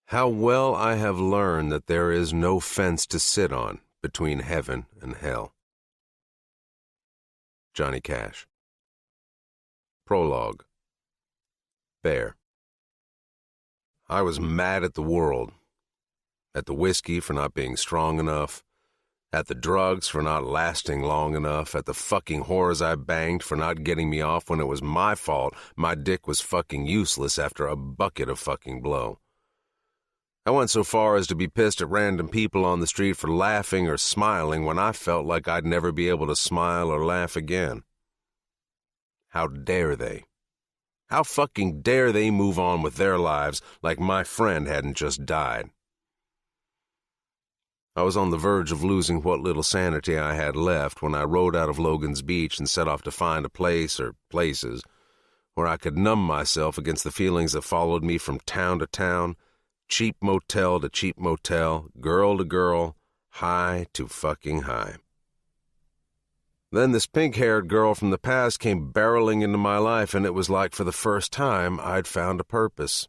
How well I have learned that there is no fence to sit on between heaven and hell. Johnny Cash. Prologue. Bear. I was mad at the world, at the whiskey for not being strong enough, at the drugs for not lasting long enough, at the fucking whores I banged for not getting me off when it was my fault my dick was fucking useless after a bucket of fucking blow. I went so far as to be pissed at random people on the street for laughing or smiling when I felt like I'd never be able to smile or laugh again. How dare they? How fucking dare they move on with their lives like my friend hadn't just died? I was on the verge of losing what little sanity I had left when I rode out of Logan's Beach and set off to find a place or places where I could numb myself against the feelings that followed me from town to town, cheap motel to cheap motel, girl to girl, high to fucking high. Then this pink-haired girl from the past came barreling into my life, and it was like for the first time I'd found a purpose.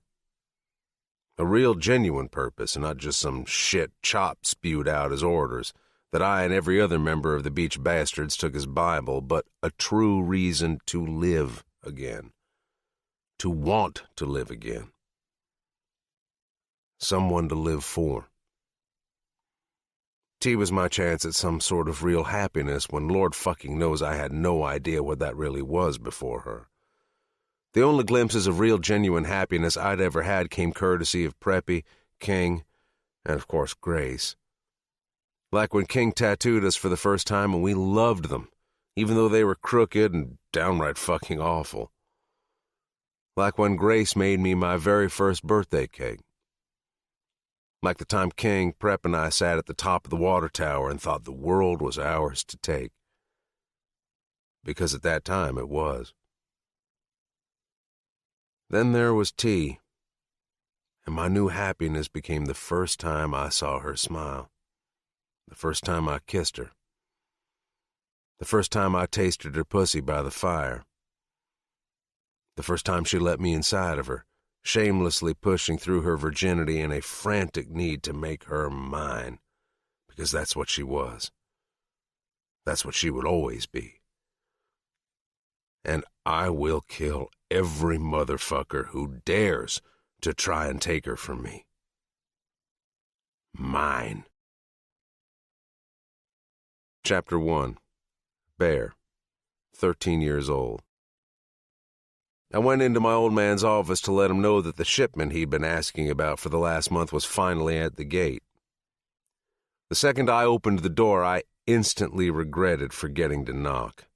A real genuine purpose, and not just some shit Chop spewed out as orders that I and every other member of the Beach Bastards took as Bible, but a true reason to live again. To want to live again. Someone to live for. T was my chance at some sort of real happiness when Lord fucking knows I had no idea what that really was before her. The only glimpses of real genuine happiness I'd ever had came courtesy of Preppy, King, and of course Grace. Like when King tattooed us for the first time and we loved them, even though they were crooked and downright fucking awful. Like when Grace made me my very first birthday cake. Like the time King, Prep, and I sat at the top of the water tower and thought the world was ours to take. Because at that time it was. Then there was T, and my new happiness became the first time I saw her smile. The first time I kissed her. The first time I tasted her pussy by the fire. The first time she let me inside of her, shamelessly pushing through her virginity in a frantic need to make her mine, because that's what she was. That's what she would always be. And I will kill every motherfucker who dares to try and take her from me. Mine. Chapter 1. Bear, 13 years old. I went into my old man's office to let him know that the shipment he'd been asking about for the last month was finally at the gate. The second I opened the door, I instantly regretted forgetting to knock.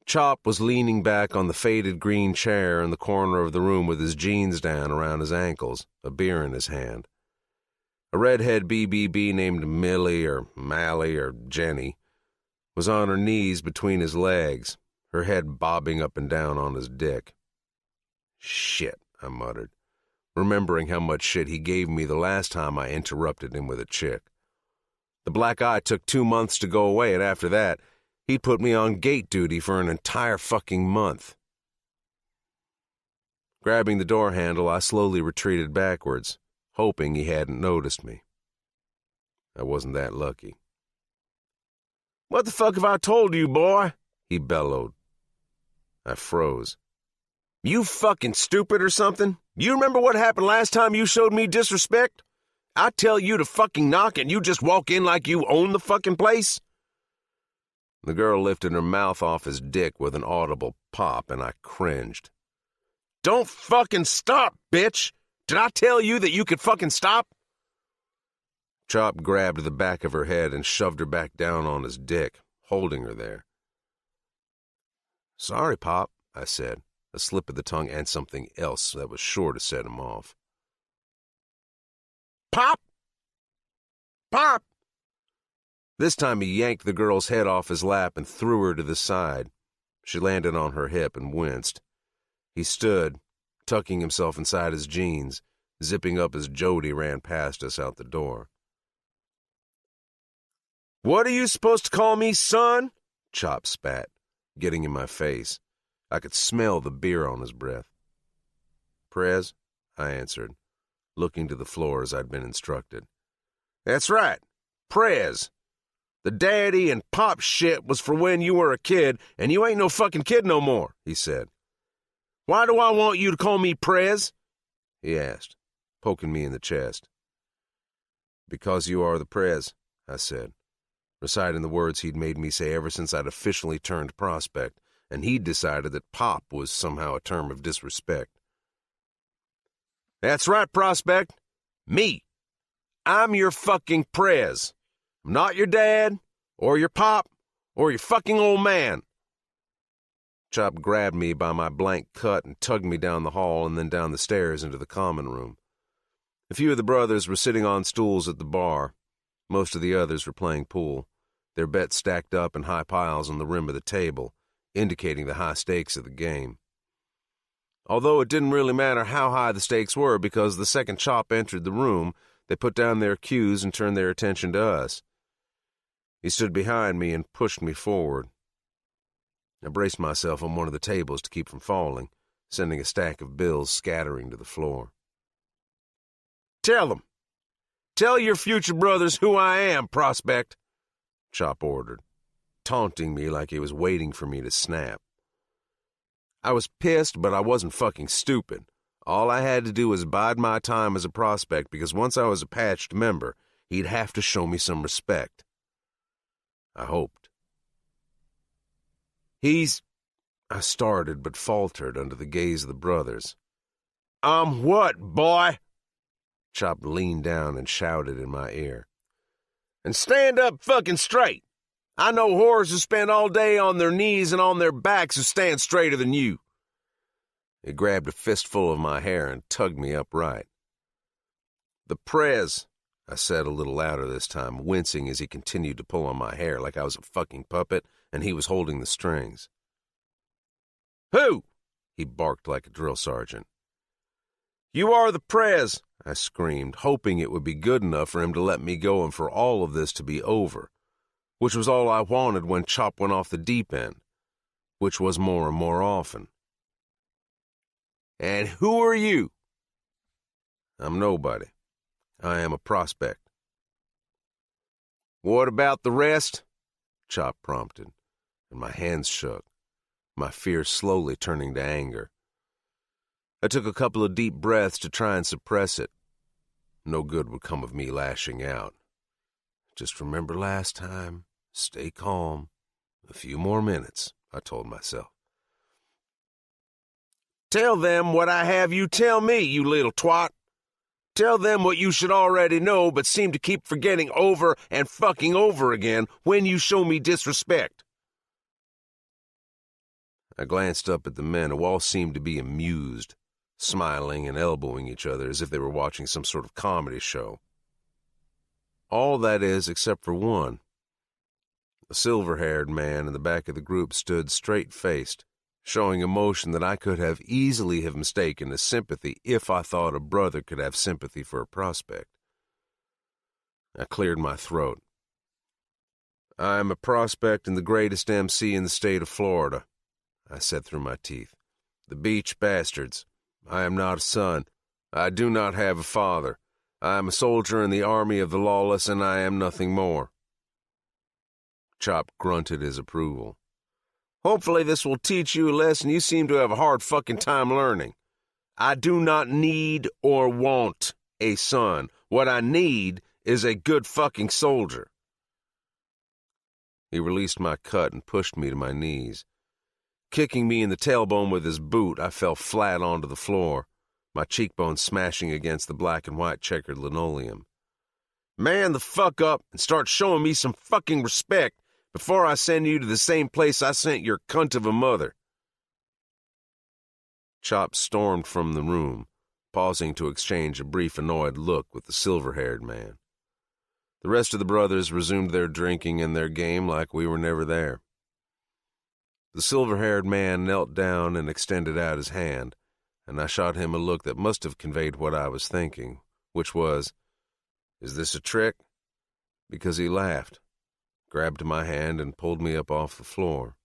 Chop was leaning back on the faded green chair in the corner of the room with his jeans down around his ankles, a beer in his hand. A redhead BBB named Millie or Mally or Jenny was on her knees between his legs, her head bobbing up and down on his dick. Shit, I muttered, remembering how much shit he gave me the last time I interrupted him with a chick. The black eye took 2 months to go away, and after that, he'd put me on gate duty for an entire fucking month. Grabbing the door handle, I slowly retreated backwards, hoping he hadn't noticed me. I wasn't that lucky. "What the fuck have I told you, boy?" he bellowed. I froze. "You fucking stupid or something? You remember what happened last time you showed me disrespect? I tell you to fucking knock and you just walk in like you own the fucking place?" The girl lifted her mouth off his dick with an audible pop, and I cringed. "Don't fucking stop, bitch! Did I tell you that you could fucking stop?" Chop grabbed the back of her head and shoved her back down on his dick, holding her there. "Sorry, Pop," I said, a slip of the tongue and something else that was sure to set him off. "Pop! Pop!" This time he yanked the girl's head off his lap and threw her to the side. She landed on her hip and winced. He stood, tucking himself inside his jeans, zipping up as Jody ran past us out the door. "What are you supposed to call me, son?" Chop spat, getting in my face. I could smell the beer on his breath. "Prez," I answered, looking to the floor as I'd been instructed. That's right, Prez. The daddy and pop shit was for when you were a kid, and you ain't no fucking kid no more, he said. Why do I want you to call me Prez? He asked, poking me in the chest. Because you are the Prez, I said, reciting the words he'd made me say ever since I'd officially turned prospect, and he'd decided that pop was somehow a term of disrespect. That's right, prospect. Me. I'm your fucking Prez. I'm not your dad, or your pop, or your fucking old man. Chop grabbed me by my blank cut and tugged me down the hall and then down the stairs into the common room. A few of the brothers were sitting on stools at the bar. Most of the others were playing pool, their bets stacked up in high piles on the rim of the table, indicating the high stakes of the game. Although it didn't really matter how high the stakes were, because the second Chop entered the room, they put down their cues and turned their attention to us. He stood behind me and pushed me forward. I braced myself on one of the tables to keep from falling, sending a stack of bills scattering to the floor. Tell them. Tell your future brothers who I am, prospect, Chop ordered, taunting me like he was waiting for me to snap. I was pissed, but I wasn't fucking stupid. All I had to do was bide my time as a prospect, because once I was a patched member, he'd have to show me some respect. I hoped. I started, but faltered under the gaze of the brothers. I'm what, boy? Chop leaned down and shouted in my ear. And stand up fucking straight. I know whores who spend all day on their knees and on their backs who stand straighter than you. He grabbed a fistful of my hair and tugged me upright. The Prez, I said a little louder this time, wincing as he continued to pull on my hair like I was a fucking puppet and he was holding the strings. Who? He barked like a drill sergeant. You are the Prez, I screamed, hoping it would be good enough for him to let me go and for all of this to be over, which was all I wanted when Chop went off the deep end, which was more and more often. And who are you? I'm nobody. I am a prospect. What about the rest? Chop prompted, and my hands shook, my fear slowly turning to anger. I took a couple of deep breaths to try and suppress it. No good would come of me lashing out. Just remember last time, stay calm. A few more minutes, I told myself. Tell them what I have you tell me, you little twat. Tell them what you should already know but seem to keep forgetting over and fucking over again when you show me disrespect. I glanced up at the men who all seemed to be amused, smiling and elbowing each other as if they were watching some sort of comedy show. All that is, except for one. A silver-haired man in the back of the group stood straight-faced, showing emotion that I could have easily have mistaken as sympathy if I thought a brother could have sympathy for a prospect. I cleared my throat. I am a prospect and the greatest MC in the state of Florida, I said through my teeth. The beach bastards. I am not a son. I do not have a father. I am a soldier in the army of the lawless, and I am nothing more. Chop grunted his approval. Hopefully this will teach you a lesson you seem to have a hard fucking time learning. I do not need or want a son. What I need is a good fucking soldier. He released my cut and pushed me to my knees. Kicking me in the tailbone with his boot, I fell flat onto the floor, my cheekbones smashing against the black and white checkered linoleum. Man the fuck up and start showing me some fucking respect before I send you to the same place I sent your cunt of a mother. Chop stormed from the room, pausing to exchange a brief annoyed look with the silver-haired man. The rest of the brothers resumed their drinking and their game like we were never there. The silver-haired man knelt down and extended out his hand, and I shot him a look that must have conveyed what I was thinking, which was, is this a trick? Because he laughed, grabbed my hand, and pulled me up off the floor.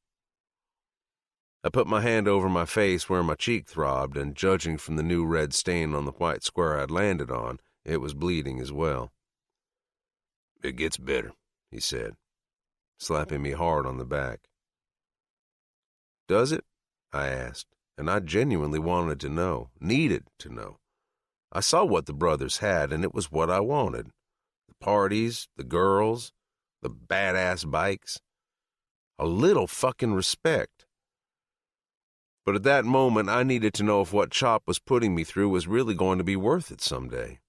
I put my hand over my face where my cheek throbbed, and judging from the new red stain on the white square I'd landed on, it was bleeding as well. "It gets better," he said, slapping me hard on the back. "Does it?" I asked, and I genuinely wanted to know, needed to know. I saw what the brothers had, and it was what I wanted. The parties, the girls, the badass bikes. A little fucking respect. But at that moment, I needed to know if what Chop was putting me through was really going to be worth it someday.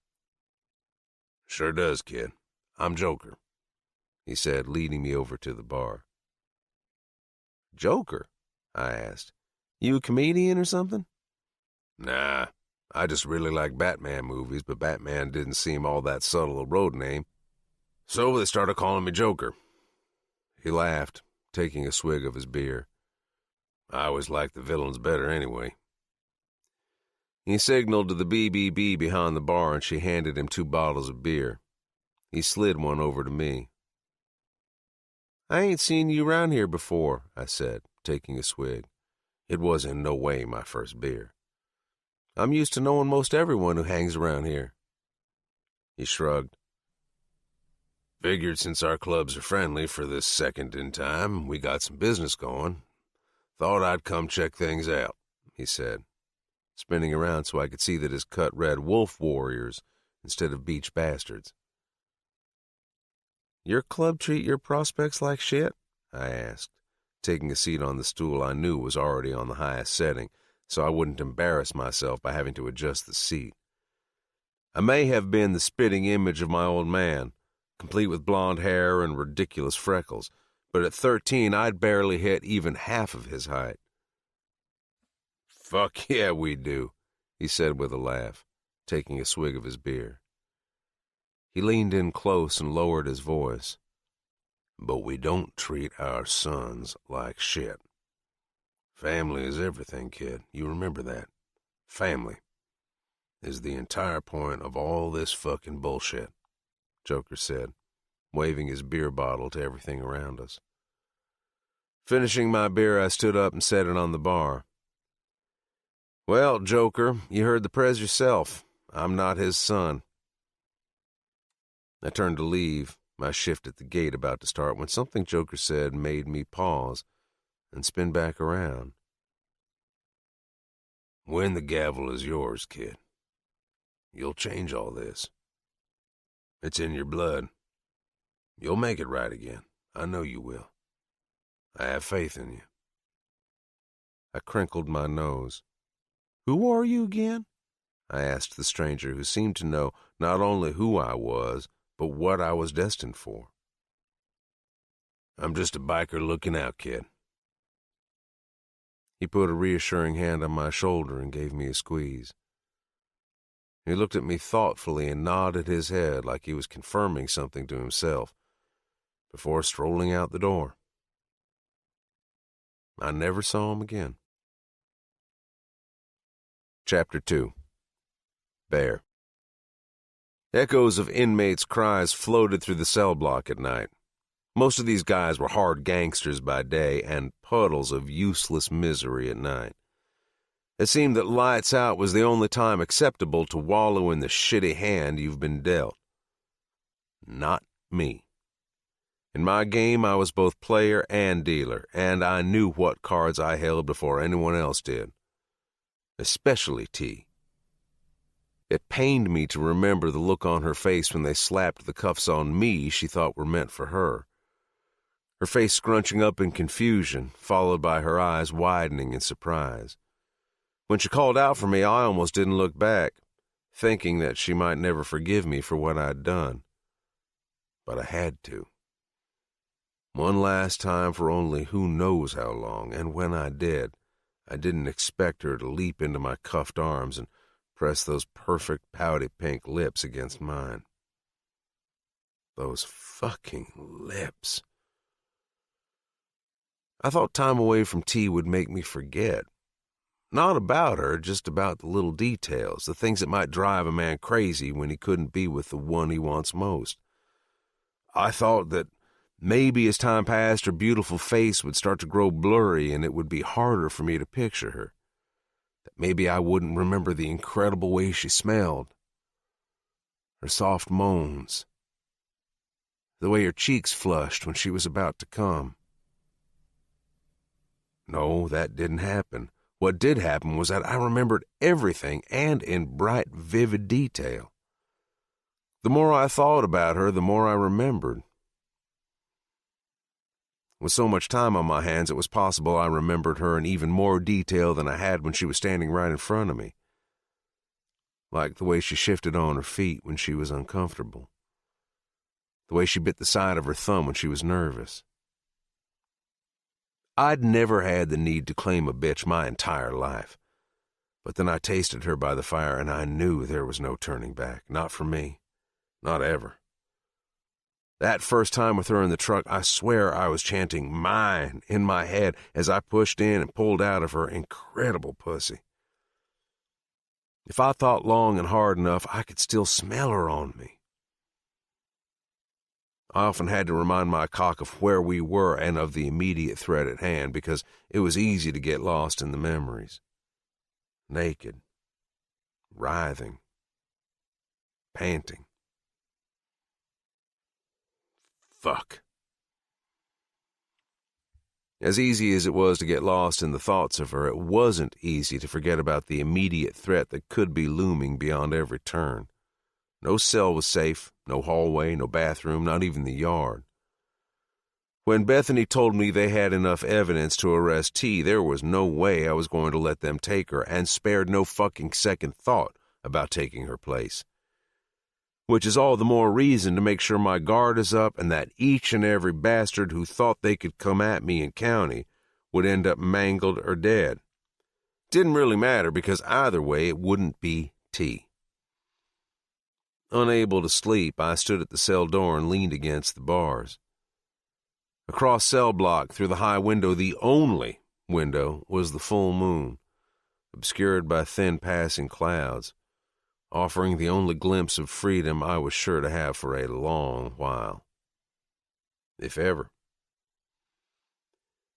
"Sure does, kid. I'm Joker," he said, leading me over to the bar. "Joker?" I asked. "You a comedian or something?" "Nah, I just really like Batman movies, but Batman didn't seem all that subtle a road name, so they started calling me Joker." He laughed, taking a swig of his beer. "I always liked the villains better anyway." He signaled to the BBB behind the bar, and she handed him 2 bottles of beer. He slid one over to me. "I ain't seen you around here before," I said, taking a swig. It was in no way my first beer. "I'm used to knowing most everyone who hangs around here." He shrugged. "Figured since our clubs are friendly for this second in time, we got some business going. Thought I'd come check things out," he said, spinning around so I could see that his cut read Wolf Warriors instead of Beach Bastards. "Your club treat your prospects like shit?" I asked, taking a seat on the stool I knew was already on the highest setting, so I wouldn't embarrass myself by having to adjust the seat. I may have been the spitting image of my old man, complete with blonde hair and ridiculous freckles, but at 13 I'd barely hit even half of his height. "Fuck yeah, we do," he said with a laugh, taking a swig of his beer. He leaned in close and lowered his voice. "But we don't treat our sons like shit. Family is everything, kid. You remember that. Family is the entire point of all this fucking bullshit," Joker said, waving his beer bottle to everything around us. Finishing my beer, I stood up and set it on the bar. "Well, Joker, you heard the prez yourself. I'm not his son." I turned to leave, my shift at the gate about to start, when something Joker said made me pause and spin back around. "When the gavel is yours, kid, you'll change all this. It's in your blood. You'll make it right again. I know you will. I have faith in you." I crinkled my nose. "Who are you again?" I asked the stranger, who seemed to know not only who I was, but what I was destined for. "I'm just a biker looking out, kid." He put a reassuring hand on my shoulder and gave me a squeeze. He looked at me thoughtfully and nodded his head like he was confirming something to himself before strolling out the door. I never saw him again. Chapter 2. Bear. Echoes of inmates' cries floated through the cell block at night. Most of these guys were hard gangsters by day and puddles of useless misery at night. It seemed that lights out was the only time acceptable to wallow in the shitty hand you've been dealt. Not me. In my game, I was both player and dealer, and I knew what cards I held before anyone else did. Especially T. It pained me to remember the look on her face when they slapped the cuffs on me she thought were meant for her. Her face scrunching up in confusion, followed by her eyes widening in surprise. When she called out for me, I almost didn't look back, thinking that she might never forgive me for what I'd done. But I had to. One last time for only who knows how long, and when I did, I didn't expect her to leap into my cuffed arms and press those perfect pouty pink lips against mine. Those fucking lips. I thought time away from T would make me forget. Not about her, just about the little details, the things that might drive a man crazy when he couldn't be with the one he wants most. I thought that Maybe as time passed, her beautiful face would start to grow blurry and it would be harder for me to picture her. That maybe I wouldn't remember the incredible way she smelled, her soft moans, the way her cheeks flushed when she was about to come. No, that didn't happen. What did happen was that I remembered everything, and in bright, vivid detail. The more I thought about her, the more I remembered. With so much time on my hands, it was possible I remembered her in even more detail than I had when she was standing right in front of me. Like the way she shifted on her feet when she was uncomfortable. The way she bit the side of her thumb when she was nervous. I'd never had the need to claim a bitch my entire life. But then I tasted her by the fire and I knew there was no turning back. Not for me. Not ever. That first time with her in the truck, I swear I was chanting "mine" in my head as I pushed in and pulled out of her incredible pussy. If I thought long and hard enough, I could still smell her on me. I often had to remind my cock of where we were and of the immediate threat at hand because it was easy to get lost in the memories. Naked, writhing, panting. Fuck. As easy as it was to get lost in the thoughts of her, it wasn't easy to forget about the immediate threat that could be looming beyond every turn. No cell was safe, no hallway, no bathroom, not even the yard. When Bethany told me they had enough evidence to arrest T, there was no way I was going to let them take her, and spared no fucking second thought about taking her place. Which is all the more reason to make sure my guard is up and that each and every bastard who thought they could come at me in county would end up mangled or dead. Didn't really matter because either way it wouldn't be T. Unable to sleep, I stood at the cell door and leaned against the bars. Across cell block, through the high window, the only window, was the full moon, obscured by thin passing clouds, offering the only glimpse of freedom I was sure to have for a long while. If ever.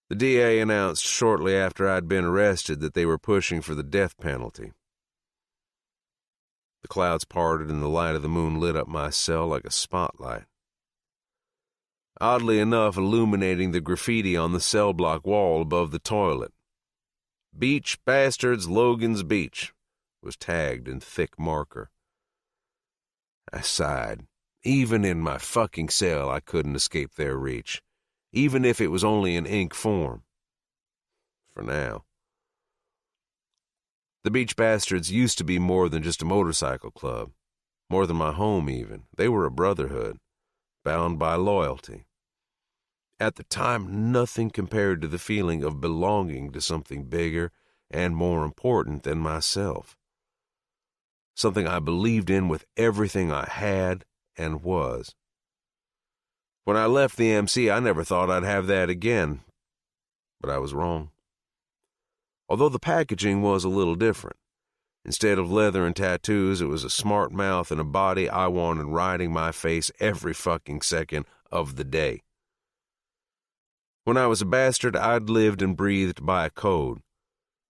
The DA announced shortly after I'd been arrested that they were pushing for the death penalty. The clouds parted and the light of the moon lit up my cell like a spotlight. Oddly enough, illuminating the graffiti on the cell block wall above the toilet. "Beach Bastards, Logan's Beach," was tagged in thick marker. I sighed. Even in my fucking cell, I couldn't escape their reach, even if it was only in ink form. For now. The Beach Bastards used to be more than just a motorcycle club, more than my home even. They were a brotherhood, bound by loyalty. At the time, nothing compared to the feeling of belonging to something bigger and more important than myself. Something I believed in with everything I had and was. When I left the MC, I never thought I'd have that again, but I was wrong. Although the packaging was a little different. Instead of leather and tattoos, it was a smart mouth and a body I wanted riding my face every fucking second of the day. When I was a bastard, I'd lived and breathed by a code,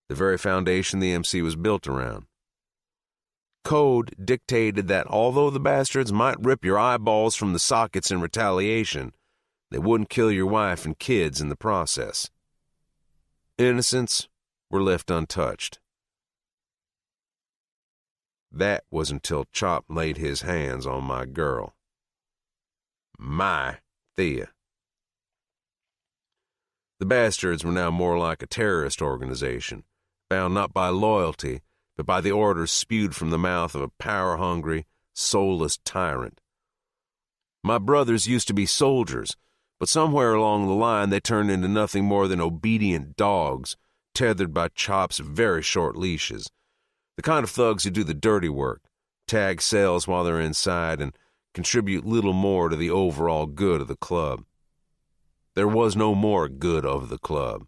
the very foundation the MC was built around. Code dictated that although the bastards might rip your eyeballs from the sockets in retaliation, they wouldn't kill your wife and kids in the process. Innocents were left untouched. That was until Chop laid his hands on my girl. My Thea. The bastards were now more like a terrorist organization, bound not by loyalty, but by the orders spewed from the mouth of a power-hungry, soulless tyrant. My brothers used to be soldiers, but somewhere along the line they turned into nothing more than obedient dogs, tethered by Chop's very short leashes. The kind of thugs who do the dirty work, tag cells while they're inside, and contribute little more to the overall good of the club. There was no more good of the club.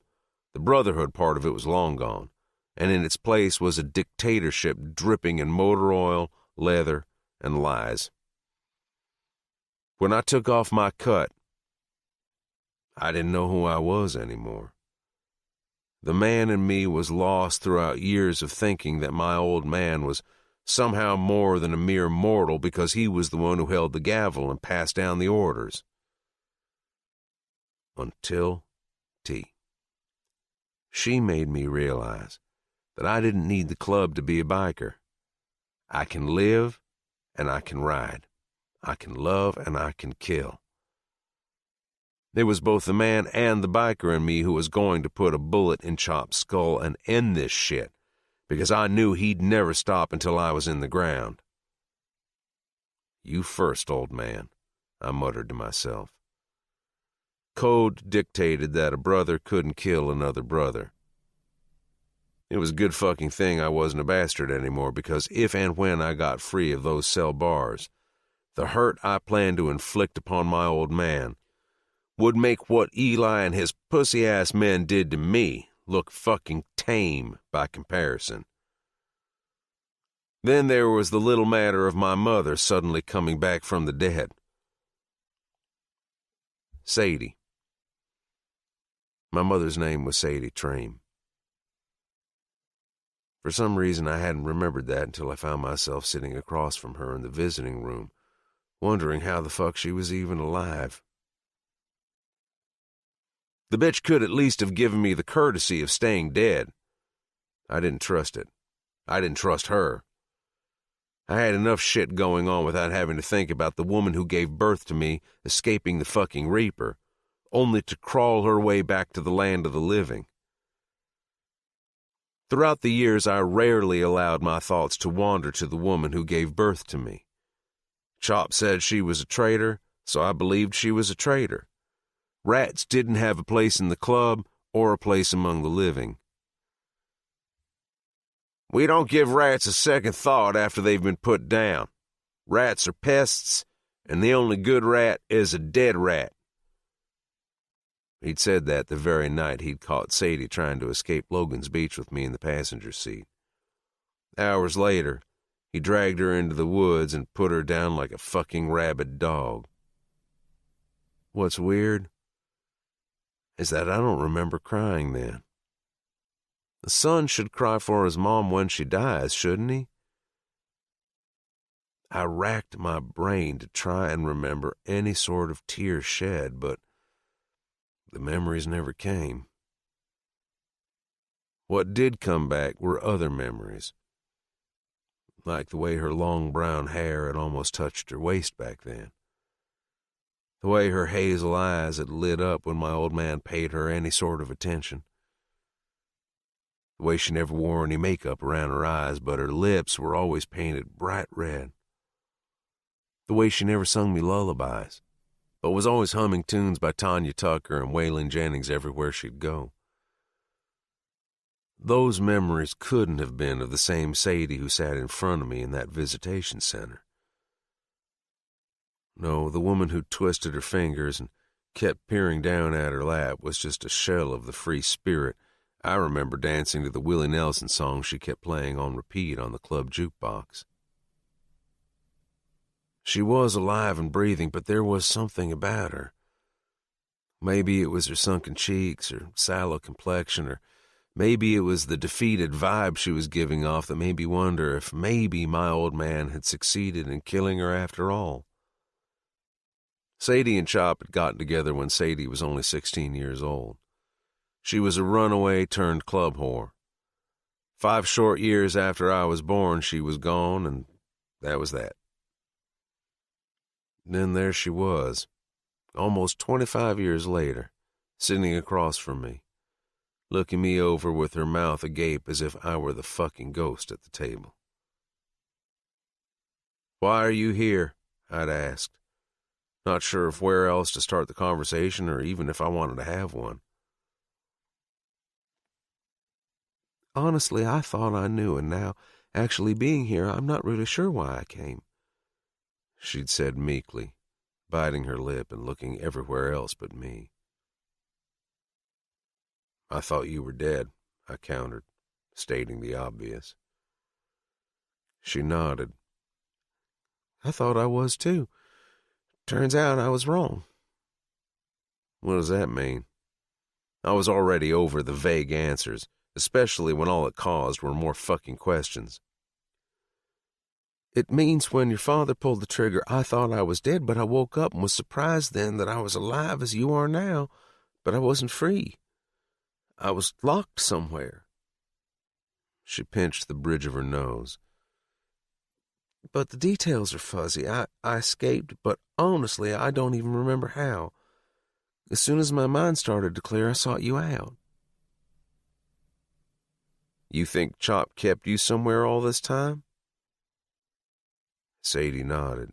The brotherhood part of it was long gone, and in its place was a dictatorship dripping in motor oil, leather, and lies. When I took off my cut, I didn't know who I was anymore. The man in me was lost throughout years of thinking that my old man was somehow more than a mere mortal because he was the one who held the gavel and passed down the orders. Until T. She made me realize that I didn't need the club to be a biker. I can live and I can ride. I can love and I can kill. It was both the man and the biker in me who was going to put a bullet in Chop's skull and end this shit, because I knew he'd never stop until I was in the ground. You first, old man, I muttered to myself. Code dictated that a brother couldn't kill another brother. It was a good fucking thing I wasn't a bastard anymore, because if and when I got free of those cell bars, the hurt I planned to inflict upon my old man would make what Eli and his pussy-ass men did to me look fucking tame by comparison. Then there was the little matter of my mother suddenly coming back from the dead. Sadie. My mother's name was Sadie Trame. For some reason, I hadn't remembered that until I found myself sitting across from her in the visiting room, wondering how the fuck she was even alive. The bitch could at least have given me the courtesy of staying dead. I didn't trust it. I didn't trust her. I had enough shit going on without having to think about the woman who gave birth to me escaping the fucking Reaper, only to crawl her way back to the land of the living. Throughout the years, I rarely allowed my thoughts to wander to the woman who gave birth to me. Chop said she was a traitor, so I believed she was a traitor. Rats didn't have a place in the club or a place among the living. We don't give rats a second thought after they've been put down. Rats are pests, and the only good rat is a dead rat. He'd said that the very night he'd caught Sadie trying to escape Logan's Beach with me in the passenger seat. Hours later, he dragged her into the woods and put her down like a fucking rabid dog. What's weird is that I don't remember crying then. The son should cry for his mom when she dies, shouldn't he? I racked my brain to try and remember any sort of tear shed, but the memories never came. What did come back were other memories, like the way her long brown hair had almost touched her waist back then. The way her hazel eyes had lit up when my old man paid her any sort of attention. The way she never wore any makeup around her eyes, but her lips were always painted bright red. The way she never sung me lullabies, but was always humming tunes by Tanya Tucker and Waylon Jennings everywhere she'd go. Those memories couldn't have been of the same Sadie who sat in front of me in that visitation center. No, the woman who twisted her fingers and kept peering down at her lap was just a shell of the free spirit I remember dancing to the Willie Nelson song she kept playing on repeat on the club jukebox. She was alive and breathing, but there was something about her. Maybe it was her sunken cheeks, or sallow complexion, or maybe it was the defeated vibe she was giving off that made me wonder if maybe my old man had succeeded in killing her after all. Sadie and Chop had gotten together when Sadie was only 16 years old. She was a runaway turned club whore. 5 short years after I was born, she was gone, and that was that. Then there she was, almost 25 years later, sitting across from me, looking me over with her mouth agape as if I were the fucking ghost at the table. "Why are you here?" I'd asked, not sure of where else to start the conversation or even if I wanted to have one. Honestly, I thought I knew, and now, actually being here, I'm not really sure why I came, she'd said meekly, biting her lip and looking everywhere else but me. "I thought you were dead," I countered, stating the obvious. She nodded. "I thought I was too. Turns out I was wrong." What does that mean? I was already over the vague answers, especially when all it caused were more fucking questions. It means when your father pulled the trigger, I thought I was dead, but I woke up and was surprised then that I was alive as you are now, but I wasn't free. I was locked somewhere. She pinched the bridge of her nose. But the details are fuzzy. I escaped, but honestly, I don't even remember how. As soon as my mind started to clear, I sought you out. You think Chop kept you somewhere all this time? Sadie nodded.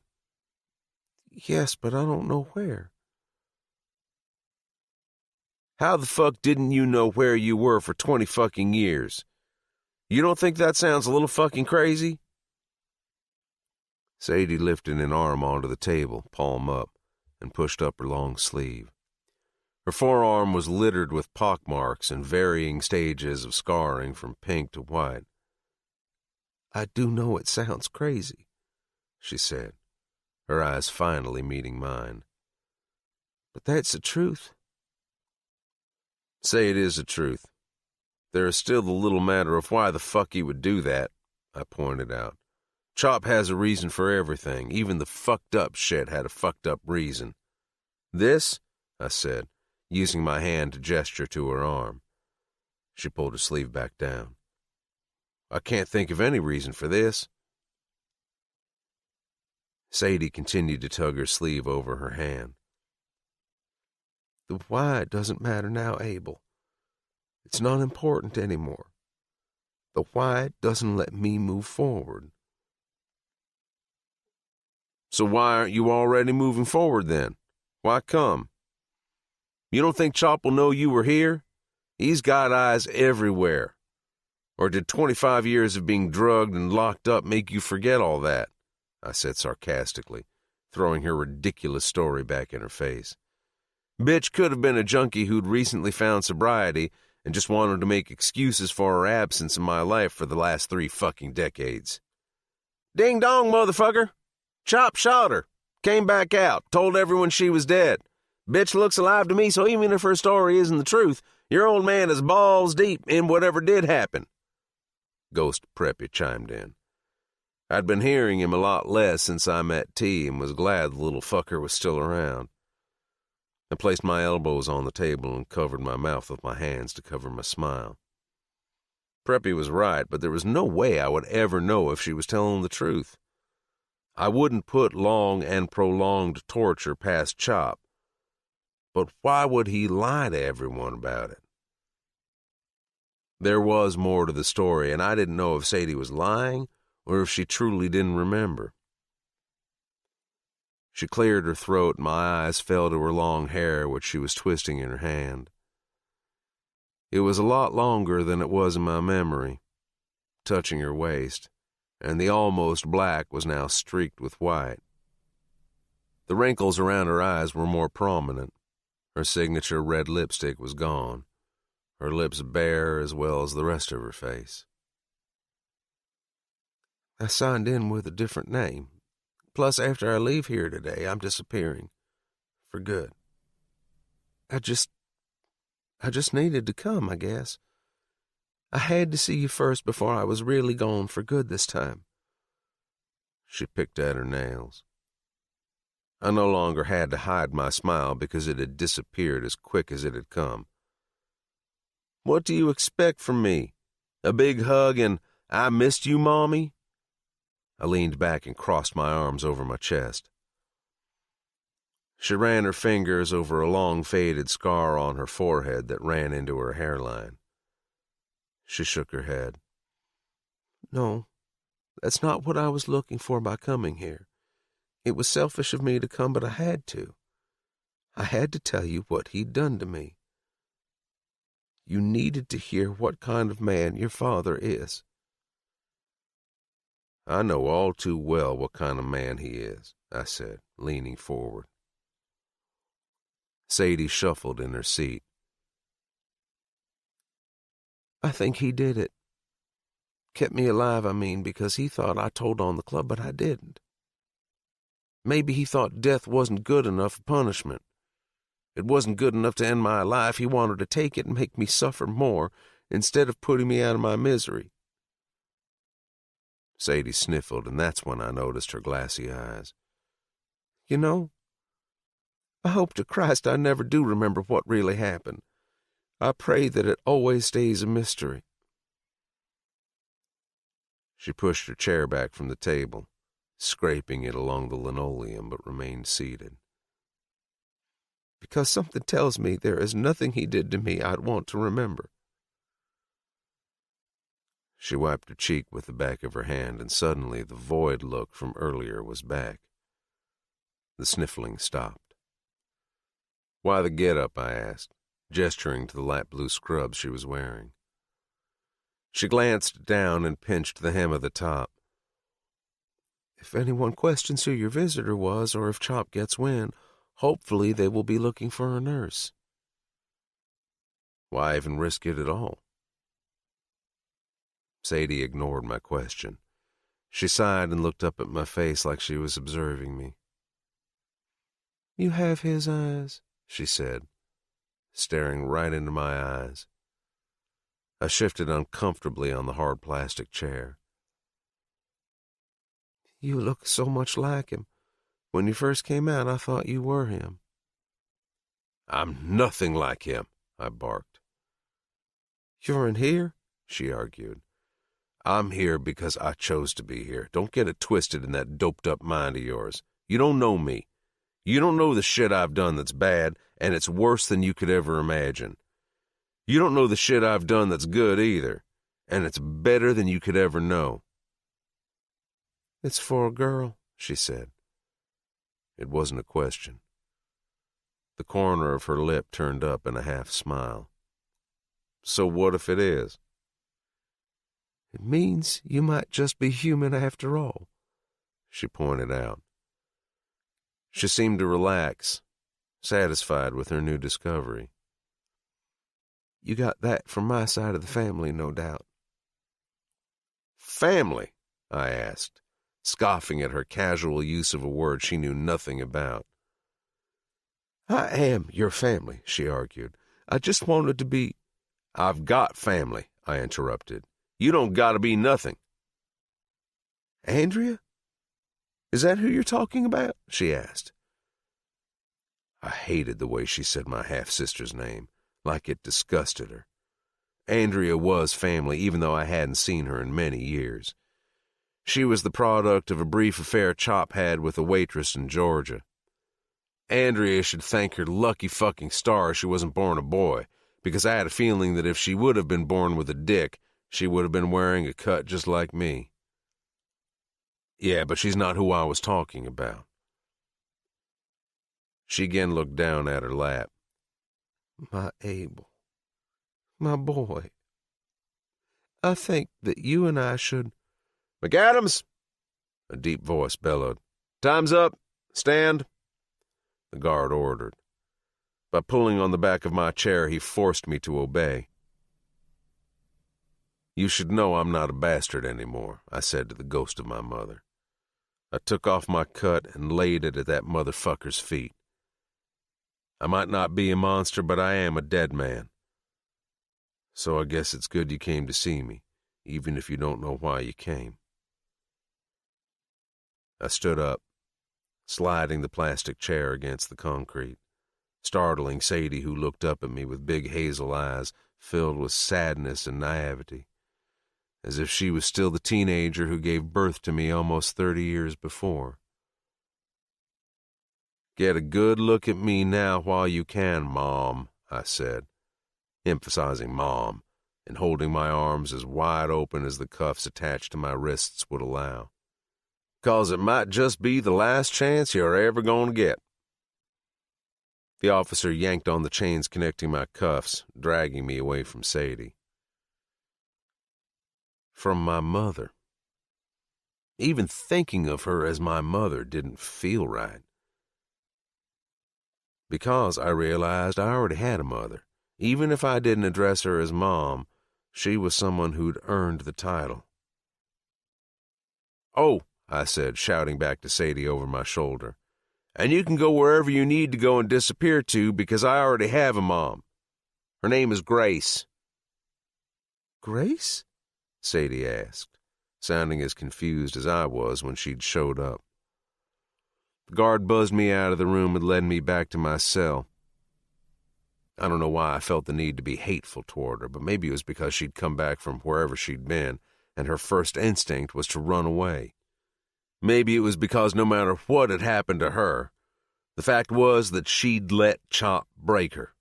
Yes, but I don't know where. How the fuck didn't you know where you were for 20 fucking years? You don't think that sounds a little fucking crazy? Sadie lifted an arm onto the table, palm up, and pushed up her long sleeve. Her forearm was littered with pockmarks and varying stages of scarring from pink to white. I do know it sounds crazy, she said, her eyes finally meeting mine. But that's the truth. Say it is the truth. There is still the little matter of why the fuck he would do that, I pointed out. Chop has a reason for everything. Even the fucked up shit had a fucked up reason. This, I said, using my hand to gesture to her arm. She pulled her sleeve back down. I can't think of any reason for this. Sadie continued to tug her sleeve over her hand. The why doesn't matter now, Abel. It's not important anymore. The why doesn't let me move forward. So why aren't you already moving forward then? Why come? You don't think Chop will know you were here? He's got eyes everywhere. Or did 25 years of being drugged and locked up make you forget all that? I said sarcastically, throwing her ridiculous story back in her face. Bitch could have been a junkie who'd recently found sobriety and just wanted to make excuses for her absence in my life for the last 3 fucking decades. Ding dong, motherfucker! Chop shot her, came back out, told everyone she was dead. Bitch looks alive to me, so even if her story isn't the truth, your old man is balls deep in whatever did happen. Ghost Preppy chimed in. I'd been hearing him a lot less since I met T and was glad the little fucker was still around. I placed my elbows on the table and covered my mouth with my hands to cover my smile. Preppy was right, but there was no way I would ever know if she was telling the truth. I wouldn't put long and prolonged torture past Chop. But why would he lie to everyone about it? There was more to the story, and I didn't know if Sadie was lying or if she truly didn't remember. She cleared her throat, and my eyes fell to her long hair, which she was twisting in her hand. It was a lot longer than it was in my memory, touching her waist, and the almost black was now streaked with white. The wrinkles around her eyes were more prominent. Her signature red lipstick was gone, her lips bare as well as the rest of her face. I signed in with a different name. Plus, after I leave here today, I'm disappearing. For good. I just needed to come, I guess. I had to see you first before I was really gone for good this time. She picked at her nails. I no longer had to hide my smile because it had disappeared as quick as it had come. What do you expect from me? A big hug and, I missed you, Mommy? I leaned back and crossed my arms over my chest. She ran her fingers over a long faded scar on her forehead that ran into her hairline. She shook her head. No, that's not what I was looking for by coming here. It was selfish of me to come, but I had to. I had to tell you what he'd done to me. You needed to hear what kind of man your father is. I know all too well what kind of man he is, I said, leaning forward. Sadie shuffled in her seat. I think he did it. Kept me alive, I mean, because he thought I told on the club, but I didn't. Maybe he thought death wasn't good enough punishment. It wasn't good enough to end my life. He wanted to take it and make me suffer more instead of putting me out of my misery. Sadie sniffled, and that's when I noticed her glassy eyes. You know, I hope to Christ I never do remember what really happened. I pray that it always stays a mystery. She pushed her chair back from the table, scraping it along the linoleum, but remained seated. Because something tells me there is nothing he did to me I'd want to remember. She wiped her cheek with the back of her hand, and suddenly the void look from earlier was back. The sniffling stopped. Why the get-up? I asked, gesturing to the light blue scrubs she was wearing. She glanced down and pinched the hem of the top. If anyone questions who your visitor was or if Chop gets wind, hopefully they will be looking for a nurse. Why even risk it at all? Sadie ignored my question. She sighed and looked up at my face like she was observing me. You have his eyes, she said, staring right into my eyes. I shifted uncomfortably on the hard plastic chair. You look so much like him. When you first came out, I thought you were him. I'm nothing like him, I barked. You're in here, she argued. I'm here because I chose to be here. Don't get it twisted in that doped-up mind of yours. You don't know me. You don't know the shit I've done that's bad, and it's worse than you could ever imagine. You don't know the shit I've done that's good either, and it's better than you could ever know. It's for a girl, she said. It wasn't a question. The corner of her lip turned up in a half smile. So what if it is? It means you might just be human after all, she pointed out. She seemed to relax, satisfied with her new discovery. You got that from my side of the family, no doubt. Family? I asked, scoffing at her casual use of a word she knew nothing about. I am your family, she argued. I just wanted to be... I've got family, I interrupted. You don't gotta be nothing. Andrea? Is that who you're talking about? She asked. I hated the way she said my half-sister's name, like it disgusted her. Andrea was family, even though I hadn't seen her in many years. She was the product of a brief affair Chop had with a waitress in Georgia. Andrea should thank her lucky fucking stars she wasn't born a boy, because I had a feeling that if she would have been born with a dick, she would have been wearing a cut just like me. Yeah, but she's not who I was talking about. She again looked down at her lap. My Abel. My boy. I think that you and I should... McAdams! A deep voice bellowed. Time's up. Stand. The guard ordered. By pulling on the back of my chair, he forced me to obey. You should know I'm not a bastard anymore, I said to the ghost of my mother. I took off my cut and laid it at that motherfucker's feet. I might not be a monster, but I am a dead man. So I guess it's good you came to see me, even if you don't know why you came. I stood up, sliding the plastic chair against the concrete, startling Sadie, who looked up at me with big hazel eyes filled with sadness and naivety, as if she was still the teenager who gave birth to me almost 30 years before. Get a good look at me now while you can, Mom, I said, emphasizing Mom, and holding my arms as wide open as the cuffs attached to my wrists would allow. 'Cause it might just be the last chance you're ever going to get. The officer yanked on the chains connecting my cuffs, dragging me away from Sadie. From my mother. Even thinking of her as my mother didn't feel right. Because I realized I already had a mother. Even if I didn't address her as Mom, she was someone who'd earned the title. Oh, I said, shouting back to Sadie over my shoulder. And you can go wherever you need to go and disappear to because I already have a mom. Her name is Grace." "Grace?" Sadie asked, sounding as confused as I was when she'd showed up. The guard buzzed me out of the room and led me back to my cell. I don't know why I felt the need to be hateful toward her, but maybe it was because she'd come back from wherever she'd been, and her first instinct was to run away. Maybe it was because no matter what had happened to her, the fact was that she'd let Chop break her.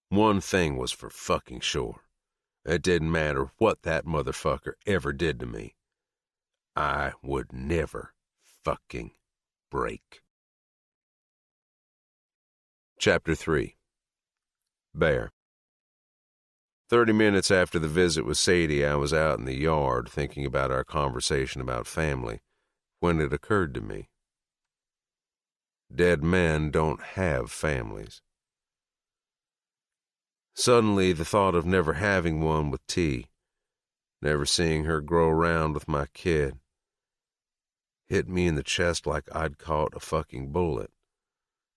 One thing was for fucking sure. It didn't matter what that motherfucker ever did to me. I would never fucking break. Chapter 3. Bear. 30 minutes after the visit with Sadie, I was out in the yard thinking about our conversation about family when it occurred to me. Dead men don't have families. Suddenly, the thought of never having one with T, never seeing her grow around with my kid, hit me in the chest like I'd caught a fucking bullet,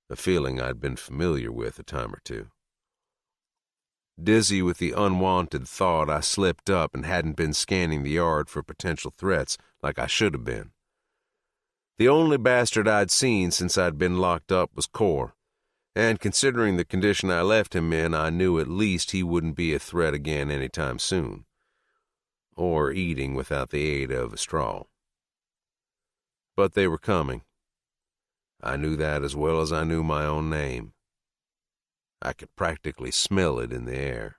a feeling I'd been familiar with a time or two. Dizzy with the unwanted thought, I slipped up and hadn't been scanning the yard for potential threats like I should have been. The only bastard I'd seen since I'd been locked up was Core, and considering the condition I left him in, I knew at least he wouldn't be a threat again anytime soon, or eating without the aid of a straw. But they were coming. I knew that as well as I knew my own name. I could practically smell it in the air.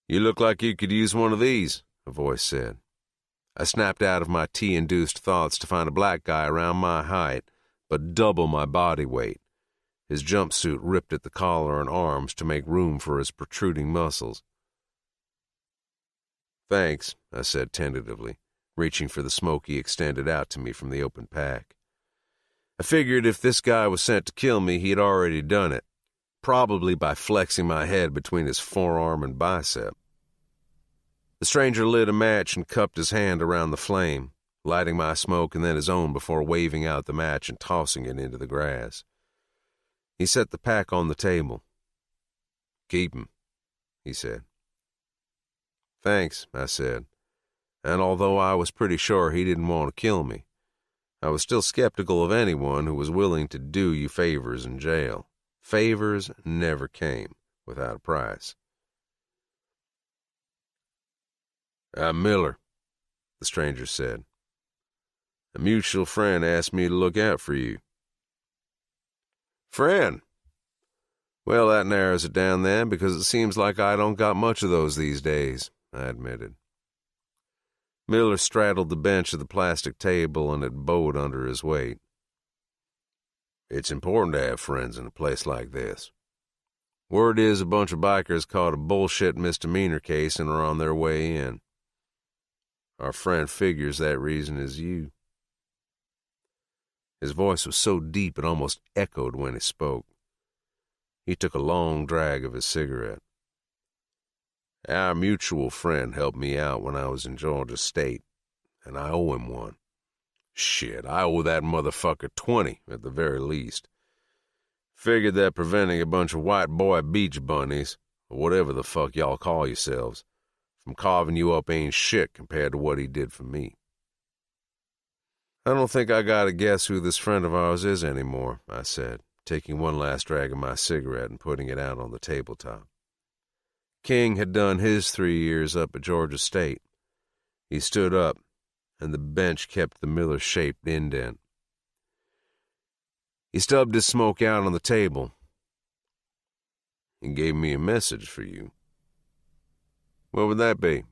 "You look like you could use one of these," a voice said. I snapped out of my tea-induced thoughts to find a black guy around my height, but double my body weight. His jumpsuit ripped at the collar and arms to make room for his protruding muscles. "Thanks," I said tentatively, reaching for the smoke he extended out to me from the open pack. I figured if this guy was sent to kill me, he'd already done it, probably by flexing my head between his forearm and bicep. The stranger lit a match and cupped his hand around the flame, lighting my smoke and then his own before waving out the match and tossing it into the grass. He set the pack on the table. "Keep him," he said. "Thanks," I said, and although I was pretty sure he didn't want to kill me, I was still skeptical of anyone who was willing to do you favors in jail. Favors never came without a price. "I'm Miller," the stranger said. "A mutual friend asked me to look out for you." "Friend? Well, that narrows it down then, because it seems like I don't got much of those these days," I admitted. Miller straddled the bench of the plastic table and it bowed under his weight. "It's important to have friends in a place like this. Word is a bunch of bikers caught a bullshit misdemeanor case and are on their way in. Our friend figures that reason is you." His voice was so deep it almost echoed when he spoke. He took a long drag of his cigarette. "Our mutual friend helped me out when I was in Georgia State, and I owe him one. Shit, I owe that motherfucker 20 at the very least. Figured that preventing a bunch of white boy beach bunnies, or whatever the fuck y'all call yourselves, from carving you up ain't shit compared to what he did for me." "I don't think I gotta guess who this friend of ours is anymore," I said, taking one last drag of my cigarette and putting it out on the tabletop. King had done his 3 years up at Georgia State. He stood up, and the bench kept the Miller-shaped indent. He stubbed his smoke out on the table. "He gave me a message for you." "What would that be?"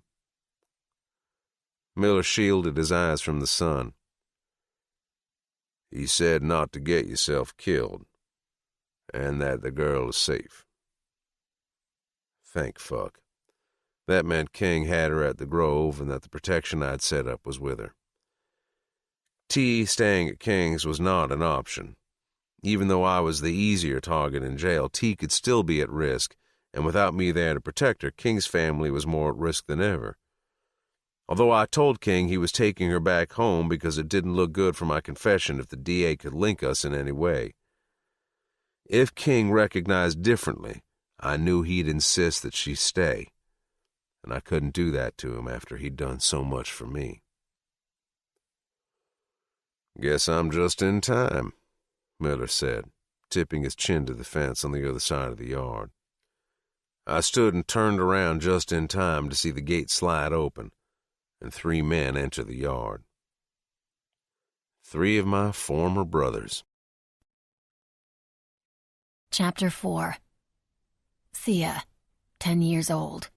Miller shielded his eyes from the sun. "He said not to get yourself killed, and that the girl is safe." Thank fuck. That meant King had her at the Grove and that the protection I'd set up was with her. T staying at King's was not an option. Even though I was the easier target in jail, T could still be at risk, and without me there to protect her, King's family was more at risk than ever. although I told King he was taking her back home because it didn't look good for my confession if the DA could link us in any way. If King recognized differently, I knew he'd insist that she stay, and I couldn't do that to him after he'd done so much for me. "Guess I'm just in time," Miller said, tipping his chin to the fence on the other side of the yard. I stood and turned around just in time to see the gate slide open and 3 men enter the yard. 3 of my former brothers. Chapter 4. Thea, 10 years old.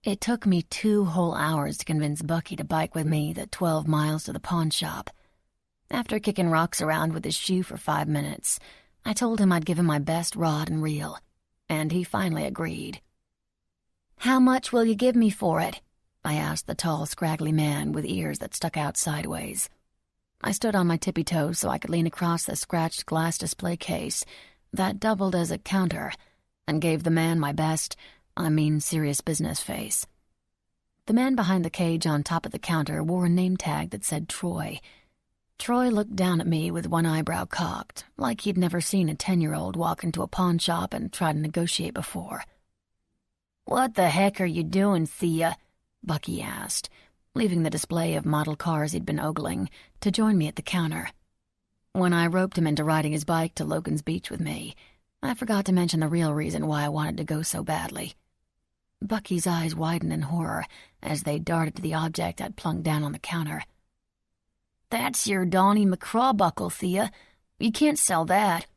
It took me 2 whole hours to convince Bucky to bike with me the 12 miles to the pawn shop. After kicking rocks around with his shoe for 5 minutes, I told him I'd give him my best rod and reel, and he finally agreed. "How much will you give me for it?" I asked the tall, scraggly man with ears that stuck out sideways. I stood on my tippy toes so I could lean across the scratched glass display case that doubled as a counter and gave the man my best, serious business face. The man behind the cage on top of the counter wore a name tag that said Troy. Troy looked down at me with one eyebrow cocked, like he'd never seen a 10-year-old walk into a pawn shop and try to negotiate before. "What the heck are you doing, Thea?" Bucky asked, leaving the display of model cars he'd been ogling to join me at the counter. When I roped him into riding his bike to Logan's Beach with me, I forgot to mention the real reason why I wanted to go so badly. Bucky's eyes widened in horror as they darted to the object I'd plunked down on the counter. "That's your Donnie McCraw buckle, Thea. You can't sell that."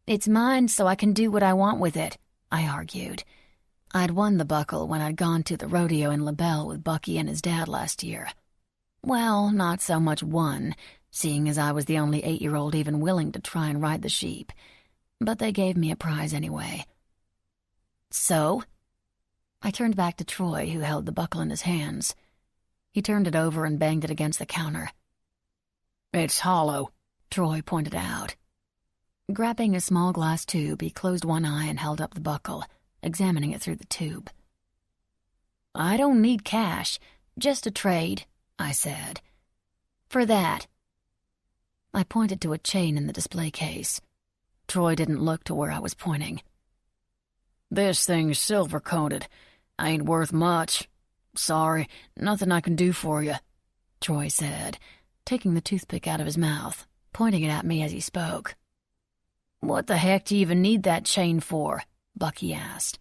"It's mine, so I can do what I want with it," I argued. I'd won the buckle when I'd gone to the rodeo in LaBelle with Bucky and his dad last year. Well, not so much won, seeing as I was the only 8-year-old even willing to try and ride the sheep. But they gave me a prize anyway. "So?" I turned back to Troy, who held the buckle in his hands. He turned it over and banged it against the counter. "It's hollow," Troy pointed out. Grabbing a small glass tube, he closed one eye and held up the buckle, examining it through the tube. "I don't need cash, just a trade," I said. "For that." I pointed to a chain in the display case. Troy didn't look to where I was pointing. "This thing's silver-coated. Ain't worth much. Sorry, nothing I can do for you," Troy said, taking the toothpick out of his mouth, pointing it at me as he spoke. "What the heck do you even need that chain for?" Bucky asked.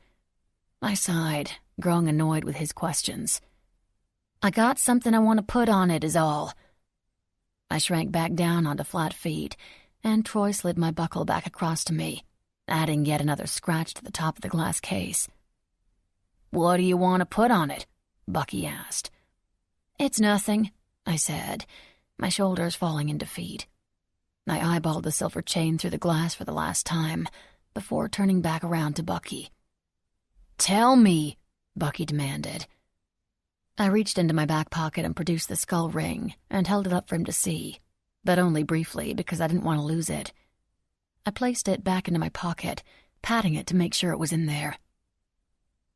I sighed, growing annoyed with his questions. "I got something I want to put on it, is all." I shrank back down onto flat feet, and Troy slid my buckle back across to me, adding yet another scratch to the top of the glass case. "What do you want to put on it?" Bucky asked. "It's nothing," I said, my shoulders falling in defeat. I eyeballed the silver chain through the glass for the last time, before turning back around to Bucky. "Tell me," Bucky demanded. I reached into my back pocket and produced the skull ring and held it up for him to see, but only briefly because I didn't want to lose it. I placed it back into my pocket, patting it to make sure it was in there.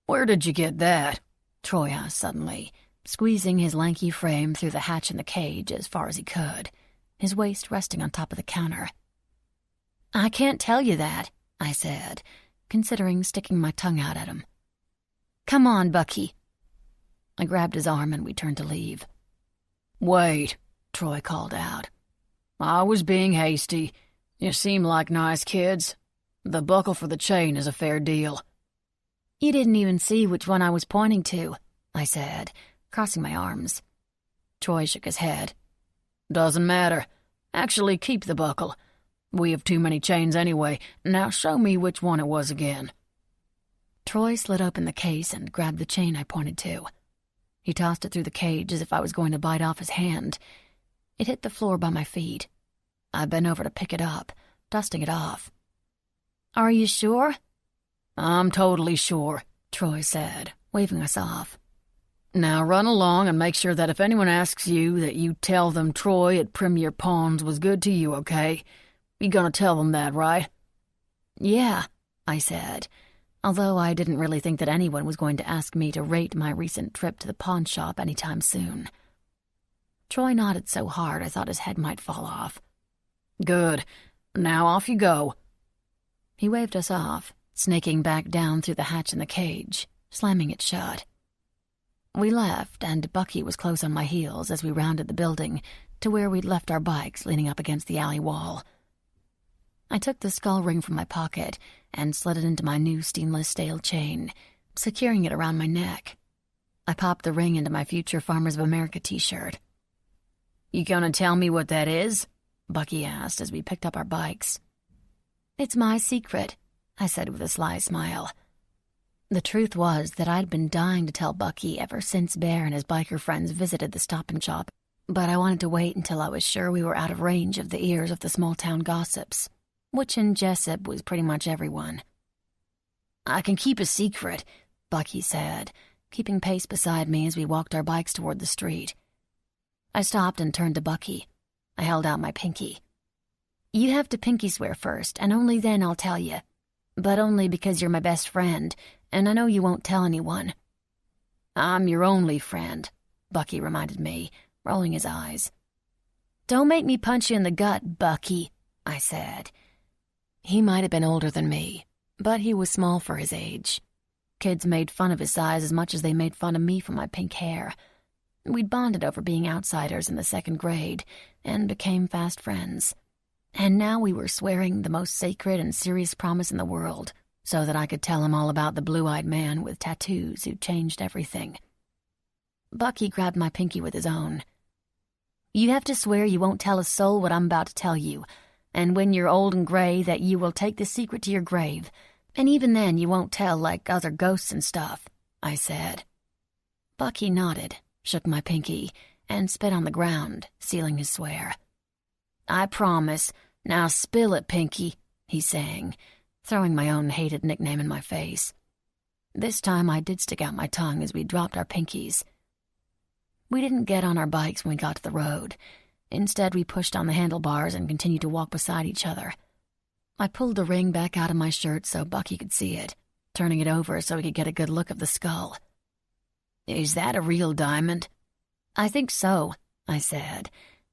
"Where did you get that?" Troy asked suddenly, squeezing his lanky frame through the hatch in the cage as far as he could, his waist resting on top of the counter. "I can't tell you that," I said, considering sticking my tongue out at him. "Come on, Bucky." I grabbed his arm and we turned to leave. "Wait," Troy called out. "I was being hasty. You seem like nice kids. The buckle for the chain is a fair deal." "You didn't even see which one I was pointing to," I said, crossing my arms. Troy shook his head. "Doesn't matter. Actually, keep the buckle. We have too many chains anyway. Now show me which one it was again." Troy slid open the case and grabbed the chain I pointed to. He tossed it through the cage as if I was going to bite off his hand. It hit the floor by my feet. I bent over to pick it up, dusting it off. "Are you sure?" "I'm totally sure," Troy said, waving us off. "Now run along and make sure that if anyone asks you that you tell them Troy at Premier Pawns was good to you, okay? You gonna tell them that, right?" "Yeah," I said, although I didn't really think that anyone was going to ask me to rate my recent trip to the pawn shop anytime soon. Troy nodded so hard I thought his head might fall off. "Good. Now off you go." He waved us off, snaking back down through the hatch in the cage, slamming it shut. We left, and Bucky was close on my heels as we rounded the building to where we'd left our bikes leaning up against the alley wall. I took the skull ring from my pocket and slid it into my new stainless steel chain, securing it around my neck. I popped the ring into my future Farmers of America t-shirt. "You gonna tell me what that is?" Bucky asked as we picked up our bikes. "It's my secret," I said with a sly smile. The truth was that I'd been dying to tell Bucky ever since Bear and his biker friends visited the Stop and Shop, but I wanted to wait until I was sure we were out of range of the ears of the small-town gossips, which in Jessup was pretty much everyone. "I can keep a secret," Bucky said, keeping pace beside me as we walked our bikes toward the street. I stopped and turned to Bucky. I held out my pinky. "You have to pinky swear first, and only then I'll tell you. But only because you're my best friend, and I know you won't tell anyone." "I'm your only friend," Bucky reminded me, rolling his eyes. "Don't make me punch you in the gut, Bucky," I said. He might have been older than me, but he was small for his age. Kids made fun of his size as much as they made fun of me for my pink hair. We'd bonded over being outsiders in the 2nd grade and became fast friends. And now we were swearing the most sacred and serious promise in the world so that I could tell him all about the blue-eyed man with tattoos who changed everything. Bucky grabbed my pinky with his own. "You have to swear you won't tell a soul what I'm about to tell you, and when you're old and gray that you will take the secret to your grave, and even then you won't tell like other ghosts and stuff," I said. Bucky nodded, shook my pinky, and spit on the ground, sealing his swear. "I promise. Now spill it, Pinky," he sang, throwing my own hated nickname in my face. This time I did stick out my tongue as we dropped our pinkies. We didn't get on our bikes when we got to the road. Instead, we pushed on the handlebars and continued to walk beside each other. I pulled the ring back out of my shirt so Bucky could see it, turning it over so he could get a good look of the skull. "Is that a real diamond?" "I think so," I said,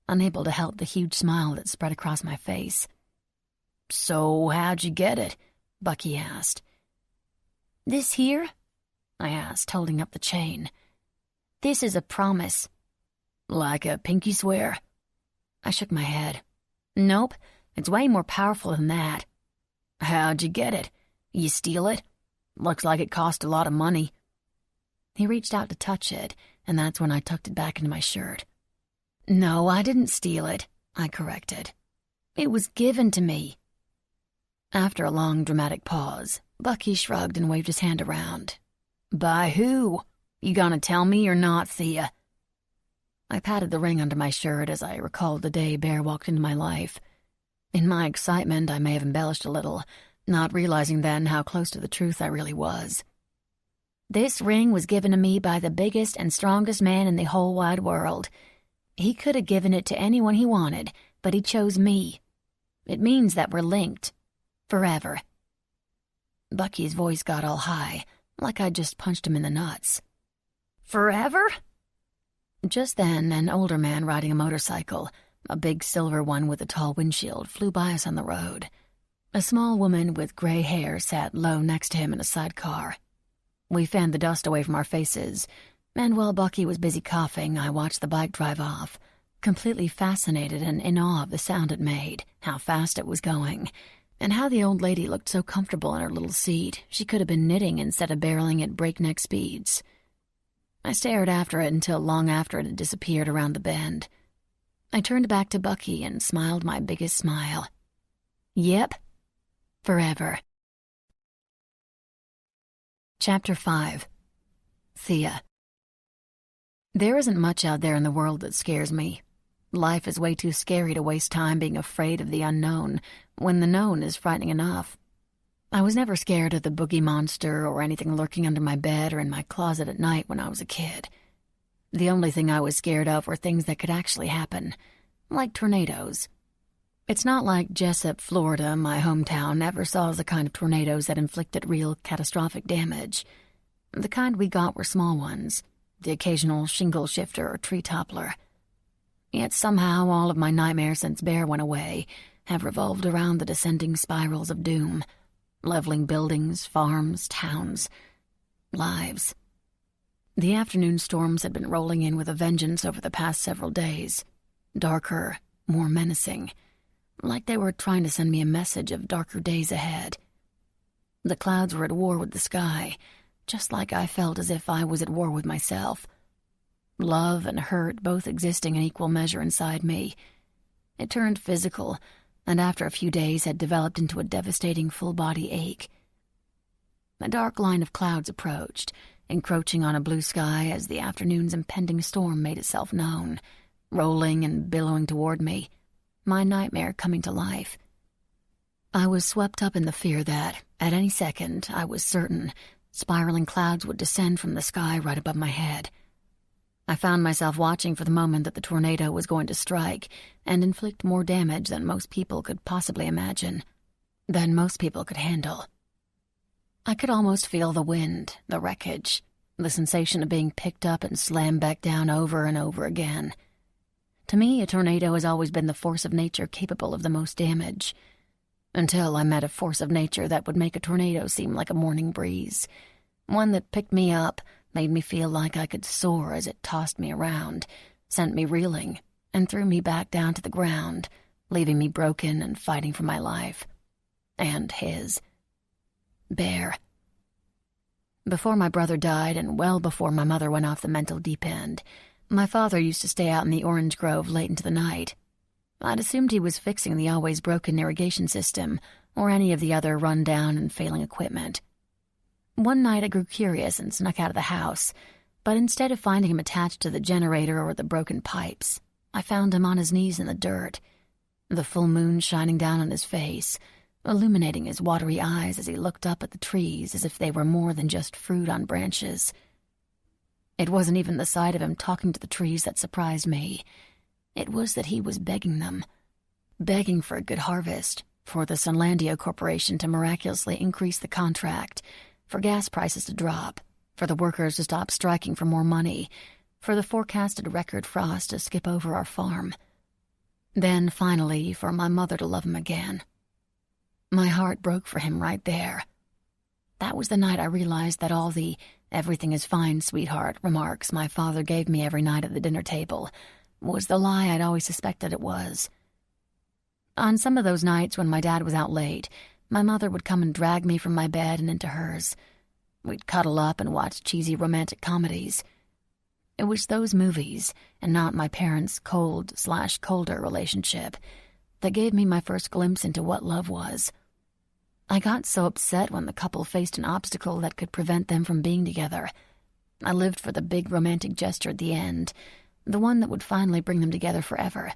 unable to help the huge smile that spread across my face. "So how'd you get it?" Bucky asked. "This here?" I asked, holding up the chain. "This is a promise." "Like a pinky swear?" I shook my head. "Nope, it's way more powerful than that." "How'd you get it? You steal it? Looks like it cost a lot of money." He reached out to touch it, and that's when I tucked it back into my shirt. "No, I didn't steal it," I corrected. "It was given to me." After a long, dramatic pause, Bucky shrugged and waved his hand around. "By who? You gonna tell me or not, Thea?" I patted the ring under my shirt as I recalled the day Bear walked into my life. In my excitement, I may have embellished a little, not realizing then how close to the truth I really was. "This ring was given to me by the biggest and strongest man in the whole wide world. He could have given it to anyone he wanted, but he chose me. It means that we're linked. Forever." Bucky's voice got all high, like I'd just punched him in the nuts. "Forever?" Just then, an older man riding a motorcycle, a big silver one with a tall windshield, flew by us on the road. A small woman with gray hair sat low next to him in a sidecar. We fanned the dust away from our faces, and while Bucky was busy coughing, I watched the bike drive off, completely fascinated and in awe of the sound it made, how fast it was going, and how the old lady looked so comfortable in her little seat she could have been knitting instead of barreling at breakneck speeds. I stared after it until long after it had disappeared around the bend. I turned back to Bucky and smiled my biggest smile. "Yep. Forever." Chapter 5. Thea. There isn't much out there in the world that scares me. Life is way too scary to waste time being afraid of the unknown when the known is frightening enough. I was never scared of the boogie monster or anything lurking under my bed or in my closet at night when I was a kid. The only thing I was scared of were things that could actually happen, like tornadoes. It's not like Jessup, Florida, my hometown, ever saw the kind of tornadoes that inflicted real catastrophic damage. The kind we got were small ones, the occasional shingle shifter or tree toppler. Yet somehow all of my nightmares since Bear went away have revolved around the descending spirals of doom, leveling buildings, farms, towns, lives. The afternoon storms had been rolling in with a vengeance over the past several days, darker, more menacing, like they were trying to send me a message of darker days ahead. The clouds were at war with the sky, just like I felt as if I was at war with myself. Love and hurt both existing in equal measure inside me. It turned physical, and after a few days had developed into a devastating full-body ache. A dark line of clouds approached, encroaching on a blue sky as the afternoon's impending storm made itself known, rolling and billowing toward me, my nightmare coming to life. I was swept up in the fear that, at any second, I was certain, spiraling clouds would descend from the sky right above my head. I found myself watching for the moment that the tornado was going to strike and inflict more damage than most people could possibly imagine, than most people could handle. I could almost feel the wind, the wreckage, the sensation of being picked up and slammed back down over and over again. To me, a tornado has always been the force of nature capable of the most damage, until I met a force of nature that would make a tornado seem like a morning breeze, one that picked me up, made me feel like I could soar as it tossed me around, sent me reeling, and threw me back down to the ground, leaving me broken and fighting for my life. And his. Bear. Before my brother died, and well before my mother went off the mental deep end, my father used to stay out in the orange grove late into the night. I'd assumed he was fixing the always broken irrigation system or any of the other run-down and failing equipment. One night I grew curious and snuck out of the house, but instead of finding him attached to the generator or the broken pipes, I found him on his knees in the dirt, the full moon shining down on his face, illuminating his watery eyes as he looked up at the trees as if they were more than just fruit on branches. It wasn't even the sight of him talking to the trees that surprised me. It was that he was begging them, begging for a good harvest, for the Sunlandia Corporation to miraculously increase the contract, for gas prices to drop, for the workers to stop striking for more money, for the forecasted record frost to skip over our farm. Then, finally, for my mother to love him again. My heart broke for him right there. That was the night I realized that all the "everything is fine, sweetheart" remarks my father gave me every night at the dinner table was the lie I'd always suspected it was. On some of those nights when my dad was out late, my mother would come and drag me from my bed and into hers. We'd cuddle up and watch cheesy romantic comedies. It was those movies, and not my parents' cold/colder relationship, that gave me my first glimpse into what love was. I got so upset when the couple faced an obstacle that could prevent them from being together. I lived for the big romantic gesture at the end, the one that would finally bring them together forever.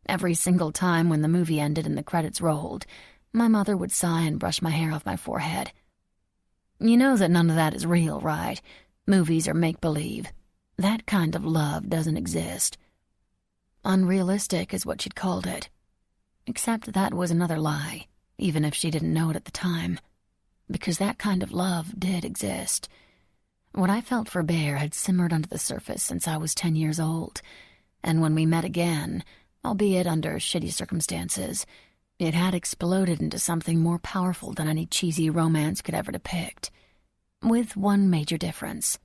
Every single time when the movie ended and the credits rolled, my mother would sigh and brush my hair off my forehead. "You know that none of that is real, right? Movies are make-believe. That kind of love doesn't exist." Unrealistic is what she'd called it. Except that was another lie, even if she didn't know it at the time, because that kind of love did exist. What I felt for Bear had simmered under the surface since I was 10 years old, and when we met again, albeit under shitty circumstances, it had exploded into something more powerful than any cheesy romance could ever depict, with one major difference.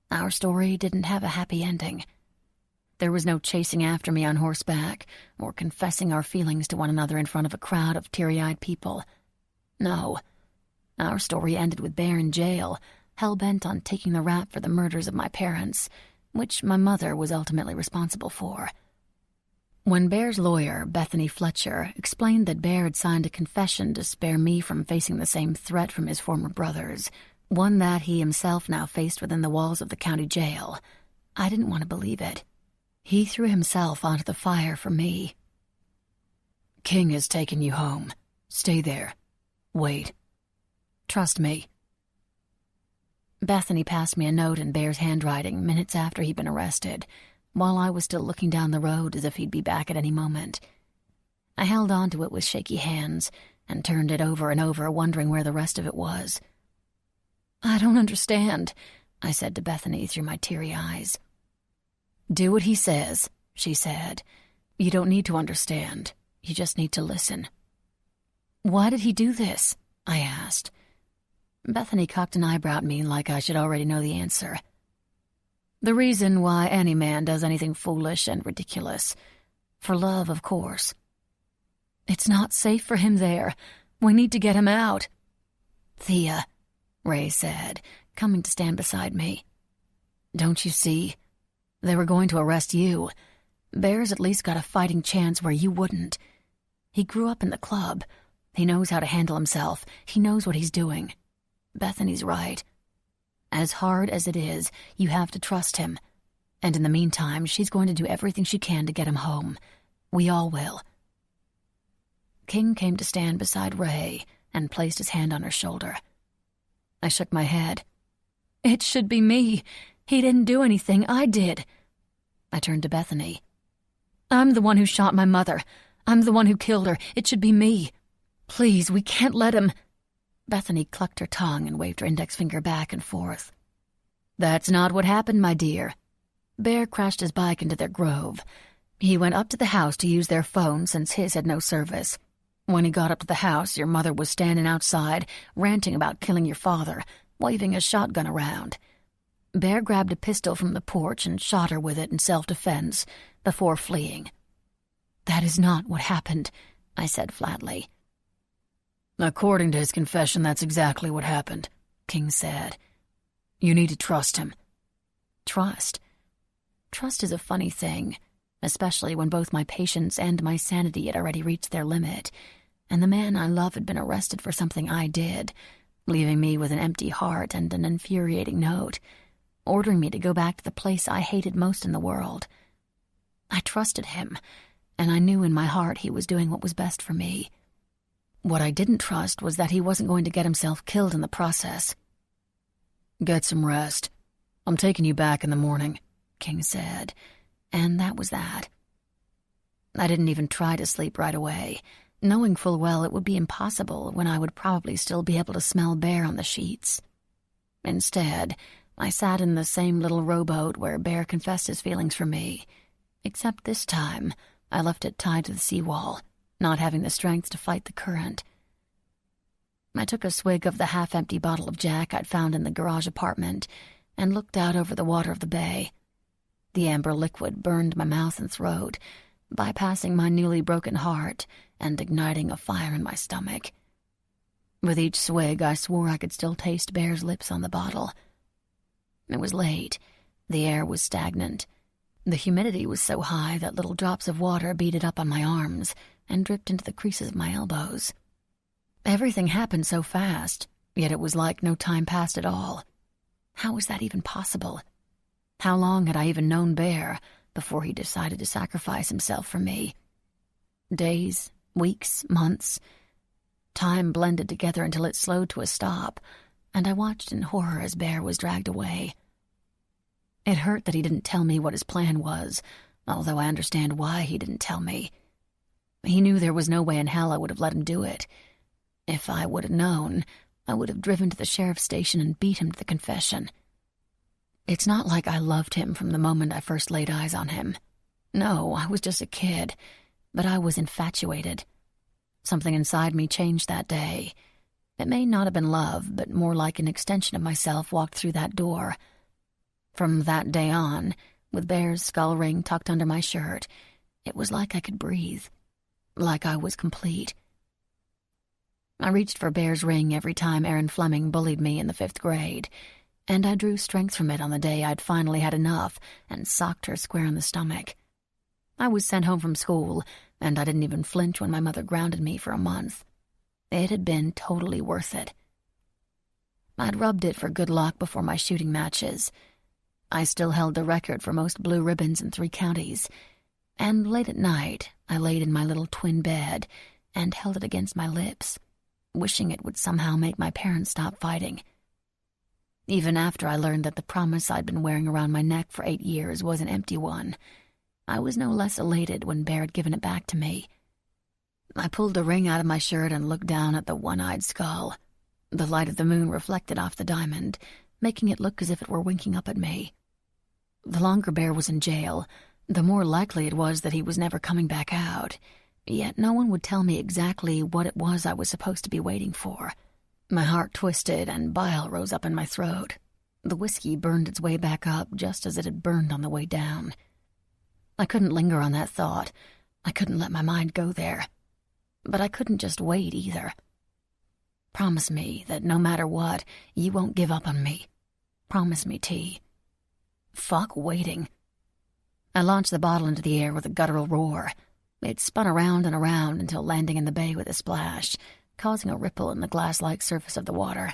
Our story didn't have a happy ending. There was no chasing after me on horseback or confessing our feelings to one another in front of a crowd of teary-eyed people. No, our story ended with Bear in jail, hell-bent on taking the rap for the murders of my parents, which my mother was ultimately responsible for. When Bear's lawyer, Bethany Fletcher, explained that Bear had signed a confession to spare me from facing the same threat from his former brothers, one that he himself now faced within the walls of the county jail, I didn't want to believe it. He threw himself onto the fire for me. "King has taken you home. Stay there. Wait. Trust me." Bethany passed me a note in Bear's handwriting minutes after he'd been arrested, while I was still looking down the road as if he'd be back at any moment. I held on to it with shaky hands and turned it over and over, wondering where the rest of it was. "I don't understand," I said to Bethany through my teary eyes. "Do what he says," she said. "You don't need to understand. You just need to listen." "Why did he do this?" I asked. Bethany cocked an eyebrow at me like I should already know the answer. "The reason why any man does anything foolish and ridiculous. For love, of course." "It's not safe for him there. We need to get him out." "Thea," Ray said, coming to stand beside me. "Don't you see? They were going to arrest you. Bear's at least got a fighting chance where you wouldn't. He grew up in the club. He knows how to handle himself. He knows what he's doing. Bethany's right. As hard as it is, you have to trust him. And in the meantime, she's going to do everything she can to get him home. We all will." King came to stand beside Ray and placed his hand on her shoulder. I shook my head. "It should be me. He didn't do anything. I did." I turned to Bethany. "I'm the one who shot my mother. I'm the one who killed her. It should be me. Please, we can't let him." Bethany clucked her tongue and waved her index finger back and forth. "That's not what happened, my dear. Bear crashed his bike into their grove. He went up to the house to use their phone since his had no service. When he got up to the house, your mother was standing outside, ranting about killing your father, waving a shotgun around. Bear grabbed a pistol from the porch and shot her with it in self-defense before fleeing." "That is not what happened," I said flatly. "According to his confession, that's exactly what happened," King said. "You need to trust him." Trust? Trust is a funny thing, especially when both my patience and my sanity had already reached their limit, and the man I love had been arrested for something I did, leaving me with an empty heart and an infuriating note, ordering me to go back to the place I hated most in the world. I trusted him, and I knew in my heart he was doing what was best for me. What I didn't trust was that he wasn't going to get himself killed in the process. "Get some rest. I'm taking you back in the morning," King said, and that was that. I didn't even try to sleep right away, knowing full well it would be impossible when I would probably still be able to smell Bear on the sheets. Instead, I sat in the same little rowboat where Bear confessed his feelings for me, except this time I left it tied to the seawall, not having the strength to fight the current. I took a swig of the half-empty bottle of Jack I'd found in the garage apartment and looked out over the water of the bay. The amber liquid burned my mouth and throat, bypassing my newly broken heart and igniting a fire in my stomach. With each swig, I swore I could still taste Bear's lips on the bottle. It was late. The air was stagnant. The humidity was so high that little drops of water beaded up on my arms and dripped into the creases of my elbows. Everything happened so fast, yet it was like no time passed at all. How was that even possible? How long had I even known Bear before he decided to sacrifice himself for me? Days, weeks, months. Time blended together until it slowed to a stop, and I watched in horror as Bear was dragged away. It hurt that he didn't tell me what his plan was, although I understand why he didn't tell me. He knew there was no way in hell I would have let him do it. If I would have known, I would have driven to the sheriff's station and beat him to the confession. It's not like I loved him from the moment I first laid eyes on him. No, I was just a kid, but I was infatuated. Something inside me changed that day. It may not have been love, but more like an extension of myself walked through that door. From that day on, with Bear's skull ring tucked under my shirt, it was like I could breathe, like I was complete. I reached for Bear's ring every time Aaron Fleming bullied me in the 5th grade, and I drew strength from it on the day I'd finally had enough and socked her square in the stomach. I was sent home from school, and I didn't even flinch when my mother grounded me for a month. It had been totally worth it. I'd rubbed it for good luck before my shooting matches. I still held the record for most blue ribbons in 3 counties, and late at night I laid in my little twin bed and held it against my lips, wishing it would somehow make my parents stop fighting. Even after I learned that the promise I'd been wearing around my neck for 8 years was an empty one, I was no less elated when Bear had given it back to me. I pulled the ring out of my shirt and looked down at the one-eyed skull. The light of the moon reflected off the diamond, making it look as if it were winking up at me. The longer Bear was in jail, the more likely it was that he was never coming back out, yet no one would tell me exactly what it was I was supposed to be waiting for. My heart twisted and bile rose up in my throat. The whiskey burned its way back up just as it had burned on the way down. I couldn't linger on that thought. I couldn't let my mind go there. But I couldn't just wait either. Promise me that no matter what, you won't give up on me. Promise me, T. Fuck waiting. I launched the bottle into the air with a guttural roar. It spun around and around until landing in the bay with a splash, causing a ripple in the glass-like surface of the water.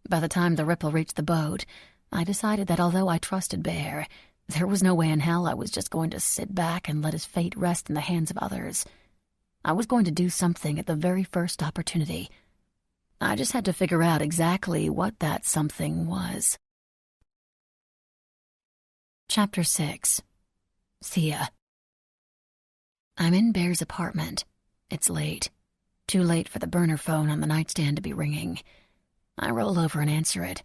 By the time the ripple reached the boat, I decided that although I trusted Bear, there was no way in hell I was just going to sit back and let his fate rest in the hands of others. I was going to do something at the very first opportunity. I just had to figure out exactly what that something was. Chapter 6. Thea. I'm in Bear's apartment. It's late. Too late for the burner phone on the nightstand to be ringing. I roll over and answer it.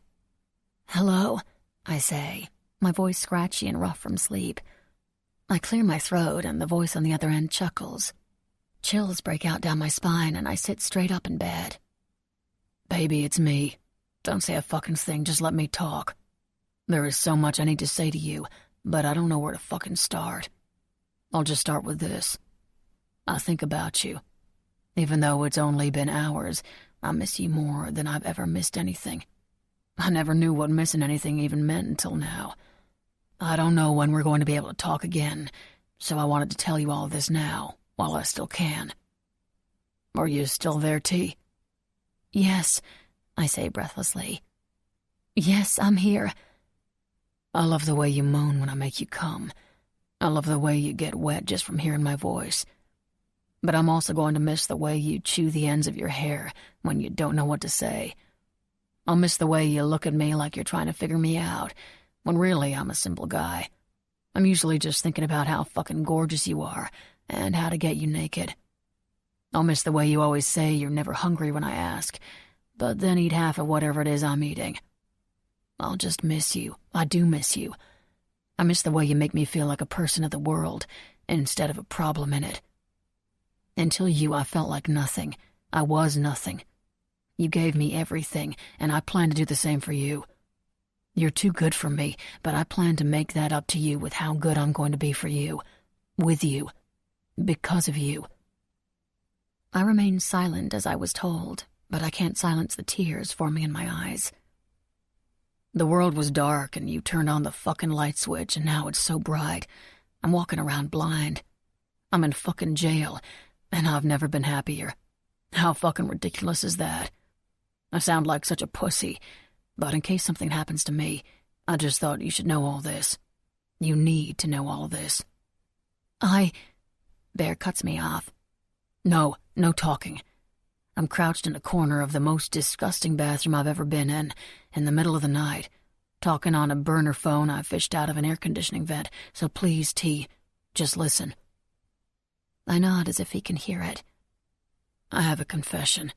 "Hello," I say, my voice scratchy and rough from sleep. I clear my throat and the voice on the other end chuckles. Chills break out down my spine and I sit straight up in bed. "Baby, it's me. Don't say a fucking thing, just let me talk. There is so much I need to say to you, but I don't know where to fucking start. I'll just start with this. I think about you. Even though it's only been hours, I miss you more than I've ever missed anything. I never knew what missing anything even meant until now. I don't know when we're going to be able to talk again, so I wanted to tell you all of this now, while I still can. Are you still there, T?" "Yes," I say breathlessly. "Yes, I'm here." "I love the way you moan when I make you come. I love the way you get wet just from hearing my voice. But I'm also going to miss the way you chew the ends of your hair when you don't know what to say. I'll miss the way you look at me like you're trying to figure me out, when really I'm a simple guy. I'm usually just thinking about how fucking gorgeous you are and how to get you naked. I'll miss the way you always say you're never hungry when I ask, but then eat half of whatever it is I'm eating. I'll just miss you. I do miss you. I miss the way you make me feel like a person of the world instead of a problem in it. Until you, I felt like nothing. I was nothing. You gave me everything, and I plan to do the same for you. You're too good for me, but I plan to make that up to you with how good I'm going to be for you. With you. Because of you." I remain silent as I was told, but I can't silence the tears forming in my eyes. The world was dark, and you turned on the fucking light switch, and now it's so bright. I'm walking around blind. I'm in fucking jail, and I've never been happier. How fucking ridiculous is that? I sound like such a pussy, but in case something happens to me, I just thought you should know all this. You need to know all of this. Bear cuts me off. No talking. I'm crouched in a corner of the most disgusting bathroom I've ever been in the middle of the night, talking on a burner phone I fished out of an air conditioning vent, so please, T, just listen. I nod as if he can hear it. I have a confession.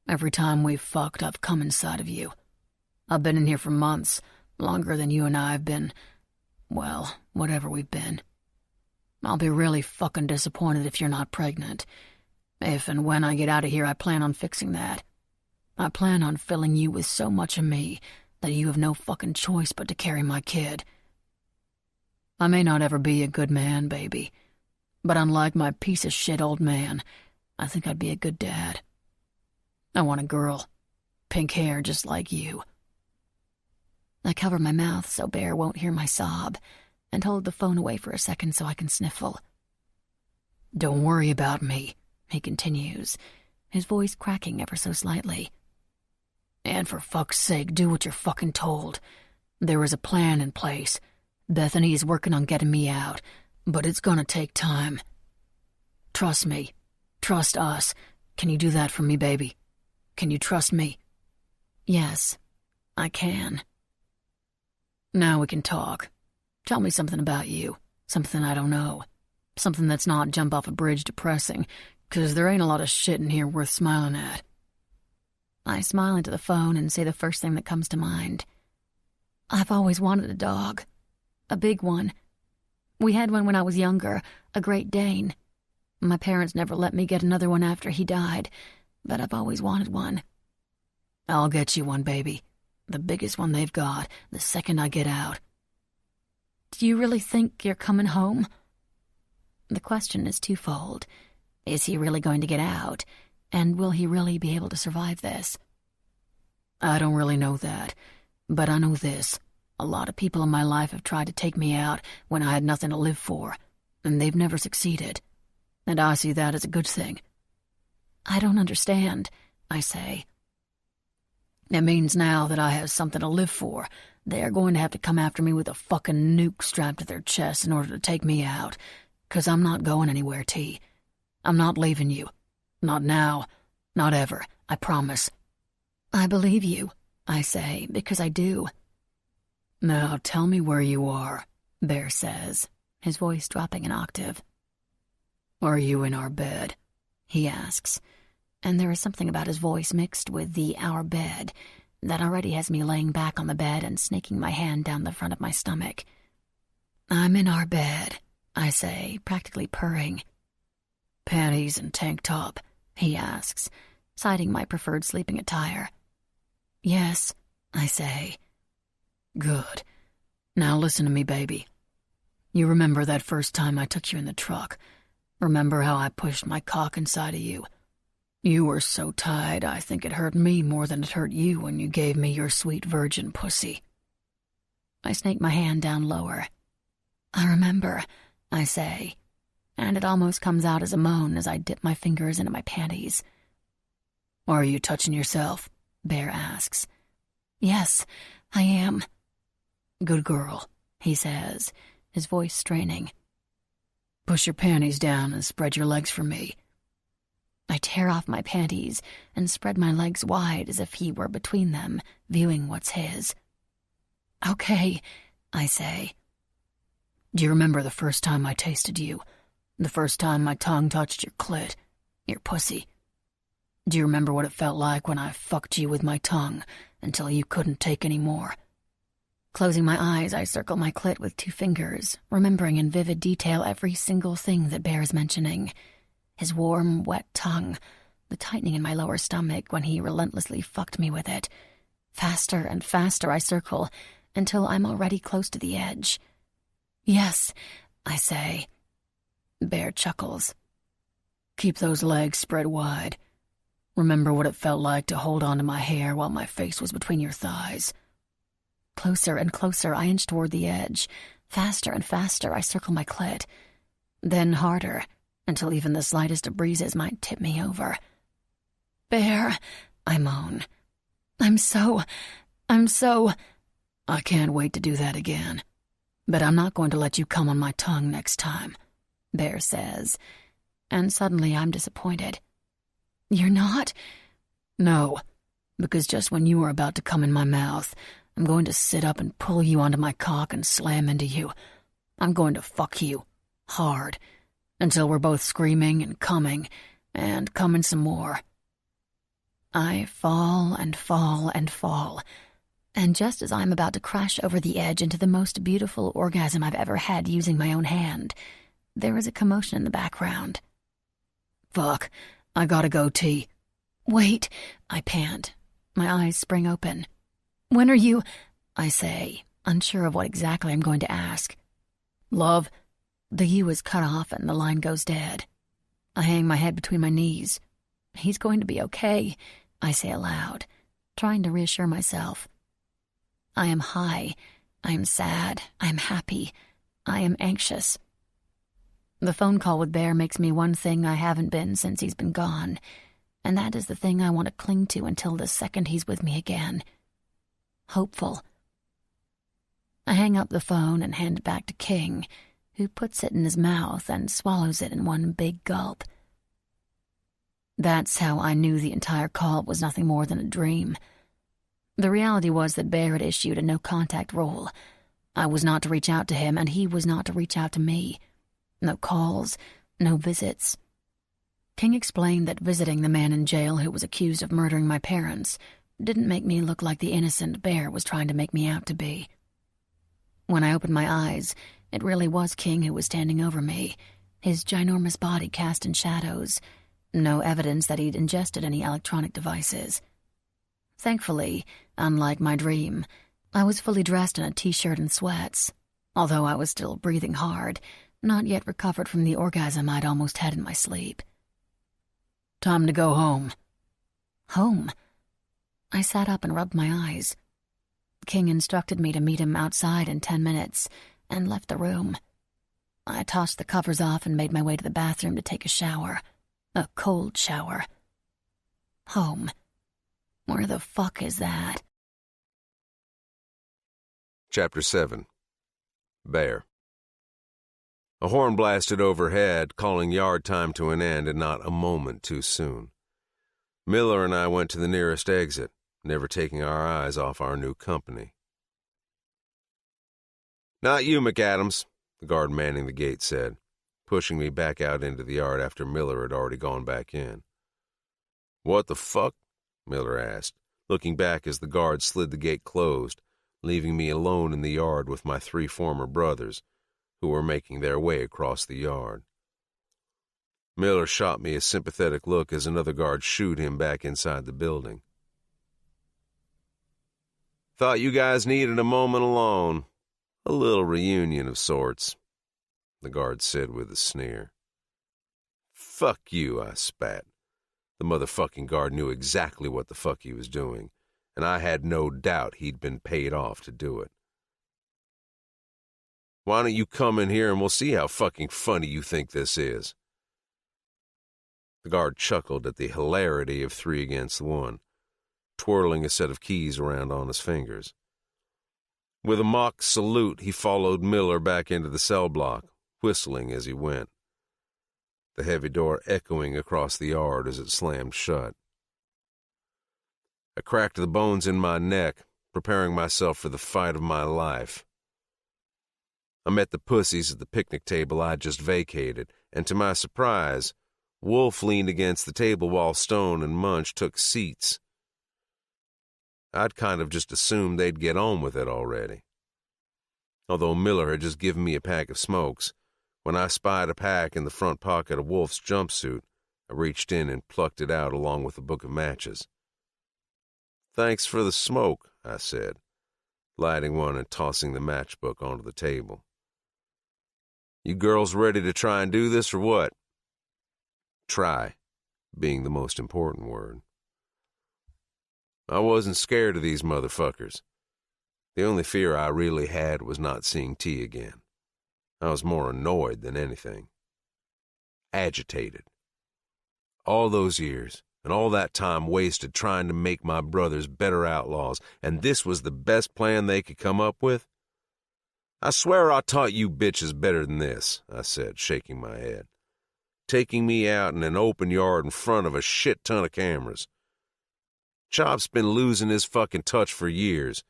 Every time we've fucked, I've come inside of you. I've been in here for months, longer than you and I have been, well, whatever we've been. I'll be really fucking disappointed if you're not pregnant. If and when I get out of here, I plan on fixing that. I plan on filling you with so much of me that you have no fucking choice but to carry my kid. I may not ever be a good man, baby, but unlike my piece of shit old man, I think I'd be a good dad. I want a girl, pink hair just like you. I cover my mouth so Bear won't hear my sob, and hold the phone away for a second so I can sniffle. Don't worry about me, he continues, his voice cracking ever so slightly. And for fuck's sake, do what you're fucking told. There is a plan in place. Bethany is working on getting me out, but it's gonna take time. Trust me. Trust us. Can you do that for me, baby? Can you trust me? Yes, I can. Now we can talk. Tell me something about you. Something I don't know. Something that's not jump off a bridge depressing. 'Cause there ain't a lot of shit in here worth smiling at. I smile into the phone and say the first thing that comes to mind. I've always wanted a dog. A big one. We had one when I was younger, a Great Dane. My parents never let me get another one after he died, but I've always wanted one. I'll get you one, baby. The biggest one they've got, the second I get out. Do you really think you're coming home? The question is twofold. Is he really going to get out? And will he really be able to survive this? I don't really know that, but I know this. A lot of people in my life have tried to take me out when I had nothing to live for, and they've never succeeded. And I see that as a good thing. I don't understand, I say. It means now that I have something to live for, they are going to have to come after me with a fucking nuke strapped to their chest in order to take me out, 'cause I'm not going anywhere, T. I'm not leaving you. Not now. Not ever. I promise. I believe you, I say, because I do. Now tell me where you are, Bear says, his voice dropping an octave. Are you in our bed? He asks, and there is something about his voice mixed with the our bed that already has me laying back on the bed and snaking my hand down the front of my stomach. I'm in our bed, I say, practically purring. Panties and tank top, he asks, citing my preferred sleeping attire. Yes, I say. Good. Now listen to me, baby. You remember that first time I took you in the truck? Remember how I pushed my cock inside of you? You were so tied, I think it hurt me more than it hurt you when you gave me your sweet virgin pussy. I snake my hand down lower. I remember, I say, and it almost comes out as a moan as I dip my fingers into my panties. Are you touching yourself? Bear asks. Yes, I am. Good girl, he says, his voice straining. Push your panties down and spread your legs for me. I tear off my panties and spread my legs wide as if he were between them, viewing what's his. Okay, I say. Do you remember the first time I tasted you? The first time my tongue touched your clit, your pussy? Do you remember what it felt like when I fucked you with my tongue until you couldn't take any more? Closing my eyes, I circle my clit with 2 fingers, remembering in vivid detail every single thing that Bear is mentioning. His warm, wet tongue, the tightening in my lower stomach when he relentlessly fucked me with it. Faster and faster I circle, until I'm already close to the edge. Yes, I say. Bear chuckles. Keep those legs spread wide. Remember what it felt like to hold onto my hair while my face was between your thighs. Closer and closer I inch toward the edge. Faster and faster I circle my clit. Then harder, until even the slightest of breezes might tip me over. Bear, I moan. I'm so... I can't wait to do that again. But I'm not going to let you come on my tongue next time, Bear says. And suddenly I'm disappointed. You're not? No, because just when you were about to come in my mouth, I'm going to sit up and pull you onto my cock and slam into you. I'm going to fuck you. Hard. Until we're both screaming and coming some more. I fall and fall and fall. And just as I'm about to crash over the edge into the most beautiful orgasm I've ever had using my own hand, there is a commotion in the background. Fuck, I gotta go, T. Wait, I pant. My eyes spring open. When are you... I say, unsure of what exactly I'm going to ask. Love, the U is cut off and the line goes dead. I hang my head between my knees. He's going to be okay, I say aloud, trying to reassure myself. I am high. I am sad. I am happy. I am anxious. The phone call with Bear makes me one thing I haven't been since he's been gone, and that is the thing I want to cling to until the second he's with me again. Hopeful. I hang up the phone and hand it back to King, who puts it in his mouth and swallows it in one big gulp. That's how I knew the entire call was nothing more than a dream. The reality was that Bear had issued a no-contact rule. I was not to reach out to him, and he was not to reach out to me. No calls, no visits. King explained that visiting the man in jail who was accused of murdering my parents didn't make me look like the innocent Bear was trying to make me out to be. When I opened my eyes, it really was King who was standing over me, his ginormous body cast in shadows, no evidence that he'd ingested any electronic devices. Thankfully, unlike my dream, I was fully dressed in a t-shirt and sweats, although I was still breathing hard, not yet recovered from the orgasm I'd almost had in my sleep. "Time to go home." Home? I sat up and rubbed my eyes. King instructed me to meet him outside in 10 minutes and left the room. I tossed the covers off and made my way to the bathroom to take a shower. A cold shower. Home. Where the fuck is that? Chapter 7. Bear. A horn blasted overhead, calling yard time to an end and not a moment too soon. Miller and I went to the nearest exit, never taking our eyes off our new company. "Not you, McAdams," the guard manning the gate said, pushing me back out into the yard after Miller had already gone back in. "What the fuck?" Miller asked, looking back as the guard slid the gate closed, leaving me alone in the yard with my 3 former brothers, who were making their way across the yard. Miller shot me a sympathetic look as another guard shooed him back inside the building. "Thought you guys needed a moment alone. A little reunion of sorts," the guard said with a sneer. "Fuck you," I spat. The motherfucking guard knew exactly what the fuck he was doing, and I had no doubt he'd been paid off to do it. "Why don't you come in here and we'll see how fucking funny you think this is?" The guard chuckled at the hilarity of 3 against 1, twirling a set of keys around on his fingers. With a mock salute, he followed Miller back into the cell block, whistling as he went, the heavy door echoing across the yard as it slammed shut. I cracked the bones in my neck, preparing myself for the fight of my life. I met the pussies at the picnic table I'd just vacated, and to my surprise, Wolf leaned against the table while Stone and Munch took seats. I'd kind of just assumed they'd get on with it already. Although Miller had just given me a pack of smokes, when I spied a pack in the front pocket of Wolf's jumpsuit, I reached in and plucked it out along with a book of matches. "Thanks for the smoke," I said, lighting one and tossing the matchbook onto the table. "You girls ready to try and do this or what?" Try being the most important word. I wasn't scared of these motherfuckers. The only fear I really had was not seeing T again. I was more annoyed than anything. Agitated. All those years, and all that time wasted trying to make my brothers better outlaws, and this was the best plan they could come up with? "I swear I taught you bitches better than this," I said, shaking my head. "Taking me out in an open yard in front of a shit ton of cameras. Chop's been losing his fucking touch for years,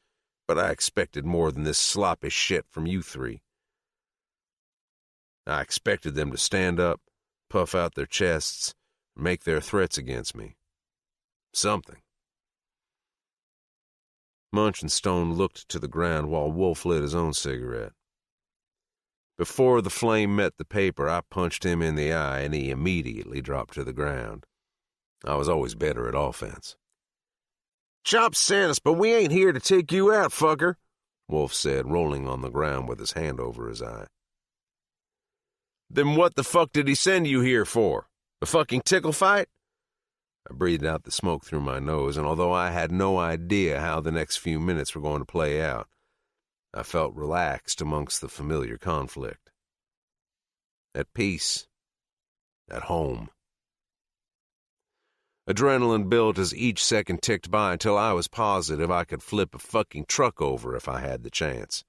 but I expected more than this sloppy shit from you 3. I expected them to stand up, puff out their chests, and make their threats against me. Something." Munch and Stone looked to the ground while Wolf lit his own cigarette. Before the flame met the paper, I punched him in the eye, and he immediately dropped to the ground. I was always better at offense. "Chop sent us, but we ain't here to take you out, fucker," Wolf said, rolling on the ground with his hand over his eye. "Then what the fuck did he send you here for? A fucking tickle fight?" I breathed out the smoke through my nose, and although I had no idea how the next few minutes were going to play out, I felt relaxed amongst the familiar conflict. At peace. At home. Adrenaline built as each second ticked by until I was positive I could flip a fucking truck over if I had the chance.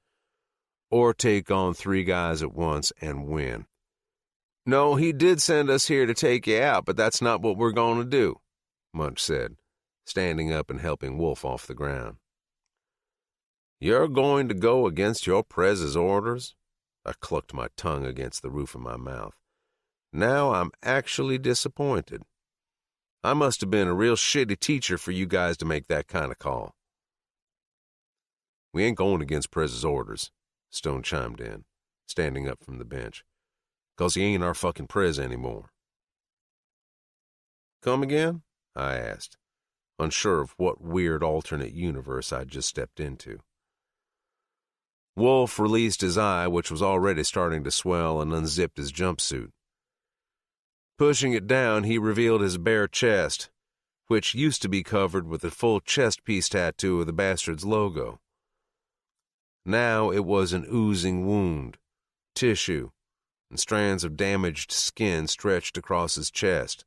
Or take on 3 guys at once and win. "No, he did send us here to take you out, but that's not what we're going to do," Munch said, standing up and helping Wolf off the ground. "You're going to go against your prez's orders?" I clucked my tongue against the roof of my mouth. Now I'm actually disappointed. I must have been a real shitty teacher for you guys to make that kind of call. We ain't going against Prez's orders, Stone chimed in, standing up from the bench. 'Cause he ain't our fucking Prez anymore. Come again? I asked, unsure of what weird alternate universe I'd just stepped into. Wolf released his eye, which was already starting to swell, and unzipped his jumpsuit. Pushing it down, he revealed his bare chest, which used to be covered with a full chest piece tattoo of the bastard's logo. Now it was an oozing wound, tissue, and strands of damaged skin stretched across his chest.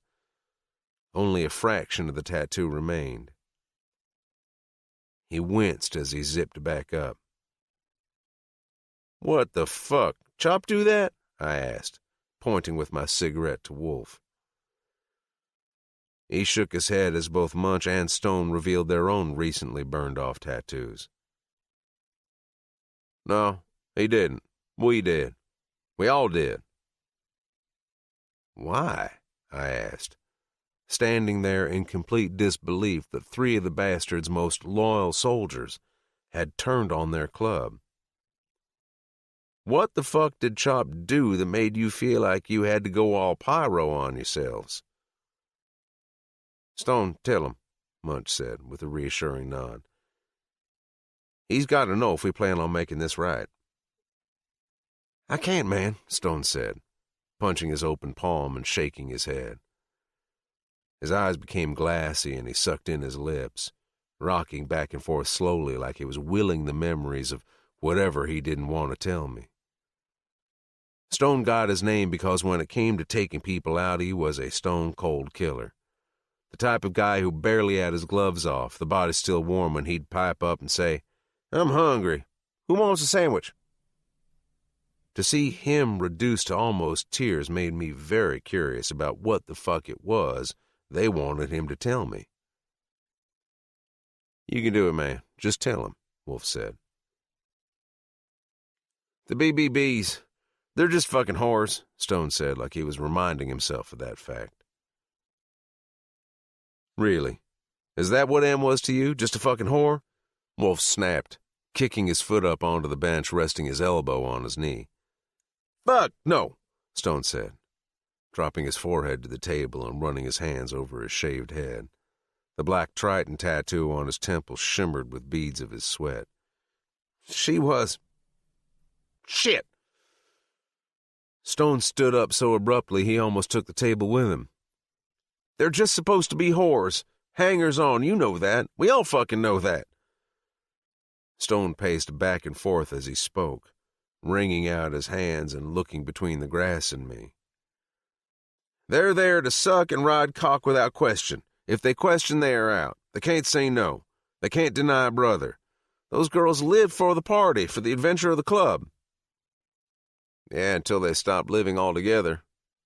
Only a fraction of the tattoo remained. He winced as he zipped back up. "What the fuck? Chop do that?" I asked, pointing with my cigarette to Wolf. He shook his head as both Munch and Stone revealed their own recently burned-off tattoos. "No, he didn't. We did. We all did." "Why?" I asked, standing there in complete disbelief that 3 of the bastard's most loyal soldiers had turned on their club. "What the fuck did Chop do that made you feel like you had to go all pyro on yourselves?" "Stone, tell him," Munch said, with a reassuring nod. "He's got to know if we plan on making this right." "I can't, man," Stone said, punching his open palm and shaking his head. His eyes became glassy and he sucked in his lips, rocking back and forth slowly like he was willing the memories of whatever he didn't want to tell me. Stone got his name because when it came to taking people out, he was a stone-cold killer. The type of guy who barely had his gloves off, the body still warm, when he'd pipe up and say, "I'm hungry. Who wants a sandwich?" To see him reduced to almost tears made me very curious about what the fuck it was they wanted him to tell me. "You can do it, man. Just tell him," Wolf said. "The BBBs, they're just fucking whores," Stone said, like he was reminding himself of that fact. "Really? Is that what Em was to you? Just a fucking whore?" Wolf snapped, kicking his foot up onto the bench, resting his elbow on his knee. "Fuck, no," Stone said, dropping his forehead to the table and running his hands over his shaved head. The black Triton tattoo on his temple shimmered with beads of his sweat. "She was... shit." Stone stood up so abruptly he almost took the table with him. "They're just supposed to be whores. Hangers-on, you know that. We all fucking know that." Stone paced back and forth as he spoke, wringing out his hands and looking between the grass and me. "They're there to suck and ride cock without question. If they question, they are out. They can't say no. They can't deny a brother. Those girls live for the party, for the adventure of the club." "Yeah, until they stop living altogether,"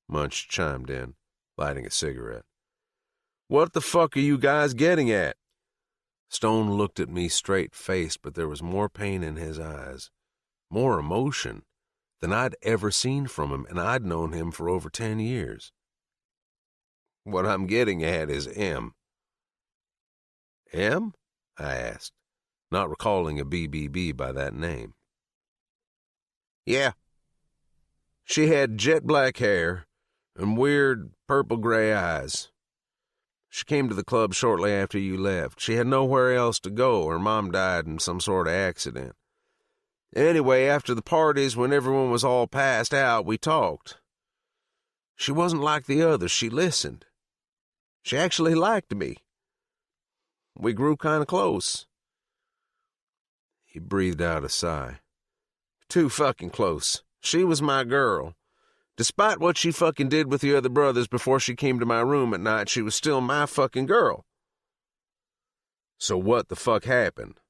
Munch chimed in, lighting a cigarette. "What the fuck are you guys getting at?" Stone looked at me straight-faced, but there was more pain in his eyes, more emotion, than I'd ever seen from him, and I'd known him for over 10 years. "What I'm getting at is Em." "Em?" I asked, not recalling a BBB by that name. "Yeah. She had jet black hair and weird purple-gray eyes. She came to the club shortly after you left. She had nowhere else to go. Her mom died in some sort of accident. Anyway, after the parties, when everyone was all passed out, we talked. She wasn't like the others. She listened. She actually liked me. We grew kind of close." He breathed out a sigh. "Too fucking close. She was my girl. Despite what she fucking did with the other brothers before she came to my room at night, she was still my fucking girl." "So what the fuck happened?"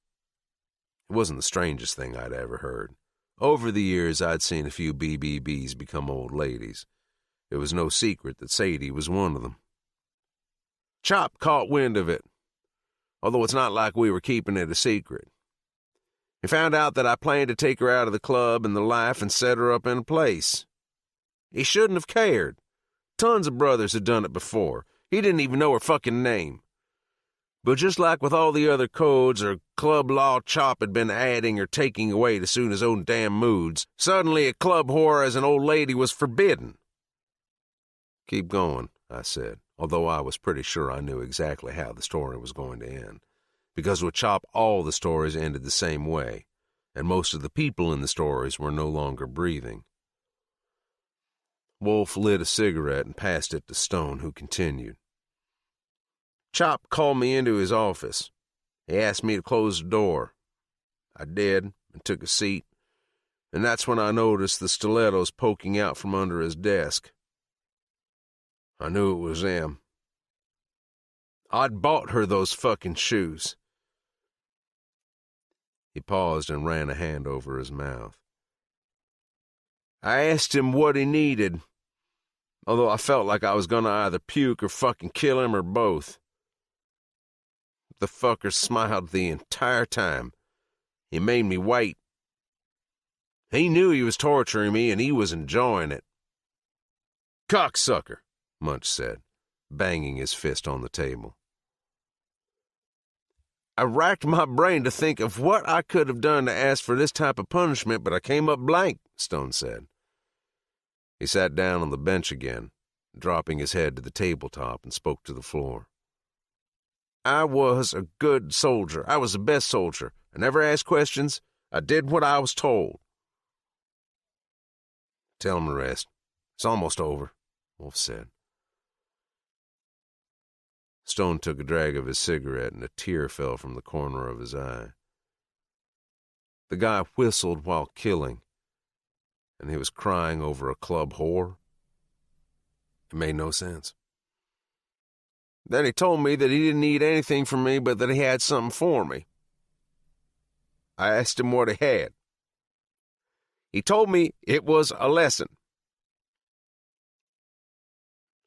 It wasn't the strangest thing I'd ever heard. Over the years, I'd seen a few BBBs become old ladies. It was no secret that Sadie was one of them. "Chop caught wind of it, although it's not like we were keeping it a secret. He found out that I planned to take her out of the club and the life and set her up in a place. He shouldn't have cared. Tons of brothers had done it before. He didn't even know her fucking name. But just like with all the other codes or club law Chop had been adding or taking away to suit his own damn moods, suddenly a club whore as an old lady was forbidden. Keep going, I said, although I was pretty sure I knew exactly how the story was going to end. Because with Chop, all the stories ended the same way, and most of the people in the stories were no longer breathing. Wolf lit a cigarette and passed it to Stone, who continued. Chop called me into his office. He asked me to close the door. I did, and took a seat, and that's when I noticed the stilettos poking out from under his desk. I knew it was them. I'd bought her those fucking shoes. He paused and ran a hand over his mouth. I asked him what he needed, although I felt like I was going to either puke or fucking kill him or both. The fucker smiled the entire time. He made me wait. He knew he was torturing me, and he was enjoying it. Cocksucker, Munch said, banging his fist on the table. I racked my brain to think of what I could have done to ask for this type of punishment, but I came up blank, Stone said. He sat down on the bench again, dropping his head to the tabletop, and spoke to the floor. I was a good soldier. I was the best soldier. I never asked questions. I did what I was told. Tell him the rest. It's almost over, Wolf said. Stone took a drag of his cigarette, and a tear fell from the corner of his eye. The guy whistled while killing, and he was crying over a club whore. It made no sense. Then he told me that he didn't need anything from me, but that he had something for me. I asked him what he had. He told me it was a lesson.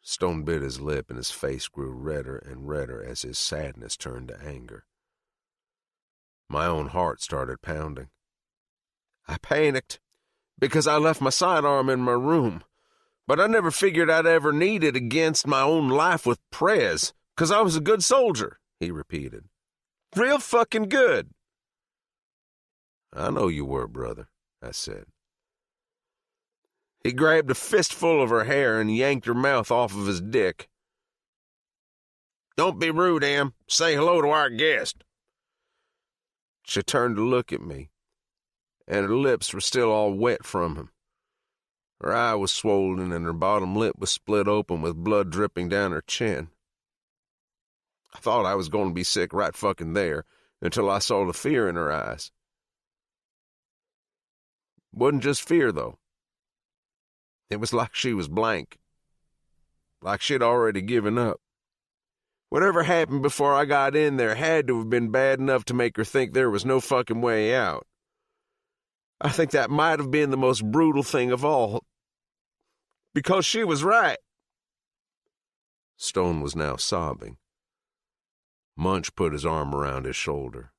Stone bit his lip, and his face grew redder and redder as his sadness turned to anger. My own heart started pounding. I panicked because I left my sidearm in my room, but I never figured I'd ever need it against my own life with Prez, 'cause I was a good soldier, he repeated. Real fucking good. I know you were, brother, I said. He grabbed a fistful of her hair and yanked her mouth off of his dick. Don't be rude, Em. Say hello to our guest. She turned to look at me, and her lips were still all wet from him. Her eye was swollen, and her bottom lip was split open with blood dripping down her chin. I thought I was going to be sick right fucking there until I saw the fear in her eyes. Wasn't just fear, though. It was like she was blank, like she'd already given up. Whatever happened before I got in there had to have been bad enough to make her think there was no fucking way out. I think that might have been the most brutal thing of all, because she was right. Stone was now sobbing. Munch put his arm around his shoulder.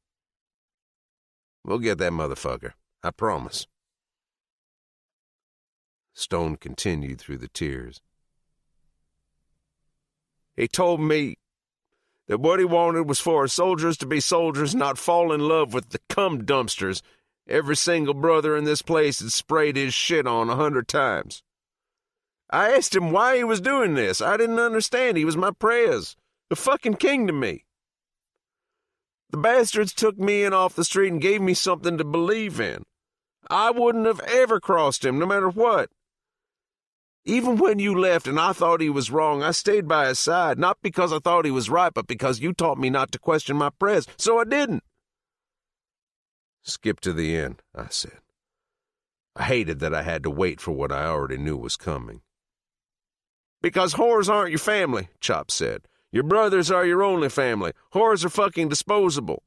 We'll get that motherfucker, I promise. Stone continued through the tears. He told me that what he wanted was for his soldiers to be soldiers, not fall in love with the cum dumpsters every single brother in this place had sprayed his shit on 100 times. I asked him why he was doing this. I didn't understand. He was my Prez, the fucking king to me. The bastards took me in off the street and gave me something to believe in. I wouldn't have ever crossed him, no matter what. Even when you left and I thought he was wrong, I stayed by his side, not because I thought he was right, but because you taught me not to question my Prez, so I didn't. Skip to the end, I said. I hated that I had to wait for what I already knew was coming. Because whores aren't your family, Chop said. Your brothers are your only family. Whores are fucking disposable.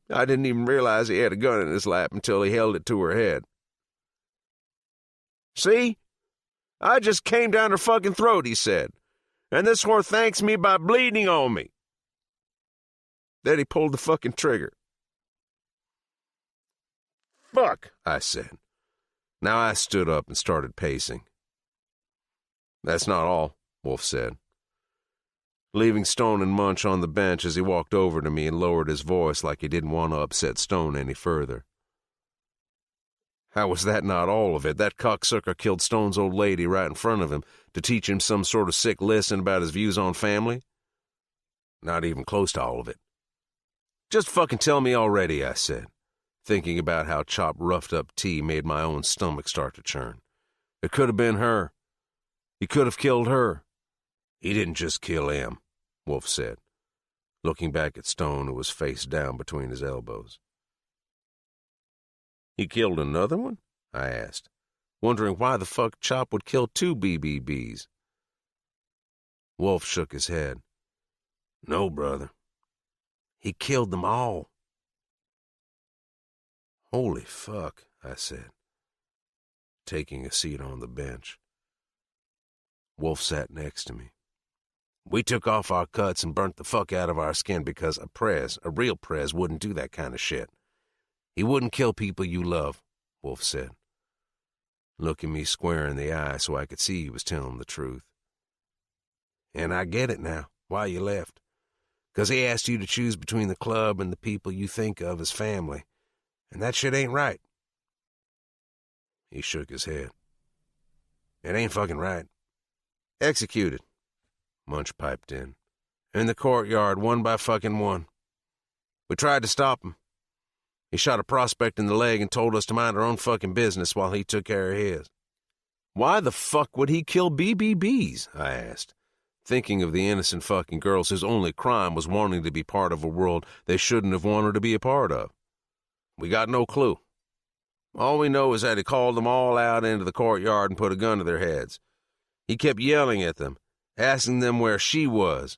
I didn't even realize he had a gun in his lap until he held it to her head. See? I just came down her fucking throat, he said. And this whore thanks me by bleeding on me. Then he pulled the fucking trigger. Fuck, I said. Now I stood up and started pacing. That's not all, Wolf said, leaving Stone and Munch on the bench as he walked over to me and lowered his voice like he didn't want to upset Stone any further. How was that not all of it? That cocksucker killed Stone's old lady right in front of him to teach him some sort of sick lesson about his views on family? Not even close to all of it. Just fucking tell me already, I said, thinking about how chopped roughed-up tea made my own stomach start to churn. It could have been her. He could have killed her. He didn't just kill him, Wolf said, looking back at Stone, who was face down between his elbows. He killed another one? I asked, wondering why the fuck Chop would kill 2 BBBs. Wolf shook his head. No, brother. He killed them all. Holy fuck, I said, taking a seat on the bench. Wolf sat next to me. We took off our cuts and burnt the fuck out of our skin because a real Prez, wouldn't do that kind of shit. He wouldn't kill people you love, Wolf said, looking me square in the eye so I could see he was telling the truth. And I get it now, why you left. 'Cause he asked you to choose between the club and the people you think of as family. And that shit ain't right. He shook his head. It ain't fucking right. Executed, Munch piped in. In the courtyard, 1 by fucking 1. We tried to stop him. He shot a prospect in the leg and told us to mind our own fucking business while he took care of his. Why the fuck would he kill BBBs? I asked, thinking of the innocent fucking girls whose only crime was wanting to be part of a world they shouldn't have wanted to be a part of. We got no clue. All we know is that he called them all out into the courtyard and put a gun to their heads. He kept yelling at them, asking them where she was.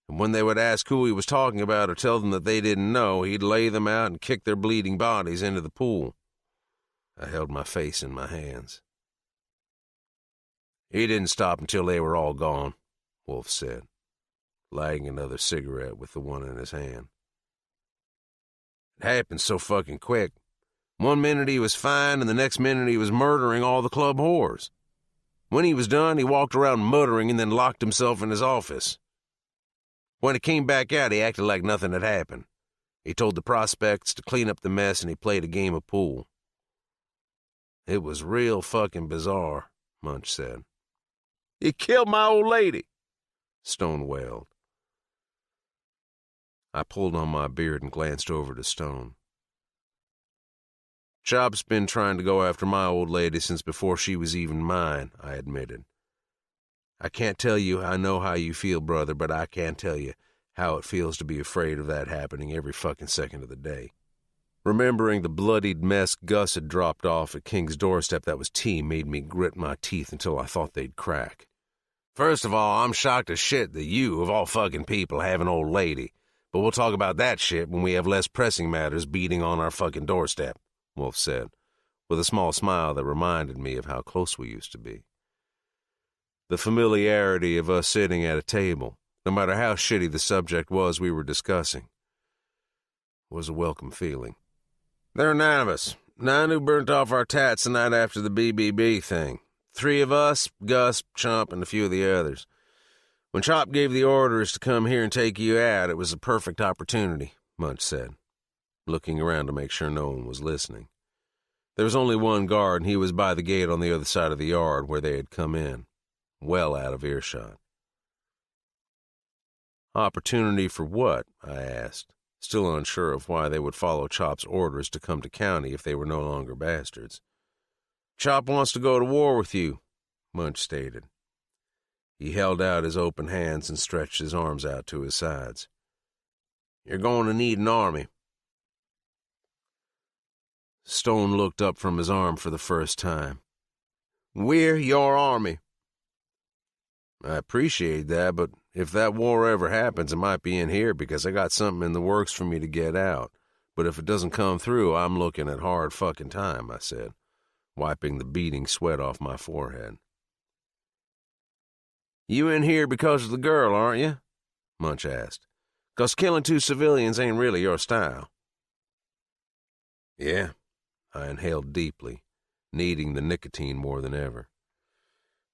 And when they would ask who he was talking about or tell them that they didn't know, he'd lay them out and kick their bleeding bodies into the pool. I held my face in my hands. He didn't stop until they were all gone, Wolf said, lighting another cigarette with the one in his hand. It happened so fucking quick. 1 minute he was fine, and the next minute he was murdering all the club whores. When he was done, he walked around muttering and then locked himself in his office. When he came back out, he acted like nothing had happened. He told the prospects to clean up the mess, and he played a game of pool. It was real fucking bizarre, Munch said. He killed my old lady, Stone wailed. I pulled on my beard and glanced over to Stone. Chop's been trying to go after my old lady since before she was even mine, I admitted. I can't tell you I know how you feel, brother, but I can tell you how it feels to be afraid of that happening every fucking second of the day. Remembering the bloodied mess Gus had dropped off at King's doorstep that was tea made me grit my teeth until I thought they'd crack. First of all, I'm shocked as shit that you, of all fucking people, have an old lady. But we'll talk about that shit when we have less pressing matters beating on our fucking doorstep, Wolf said, with a small smile that reminded me of how close we used to be. The familiarity of us sitting at a table, no matter how shitty the subject was we were discussing, was a welcome feeling. There are 9 of us, 9 who burnt off our tats the night after the BBB thing. 3 of us, Gus, Chomp, and a few of the others. When Chop gave the orders to come here and take you out, it was a perfect opportunity, Munch said, looking around to make sure no one was listening. There was only one guard, and he was by the gate on the other side of the yard where they had come in, well out of earshot. Opportunity for what? I asked, still unsure of why they would follow Chop's orders to come to county if they were no longer bastards. Chop wants to go to war with you, Munch stated. He held out his open hands and stretched his arms out to his sides. You're going to need an army. Stone looked up from his arm for the first time. We're your army. I appreciate that, but if that war ever happens, it might be in here because I got something in the works for me to get out. But if it doesn't come through, I'm looking at hard fucking time, I said, wiping the beading sweat off my forehead. You in here because of the girl, aren't you? Munch asked. 'Cause killing 2 civilians ain't really your style. Yeah, I inhaled deeply, needing the nicotine more than ever.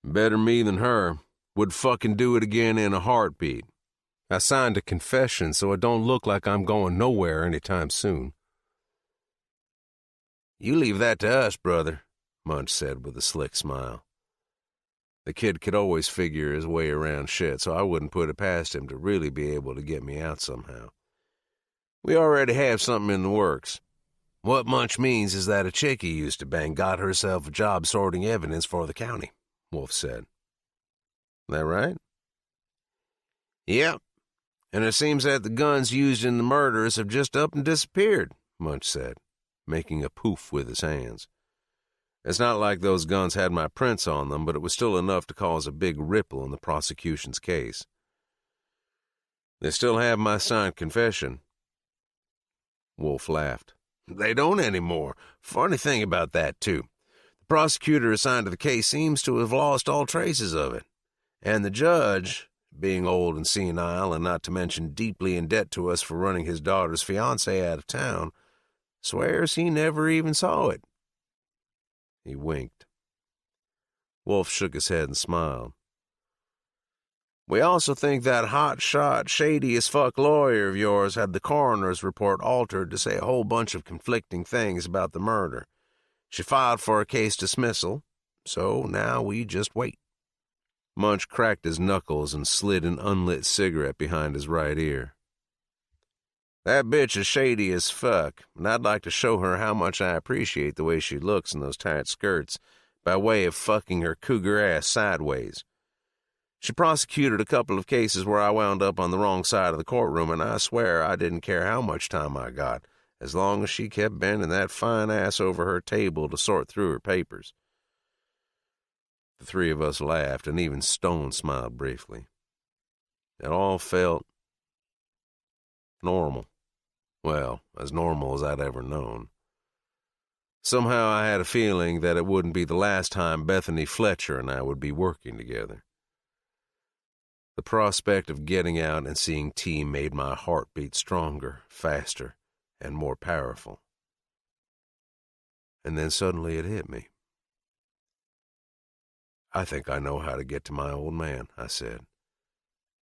Better me than her. Would fucking do it again in a heartbeat. I signed a confession so it don't look like I'm going nowhere anytime soon. You leave that to us, brother, Munch said with a slick smile. The kid could always figure his way around shit, so I wouldn't put it past him to really be able to get me out somehow. We already have something in the works. What Munch means is that a chick he used to bang got herself a job sorting evidence for the county, Wolf said. That right? Yep. And it seems that the guns used in the murders have just up and disappeared, Munch said, making a poof with his hands. It's not like those guns had my prints on them, but it was still enough to cause a big ripple in the prosecution's case. They still have my signed confession. Wolf laughed. They don't anymore. Funny thing about that, too. The prosecutor assigned to the case seems to have lost all traces of it. And the judge, being old and senile and not to mention deeply in debt to us for running his daughter's fiancé out of town, swears he never even saw it. He winked. Wolf shook his head and smiled. We also think that hot-shot, shady-as-fuck lawyer of yours had the coroner's report altered to say a whole bunch of conflicting things about the murder. She filed for a case dismissal, so now we just wait. Munch cracked his knuckles and slid an unlit cigarette behind his right ear. That bitch is shady as fuck, and I'd like to show her how much I appreciate the way she looks in those tight skirts by way of fucking her cougar ass sideways. She prosecuted a couple of cases where I wound up on the wrong side of the courtroom, and I swear I didn't care how much time I got, as long as she kept bending that fine ass over her table to sort through her papers. The three of us laughed, and even Stone smiled briefly. It all felt normal. Well, as normal as I'd ever known. Somehow I had a feeling that it wouldn't be the last time Bethany Fletcher and I would be working together. The prospect of getting out and seeing T made my heart beat stronger, faster, and more powerful. And then suddenly it hit me. I think I know how to get to my old man, I said,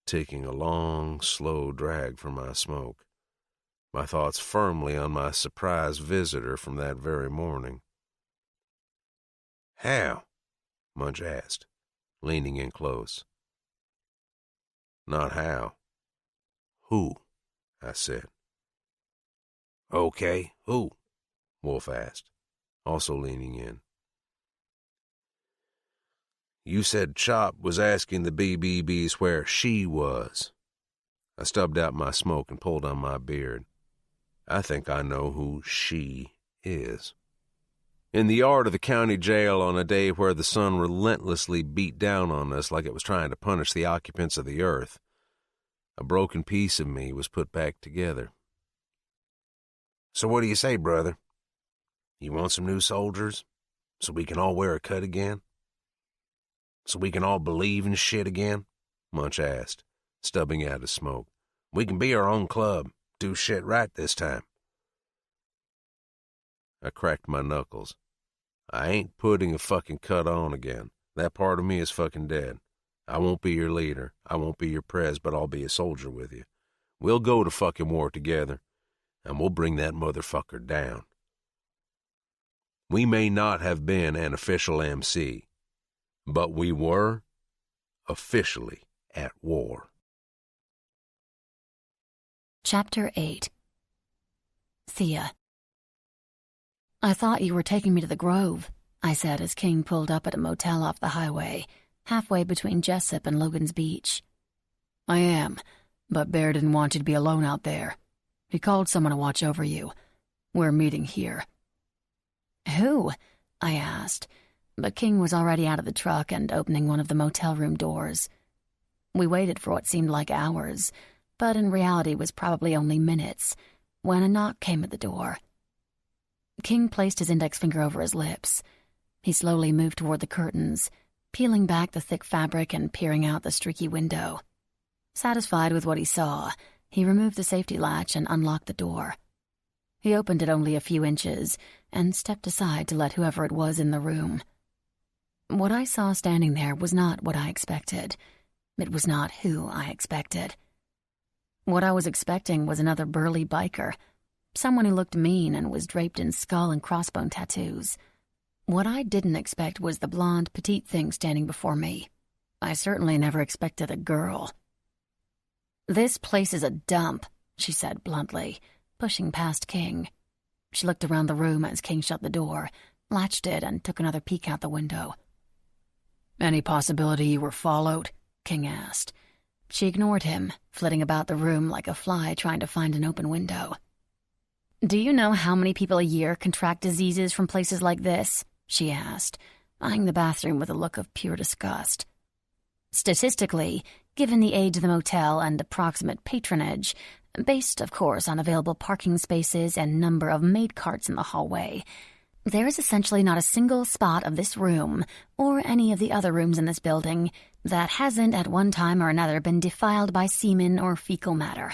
taking a long, slow drag from my smoke, my thoughts firmly on my surprise visitor from that very morning. How? Munch asked, leaning in close. Not how. Who? I said. Okay, who? Wolf asked, also leaning in. You said Chop was asking the BBBs where she was. I stubbed out my smoke and pulled on my beard. I think I know who she is. In the yard of the county jail on a day where the sun relentlessly beat down on us like it was trying to punish the occupants of the earth, a broken piece of me was put back together. So what do you say, brother? You want some new soldiers? So we can all wear a cut again? So we can all believe in shit again? Munch asked, stubbing out his smoke. We can be our own club, do shit right this time. I cracked my knuckles. I ain't putting a fucking cut on again. That part of me is fucking dead. I won't be your leader. I won't be your prez, but I'll be a soldier with you. We'll go to fucking war together, and we'll bring that motherfucker down. We may not have been an official MC, but we were officially at war. Chapter 8. Thea. I thought you were taking me to the Grove, I said as King pulled up at a motel off the highway, halfway between Jessup and Logan's Beach. I am, but Bear didn't want you to be alone out there. He called someone to watch over you. We're meeting here. Who? I asked, but King was already out of the truck and opening one of the motel room doors. We waited for what seemed like hours, but in reality was probably only minutes, when a knock came at the door. King placed his index finger over his lips. He slowly moved toward the curtains, peeling back the thick fabric and peering out the streaky window. Satisfied with what he saw, he removed the safety latch and unlocked the door. He opened it only a few inches and stepped aside to let whoever it was in the room. What I saw standing there was not what I expected. It was not who I expected. What I was expecting was another burly biker, someone who looked mean and was draped in skull and crossbone tattoos. What I didn't expect was the blonde, petite thing standing before me. I certainly never expected a girl. "This place is a dump," she said bluntly, pushing past King. She looked around the room as King shut the door, latched it, and took another peek out the window. "Any possibility you were followed?" King asked. She ignored him, flitting about the room like a fly trying to find an open window. "Do you know how many people a year contract diseases from places like this?" she asked, eyeing the bathroom with a look of pure disgust. "Statistically, given the age of the motel and approximate patronage, based, of course, on available parking spaces and number of maid carts in the hallway, there is essentially not a single spot of this room, or any of the other rooms in this building, that hasn't at one time or another been defiled by semen or fecal matter."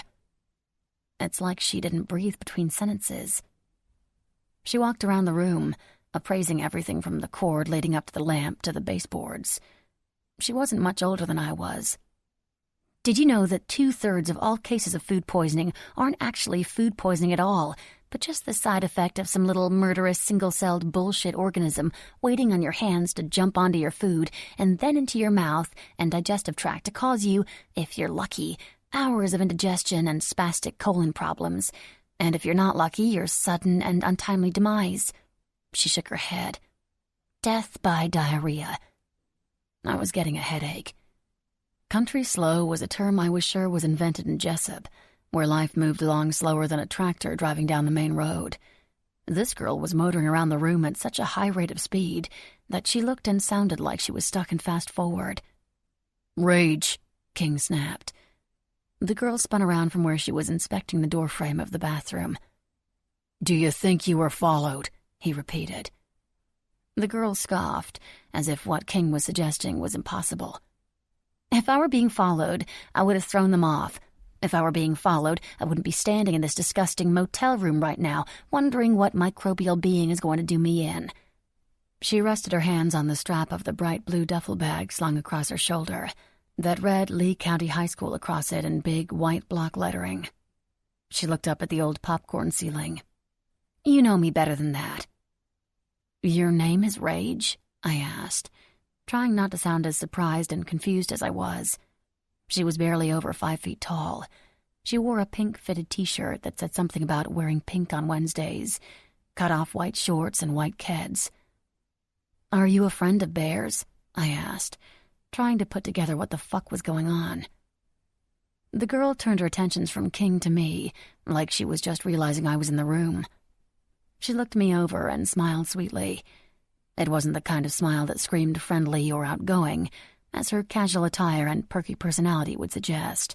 It's like she didn't breathe between sentences. She walked around the room, appraising everything from the cord leading up to the lamp to the baseboards. She wasn't much older than I was. "Did you know that 2/3 of all cases of food poisoning aren't actually food poisoning at all, but just the side effect of some little murderous single-celled bullshit organism waiting on your hands to jump onto your food and then into your mouth and digestive tract to cause you, if you're lucky, hours of indigestion and spastic colon problems, and if you're not lucky, your sudden and untimely demise?" She shook her head. "Death by diarrhea." I was getting a headache. Country slow was a term I was sure was invented in Jessup, where life moved along slower than a tractor driving down the main road. This girl was motoring around the room at such a high rate of speed that she looked and sounded like she was stuck in fast forward. "Rage," King snapped. The girl spun around from where she was inspecting the doorframe of the bathroom. "Do you think you were followed?" he repeated. The girl scoffed, as if what King was suggesting was impossible. "If I were being followed, I would have thrown them off. If I were being followed, I wouldn't be standing in this disgusting motel room right now, wondering what microbial being is going to do me in." She rested her hands on the strap of the bright blue duffel bag slung across her shoulder, that read Lee County High School across it in big white block lettering. She looked up at the old popcorn ceiling. "You know me better than that." "Your name is Rage?" I asked, trying not to sound as surprised and confused as I was. She was barely over 5 feet tall. She wore a pink-fitted t-shirt that said something about wearing pink on Wednesdays, cut-off white shorts and white keds. "Are you a friend of Bear's?" I asked, trying to put together what the fuck was going on. The girl turned her attentions from King to me, like she was just realizing I was in the room. She looked me over and smiled sweetly. It wasn't the kind of smile that screamed friendly or outgoing, as her casual attire and perky personality would suggest.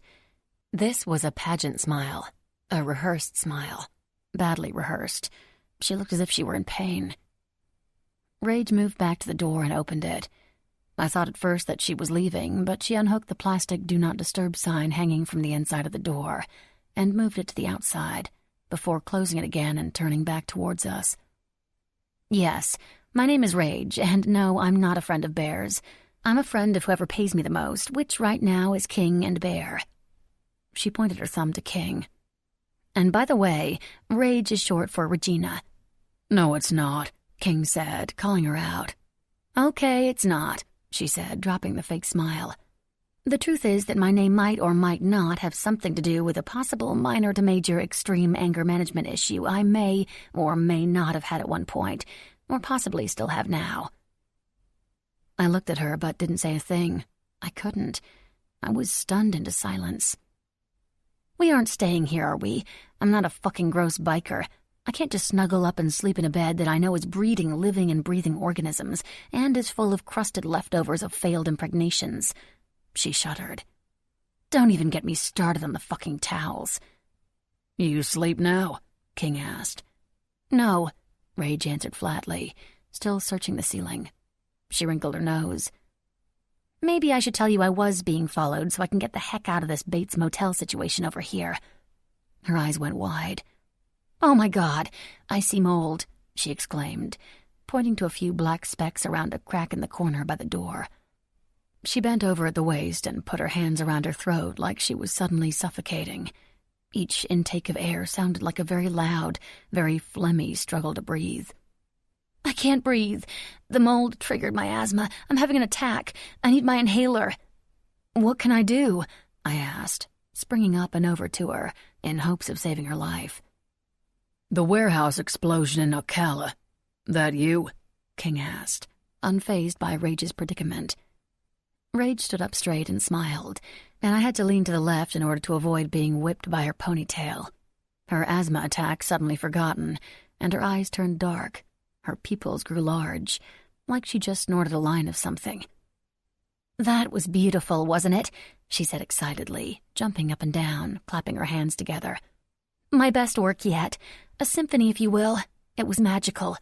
This was a pageant smile, a rehearsed smile, badly rehearsed. She looked as if she were in pain. Rage moved back to the door and opened it. I thought at first that she was leaving, but she unhooked the plastic "Do Not Disturb" sign hanging from the inside of the door and moved it to the outside, before closing it again and turning back towards us. "Yes, my name is Rage, and no, I'm not a friend of Bear's. I'm a friend of whoever pays me the most, which right now is King and Bear." She pointed her thumb to King. "And by the way, Rage is short for Regina." "No, it's not," King said, calling her out. "Okay, it's not," she said, dropping the fake smile. "The truth is that my name might or might not have something to do with a possible minor to major extreme anger management issue I may or may not have had at one point, or possibly still have now." I looked at her but didn't say a thing. I couldn't. I was stunned into silence. "We aren't staying here, are we? I'm not a fucking gross biker. I can't just snuggle up and sleep in a bed that I know is breeding living and breathing organisms and is full of crusted leftovers of failed impregnations." She shuddered. "Don't even get me started on the fucking towels." "You sleep now?" King asked. "No," Rage answered flatly, still searching the ceiling. She wrinkled her nose. "Maybe I should tell you I was being followed so I can get the heck out of this Bates Motel situation over here." Her eyes went wide. "Oh my God, I see mold," she exclaimed. pointing to a few black specks around a crack in the corner by the door. She bent over at the waist and put her hands around her throat like she was suddenly suffocating. Each intake of air sounded like a very loud, very phlegmy struggle to breathe. "I can't breathe. The mold triggered my asthma. I'm having an attack. I need my inhaler." "What can I do?" I asked, springing up and over to her in hopes of saving her life. "The warehouse explosion in Ocala. That you?" King asked, unfazed by Rage's predicament. Rage stood up straight and smiled, and I had to lean to the left in order to avoid being whipped by her ponytail. Her asthma attack suddenly forgotten, and her eyes turned dark. Her pupils grew large, like she just snorted a line of something. "That was beautiful, wasn't it?" she said excitedly, jumping up and down, clapping her hands together. "My best work yet. A symphony, if you will. It was magical."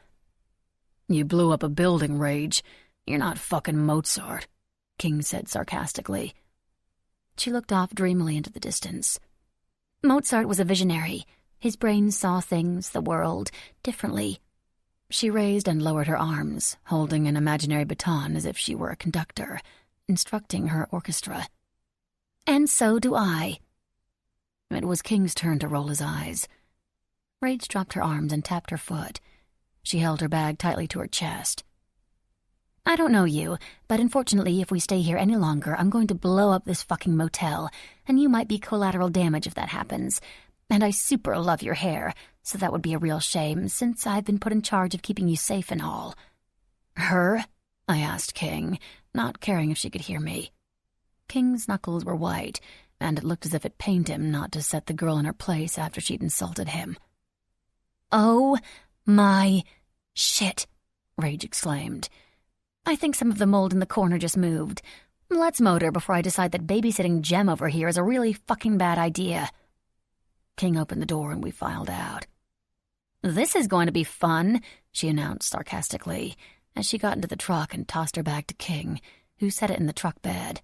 "You blew up a building, Rage. You're not fucking Mozart," King said sarcastically. She looked off dreamily into the distance. "Mozart was a visionary. His brain saw things, the world, differently." She raised and lowered her arms, holding an imaginary baton as if she were a conductor, instructing her orchestra. "And so do I." It was King's turn to roll his eyes. Rage dropped her arms and tapped her foot. She held her bag tightly to her chest. "I don't know you, but unfortunately if we stay here any longer, I'm going to blow up this fucking motel, and you might be collateral damage if that happens. And I super love your hair, so that would be a real shame, since I've been put in charge of keeping you safe and all." "Her?" I asked King, not caring if she could hear me. King's knuckles were white, and it looked as if it pained him not to set the girl in her place after she'd insulted him. "Oh my shit," Rage exclaimed. "I think some of the mold in the corner just moved. Let's motor before I decide that babysitting Jem over here is a really fucking bad idea." King opened the door and we filed out. "This is going to be fun," she announced sarcastically as she got into the truck and tossed her bag to King, who set it in the truck bed.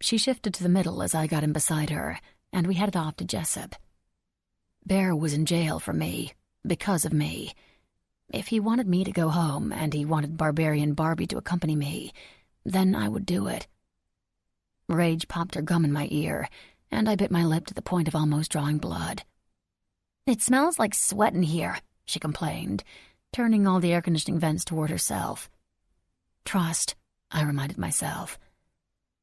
She shifted to the middle as I got in beside her, and we headed off to Jessup. Bear was in jail for me, because of me. If he wanted me to go home and he wanted Barbarian Barbie to accompany me, then I would do it. Rage popped her gum in my ear, and I bit my lip to the point of almost drawing blood. "It smells like sweat in here," she complained, turning all the air conditioning vents toward herself. "Trust," I reminded myself.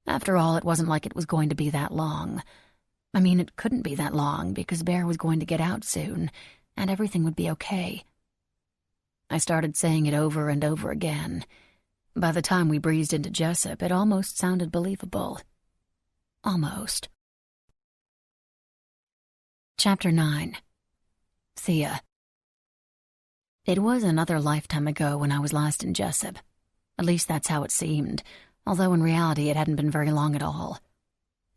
After all, it wasn't like it was going to be that long. I mean, it couldn't be that long because Bear was going to get out soon, and everything would be okay. I started saying it over and over again. By the time we breezed into Jessup, it almost sounded believable. Almost. Chapter 9. Thea. It was another lifetime ago when I was last in Jessup. At least that's how it seemed, although in reality it hadn't been very long at all.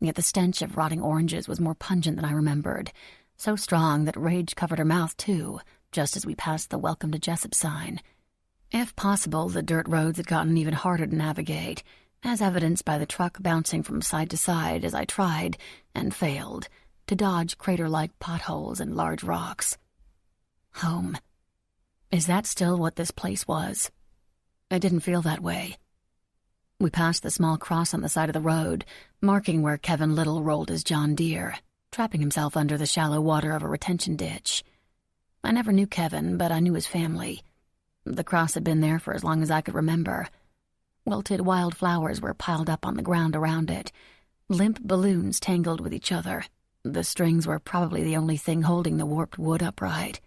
Yet the stench of rotting oranges was more pungent than I remembered, so strong that Rage covered her mouth too, just as we passed the Welcome to Jessup sign. If possible, the dirt roads had gotten even harder to navigate, as evidenced by the truck bouncing from side to side as I tried, and failed, to dodge crater-like potholes and large rocks. Home. Is that still what this place was? I didn't feel that way. We passed the small cross on the side of the road, marking where Kevin Little rolled his John Deere, trapping himself under the shallow water of a retention ditch. I never knew Kevin, but I knew his family. The cross had been there for as long as I could remember. Wilted wildflowers were piled up on the ground around it, limp balloons tangled with each other. The strings were probably the only thing holding the warped wood upright.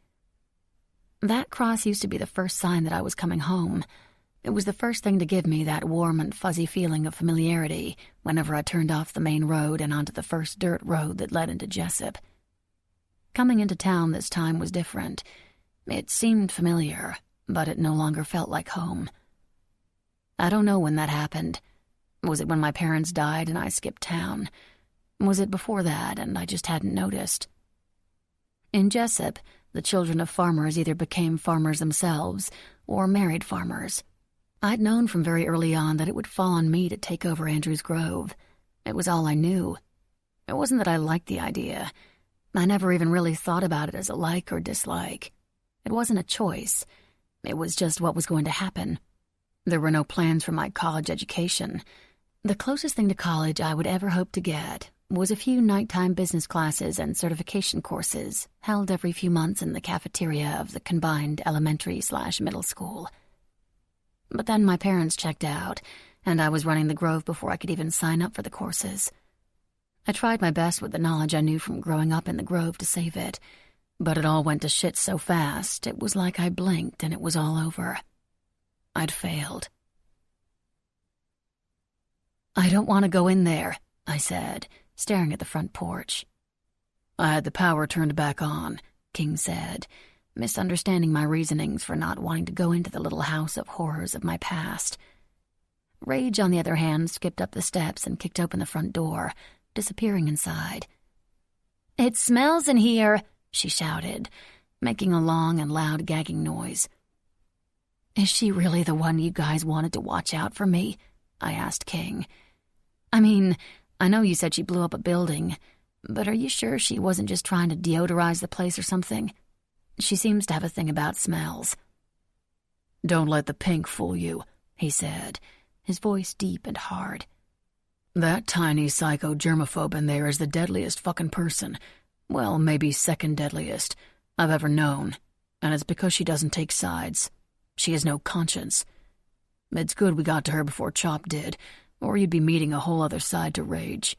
That cross used to be the first sign that I was coming home. It was the first thing to give me that warm and fuzzy feeling of familiarity whenever I turned off the main road and onto the first dirt road that led into Jessup. Coming into town this time was different. It seemed familiar, but it no longer felt like home. I don't know when that happened. Was it when my parents died and I skipped town? Was it before that and I just hadn't noticed? In Jessup, the children of farmers either became farmers themselves or married farmers. I'd known from very early on that it would fall on me to take over Andrews Grove. It was all I knew. It wasn't that I liked the idea. I never even really thought about it as a like or dislike. It wasn't a choice. It was just what was going to happen. There were no plans for my college education. The closest thing to college I would ever hope to get was a few nighttime business classes and certification courses held every few months in the cafeteria of the combined elementary/middle school. But then my parents checked out, and I was running the Grove before I could even sign up for the courses. I tried my best with the knowledge I knew from growing up in the Grove to save it, but it all went to shit so fast it was like I blinked and it was all over. I'd failed. "I don't want to go in there," I said, staring at the front porch. "I had the power turned back on," King said, misunderstanding my reasonings for not wanting to go into the little house of horrors of my past. Rage, on the other hand, skipped up the steps and kicked open the front door, disappearing inside. "It smells in here," she shouted, making a long and loud gagging noise. "Is she really the one you guys wanted to watch out for me?" I asked King. "I mean, I know you said she blew up a building, but are you sure she wasn't just trying to deodorize the place or something? She seems to have a thing about smells." "Don't let the pink fool you," he said, his voice deep and hard. "That tiny psycho germaphobe in there is the deadliest fucking person, well, maybe second deadliest, I've ever known, and it's because she doesn't take sides. She has no conscience. It's good we got to her before Chop did, or you'd be meeting a whole other side to Rage,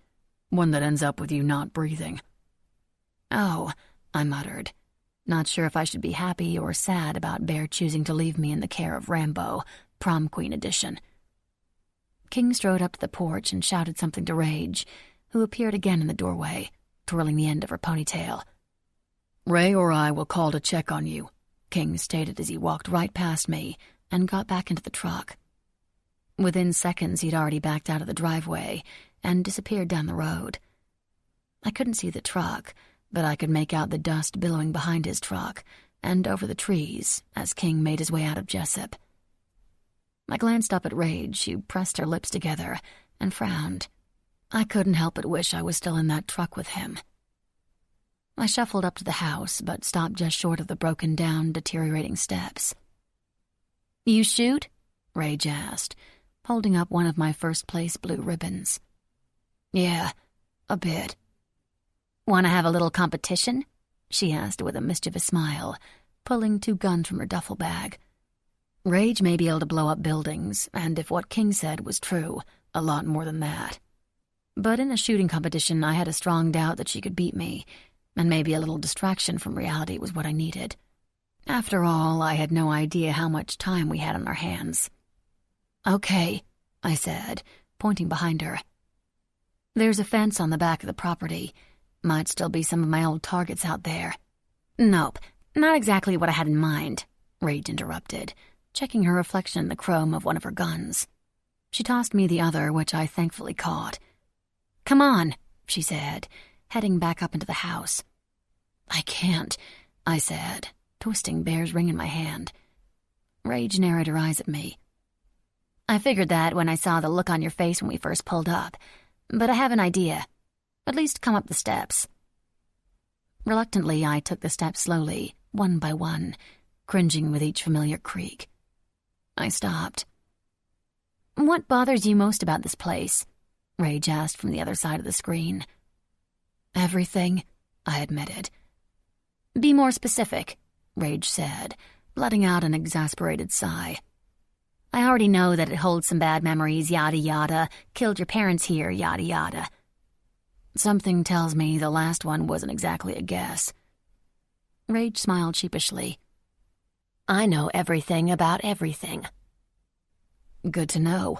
one that ends up with you not breathing." "Oh," I muttered, not sure if I should be happy or sad about Bear choosing to leave me in the care of Rambo, Prom Queen edition. King strode up to the porch and shouted something to Rage, who appeared again in the doorway, twirling the end of her ponytail. "Ray or I will call to check on you," King stated as he walked right past me and got back into the truck. Within seconds, he'd already backed out of the driveway and disappeared down the road. I couldn't see the truck, but I could make out the dust billowing behind his truck and over the trees as King made his way out of Jessup. I glanced up at Rage, who pressed her lips together and frowned. I couldn't help but wish I was still in that truck with him. I shuffled up to the house, but stopped just short of the broken-down, deteriorating steps. "You shoot?" Rage asked, holding up one of my first-place blue ribbons. "Yeah, a bit." "Want to have a little competition?" she asked with a mischievous smile, pulling 2 guns from her duffel bag. Rage may be able to blow up buildings, and if what King said was true, a lot more than that. But in a shooting competition, I had a strong doubt that she could beat me, and maybe a little distraction from reality was what I needed. After all, I had no idea how much time we had on our hands. "Okay," I said, pointing behind her. "There's a fence on the back of the property. Might still be some of my old targets out there." "Nope, not exactly what I had in mind," Rage interrupted, checking her reflection in the chrome of one of her guns. She tossed me the other, which I thankfully caught. "Come on," she said, heading back up into the house. "I can't," I said, twisting Bear's ring in my hand. Rage narrowed her eyes at me. "I figured that when I saw the look on your face when we first pulled up, but I have an idea. At least come up the steps." Reluctantly, I took the steps slowly, one by one, cringing with each familiar creak. I stopped. "What bothers you most about this place?" Rage asked from the other side of the screen. "Everything," I admitted. "Be more specific," Rage said, letting out an exasperated sigh. "I already know that it holds some bad memories, yada yada, killed your parents here, yada yada." Something tells me the last one wasn't exactly a guess. Rage smiled sheepishly. "I know everything about everything." "Good to know."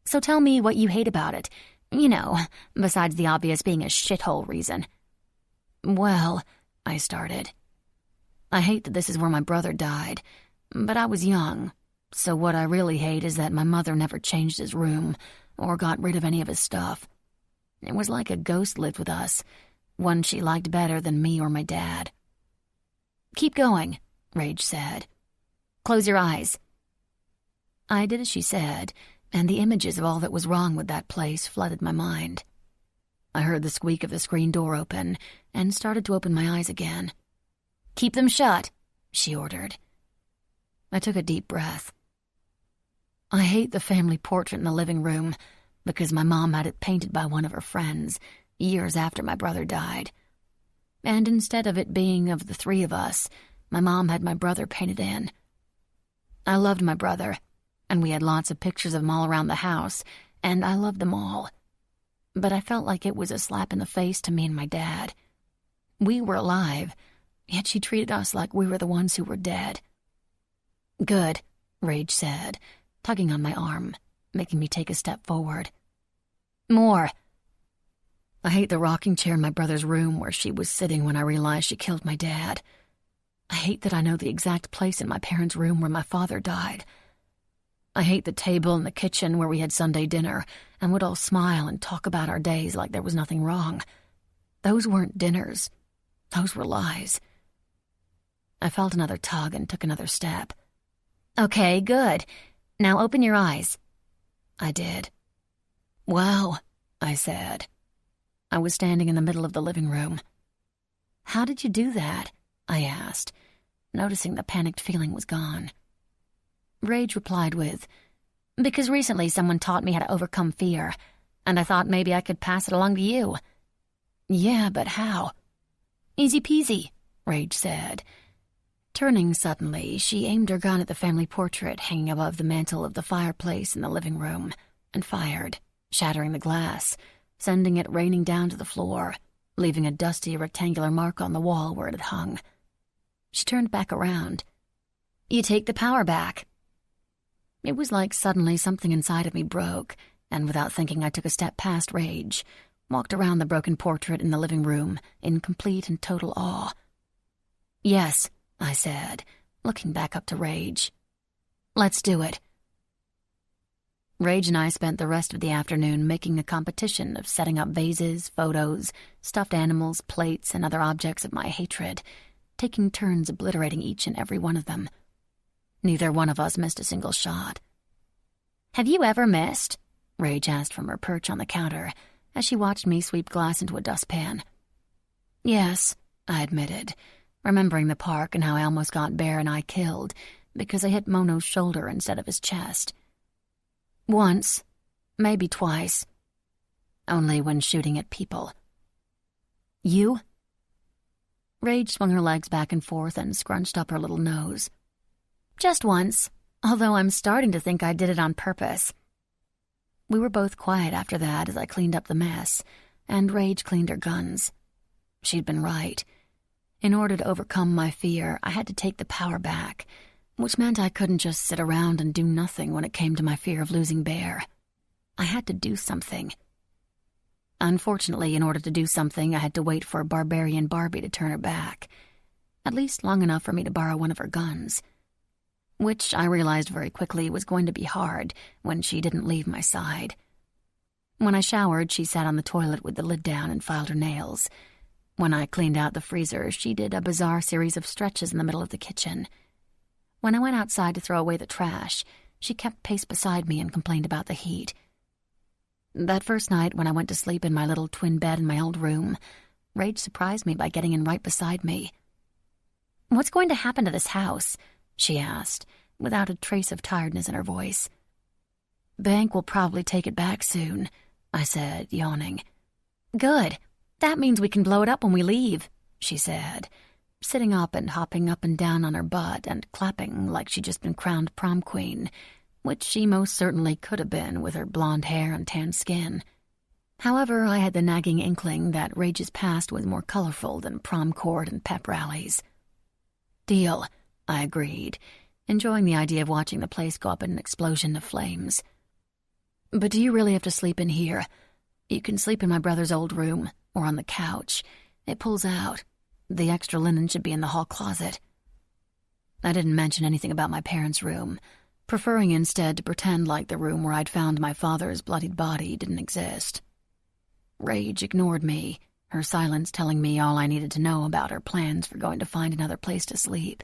"So tell me what you hate about it. You know, besides the obvious being a shithole reason." "Well," I started. "I hate that this is where my brother died, but I was young, so what I really hate is that my mother never changed his room or got rid of any of his stuff. It was like a ghost lived with us, one she liked better than me or my dad." "Keep going," Rage said. "Close your eyes." I did as she said, and the images of all that was wrong with that place flooded my mind. I heard the squeak of the screen door open and started to open my eyes again. "Keep them shut," she ordered. I took a deep breath. I hate the family portrait in the living room because my mom had it painted by one of her friends years after my brother died. And instead of it being of the three of us, my mom had my brother painted in. I loved my brother, and we had lots of pictures of him all around the house, and I loved them all. But I felt like it was a slap in the face to me and my dad. We were alive, yet she treated us like we were the ones who were dead. "Good," Rage said, tugging on my arm, making me take a step forward. "More." I hate the rocking chair in my brother's room where she was sitting when I realized she killed my dad. I hate that I know the exact place in my parents' room where my father died. I hate the table in the kitchen where we had Sunday dinner and would all smile and talk about our days like there was nothing wrong. Those weren't dinners. Those were lies. I felt another tug and took another step. "Okay, good. Now open your eyes." I did. "Wow," I said. I was standing in the middle of the living room. "How did you do that?" I asked, noticing the panicked feeling was gone. Rage replied with, "Because recently someone taught me how to overcome fear, and I thought maybe I could pass it along to you." "Yeah, but how?" "Easy peasy," Rage said. Turning suddenly, she aimed her gun at the family portrait hanging above the mantel of the fireplace in the living room and fired, shattering the glass, sending it raining down to the floor, leaving a dusty rectangular mark on the wall where it had hung. She turned back around. "You take the power back." It was like suddenly something inside of me broke, and without thinking I took a step past Rage, walked around the broken portrait in the living room in complete and total awe. "Yes," I said, looking back up to Rage. "Let's do it." Rage and I spent the rest of the afternoon making a competition of setting up vases, photos, stuffed animals, plates, and other objects of my hatred, taking turns obliterating each and every one of them. Neither one of us missed a single shot. "Have you ever missed?" Rage asked from her perch on the counter as she watched me sweep glass into a dustpan. "Yes," I admitted, remembering the park and how I almost got Bear and I killed because I hit Mono's shoulder instead of his chest. "Once, maybe twice. Only when shooting at people." "You?" Rage swung her legs back and forth and scrunched up her little nose. "Just once, although I'm starting to think I did it on purpose." We were both quiet after that as I cleaned up the mess, and Rage cleaned her guns. She'd been right. In order to overcome my fear, I had to take the power back, which meant I couldn't just sit around and do nothing when it came to my fear of losing Bear. I had to do something. Unfortunately, in order to do something, I had to wait for Barbarian Barbie to turn her back, at least long enough for me to borrow one of her guns, which I realized very quickly was going to be hard when she didn't leave my side. When I showered, she sat on the toilet with the lid down and filed her nails. When I cleaned out the freezer, she did a bizarre series of stretches in the middle of the kitchen. When I went outside to throw away the trash, she kept pace beside me and complained about the heat. That first night when I went to sleep in my little twin bed in my old room, Rage surprised me by getting in right beside me. "What's going to happen to this house?" she asked, without a trace of tiredness in her voice. "Bank will probably take it back soon," I said, yawning. "Good. That means we can blow it up when we leave," she said, sitting up and hopping up and down on her butt and clapping like she'd just been crowned prom queen, which she most certainly could have been with her blonde hair and tan skin. However, I had the nagging inkling that Rage's past was more colorful than prom court and pep rallies. "Deal," I agreed, enjoying the idea of watching the place go up in an explosion of flames. "But do you really have to sleep in here? You can sleep in my brother's old room, or on the couch. It pulls out. The extra linen should be in the hall closet." I didn't mention anything about my parents' room, preferring instead to pretend like the room where I'd found my father's bloodied body didn't exist. Rage ignored me, her silence telling me all I needed to know about her plans for going to find another place to sleep.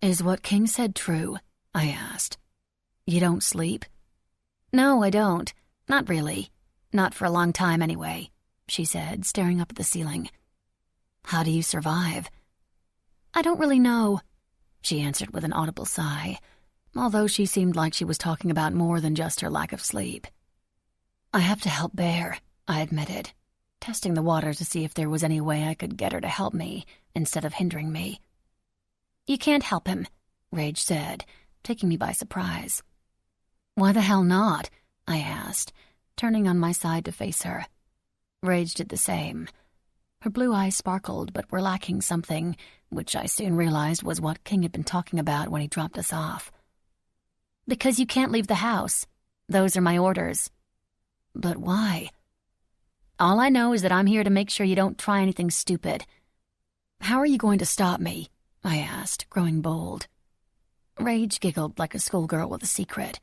"Is what King said true?" I asked. "You don't sleep?" "No, I don't. Not really. Not for a long time, anyway," she said, staring up at the ceiling. "How do you survive?" "I don't really know." she answered with an audible sigh, although she seemed like she was talking about more than just her lack of sleep. I have to help Bear, I admitted, testing the waters to see if there was any way I could get her to help me instead of hindering me. You can't help him, Rage said, taking me by surprise. Why the hell not? I asked, turning on my side to face her. Rage did the same. Her blue eyes sparkled but were lacking something, which I soon realized was what King had been talking about when he dropped us off. Because you can't leave the house. Those are my orders. But why? All I know is that I'm here to make sure you don't try anything stupid. How are you going to stop me? I asked, growing bold. Rage giggled like a schoolgirl with a secret.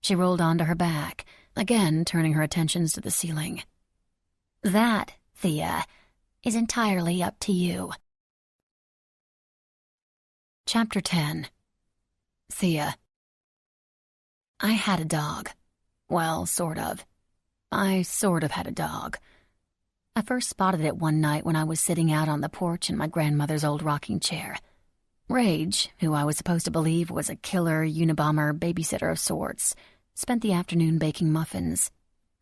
She rolled onto her back, again turning her attentions to the ceiling. That, Thea, is entirely up to you. Chapter 10. Thea. I had a dog. Well, sort of. I sort of had a dog. I first spotted it one night when I was sitting out on the porch in my grandmother's old rocking chair. Rage, who I was supposed to believe was a killer Unabomber babysitter of sorts, spent the afternoon baking muffins.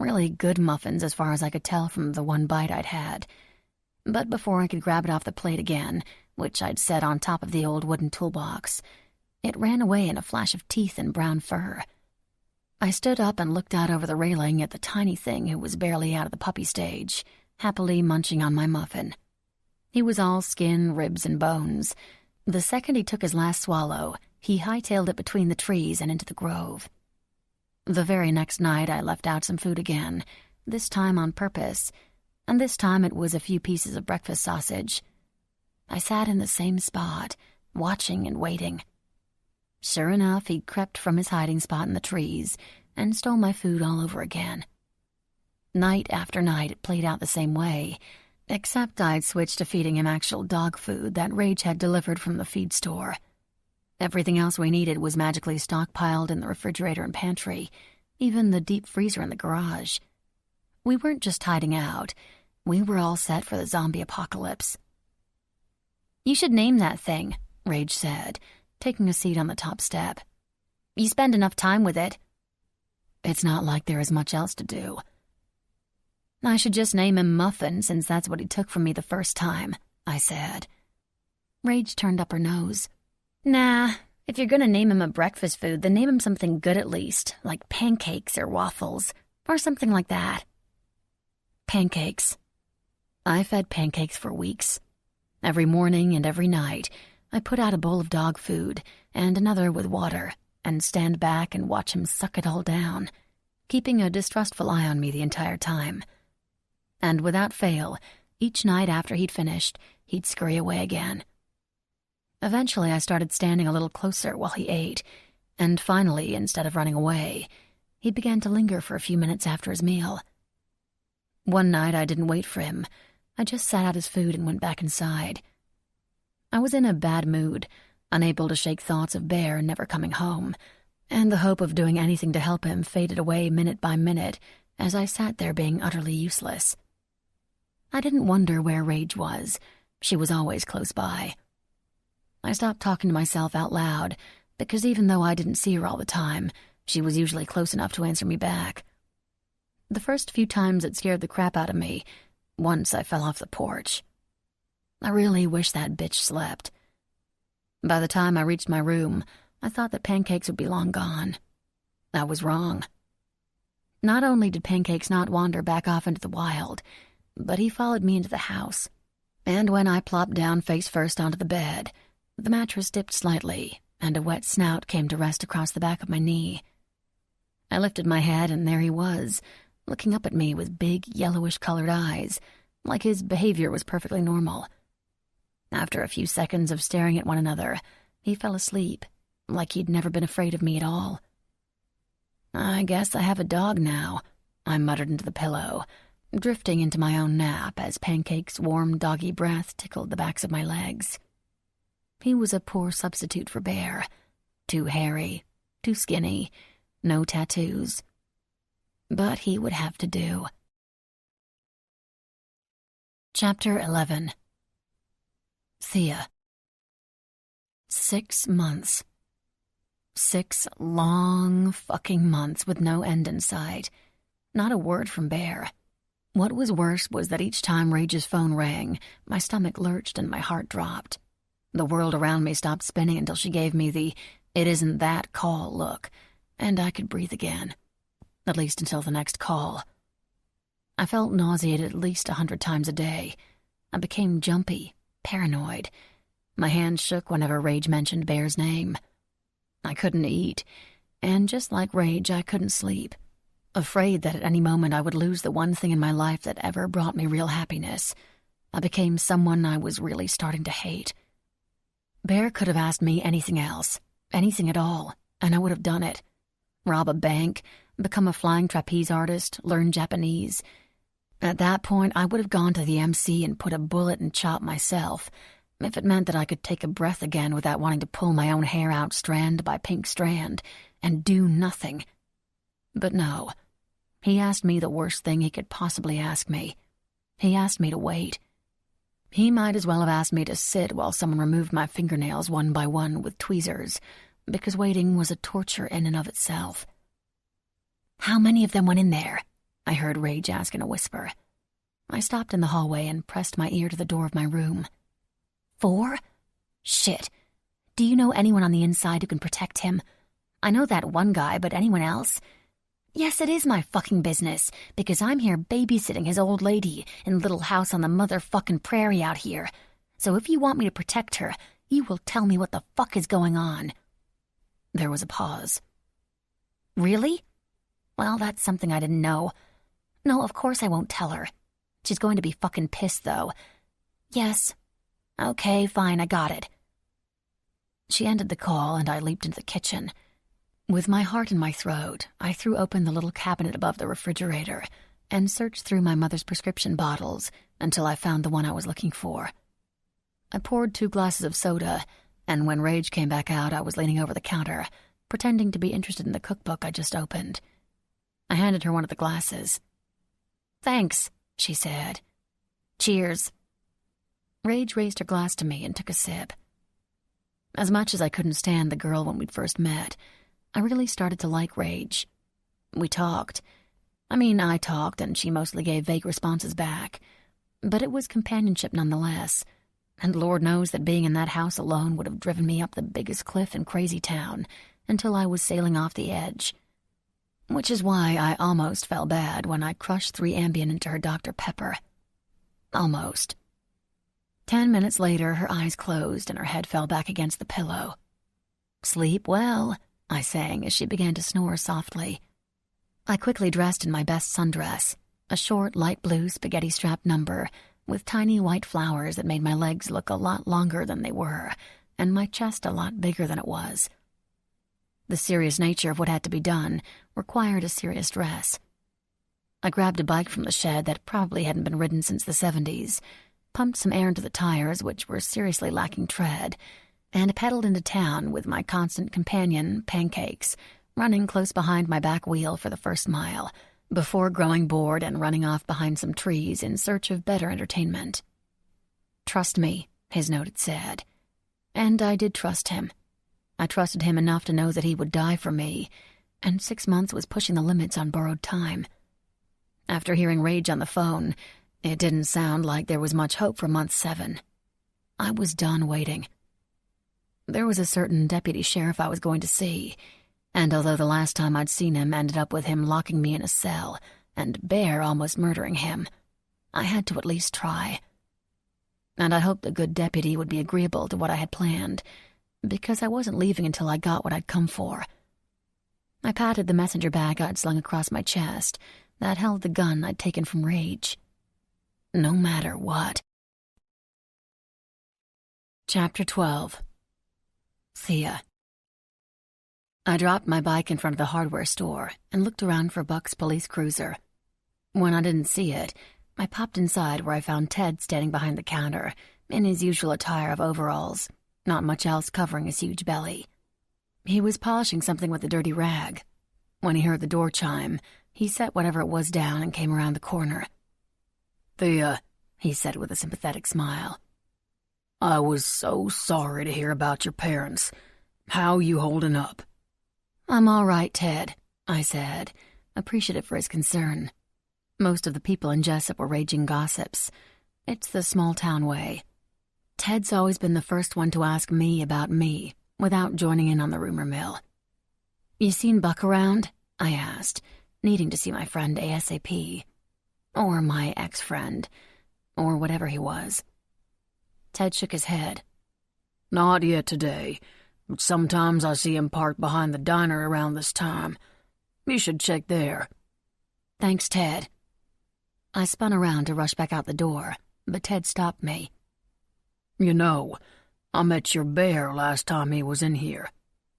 Really good muffins as far as I could tell from the one bite I'd had. But before I could grab it off the plate again, which I'd set on top of the old wooden toolbox, it ran away in a flash of teeth and brown fur. I stood up and looked out over the railing at the tiny thing who was barely out of the puppy stage, happily munching on my muffin. He was all skin, ribs, and bones. The second he took his last swallow, he hightailed it between the trees and into the grove. The very next night I left out some food again, this time on purpose, and this time it was a few pieces of breakfast sausage. I sat in the same spot, watching and waiting. Sure enough, he crept from his hiding spot in the trees and stole my food all over again. Night after night it played out the same way, except I'd switched to feeding him actual dog food that Rage had delivered from the feed store. Everything else we needed was magically stockpiled in the refrigerator and pantry, even the deep freezer in the garage. We weren't just hiding out. We were all set for the zombie apocalypse. You should name that thing, Rage said, taking a seat on the top step. You spend enough time with it. It's not like there is much else to do. I should just name him Muffin since that's what he took from me the first time, I said. Rage turned up her nose. Nah, if you're gonna name him a breakfast food, then name him something good at least, like pancakes or waffles, or something like that. Pancakes. I fed pancakes for weeks. Every morning and every night, I put out a bowl of dog food and another with water and stand back and watch him suck it all down, keeping a distrustful eye on me the entire time. And without fail, each night after he'd finished, he'd scurry away again. Eventually, I started standing a little closer while he ate, and finally, instead of running away, he began to linger for a few minutes after his meal. One night, I didn't wait for him. I just sat out his food and went back inside. I was in a bad mood, unable to shake thoughts of Bear never coming home, and the hope of doing anything to help him faded away minute by minute as I sat there being utterly useless. I didn't wonder where Rage was. She was always close by. I stopped talking to myself out loud, because even though I didn't see her all the time, she was usually close enough to answer me back. The first few times it scared the crap out of me. Once I fell off the porch. I really wish that bitch slept. By the time I reached my room, I thought that Pancakes would be long gone. I was wrong. Not only did Pancakes not wander back off into the wild, but he followed me into the house. And when I plopped down face first onto the bed, the mattress dipped slightly, and a wet snout came to rest across the back of my knee. I lifted my head, and there he was, looking up at me with big, yellowish-colored eyes, like his behavior was perfectly normal. After a few seconds of staring at one another, he fell asleep, like he'd never been afraid of me at all. I guess I have a dog now, I muttered into the pillow, drifting into my own nap as Pancake's warm doggy breath tickled the backs of my legs. He was a poor substitute for Bear. Too hairy, too skinny, no tattoos. But he would have to do. Chapter 11. Thea. 6 months. 6 long fucking months with no end in sight. Not a word from Bear. What was worse was that each time Rage's phone rang, my stomach lurched and my heart dropped. The world around me stopped spinning until she gave me the "it isn't that" call look, and I could breathe again. At least until the next call. I felt nauseated at least 100 times a day. I became jumpy, paranoid. My hands shook whenever Rage mentioned Bear's name. I couldn't eat, and just like Rage, I couldn't sleep. Afraid that at any moment I would lose the one thing in my life that ever brought me real happiness. I became someone I was really starting to hate. Bear could have asked me anything else, anything at all, and I would have done it. Rob a bank, become a flying trapeze artist, learn Japanese. At that point, I would have gone to the MC and put a bullet in Chop myself, if it meant that I could take a breath again without wanting to pull my own hair out strand by pink strand, and do nothing. But no. He asked me the worst thing he could possibly ask me. He asked me to wait. He might as well have asked me to sit while someone removed my fingernails one by one with tweezers, because waiting was a torture in and of itself. "How many of them went in there?" I heard Rage ask in a whisper. I stopped in the hallway and pressed my ear to the door of my room. 4? Shit. Do you know anyone on the inside who can protect him? I know that one guy, but anyone else? Yes, it is my fucking business, because I'm here babysitting his old lady in a little house on the motherfucking prairie out here. So if you want me to protect her, you will tell me what the fuck is going on. There was a pause. Really? Well, that's something I didn't know. No, of course I won't tell her. She's going to be fucking pissed, though. Yes. Okay, fine, I got it. She ended the call, and I leaped into the kitchen. With my heart in my throat, I threw open the little cabinet above the refrigerator and searched through my mother's prescription bottles until I found the one I was looking for. I poured 2 glasses of soda, and when Rage came back out, I was leaning over the counter, pretending to be interested in the cookbook I just opened. I handed her one of the glasses. "Thanks," she said. "Cheers." Rage raised her glass to me and took a sip. As much as I couldn't stand the girl when we'd first met, I really started to like Rage. We talked. I talked, and she mostly gave vague responses back. But it was companionship nonetheless, and Lord knows that being in that house alone would have driven me up the biggest cliff in Crazy Town until I was sailing off the edge. Which is why I almost felt bad when I crushed 3 Ambien into her Dr. Pepper. Almost. 10 minutes later, her eyes closed and her head fell back against the pillow. "Sleep well," I sang as she began to snore softly. I quickly dressed in my best sundress, a short, light blue spaghetti-strap number with tiny white flowers that made my legs look a lot longer than they were, and my chest a lot bigger than it was. The serious nature of what had to be done required a serious dress. I grabbed a bike from the shed that probably hadn't been ridden since the 70s, pumped some air into the tires, which were seriously lacking tread, and pedaled into town with my constant companion, Pancakes, running close behind my back wheel for the first mile, before growing bored and running off behind some trees in search of better entertainment. "Trust me," his note had said. And I did trust him. I trusted him enough to know that he would die for me, and 6 months was pushing the limits on borrowed time. After hearing Rage on the phone, it didn't sound like there was much hope for month 7. I was done waiting. There was a certain deputy sheriff I was going to see, and although the last time I'd seen him ended up with him locking me in a cell and Bear almost murdering him, I had to at least try. And I hoped the good deputy would be agreeable to what I had planned, because I wasn't leaving until I got what I'd come for. I patted the messenger bag I'd slung across my chest that held the gun I'd taken from Rage. No matter what. Chapter 12. Thea. I dropped my bike in front of the hardware store and looked around for Buck's police cruiser. When I didn't see it, I popped inside where I found Ted standing behind the counter in his usual attire of overalls, not much else covering his huge belly. He was polishing something with a dirty rag. When he heard the door chime, he set whatever it was down and came around the corner. "Thea," he said with a sympathetic smile. I was so sorry to hear about your parents. How you holding up?" "I'm all right, Ted," I said, appreciative for his concern. Most of the people in Jessup were raging gossips. It's the small-town way. Ted's always been the first one to ask me about me, without joining in on the rumor mill. "You seen Buck around?" I asked, needing to see my friend ASAP. Or my ex-friend, or whatever he was. Ted shook his head. "Not yet today, but sometimes I see him parked behind the diner around this time. You should check there." "Thanks, Ted." I spun around to rush back out the door, but Ted stopped me. "You know, I met your bear last time he was in here,"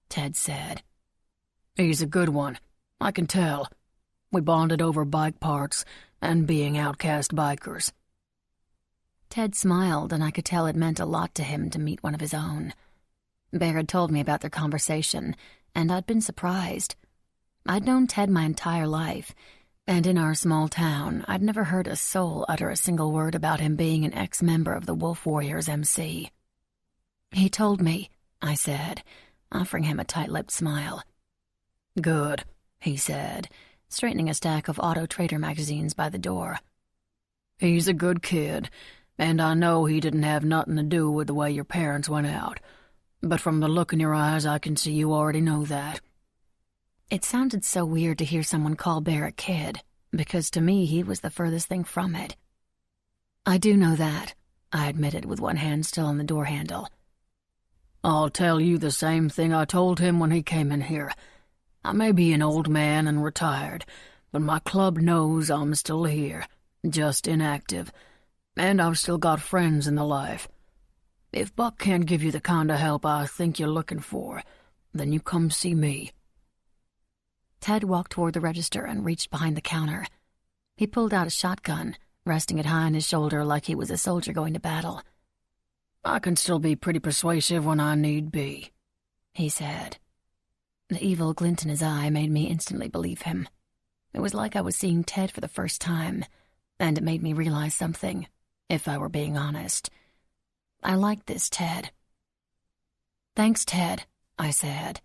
Ted said. "He's a good one, I can tell. We bonded over bike parts and being outcast bikers." Ted smiled, and I could tell it meant a lot to him to meet one of his own. Bear had told me about their conversation, and I'd been surprised. I'd known Ted my entire life, and in our small town, I'd never heard a soul utter a single word about him being an ex-member of the Wolf Warriors MC. "He told me," I said, offering him a tight-lipped smile. "Good," he said, straightening a stack of Auto Trader magazines by the door. "He's a good kid, and I know he didn't have nothing to do with the way your parents went out. But from the look in your eyes, I can see you already know that." It sounded so weird to hear someone call Bear a kid, because to me he was the furthest thing from it. "I do know that," I admitted with one hand still on the door handle. "I'll tell you the same thing I told him when he came in here. I may be an old man and retired, but my club knows I'm still here, just inactive, and I've still got friends in the life. If Buck can't give you the kind of help I think you're looking for, then you come see me." Ted walked toward the register and reached behind the counter. He pulled out a shotgun, resting it high on his shoulder like he was a soldier going to battle. "I can still be pretty persuasive when I need be," he said. The evil glint in his eye made me instantly believe him. It was like I was seeing Ted for the first time, and it made me realize something, if I were being honest. I liked this Ted. "Thanks, Ted," I said.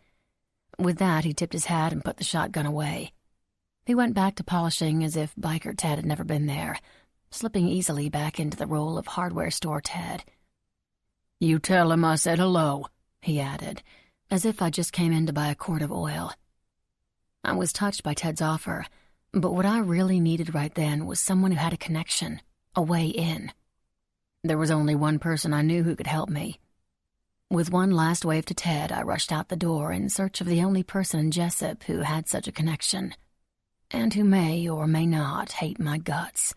With that, he tipped his hat and put the shotgun away. He went back to polishing as if Biker Ted had never been there, slipping easily back into the role of hardware store Ted. "You tell him I said hello," he added, as if I just came in to buy a quart of oil. I was touched by Ted's offer, but what I really needed right then was someone who had a connection, a way in. There was only one person I knew who could help me. With one last wave to Ted, I rushed out the door in search of the only person in Jessup who had such a connection, and who may or may not hate my guts.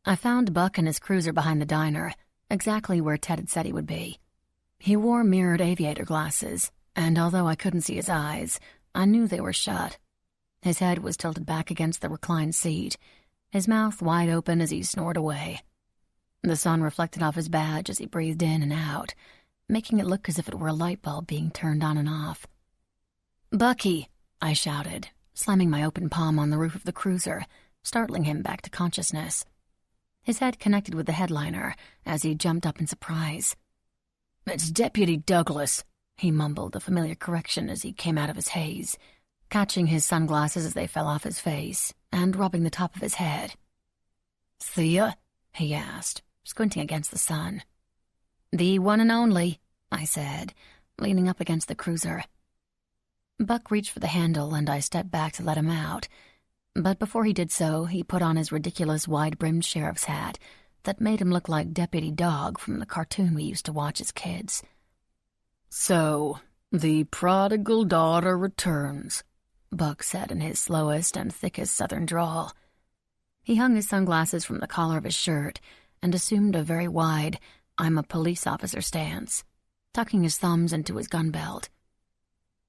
I found Buck in his cruiser behind the diner, exactly where Ted had said he would be. He wore mirrored aviator glasses, and although I couldn't see his eyes, I knew they were shut. His head was tilted back against the reclined seat, his mouth wide open as he snored away. The sun reflected off his badge as he breathed in and out, making it look as if it were a light bulb being turned on and off. "Bucky!" I shouted, slamming my open palm on the roof of the cruiser, startling him back to consciousness. His head connected with the headliner as he jumped up in surprise. "It's Deputy Douglas," he mumbled a familiar correction as he came out of his haze, catching his sunglasses as they fell off his face and rubbing the top of his head. "Thea?" he asked, squinting against the sun. "The one and only," I said, leaning up against the cruiser. Buck reached for the handle and I stepped back to let him out, but before he did so, he put on his ridiculous wide-brimmed sheriff's hat that made him look like Deputy Dog from the cartoon we used to watch as kids. "So, the prodigal daughter returns," Buck said in his slowest and thickest southern drawl. He hung his sunglasses from the collar of his shirt and assumed a very wide, I'm a police officer stance, tucking his thumbs into his gun belt.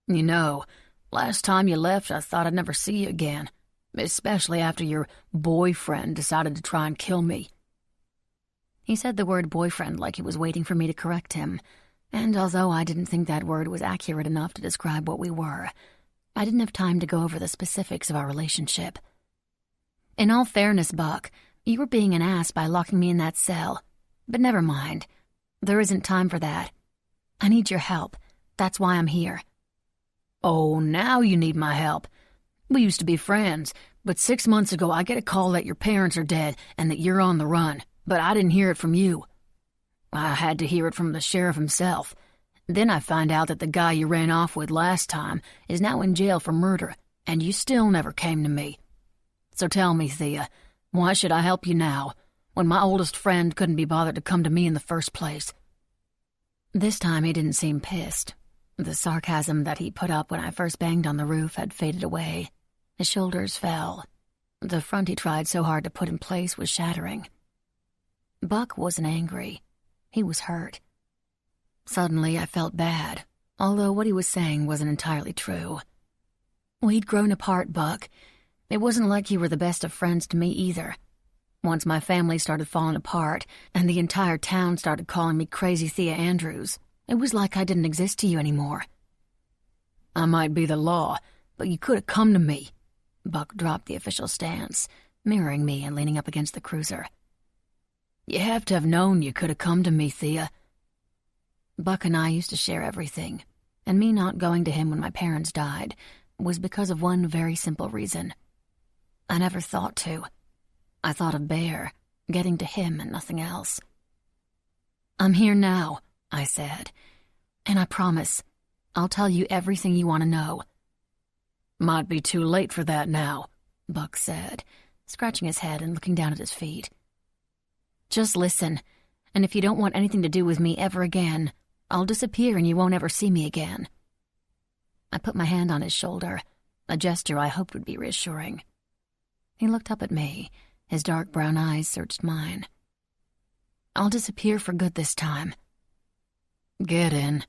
"You know, last time you left I thought I'd never see you again, especially after your boyfriend decided to try and kill me." He said the word boyfriend like he was waiting for me to correct him, and although I didn't think that word was accurate enough to describe what we were, I didn't have time to go over the specifics of our relationship. "In all fairness, Buck, you were being an ass by locking me in that cell," But never mind. There isn't time for that. I need your help. That's why I'm here. Oh, now you need my help. We used to be friends, but 6 months ago I get a call that your parents are dead and that you're on the run, but I didn't hear it from you. I had to hear it from the sheriff himself. Then I find out that the guy you ran off with last time is now in jail for murder, and you still never came to me. So tell me, Thea, why should I help you now, when my oldest friend couldn't be bothered to come to me in the first place? This time he didn't seem pissed. The sarcasm that he put up when I first banged on the roof had faded away. His shoulders fell. The front he tried so hard to put in place was shattering. Buck wasn't angry. He was hurt. Suddenly I felt bad, although what he was saying wasn't entirely true. We'd grown apart, Buck. It wasn't like you were the best of friends to me either. Once my family started falling apart, and the entire town started calling me Crazy Thea Andrews, it was like I didn't exist to you anymore. I might be the law, but you could have come to me. Buck dropped the official stance, mirroring me and leaning up against the cruiser. You have to have known you could have come to me, Thea. Buck and I used to share everything, and me not going to him when my parents died was because of one very simple reason. I never thought to. I thought of Bear, getting to him and nothing else. I'm here now, I said, and I promise I'll tell you everything you want to know. Might be too late for that now, Buck said, scratching his head and looking down at his feet. Just listen, and if you don't want anything to do with me ever again, I'll disappear and you won't ever see me again. I put my hand on his shoulder, a gesture I hoped would be reassuring. He looked up at me. His dark brown eyes searched mine. I'll disappear for good this time. Get in,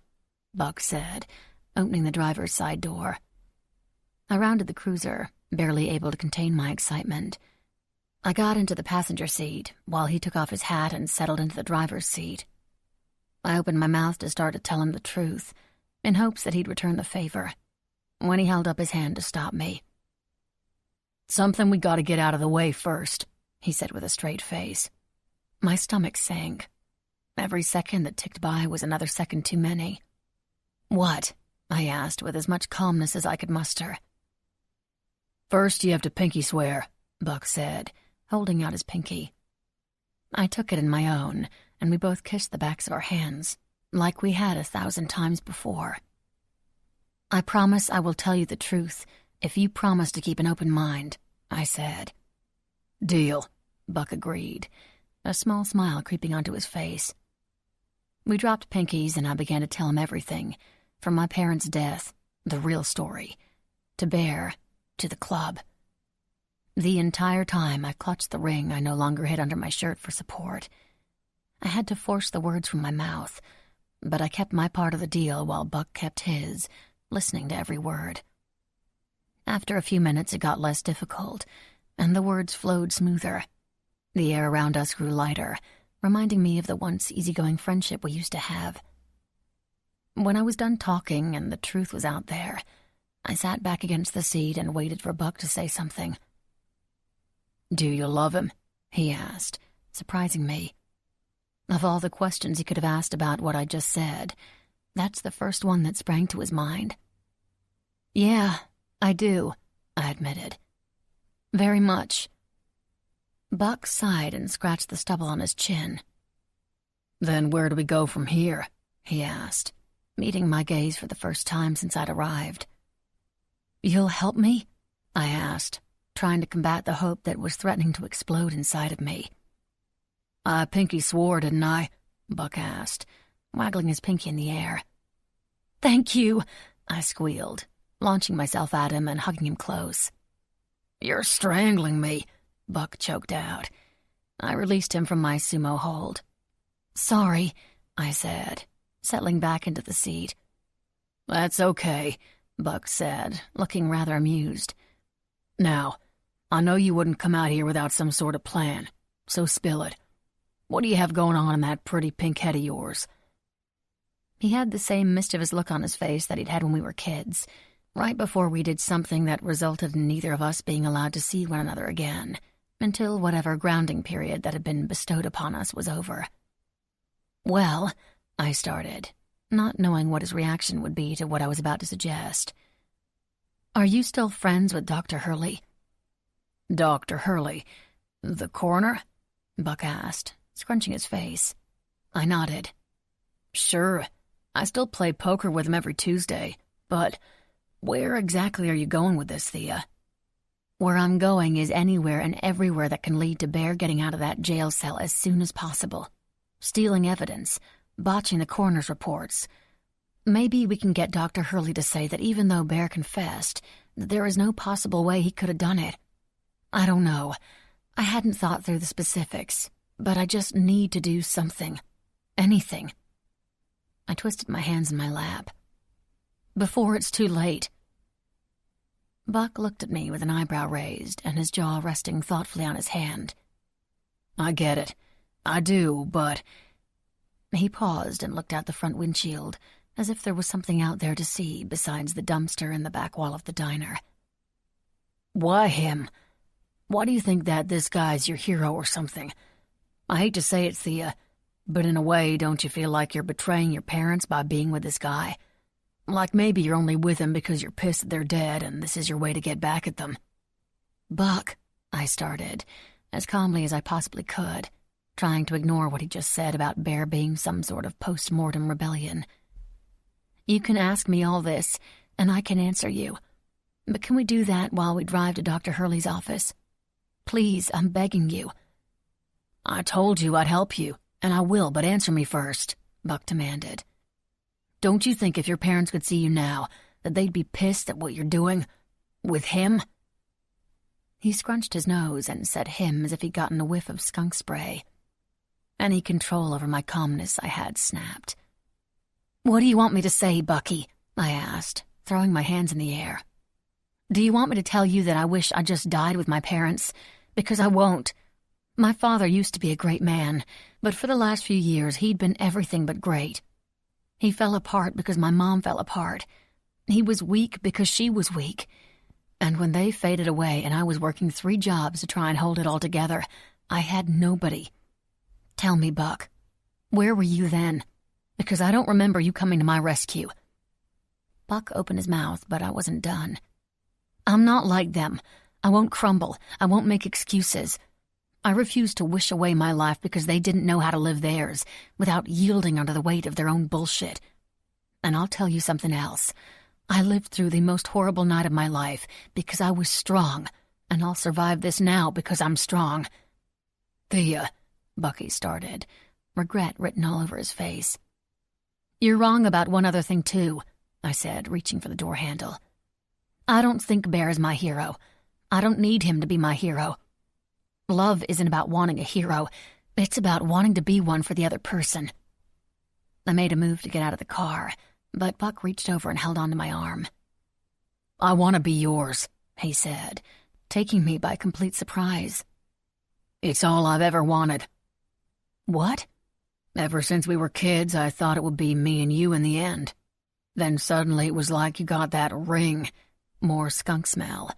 Buck said, opening the driver's side door. I rounded the cruiser, barely able to contain my excitement. I got into the passenger seat while he took off his hat and settled into the driver's seat. I opened my mouth to start to tell him the truth, in hopes that he'd return the favor, when he held up his hand to stop me. Something we gotta get out of the way first, he said with a straight face. My stomach sank. Every second that ticked by was another second too many. What? I asked with as much calmness as I could muster. First you have to pinky swear, Buck said, holding out his pinky. I took it in my own, and we both kissed the backs of our hands, like we had 1,000 times before. I promise I will tell you the truth, if you promise to keep an open mind, I said. Deal, Buck agreed, a small smile creeping onto his face. We dropped pinkies and I began to tell him everything, from my parents' death, the real story, to Bear, to the club. The entire time I clutched the ring I no longer hid under my shirt for support. I had to force the words from my mouth, but I kept my part of the deal while Buck kept his, listening to every word. After a few minutes it got less difficult, and the words flowed smoother. The air around us grew lighter, reminding me of the once easygoing friendship we used to have. When I was done talking and the truth was out there, I sat back against the seat and waited for Buck to say something. Do you love him? He asked, surprising me. Of all the questions he could have asked about what I just said, that's the first one that sprang to his mind. Yeah, I do, I admitted. Very much. Buck sighed and scratched the stubble on his chin. Then where do we go from here? He asked, meeting my gaze for the first time since I'd arrived. You'll help me? I asked, trying to combat the hope that was threatening to explode inside of me. I pinky swore, didn't I? Buck asked, waggling his pinky in the air. Thank you, I squealed, launching myself at him and hugging him close. You're strangling me, Buck choked out. I released him from my sumo hold. Sorry, I said, settling back into the seat. That's okay, Buck said, looking rather amused. Now, I know you wouldn't come out here without some sort of plan, so spill it. What do you have going on in that pretty pink head of yours? He had the same mischievous look on his face that he'd had when we were kids, right before we did something that resulted in neither of us being allowed to see one another again, until whatever grounding period that had been bestowed upon us was over. Well, I started, not knowing what his reaction would be to what I was about to suggest. Are you still friends with Dr. Hurley? Dr. Hurley? The coroner? Buck asked, scrunching his face. I nodded. Sure. I still play poker with him every Tuesday. But where exactly are you going with this, Thea? Where I'm going is anywhere and everywhere that can lead to Bear getting out of that jail cell as soon as possible. Stealing evidence, botching the coroner's reports. Maybe we can get Dr. Hurley to say that even though Bear confessed, that there is no possible way he could have done it. I don't know. I hadn't thought through the specifics, but I just need to do something. Anything. I twisted my hands in my lap. Before it's too late. Buck looked at me with an eyebrow raised and his jaw resting thoughtfully on his hand. I get it. I do, but... He paused and looked out the front windshield, as if there was something out there to see besides the dumpster in the back wall of the diner. Why him? Why do you think that this guy's your hero or something? I hate to say it, Thea, but in a way, don't you feel like you're betraying your parents by being with this guy? Like maybe you're only with him because you're pissed that they're dead and this is your way to get back at them. Buck, I started, as calmly as I possibly could, trying to ignore what he just said about Bear being some sort of post-mortem rebellion. You can ask me all this, and I can answer you. But can we do that while we drive to Dr. Hurley's office? Please, I'm begging you. I told you I'd help you, and I will, but answer me first, Buck demanded. Don't you think if your parents could see you now, that they'd be pissed at what you're doing? With him? He scrunched his nose and said him as if he'd gotten a whiff of skunk spray. Any control over my calmness I had snapped. What do you want me to say, Bucky? I asked, throwing my hands in the air. Do you want me to tell you that I wish I just died with my parents? Because I won't. My father used to be a great man, but for the last few years he'd been everything but great. He fell apart because my mom fell apart. He was weak because she was weak. And when they faded away and I was working 3 jobs to try and hold it all together, I had nobody. Tell me, Buck, where were you then? Because I don't remember you coming to my rescue. Buck opened his mouth, but I wasn't done. I'm not like them. I won't crumble. I won't make excuses. I refuse to wish away my life because they didn't know how to live theirs without yielding under the weight of their own bullshit. And I'll tell you something else. I lived through the most horrible night of my life because I was strong, and I'll survive this now because I'm strong. Thea, Bucky started, regret written all over his face. You're wrong about one other thing, too, I said, reaching for the door handle. I don't think Bear is my hero. I don't need him to be my hero. Love isn't about wanting a hero. It's about wanting to be one for the other person. I made a move to get out of the car, but Buck reached over and held onto my arm. I want to be yours, he said, taking me by complete surprise. It's all I've ever wanted. What? Ever since we were kids, I thought it would be me and you in the end. Then suddenly it was like you got that ring, more skunk smell.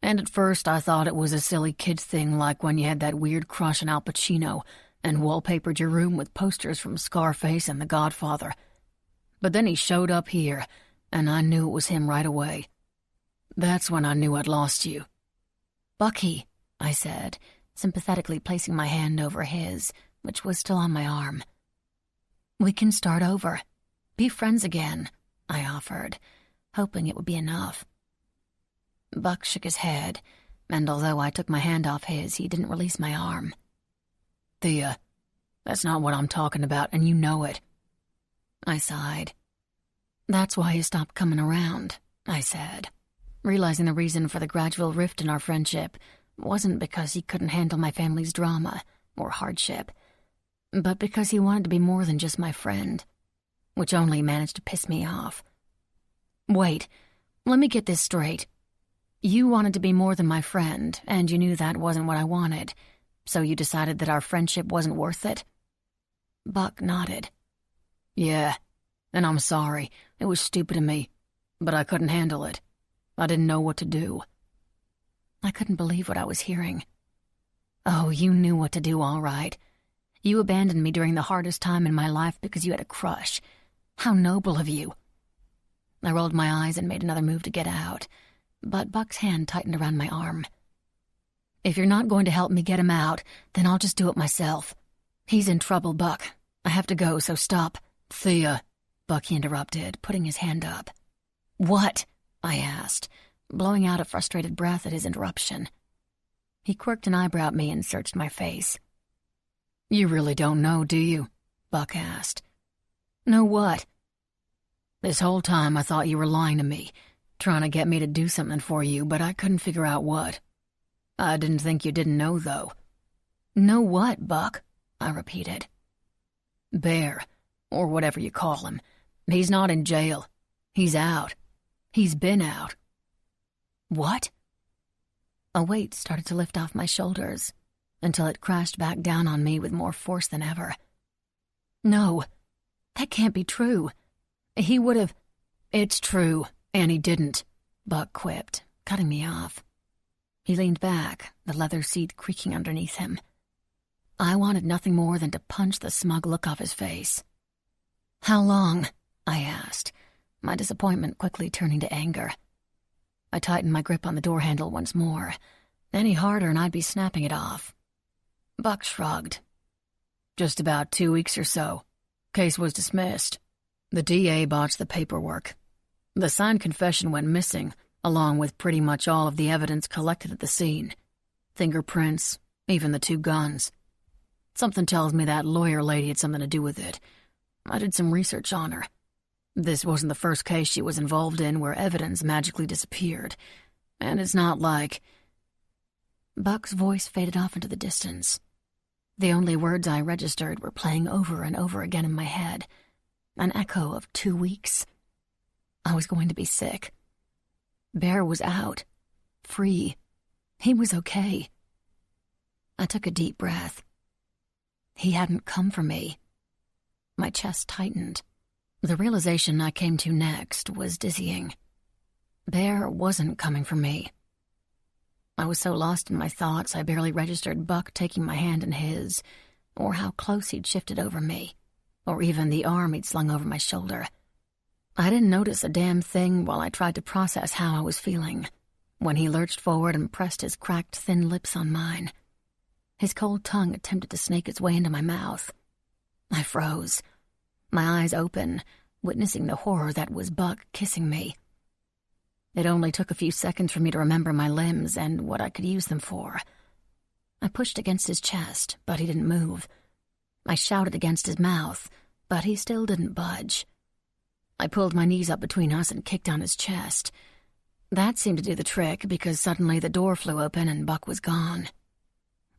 And at first I thought it was a silly kid thing like when you had that weird crush on Al Pacino and wallpapered your room with posters from Scarface and The Godfather. But then he showed up here, and I knew it was him right away. That's when I knew I'd lost you. Bucky, I said, sympathetically placing my hand over his, which was still on my arm. We can start over. Be friends again, I offered, hoping it would be enough. Buck shook his head, and although I took my hand off his, he didn't release my arm. Thea, that's not what I'm talking about, and you know it. I sighed. That's why he stopped coming around, I said, realizing the reason for the gradual rift in our friendship wasn't because he couldn't handle my family's drama or hardship, but because he wanted to be more than just my friend, which only managed to piss me off. Wait, let me get this straight. You wanted to be more than my friend, and you knew that wasn't what I wanted, so you decided that our friendship wasn't worth it? Buck nodded. Yeah, and I'm sorry. It was stupid of me, but I couldn't handle it. I didn't know what to do. I couldn't believe what I was hearing. Oh, you knew what to do, all right. You abandoned me during the hardest time in my life because you had a crush. How noble of you." I rolled my eyes and made another move to get out, but Buck's hand tightened around my arm. "If you're not going to help me get him out, then I'll just do it myself. He's in trouble, Buck. I have to go, so stop." "Thea," Bucky interrupted, putting his hand up. "What?" I asked, blowing out a frustrated breath at his interruption. He quirked an eyebrow at me and searched my face. "You really don't know, do you?" Buck asked. "Know what?" "This whole time I thought you were lying to me, trying to get me to do something for you, but I couldn't figure out what. I didn't think you didn't know, though." "Know what, Buck?" I repeated. "Bear, or whatever you call him. He's not in jail. He's out. He's been out." "What?" A weight started to lift off my shoulders until it crashed back down on me with more force than ever. "No, that can't be true. He would have—" "It's true, and he didn't," Buck quipped, cutting me off. He leaned back, the leather seat creaking underneath him. I wanted nothing more than to punch the smug look off his face. "How long?" I asked, my disappointment quickly turning to anger. I tightened my grip on the door handle once more. Any harder and I'd be snapping it off. Buck shrugged. "Just about 2 weeks or so. Case was dismissed. The DA botched the paperwork. The signed confession went missing, along with pretty much all of the evidence collected at the scene. Fingerprints, even the 2 guns. Something tells me that lawyer lady had something to do with it. I did some research on her. This wasn't the first case she was involved in where evidence magically disappeared. And it's not like—" Buck's voice faded off into the distance. The only words I registered were playing over and over again in my head. An echo of 2 weeks. I was going to be sick. Bear was out. Free. He was okay. I took a deep breath. He hadn't come for me. My chest tightened. The realization I came to next was dizzying. Bear wasn't coming for me. I was so lost in my thoughts I barely registered Buck taking my hand in his, or how close he'd shifted over me, or even the arm he'd slung over my shoulder. I didn't notice a damn thing while I tried to process how I was feeling, when he lurched forward and pressed his cracked, thin lips on mine. His cold tongue attempted to snake its way into my mouth. I froze, my eyes open, witnessing the horror that was Buck kissing me. It only took a few seconds for me to remember my limbs and what I could use them for. I pushed against his chest, but he didn't move. I shouted against his mouth, but he still didn't budge. I pulled my knees up between us and kicked on his chest. That seemed to do the trick because suddenly the door flew open and Buck was gone.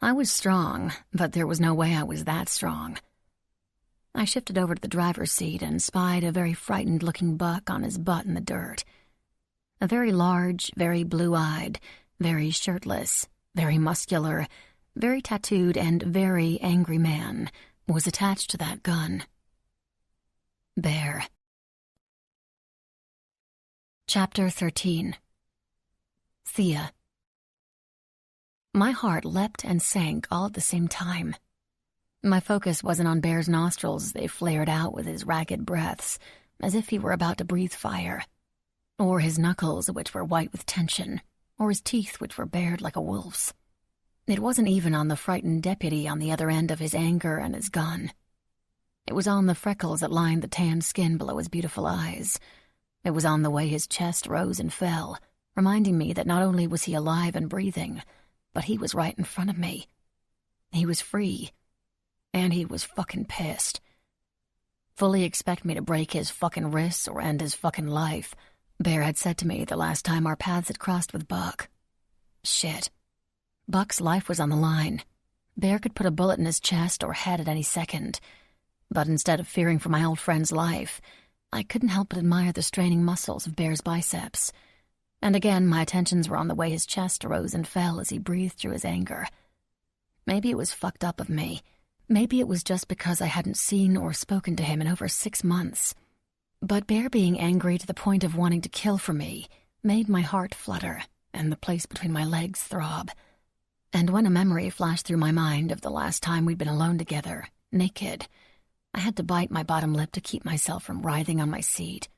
I was strong, but there was no way I was that strong. I shifted over to the driver's seat and spied a very frightened-looking Buck on his butt in the dirt. A very large, very blue-eyed, very shirtless, very muscular, very tattooed, and very angry man was attached to that gun. Bear. Chapter 13. Thea. My heart leapt and sank all at the same time. My focus wasn't on Bear's nostrils as they flared out with his ragged breaths, as if he were about to breathe fire, or his knuckles, which were white with tension, or his teeth, which were bared like a wolf's. It wasn't even on the frightened deputy on the other end of his anger and his gun. It was on the freckles that lined the tanned skin below his beautiful eyes. It was on the way his chest rose and fell, reminding me that not only was he alive and breathing, but he was right in front of me. He was free. And he was fucking pissed. Fully expect me to break his fucking wrists or end his fucking life, Bear had said to me the last time our paths had crossed with Buck. Shit. Buck's life was on the line. Bear could put a bullet in his chest or head at any second. But instead of fearing for my old friend's life, I couldn't help but admire the straining muscles of Bear's biceps. And again, my attentions were on the way his chest rose and fell as he breathed through his anger. Maybe it was fucked up of me. Maybe it was just because I hadn't seen or spoken to him in over 6 months. But Bear being angry to the point of wanting to kill for me made my heart flutter and the place between my legs throb. And when a memory flashed through my mind of the last time we'd been alone together, naked, I had to bite my bottom lip to keep myself from writhing on my seat.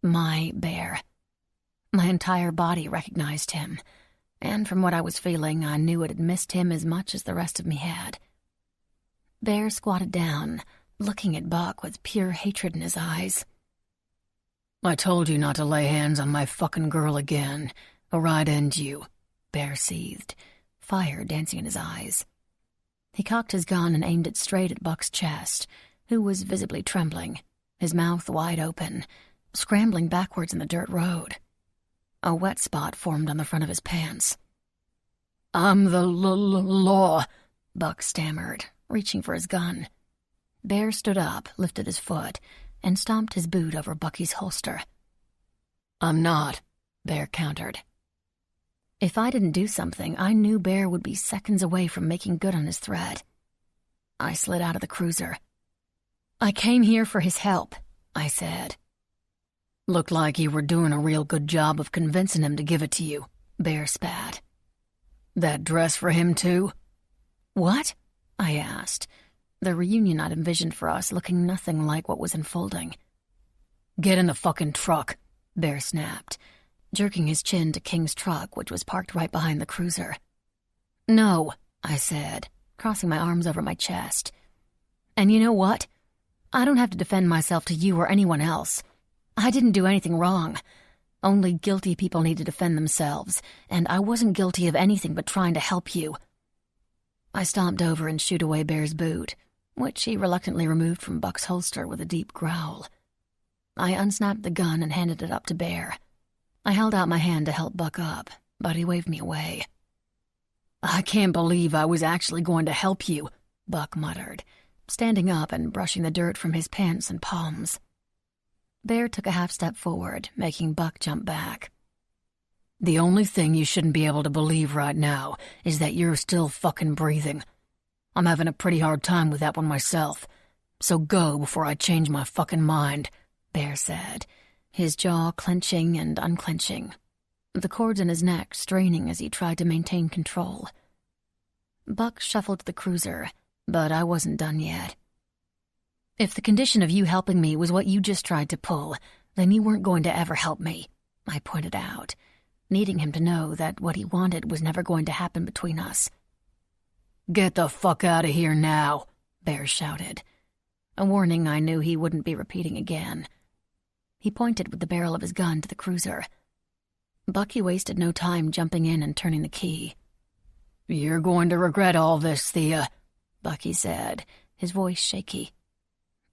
My Bear. My entire body recognized him, and from what I was feeling, I knew it had missed him as much as the rest of me had. Bear squatted down, looking at Buck with pure hatred in his eyes. I told you not to lay hands on my fucking girl again, or I'd end you, Bear seethed, fire dancing in his eyes. He cocked his gun and aimed it straight at Buck's chest, who was visibly trembling, his mouth wide open, scrambling backwards in the dirt road. A wet spot formed on the front of his pants. I'm the law, Buck stammered, reaching for his gun. Bear stood up, lifted his foot, and stomped his boot over Bucky's holster. I'm not, Bear countered. If I didn't do something, I knew Bear would be seconds away from making good on his threat. I slid out of the cruiser. I came here for his help, I said. Looked like you were doing a real good job of convincing him to give it to you, Bear spat. That dress for him, too? What? I asked, the reunion I'd envisioned for us looking nothing like what was unfolding. Get in the fucking truck, Bear snapped, jerking his chin to King's truck, which was parked right behind the cruiser. No, I said, crossing my arms over my chest. And you know what? I don't have to defend myself to you or anyone else. I didn't do anything wrong. Only guilty people need to defend themselves, and I wasn't guilty of anything but trying to help you. I stomped over and shooed away Bear's boot, which he reluctantly removed from Buck's holster with a deep growl. I unsnapped the gun and handed it up to Bear. I held out my hand to help Buck up, but he waved me away. I can't believe I was actually going to help you, Buck muttered, standing up and brushing the dirt from his pants and palms. Bear took a half step forward, making Buck jump back. The only thing you shouldn't be able to believe right now is that you're still fucking breathing. I'm having a pretty hard time with that one myself. So go before I change my fucking mind, Bear said, his jaw clenching and unclenching, the cords in his neck straining as he tried to maintain control. Buck shuffled to the cruiser, but I wasn't done yet. If the condition of you helping me was what you just tried to pull, then you weren't going to ever help me, I pointed out, needing him to know that what he wanted was never going to happen between us. Get the fuck out of here now, Bear shouted, a warning I knew he wouldn't be repeating again. He pointed with the barrel of his gun to the cruiser. Bucky wasted no time jumping in and turning the key. You're going to regret all this, Thea, Bucky said, his voice shaky.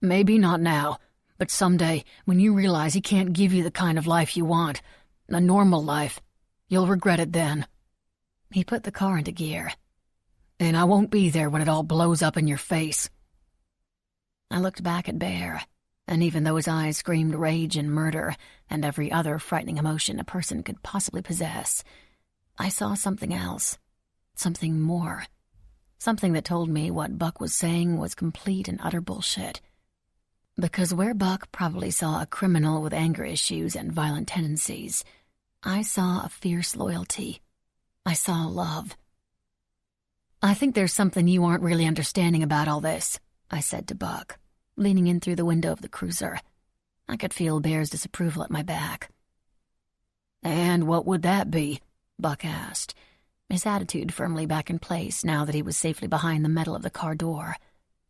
Maybe not now, but someday, when you realize he can't give you the kind of life you want, a normal life, you'll regret it then. He put the car into gear. And I won't be there when it all blows up in your face. I looked back at Bear, and even though his eyes screamed rage and murder and every other frightening emotion a person could possibly possess, I saw something else, something more, something that told me what Buck was saying was complete and utter bullshit. Because where Buck probably saw a criminal with anger issues and violent tendencies, I saw a fierce loyalty. I saw love. I think there's something you aren't really understanding about all this, I said to Buck, leaning in through the window of the cruiser. I could feel Bear's disapproval at my back. And what would that be? Buck asked, his attitude firmly back in place now that he was safely behind the metal of the car door.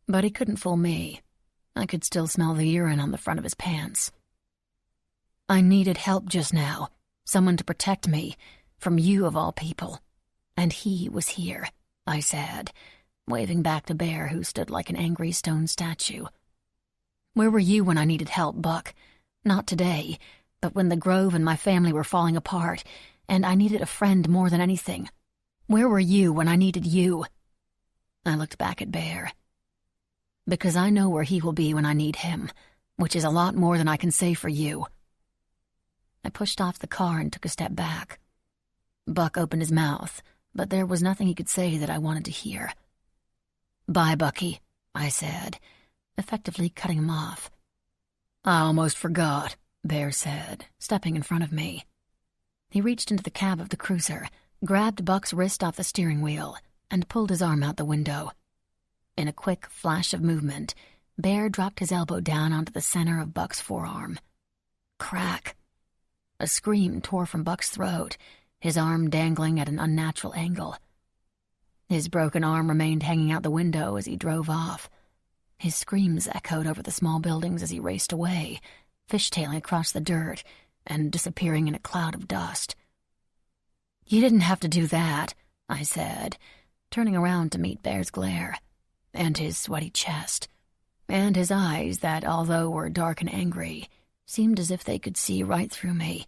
But he couldn't fool me. I could still smell the urine on the front of his pants. I needed help just now, someone to protect me, from you of all people. And he was here, I said, waving back to Bear, who stood like an angry stone statue. Where were you when I needed help, Buck? Not today, but when the Grove and my family were falling apart, and I needed a friend more than anything. Where were you when I needed you? I looked back at Bear. Because I know where he will be when I need him, which is a lot more than I can say for you. I pushed off the car and took a step back. Buck opened his mouth, but there was nothing he could say that I wanted to hear. Bye, Bucky, I said, effectively cutting him off. I almost forgot, Bear said, stepping in front of me. He reached into the cab of the cruiser, grabbed Buck's wrist off the steering wheel, and pulled his arm out the window. In a quick flash of movement, Bear dropped his elbow down onto the center of Buck's forearm. Crack! A scream tore from Buck's throat, his arm dangling at an unnatural angle. His broken arm remained hanging out the window as he drove off. His screams echoed over the small buildings as he raced away, fishtailing across the dirt and disappearing in a cloud of dust. "You didn't have to do that," I said, turning around to meet Bear's glare, and his sweaty chest, and his eyes that, although were dark and angry, seemed as if they could see right through me.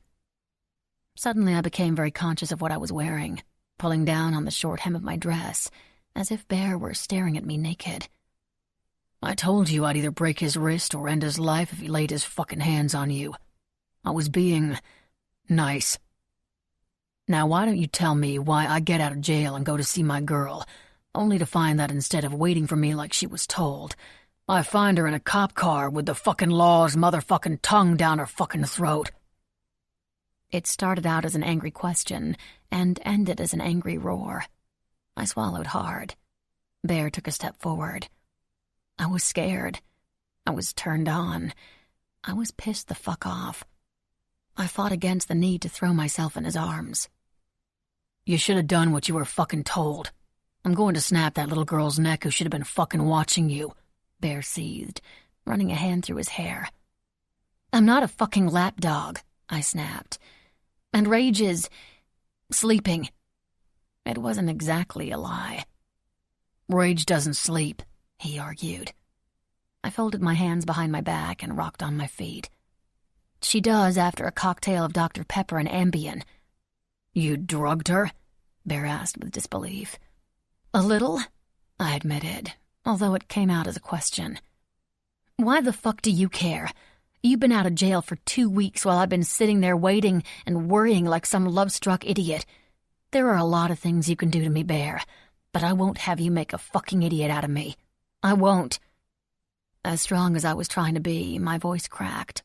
Suddenly I became very conscious of what I was wearing, pulling down on the short hem of my dress, as if Bear were staring at me naked. "I told you I'd either break his wrist or end his life if he laid his fucking hands on you. I was being nice. Now why don't you tell me why I get out of jail and go to see my girl, only to find that instead of waiting for me like she was told, I find her in a cop car with the fucking law's motherfucking tongue down her fucking throat?" It started out as an angry question and ended as an angry roar. I swallowed hard. Bear took a step forward. I was scared. I was turned on. I was pissed the fuck off. I fought against the need to throw myself in his arms. "You should have done what you were fucking told. I'm going to snap that little girl's neck who should have been fucking watching you," Bear seethed, running a hand through his hair. "I'm not a fucking lapdog," I snapped. "And Rage is sleeping." It wasn't exactly a lie. "Rage doesn't sleep," he argued. I folded my hands behind my back and rocked on my feet. "She does after a cocktail of Dr. Pepper and Ambien." "You drugged her?" Bear asked with disbelief. "A little," I admitted, although it came out as a question. "Why the fuck do you care? You've been out of jail for 2 weeks while I've been sitting there waiting and worrying like some love-struck idiot. There are a lot of things you can do to me, Bear, but I won't have you make a fucking idiot out of me. I won't." As strong as I was trying to be, my voice cracked.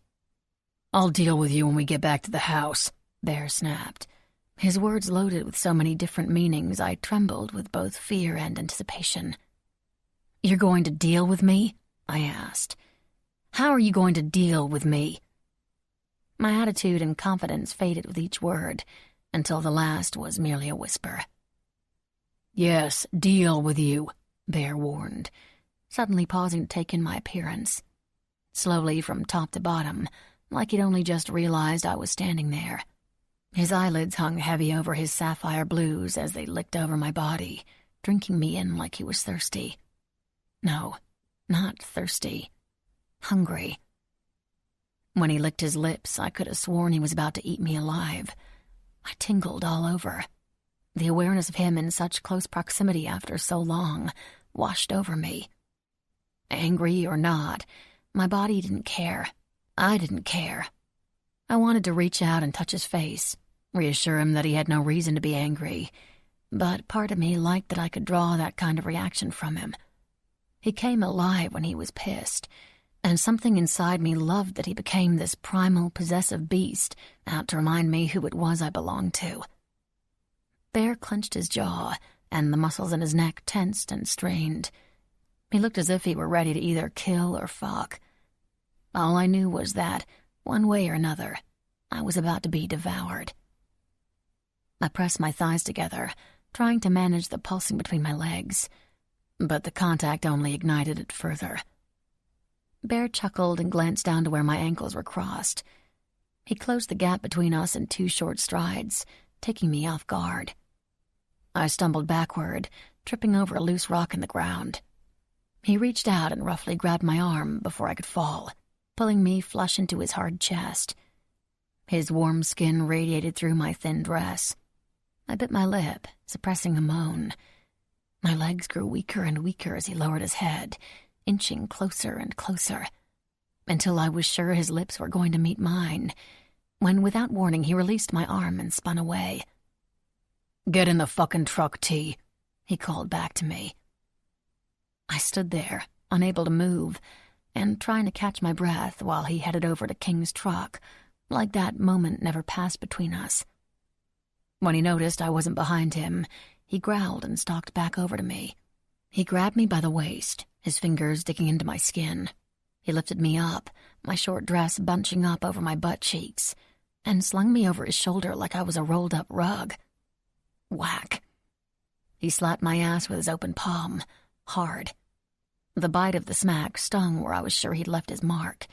"I'll deal with you when we get back to the house," Bear snapped. His words loaded with so many different meanings I trembled with both fear and anticipation. "You're going to deal with me?" I asked. "How are you going to deal with me?" My attitude and confidence faded with each word, until the last was merely a whisper. "Yes, deal with you," Bear warned, suddenly pausing to take in my appearance. Slowly from top to bottom, like he'd only just realized I was standing there. His eyelids hung heavy over his sapphire blues as they licked over my body, drinking me in like he was thirsty. No, not thirsty. Hungry. When he licked his lips, I could have sworn he was about to eat me alive. I tingled all over. The awareness of him in such close proximity after so long washed over me. Angry or not, my body didn't care. I didn't care. I wanted to reach out and touch his face, reassure him that he had no reason to be angry, but part of me liked that I could draw that kind of reaction from him. He came alive when he was pissed, and something inside me loved that he became this primal, possessive beast out to remind me who it was I belonged to. Bear clenched his jaw, and the muscles in his neck tensed and strained. He looked as if he were ready to either kill or fuck. All I knew was that, one way or another, I was about to be devoured. I pressed my thighs together, trying to manage the pulsing between my legs, but the contact only ignited it further. Bear chuckled and glanced down to where my ankles were crossed. He closed the gap between us in 2 short strides, taking me off guard. I stumbled backward, tripping over a loose rock in the ground. He reached out and roughly grabbed my arm before I could fall, pulling me flush into his hard chest. His warm skin radiated through my thin dress. I bit my lip, suppressing a moan. My legs grew weaker and weaker as he lowered his head, inching closer and closer, until I was sure his lips were going to meet mine, when without warning he released my arm and spun away. "Get in the fucking truck, T," he called back to me. I stood there, unable to move, and trying to catch my breath while he headed over to King's truck, like that moment never passed between us. When he noticed I wasn't behind him, he growled and stalked back over to me. He grabbed me by the waist, his fingers digging into my skin. He lifted me up, my short dress bunching up over my butt cheeks, and slung me over his shoulder like I was a rolled-up rug. Whack. He slapped my ass with his open palm, hard. The bite of the smack stung where I was sure he'd left his mark.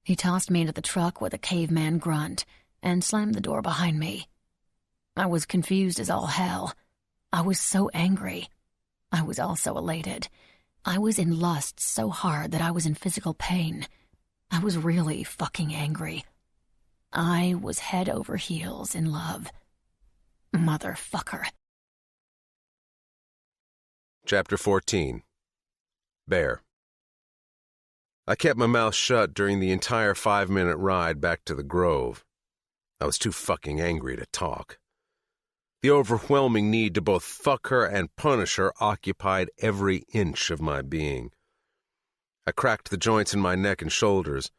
He tossed me into the truck with a caveman grunt and slammed the door behind me. I was confused as all hell. I was so angry. I was also elated. I was in lust so hard that I was in physical pain. I was really fucking angry. I was head over heels in love. Motherfucker. Chapter 14. Bear. I kept my mouth shut during the entire 5-minute ride back to the Grove. I was too fucking angry to talk. The overwhelming need to both fuck her and punish her occupied every inch of my being. I cracked the joints in my neck and shoulders,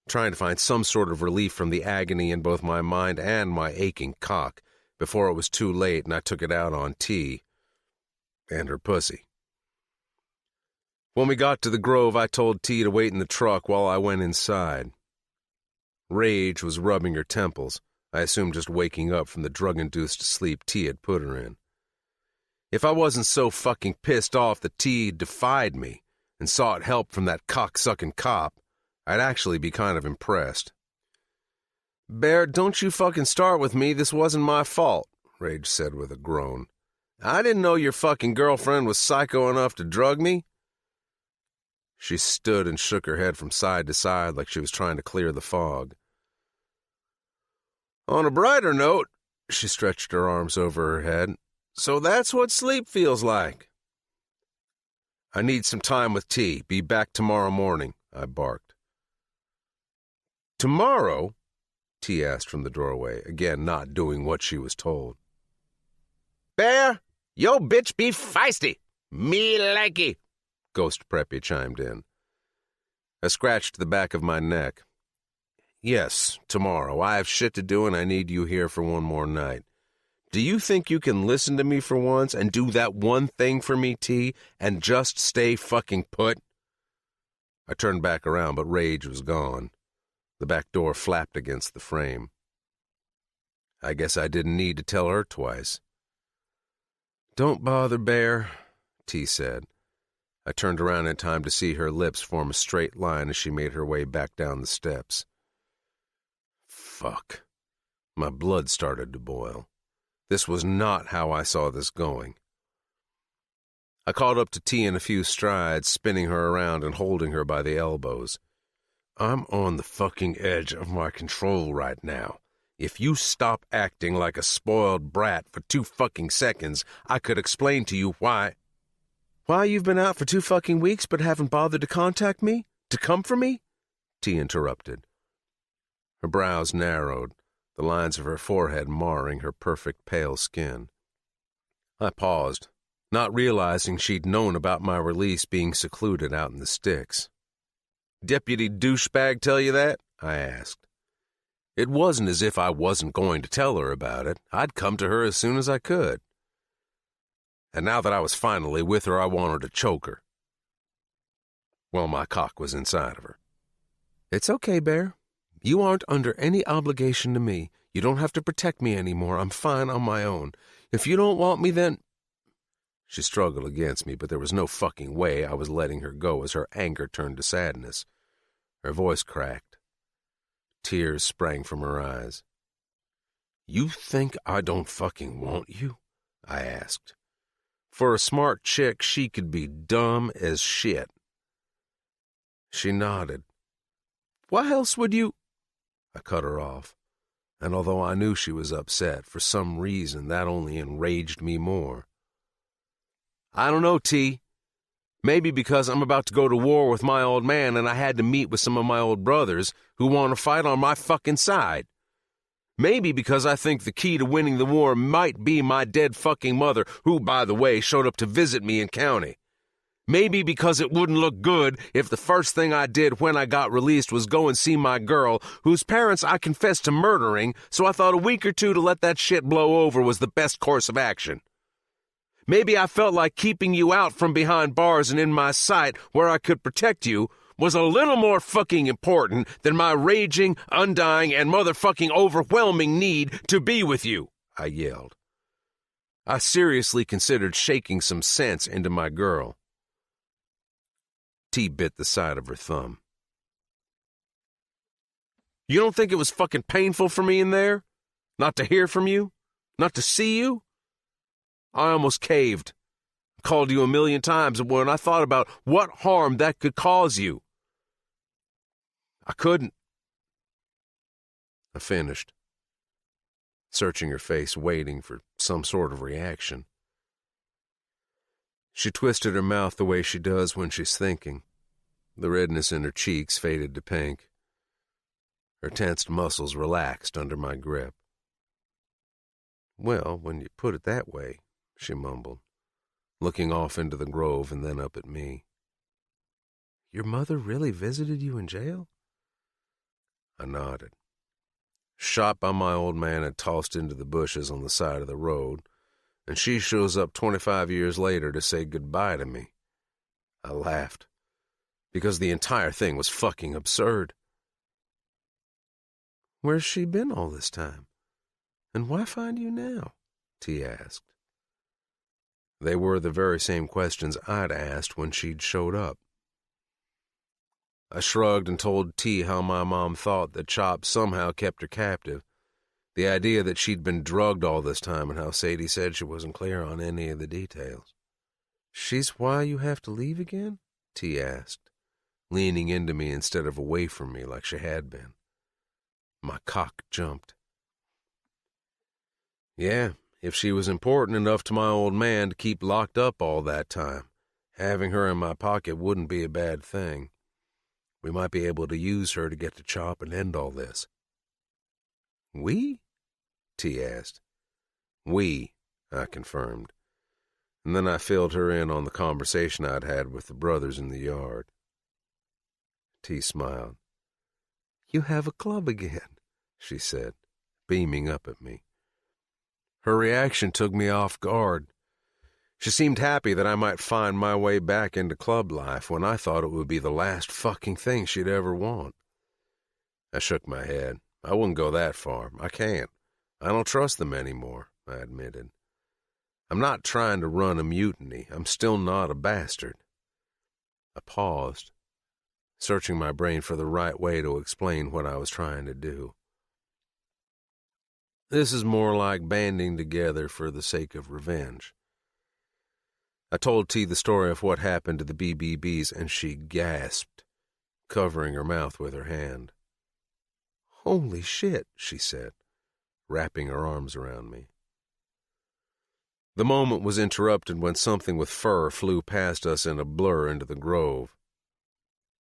trying to find some sort of relief from the agony in both my mind and my aching cock, before it was too late and I took it out on T and her pussy. When we got to the Grove, I told T to wait in the truck while I went inside. Rage was rubbing her temples, I assumed just waking up from the drug-induced sleep T had put her in. If I wasn't so fucking pissed off that T defied me and sought help from that cocksucking cop, I'd actually be kind of impressed. "Bear, don't you fucking start with me. This wasn't my fault," Rage said with a groan. "I didn't know your fucking girlfriend was psycho enough to drug me." She stood and shook her head from side to side like she was trying to clear the fog. "On a brighter note," she stretched her arms over her head, "so that's what sleep feels like." "I need some time with T. Be back tomorrow morning," I barked. "Tomorrow?" T asked from the doorway, again not doing what she was told. "Bear, yo bitch be feisty. Me likey," Ghost Preppy chimed in. I scratched the back of my neck. "Yes, tomorrow. I have shit to do and I need you here for one more night. Do you think you can listen to me for once and do that one thing for me, T, and just stay fucking put?" I turned back around, but Rage was gone. The back door flapped against the frame. I guess I didn't need to tell her twice. "Don't bother, Bear," T said. I turned around in time to see her lips form a straight line as she made her way back down the steps. Fuck. My blood started to boil. This was not how I saw this going. I caught up to T in a few strides, spinning her around and holding her by the elbows. "I'm on the fucking edge of my control right now. If you stop acting like a spoiled brat for 2 fucking seconds, I could explain to you why you've been out for 2 fucking weeks but haven't bothered to contact me? To come for me?" T interrupted. Her brows narrowed, the lines of her forehead marring her perfect pale skin. I paused, not realizing she'd known about my release being secluded out in the sticks. "Deputy douchebag tell you that?" I asked. It wasn't as if I wasn't going to tell her about it. I'd come to her as soon as I could. And now that I was finally with her, I wanted to choke her. Well, my cock was inside of her. "It's okay, Bear. You aren't under any obligation to me. You don't have to protect me anymore. I'm fine on my own. If you don't want me, then—" She struggled against me, but there was no fucking way I was letting her go as her anger turned to sadness. Her voice cracked. Tears sprang from her eyes. "You think I don't fucking want you?" I asked. For a smart chick, she could be dumb as shit. She nodded. "Why else would you—" I cut her off, and although I knew she was upset, for some reason that only enraged me more. "I don't know, T. Maybe because I'm about to go to war with my old man and I had to meet with some of my old brothers who want to fight on my fucking side. Maybe because I think the key to winning the war might be my dead fucking mother, who, by the way, showed up to visit me in county. Maybe because it wouldn't look good if the first thing I did when I got released was go and see my girl, whose parents I confessed to murdering, so I thought a week or two to let that shit blow over was the best course of action. Maybe I felt like keeping you out from behind bars and in my sight where I could protect you was a little more fucking important than my raging, undying, and motherfucking overwhelming need to be with you, I yelled. I seriously considered shaking some sense into my girl. T bit the side of her thumb. You don't think it was fucking painful for me in there? Not to hear from you? Not to see you? I almost caved. Called you 1,000,000 times when I thought about what harm that could cause you. I couldn't. I finished, searching her face, waiting for some sort of reaction. She twisted her mouth the way she does when she's thinking. The redness in her cheeks faded to pink. Her tensed muscles relaxed under my grip. Well, when you put it that way, she mumbled, looking off into the grove and then up at me. Your mother really visited you in jail? I nodded. Shot by my old man and tossed into the bushes on the side of the road, and she shows up 25 years later to say goodbye to me. I laughed, because the entire thing was fucking absurd. Where's she been all this time? And why find you now? T asked. They were the very same questions I'd asked when she'd showed up. I shrugged and told T how my mom thought that Chop somehow kept her captive. The idea that she'd been drugged all this time and how Sadie said she wasn't clear on any of the details. She's why you have to leave again? T asked, leaning into me instead of away from me like she had been. My cock jumped. Yeah, if she was important enough to my old man to keep locked up all that time, having her in my pocket wouldn't be a bad thing. We might be able to use her to get to Chop and end all this. We? T asked. We, I confirmed. And then I filled her in on the conversation I'd had with the brothers in the yard. T smiled. You have a club again, she said, beaming up at me. Her reaction took me off guard. She seemed happy that I might find my way back into club life when I thought it would be the last fucking thing she'd ever want. I shook my head. I wouldn't go that far. I can't. I don't trust them anymore, I admitted. I'm not trying to run a mutiny. I'm still not a bastard. I paused, searching my brain for the right way to explain what I was trying to do. This is more like banding together for the sake of revenge. I told T the story of what happened to the BBBs, and she gasped, covering her mouth with her hand. Holy shit, she said, wrapping her arms around me. The moment was interrupted when something with fur flew past us in a blur into the grove.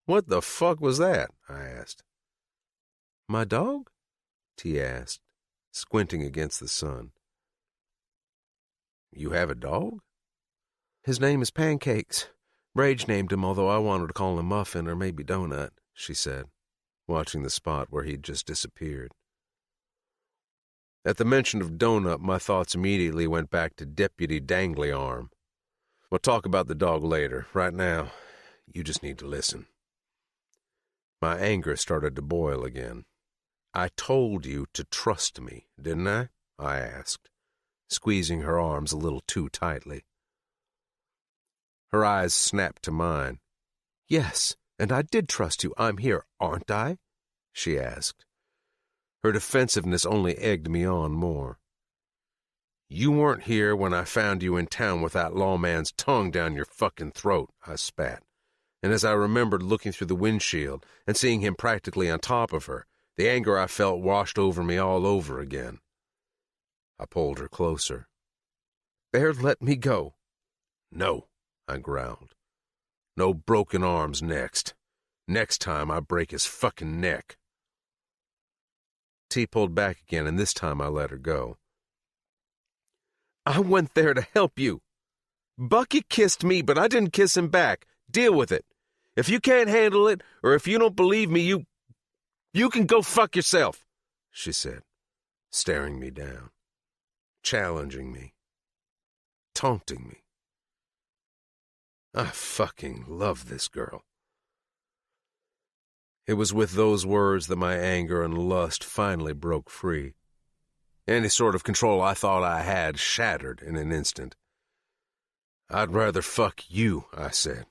What the fuck was that? I asked. My dog? T asked, squinting against the sun. You have a dog? His name is Pancakes. Rage named him, although I wanted to call him Muffin or maybe Donut, she said, watching the spot where he'd just disappeared. At the mention of Donut, my thoughts immediately went back to Deputy Dangly Arm. We'll talk about the dog later. Right now, you just need to listen. My anger started to boil again. I told you to trust me, didn't I? I asked, squeezing her arms a little too tightly. Her eyes snapped to mine. Yes, and I did trust you. I'm here, aren't I? She asked. Her defensiveness only egged me on more. You weren't here when I found you in town with that lawman's tongue down your fucking throat, I spat. And as I remembered looking through the windshield and seeing him practically on top of her, the anger I felt washed over me all over again. I pulled her closer. Bear, let me go. No, I growled. No broken arms next. Next time I break his fucking neck. T pulled back again, and this time I let her go. I went there to help you. Bucky kissed me, but I didn't kiss him back. Deal with it. If you can't handle it, or if you don't believe me, you can go fuck yourself, she said, staring me down, challenging me, taunting me. I fucking love this girl. It was with those words that my anger and lust finally broke free. Any sort of control I thought I had shattered in an instant. I'd rather fuck you, I said,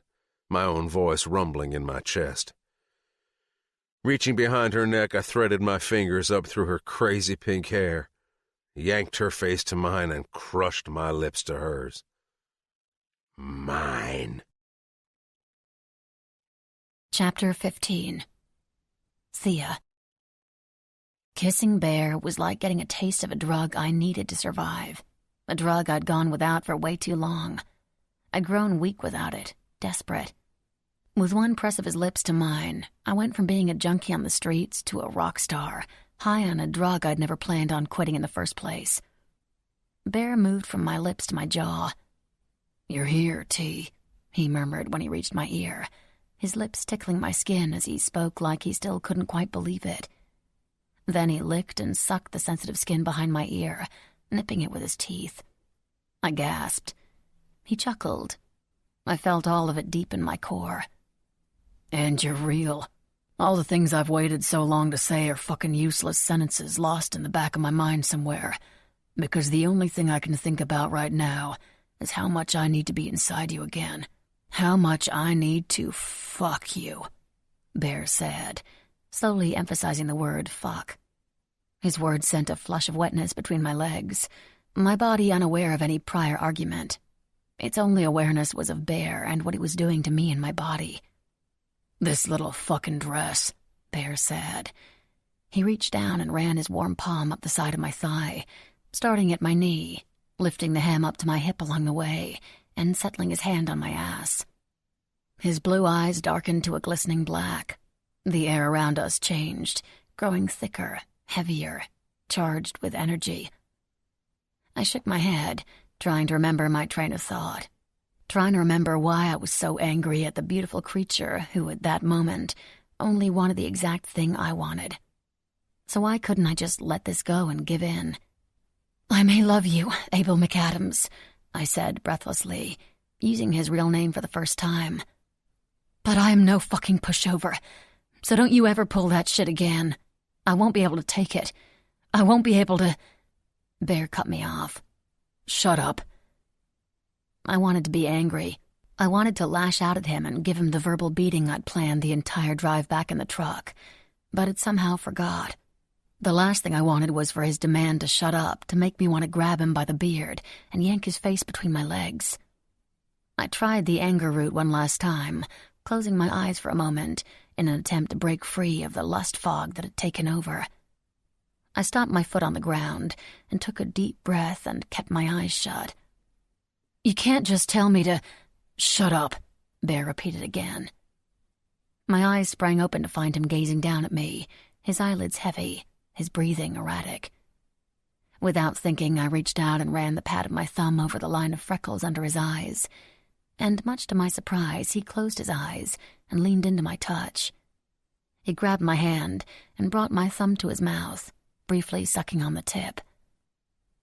my own voice rumbling in my chest. Reaching behind her neck, I threaded my fingers up through her crazy pink hair, yanked her face to mine, and crushed my lips to hers. Mine. Chapter 15. Thea. Kissing Bear was like getting a taste of a drug I needed to survive, a drug I'd gone without for way too long. I'd grown weak without it, desperate. With one press of his lips to mine, I went from being a junkie on the streets to a rock star, high on a drug I'd never planned on quitting in the first place. Bear moved from my lips to my jaw. "You're here, T," he murmured when he reached my ear, his lips tickling my skin as he spoke like he still couldn't quite believe it. Then he licked and sucked the sensitive skin behind my ear, nipping it with his teeth. I gasped. He chuckled. I felt all of it deep in my core. "And you're real. All the things I've waited so long to say are fucking useless sentences lost in the back of my mind somewhere, because the only thing I can think about right now is how much I need to be inside you again. How much I need to fuck you," Bear said, slowly emphasizing the word fuck. His words sent a flush of wetness between my legs, my body unaware of any prior argument. Its only awareness was of Bear and what he was doing to me and my body. "This little fucking dress," Bear said. He reached down and ran his warm palm up the side of my thigh, starting at my knee, lifting the hem up to my hip along the way, and settling his hand on my ass. His blue eyes darkened to a glistening black. The air around us changed, growing thicker, heavier, charged with energy. I shook my head, trying to remember my train of thought, trying to remember why I was so angry at the beautiful creature who, at that moment, only wanted the exact thing I wanted. So why couldn't I just let this go and give in? "I may love you, Abel McAdams," I said breathlessly, using his real name for the first time. "But I am no fucking pushover, so don't you ever pull that shit again. I won't be able to take it. I won't be able to—" Bear cut me off. "Shut up." I wanted to be angry. I wanted to lash out at him and give him the verbal beating I'd planned the entire drive back in the truck, but it somehow forgot. The last thing I wanted was for his demand to shut up to make me want to grab him by the beard and yank his face between my legs. I tried the anger route one last time, closing my eyes for a moment in an attempt to break free of the lust fog that had taken over. I stomped my foot on the ground and took a deep breath and kept my eyes shut. "You can't just tell me to—" "Shut up," Bear repeated again. My eyes sprang open to find him gazing down at me, his eyelids heavy, his breathing erratic. Without thinking, I reached out and ran the pad of my thumb over the line of freckles under his eyes, and much to my surprise, he closed his eyes and leaned into my touch. He grabbed my hand and brought my thumb to his mouth, briefly sucking on the tip.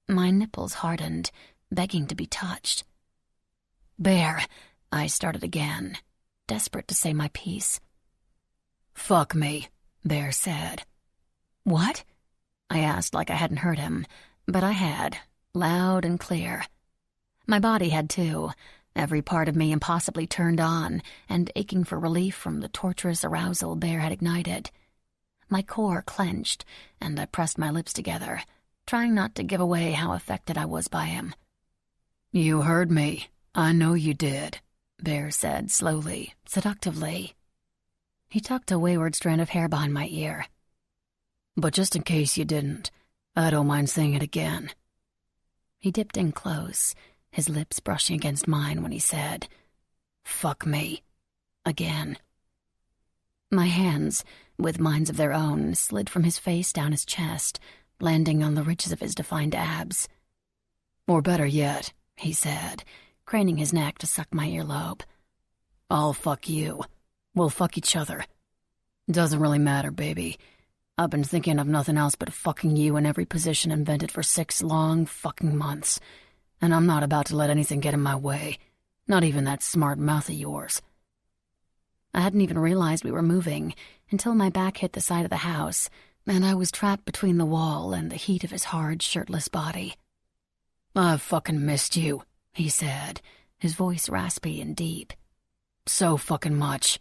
My nipples hardened, begging to be touched. "Bear," I started again, desperate to say my piece. "Fuck me," Bear said. "What?" I asked like I hadn't heard him, but I had, loud and clear. My body had too, every part of me impossibly turned on and aching for relief from the torturous arousal Bear had ignited. My core clenched, and I pressed my lips together, trying not to give away how affected I was by him. "You heard me. I know you did," Bear said slowly, seductively. He tucked a wayward strand of hair behind my ear. "But just in case you didn't, I don't mind saying it again." He dipped in close, his lips brushing against mine when he said, "Fuck me," again. My hands, with minds of their own, slid from his face down his chest, landing on the ridges of his defined abs. "Or better yet," he said, craning his neck to suck my earlobe. I'll fuck you. We'll fuck each other. Doesn't really matter, baby. I've been thinking of nothing else but fucking you in every position invented for 6 long fucking months. And I'm not about to let anything get in my way. Not even that smart mouth of yours. I hadn't even realized we were moving until my back hit the side of the house, and I was trapped between the wall and the heat of his hard, shirtless body. I've fucking missed you, he said, his voice raspy and deep. So fucking much.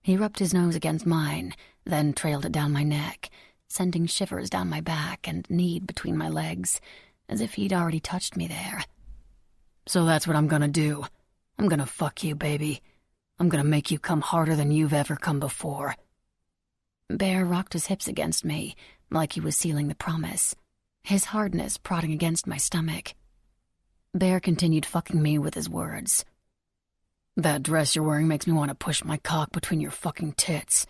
He rubbed his nose against mine, then trailed it down my neck, sending shivers down my back and kneed between my legs, as if he'd already touched me there. So that's what I'm gonna do. I'm gonna fuck you, baby. I'm gonna make you come harder than you've ever come before. Bear rocked his hips against me, like he was sealing the promise, his hardness prodding against my stomach. Bear continued fucking me with his words. That dress you're wearing makes me want to push my cock between your fucking tits.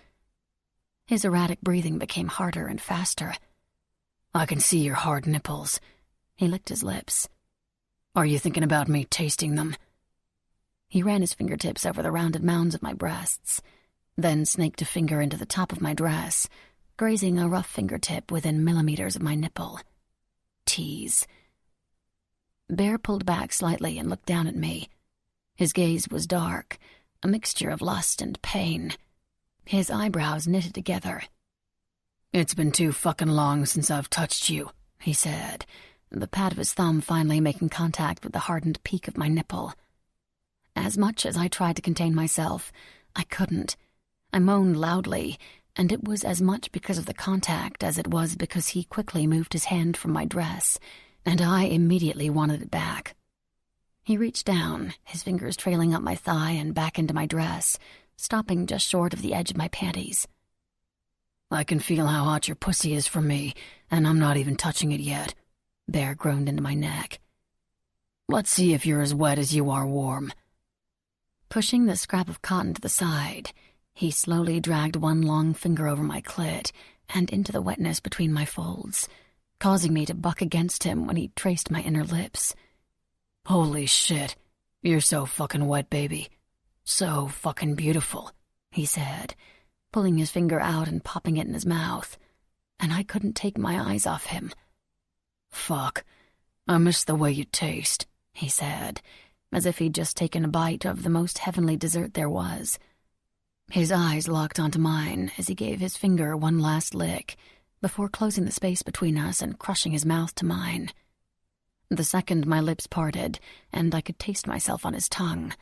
His erratic breathing became harder and faster. I can see your hard nipples. He licked his lips. Are you thinking about me tasting them? He ran his fingertips over the rounded mounds of my breasts, then snaked a finger into the top of my dress, grazing a rough fingertip within millimeters of my nipple. Tease. Bear pulled back slightly and looked down at me. His gaze was dark, a mixture of lust and pain. His eyebrows knitted together. It's been too fucking long since I've touched you, he said, the pad of his thumb finally making contact with the hardened peak of my nipple. As much as I tried to contain myself, I couldn't. I moaned loudly, and it was as much because of the contact as it was because he quickly moved his hand from my dress, and I immediately wanted it back. He reached down, his fingers trailing up my thigh and back into my dress, stopping just short of the edge of my panties. I can feel how hot your pussy is for me, and I'm not even touching it yet. Bear groaned into my neck. Let's see if you're as wet as you are warm. Pushing the scrap of cotton to the side, he slowly dragged one long finger over my clit and into the wetness between my folds, causing me to buck against him when he traced my inner lips. Holy shit, you're so fucking wet, baby. So fucking beautiful, he said, pulling his finger out and popping it in his mouth, and I couldn't take my eyes off him. Fuck, I miss the way you taste, he said, as if he'd just taken a bite of the most heavenly dessert there was. His eyes locked onto mine as he gave his finger one last lick before closing the space between us and crushing his mouth to mine. The second my lips parted and I could taste myself on his tongue,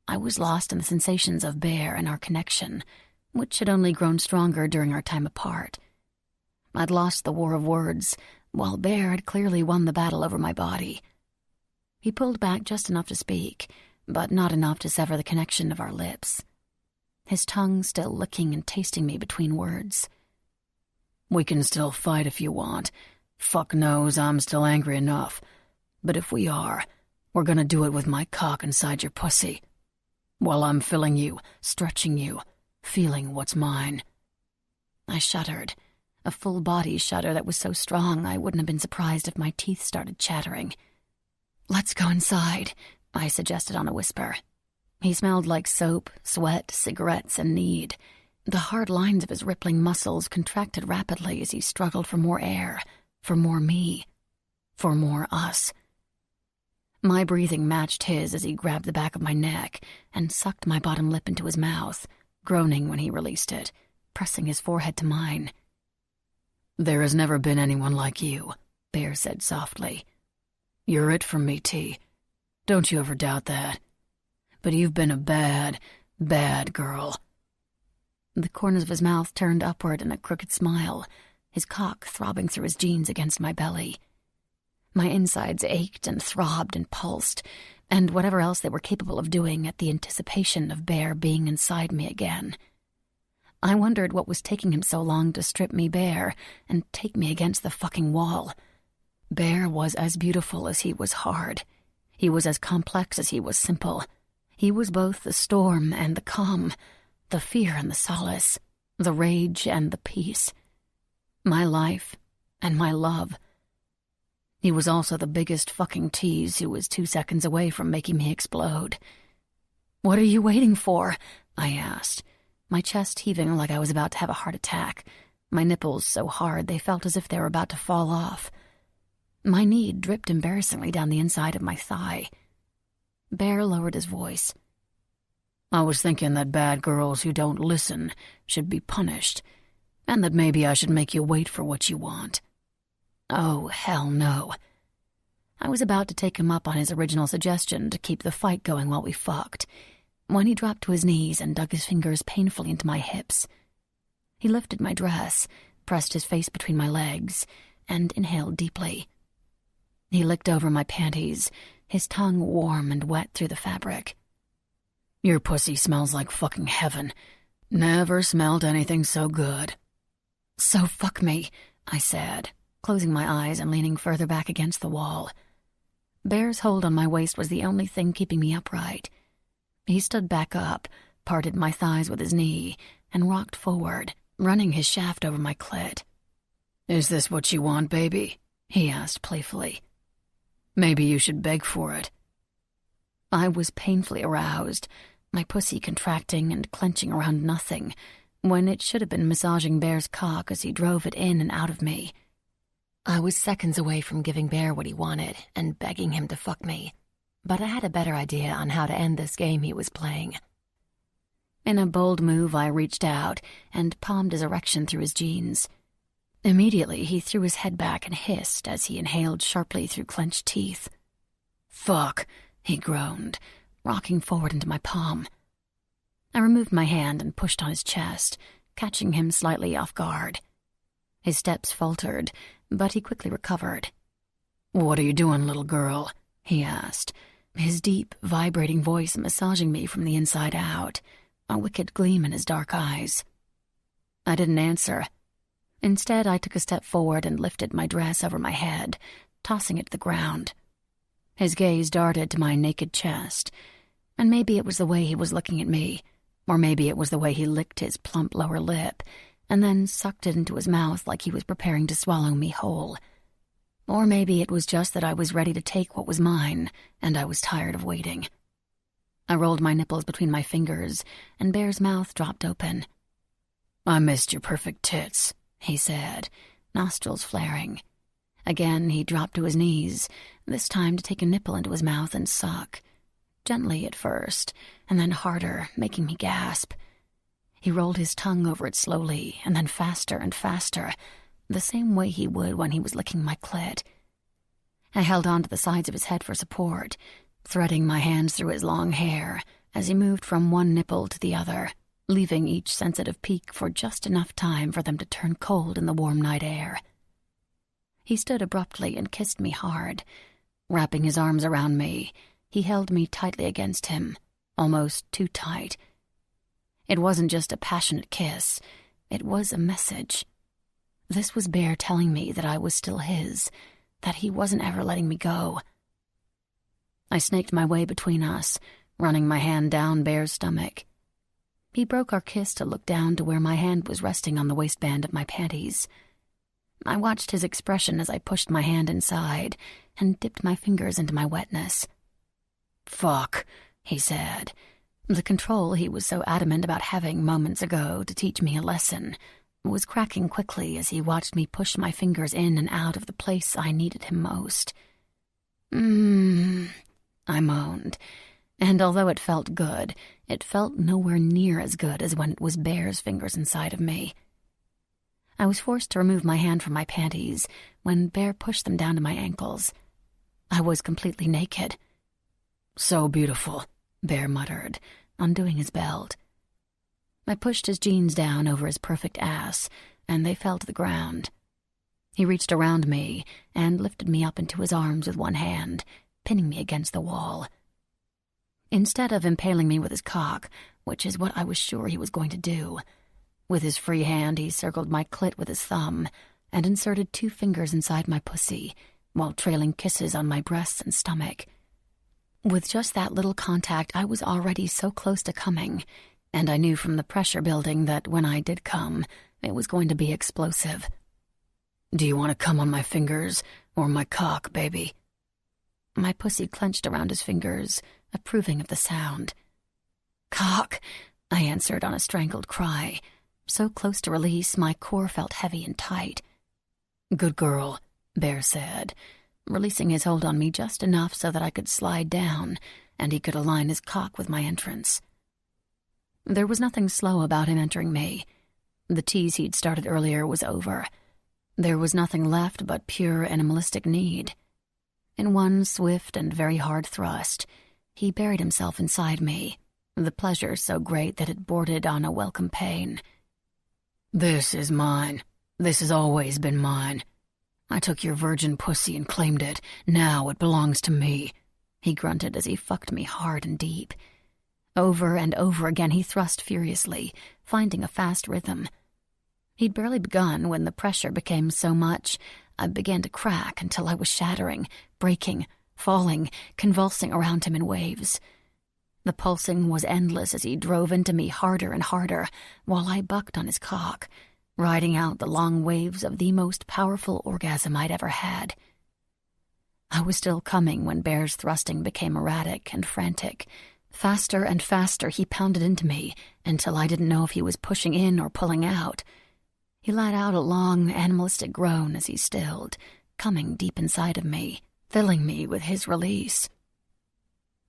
I was lost in the sensations of Bear and our connection, which had only grown stronger during our time apart. I'd lost the war of words, while Bear had clearly won the battle over my body. He pulled back just enough to speak, but not enough to sever the connection of our lips. His tongue still licking and tasting me between words. We can still fight if you want. Fuck knows I'm still angry enough. But if we are, we're gonna do it with my cock inside your pussy. While I'm filling you, stretching you, feeling what's mine. I shuddered, a full body shudder that was so strong I wouldn't have been surprised if my teeth started chattering. Let's go inside, I suggested on a whisper. He smelled like soap, sweat, cigarettes, and need. The hard lines of his rippling muscles contracted rapidly as he struggled for more air, for more me, for more us. My breathing matched his as he grabbed the back of my neck and sucked my bottom lip into his mouth, groaning when he released it, pressing his forehead to mine. There has never been anyone like you, Bear said softly. You're it for me, T. Don't you ever doubt that. But you've been a bad, bad girl. The corners of his mouth turned upward in a crooked smile, his cock throbbing through his jeans against my belly. My insides ached and throbbed and pulsed, and whatever else they were capable of doing at the anticipation of Bear being inside me again. I wondered what was taking him so long to strip me bare and take me against the fucking wall. Bear was as beautiful as he was hard. He was as complex as he was simple. He was both the storm and the calm, the fear and the solace, the rage and the peace. My life and my love. He was also the biggest fucking tease who was 2 seconds away from making me explode. "What are you waiting for?" I asked, my chest heaving like I was about to have a heart attack, my nipples so hard they felt as if they were about to fall off. My knee dripped embarrassingly down the inside of my thigh. Bear lowered his voice. "I was thinking that bad girls who don't listen should be punished, and that maybe I should make you wait for what you want." Oh, hell no. I was about to take him up on his original suggestion to keep the fight going while we fucked, when he dropped to his knees and dug his fingers painfully into my hips. He lifted my dress, pressed his face between my legs, and inhaled deeply. He licked over my panties, his tongue warm and wet through the fabric. "Your pussy smells like fucking heaven. Never smelled anything so good." "So fuck me," I said, closing my eyes and leaning further back against the wall. Bear's hold on my waist was the only thing keeping me upright. He stood back up, parted my thighs with his knee, and rocked forward, running his shaft over my clit. "Is this what you want, baby?" he asked playfully. "Maybe you should beg for it." I was painfully aroused, my pussy contracting and clenching around nothing, when it should have been massaging Bear's cock as he drove it in and out of me. I was seconds away from giving Bear what he wanted and begging him to fuck me, but I had a better idea on how to end this game he was playing. In a bold move, I reached out and palmed his erection through his jeans. Immediately, he threw his head back and hissed as he inhaled sharply through clenched teeth. "Fuck," he groaned, rocking forward into my palm. I removed my hand and pushed on his chest, catching him slightly off guard. His steps faltered, but he quickly recovered. "What are you doing, little girl?" he asked, his deep, vibrating voice massaging me from the inside out, a wicked gleam in his dark eyes. I didn't answer. Instead, I took a step forward and lifted my dress over my head, tossing it to the ground. His gaze darted to my naked chest, and maybe it was the way he was looking at me, or maybe it was the way he licked his plump lower lip and then sucked it into his mouth like he was preparing to swallow me whole. Or maybe it was just that I was ready to take what was mine, and I was tired of waiting. I rolled my nipples between my fingers, and Bear's mouth dropped open. "I missed your perfect tits," he said, nostrils flaring. Again, he dropped to his knees, this time to take a nipple into his mouth and suck. Gently at first, and then harder, making me gasp. He rolled his tongue over it slowly, and then faster and faster, the same way he would when he was licking my clit. I held on to the sides of his head for support, threading my hands through his long hair as he moved from one nipple to the other, leaving each sensitive peak for just enough time for them to turn cold in the warm night air. He stood abruptly and kissed me hard. Wrapping his arms around me, he held me tightly against him, almost too tight. It wasn't just a passionate kiss, it was a message. This was Bear telling me that I was still his, that he wasn't ever letting me go. I snaked my way between us, running my hand down Bear's stomach. He broke our kiss to look down to where my hand was resting on the waistband of my panties. I watched his expression as I pushed my hand inside and dipped my fingers into my wetness. "Fuck," he said. The control he was so adamant about having moments ago to teach me a lesson was cracking quickly as he watched me push my fingers in and out of the place I needed him most. I moaned, and although it felt good, it felt nowhere near as good as when it was Bear's fingers inside of me. I was forced to remove my hand from my panties when Bear pushed them down to my ankles. I was completely naked. "So beautiful," Bear muttered, undoing his belt. I pushed his jeans down over his perfect ass, and they fell to the ground. He reached around me and lifted me up into his arms with one hand, pinning me against the wall. Instead of impaling me with his cock, which is what I was sure he was going to do, with his free hand he circled my clit with his thumb and inserted 2 fingers inside my pussy, while trailing kisses on my breasts and stomach. With just that little contact, I was already so close to coming, and I knew from the pressure building that when I did come, it was going to be explosive. Do you want to come on my fingers or my cock, baby? My pussy clenched around his fingers, approving of the sound. Cock, I answered on a strangled cry. So close to release, my core felt heavy and tight. Good girl, Bear said, releasing his hold on me just enough so that I could slide down and he could align his cock with my entrance. There was nothing slow about him entering me. The tease he'd started earlier was over. There was nothing left but pure animalistic need. In one swift and very hard thrust, he buried himself inside me, the pleasure so great that it bordered on a welcome pain. This is mine. This has always been mine. I took your virgin pussy and claimed it. Now it belongs to me, he grunted as he fucked me hard and deep. Over and over again he thrust furiously, finding a fast rhythm. He'd barely begun when the pressure became so much, I began to crack until I was shattering, breaking, falling, convulsing around him in waves. The pulsing was endless as he drove into me harder and harder, while I bucked on his cock, riding out the long waves of the most powerful orgasm I'd ever had. I was still coming when Bear's thrusting became erratic and frantic. Faster and faster he pounded into me until I didn't know if he was pushing in or pulling out. He let out a long, animalistic groan as he stilled, coming deep inside of me, filling me with his release.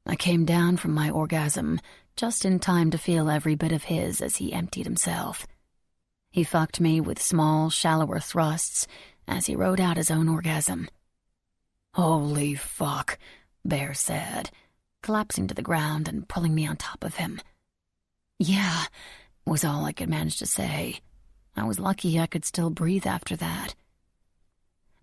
I came down from my orgasm just in time to feel every bit of his as he emptied himself. He fucked me with small, shallower thrusts as he rode out his own orgasm. Holy fuck, Bear said, collapsing to the ground and pulling me on top of him. Yeah, was all I could manage to say. I was lucky I could still breathe after that.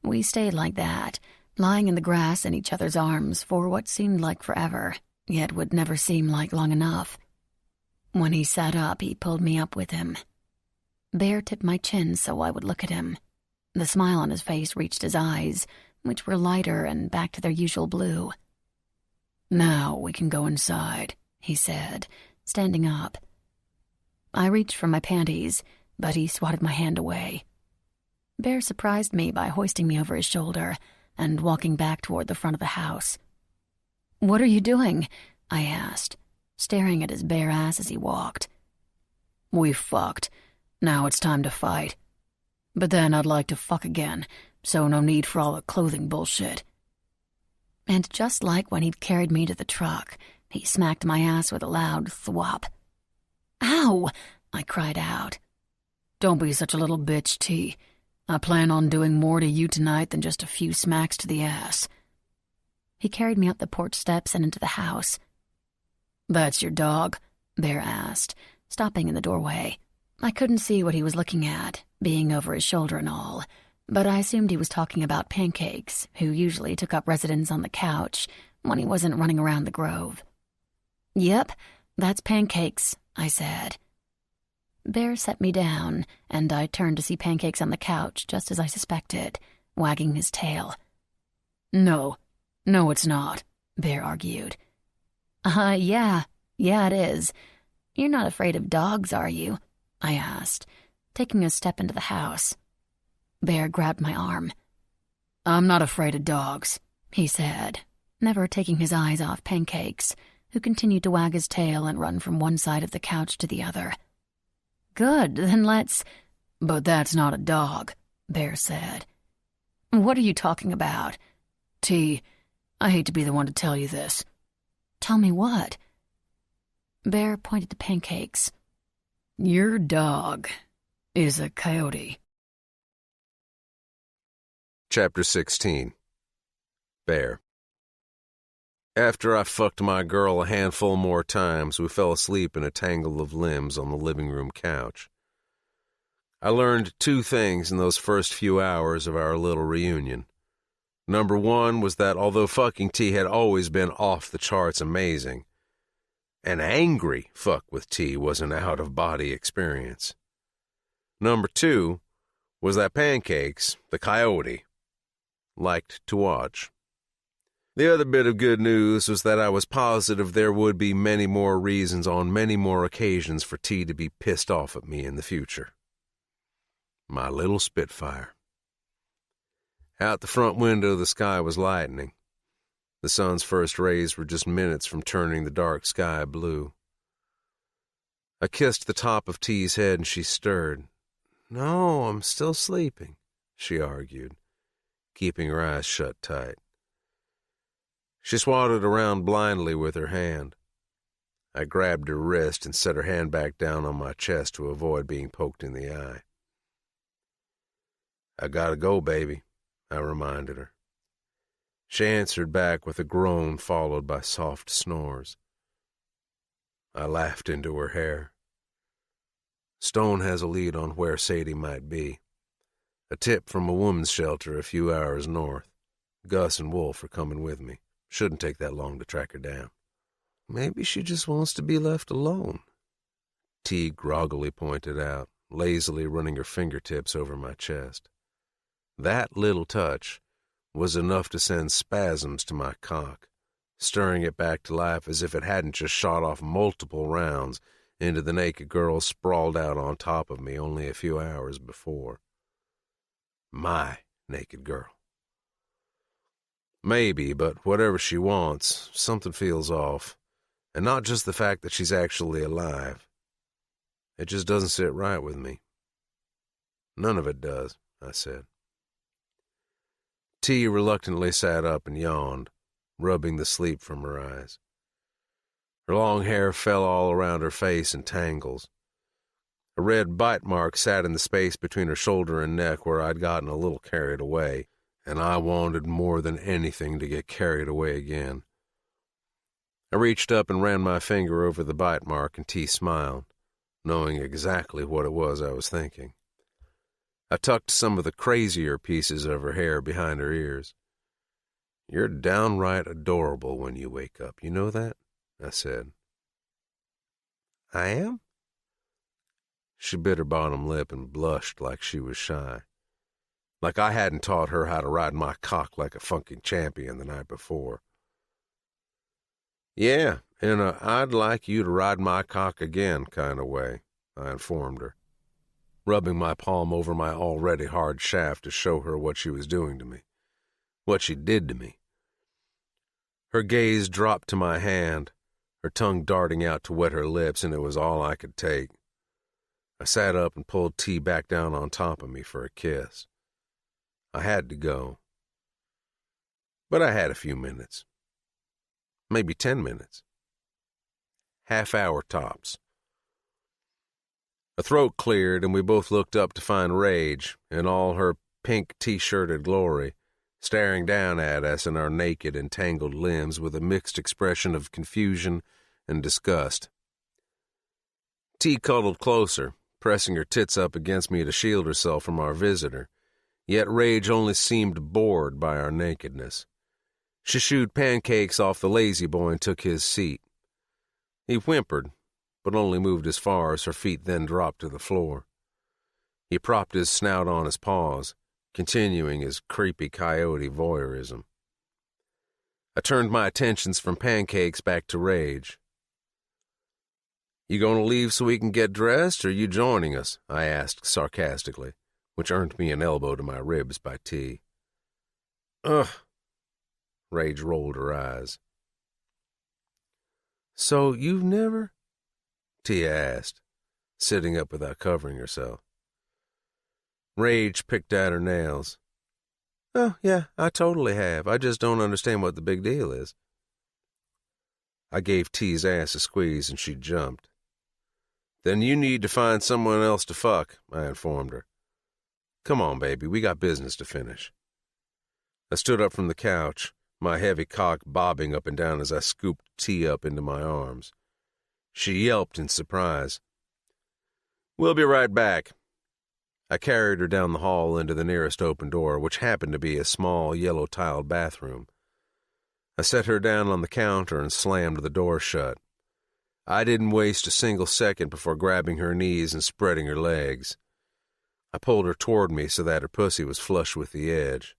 We stayed like that, lying in the grass in each other's arms for what seemed like forever, yet would never seem like long enough. When he sat up, he pulled me up with him. Bear tipped my chin so I would look at him. The smile on his face reached his eyes, which were lighter and back to their usual blue. Now we can go inside, he said, standing up. I reached for my panties, but he swatted my hand away. Bear surprised me by hoisting me over his shoulder and walking back toward the front of the house. "What are you doing?" I asked, staring at his bare ass as he walked. We fucked. Now it's time to fight. But then I'd like to fuck again, so no need for all the clothing bullshit. And just like when he'd carried me to the truck, he smacked my ass with a loud thwop. "Ow!" I cried out. Don't be such a little bitch, T. I plan on doing more to you tonight than just a few smacks to the ass. He carried me up the porch steps and into the house. That's your dog? Bear asked, stopping in the doorway. I couldn't see what he was looking at, being over his shoulder and all, but I assumed he was talking about Pancakes, who usually took up residence on the couch when he wasn't running around the grove. "Yep, that's Pancakes," I said. Bear set me down, and I turned to see Pancakes on the couch just as I suspected, wagging his tail. No, it's not," Bear argued. Yeah, it is. You're not afraid of dogs, are you?" I asked, taking a step into the house. Bear grabbed my arm. "I'm not afraid of dogs," he said, never taking his eyes off Pancakes, who continued to wag his tail and run from one side of the couch to the other. "Good, then let's—" "But that's not a dog," Bear said. "What are you talking about?" T, I hate to be the one to tell you this. "Tell me what?" Bear pointed to Pancakes. Your dog is a coyote. Chapter 16. Bear. After I fucked my girl a handful more times, we fell asleep in a tangle of limbs on the living room couch. I learned two things in those first few hours of our little reunion. Number one was that although fucking T had always been off the charts amazing, an angry fuck with T was an out-of-body experience. Number two was that Pancakes, the coyote, liked to watch. The other bit of good news was that I was positive there would be many more reasons on many more occasions for T to be pissed off at me in the future. My little Spitfire. Out the front window, the sky was lightening. The sun's first rays were just minutes from turning the dark sky blue. I kissed the top of T's head and she stirred. "No, I'm still sleeping," she argued, keeping her eyes shut tight. She swatted around blindly with her hand. I grabbed her wrist and set her hand back down on my chest to avoid being poked in the eye. "I gotta go, baby," I reminded her. She answered back with a groan followed by soft snores. I laughed into her hair. Stone has a lead on where Sadie might be. A tip from a woman's shelter a few hours north. Gus and Wolf are coming with me. Shouldn't take that long to track her down. "Maybe she just wants to be left alone," T groggily pointed out, lazily running her fingertips over my chest. That little touch was enough to send spasms to my cock, stirring it back to life as if it hadn't just shot off multiple rounds into the naked girl sprawled out on top of me only a few hours before. My naked girl. Maybe, but whatever she wants, something feels off. And not just the fact that she's actually alive. It just doesn't sit right with me. "None of it does," I said. T reluctantly sat up and yawned, rubbing the sleep from her eyes. Her long hair fell all around her face in tangles. A red bite mark sat in the space between her shoulder and neck where I'd gotten a little carried away, and I wanted more than anything to get carried away again. I reached up and ran my finger over the bite mark, and T smiled, knowing exactly what it was I was thinking. I tucked some of the crazier pieces of her hair behind her ears. "You're downright adorable when you wake up, you know that?" I said. "I am?" She bit her bottom lip and blushed like she was shy. Like I hadn't taught her how to ride my cock like a funky champion the night before. "Yeah, in a I'd like you to ride my cock again kind of way," I informed her, rubbing my palm over my already hard shaft to show her what she was doing to me, what she did to me. Her gaze dropped to my hand, her tongue darting out to wet her lips, and it was all I could take. I sat up and pulled T back down on top of me for a kiss. I had to go. But I had a few minutes. Maybe 10 minutes. Half-hour tops. A throat cleared, and we both looked up to find Rage, in all her pink T-shirted glory, staring down at us in our naked and tangled limbs with a mixed expression of confusion and disgust. T cuddled closer, pressing her tits up against me to shield herself from our visitor, yet Rage only seemed bored by our nakedness. She shooed pancakes off the lazy boy and took his seat. He whimpered, but only moved as far as her feet then dropped to the floor. He propped his snout on his paws, continuing his creepy coyote voyeurism. I turned my attentions from pancakes back to Rage. "You going to leave so we can get dressed, or you joining us?" I asked sarcastically, which earned me an elbow to my ribs by T. "Ugh." Rage rolled her eyes. "So you've never?" Tia asked, sitting up without covering herself. Rage picked at her nails. "Oh, yeah, I totally have. I just don't understand what the big deal is." I gave T's ass a squeeze and she jumped. "Then you need to find someone else to fuck," I informed her. "Come on, baby, we got business to finish." I stood up from the couch, my heavy cock bobbing up and down as I scooped T up into my arms. She yelped in surprise. "We'll be right back." I carried her down the hall into the nearest open door, which happened to be a small, yellow-tiled bathroom. I set her down on the counter and slammed the door shut. I didn't waste a single second before grabbing her knees and spreading her legs. I pulled her toward me so that her pussy was flush with the edge.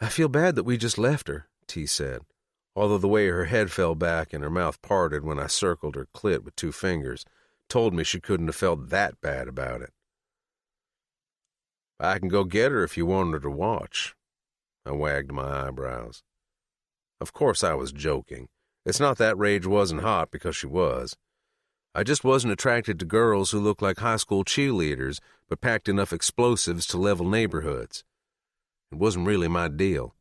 "I feel bad that we just left her," T said, although the way her head fell back and her mouth parted when I circled her clit with 2 fingers told me she couldn't have felt that bad about it. I can go get her if you want her to watch. I wagged my eyebrows. Of course I was joking. It's not that Rage wasn't hot, because she was. I just wasn't attracted to girls who looked like high school cheerleaders but packed enough explosives to level neighborhoods. It wasn't really my deal.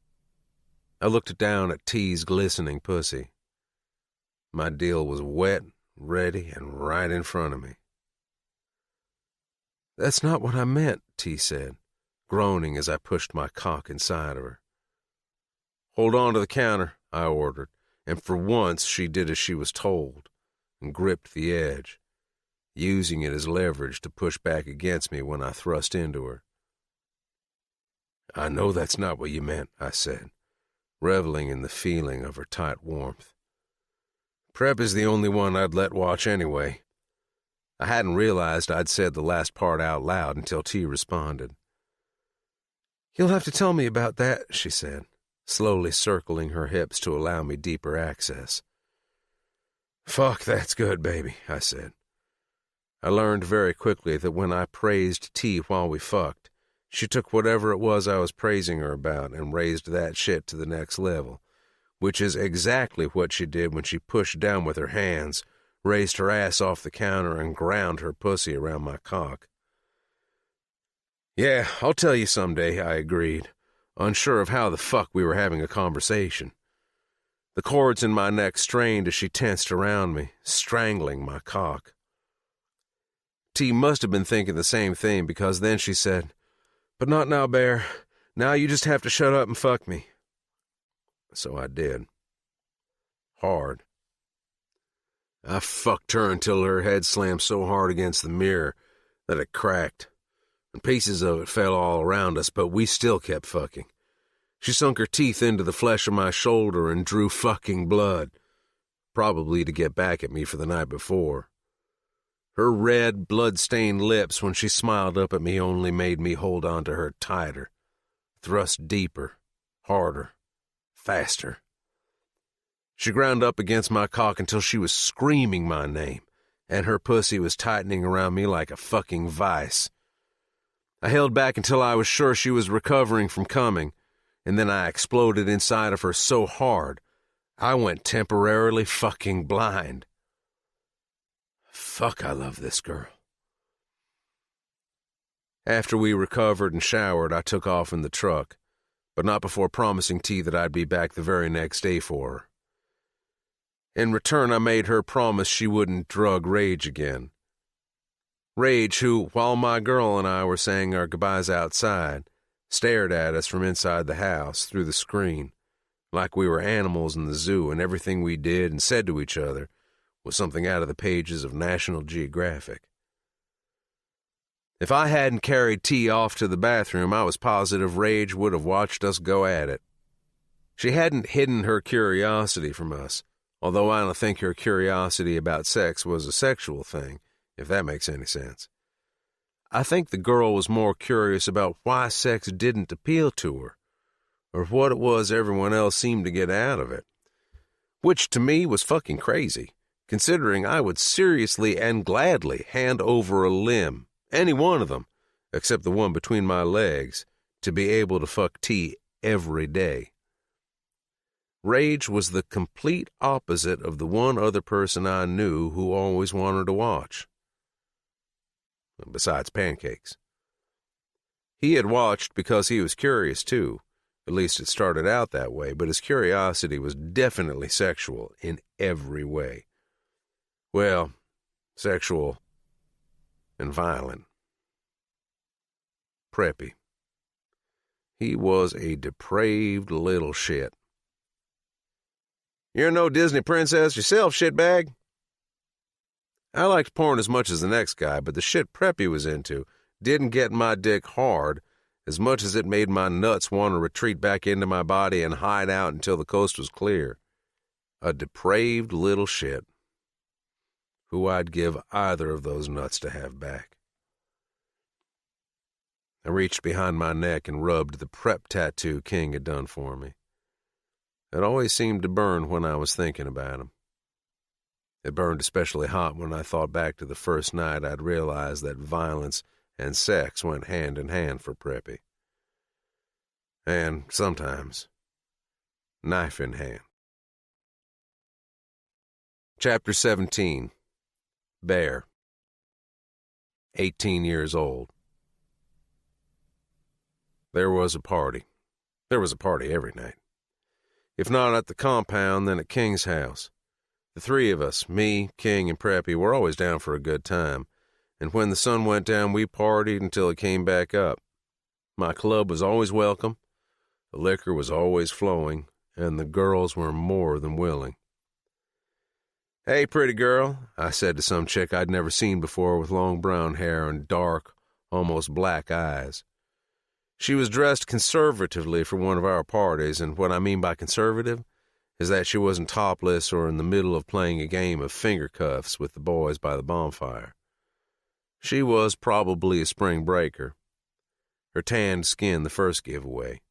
I looked down at T's glistening pussy. My deal was wet, ready, and right in front of me. That's not what I meant, T said, groaning as I pushed my cock inside of her. Hold on to the counter, I ordered, and for once she did as she was told, and gripped the edge, using it as leverage to push back against me when I thrust into her. I know that's not what you meant, I said, reveling in the feeling of her tight warmth. Prep is the only one I'd let watch anyway. I hadn't realized I'd said the last part out loud until T responded. You'll have to tell me about that, she said, slowly circling her hips to allow me deeper access. Fuck, that's good, baby, I said. I learned very quickly that when I praised T while we fucked, she took whatever it was I was praising her about and raised that shit to the next level, which is exactly what she did when she pushed down with her hands, raised her ass off the counter, and ground her pussy around my cock. Yeah, I'll tell you someday, I agreed, unsure of how the fuck we were having a conversation. The cords in my neck strained as she tensed around me, strangling my cock. T must have been thinking the same thing, because then she said, But not now, Bear. Now you just have to shut up and fuck me. So I did. Hard. I fucked her until her head slammed so hard against the mirror that it cracked, and pieces of it fell all around us, but we still kept fucking. She sunk her teeth into the flesh of my shoulder and drew fucking blood, probably to get back at me for the night before. Her red, blood-stained lips, when she smiled up at me, only made me hold on to her tighter, thrust deeper, harder, faster. She ground up against my cock until she was screaming my name, and her pussy was tightening around me like a fucking vice. I held back until I was sure she was recovering from coming, and then I exploded inside of her so hard, I went temporarily fucking blind. Fuck, I love this girl. After we recovered and showered, I took off in the truck, but not before promising T that I'd be back the very next day for her. In return, I made her promise she wouldn't drug Rage again. Rage, who, while my girl and I were saying our goodbyes outside, stared at us from inside the house through the screen, like we were animals in the zoo and everything we did and said to each other was something out of the pages of National Geographic. If I hadn't carried T off to the bathroom, I was positive Rage would have watched us go at it. She hadn't hidden her curiosity from us, although I don't think her curiosity about sex was a sexual thing, if that makes any sense. I think the girl was more curious about why sex didn't appeal to her, or what it was everyone else seemed to get out of it, which to me was fucking crazy, considering I would seriously and gladly hand over a limb, any one of them, except the one between my legs, to be able to fuck T every day. Rage was the complete opposite of the one other person I knew who always wanted to watch. Besides pancakes. He had watched because he was curious too. At least it started out that way, but his curiosity was definitely sexual in every way. Well, sexual and violent. Preppy. He was a depraved little shit. You're no Disney princess yourself, shitbag. I liked porn as much as the next guy, but the shit Preppy was into didn't get my dick hard as much as it made my nuts want to retreat back into my body and hide out until the coast was clear. A depraved little shit, who I'd give either of those nuts to have back. I reached behind my neck and rubbed the prep tattoo King had done for me. It always seemed to burn when I was thinking about him. It burned especially hot when I thought back to the first night I'd realized that violence and sex went hand in hand for Preppy. And sometimes, knife in hand. Chapter 17. Bear. 18 years old. There was a party. There was a party every night. If not at the compound, then at King's house. The three of us, me, King, and Preppy, were always down for a good time, and when the sun went down, we partied until it came back up. My club was always welcome, the liquor was always flowing, and the girls were more than willing. "Hey, pretty girl," I said to some chick I'd never seen before with long brown hair and dark, almost black eyes. She was dressed conservatively for one of our parties, and what I mean by conservative is that she wasn't topless or in the middle of playing a game of finger cuffs with the boys by the bonfire. She was probably a spring breaker. Her tanned skin the first giveaway.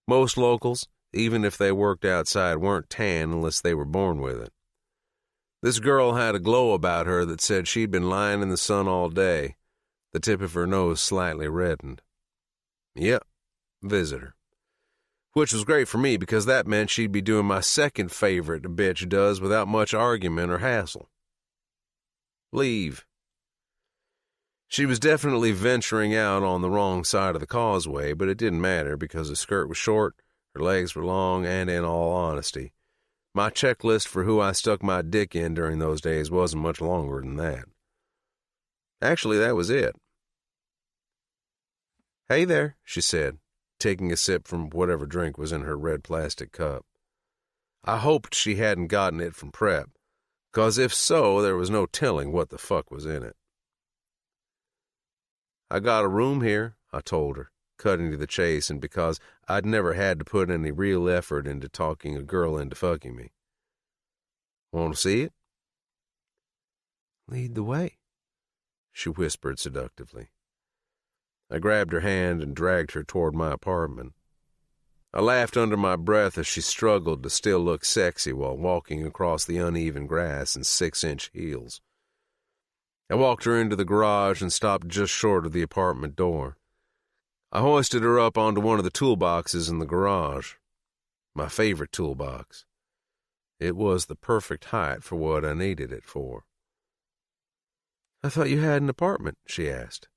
Most locals, even if they worked outside, weren't tan unless they were born with it. This girl had a glow about her that said she'd been lying in the sun all day, the tip of her nose slightly reddened. Yep, visitor. Which was great for me because that meant she'd be doing my second favorite a bitch does without much argument or hassle. Leave. She was definitely venturing out on the wrong side of the causeway, but it didn't matter because her skirt was short, her legs were long, and in all honesty, my checklist for who I stuck my dick in during those days wasn't much longer than that. Actually, that was it. "Hey there," she said, taking a sip from whatever drink was in her red plastic cup. I hoped she hadn't gotten it from Prep, because if so, there was no telling what the fuck was in it. "I got a room here," I told her, cutting to the chase, and because I'd never had to put any real effort into talking a girl into fucking me. "Want to see it?" "Lead the way," she whispered seductively. I grabbed her hand and dragged her toward my apartment. I laughed under my breath as she struggled to still look sexy while walking across the uneven grass in 6-inch heels. I walked her into the garage and stopped just short of the apartment door. I hoisted her up onto one of the toolboxes in the garage. My favorite toolbox. It was the perfect height for what I needed it for. "I thought you had an apartment," she asked.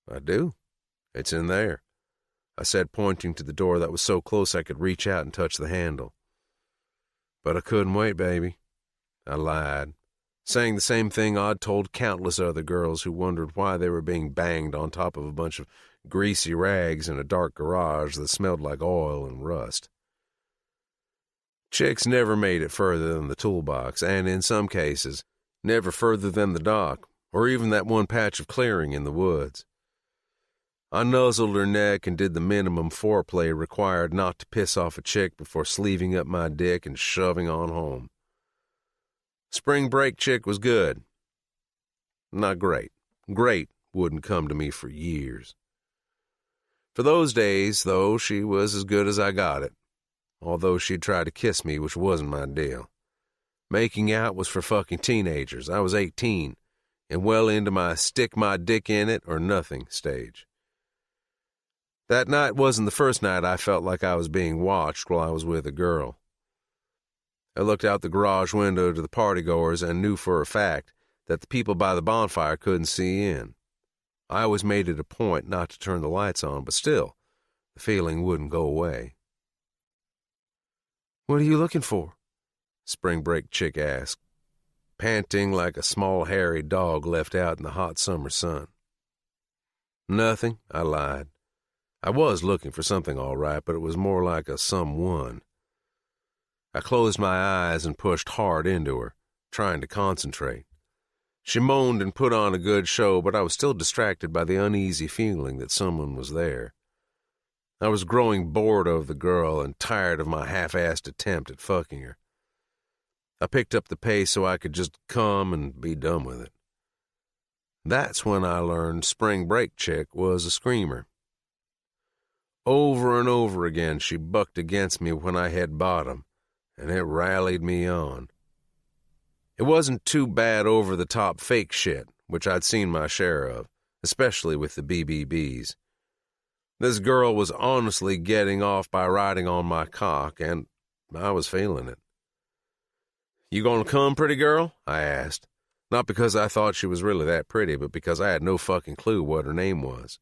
"I do. It's in there," I said, pointing to the door that was so close I could reach out and touch the handle. "But I couldn't wait, baby," I lied, saying the same thing I'd told countless other girls who wondered why they were being banged on top of a bunch of greasy rags in a dark garage that smelled like oil and rust. Chicks never made it further than the toolbox, and in some cases, never further than the dock, or even that one patch of clearing in the woods. I nuzzled her neck and did the minimum foreplay required not to piss off a chick before sleeving up my dick and shoving on home. Spring break chick was good. Not great. Great wouldn't come to me for years. For those days, though, she was as good as I got it, although she'd tried to kiss me, which wasn't my deal. Making out was for fucking teenagers. I was 18, and well into my stick my dick in it or nothing stage. That night wasn't the first night I felt like I was being watched while I was with a girl. I looked out the garage window to the partygoers and knew for a fact that the people by the bonfire couldn't see in. I always made it a point not to turn the lights on, but still, the feeling wouldn't go away. "What are you looking for?" Spring break chick asked, panting like a small hairy dog left out in the hot summer sun. "Nothing," I lied. I was looking for something all right, but it was more like a someone. I closed my eyes and pushed hard into her, trying to concentrate. She moaned and put on a good show, but I was still distracted by the uneasy feeling that someone was there. I was growing bored of the girl and tired of my half-assed attempt at fucking her. I picked up the pace so I could just come and be done with it. That's when I learned Spring Break Chick was a screamer. Over and over again she bucked against me when I hit bottom, and it rallied me on. It wasn't too bad over-the-top fake shit, which I'd seen my share of, especially with the BBBs. This girl was honestly getting off by riding on my cock, and I was feeling it. "You gonna come, pretty girl?" I asked. Not because I thought she was really that pretty, but because I had no fucking clue what her name was.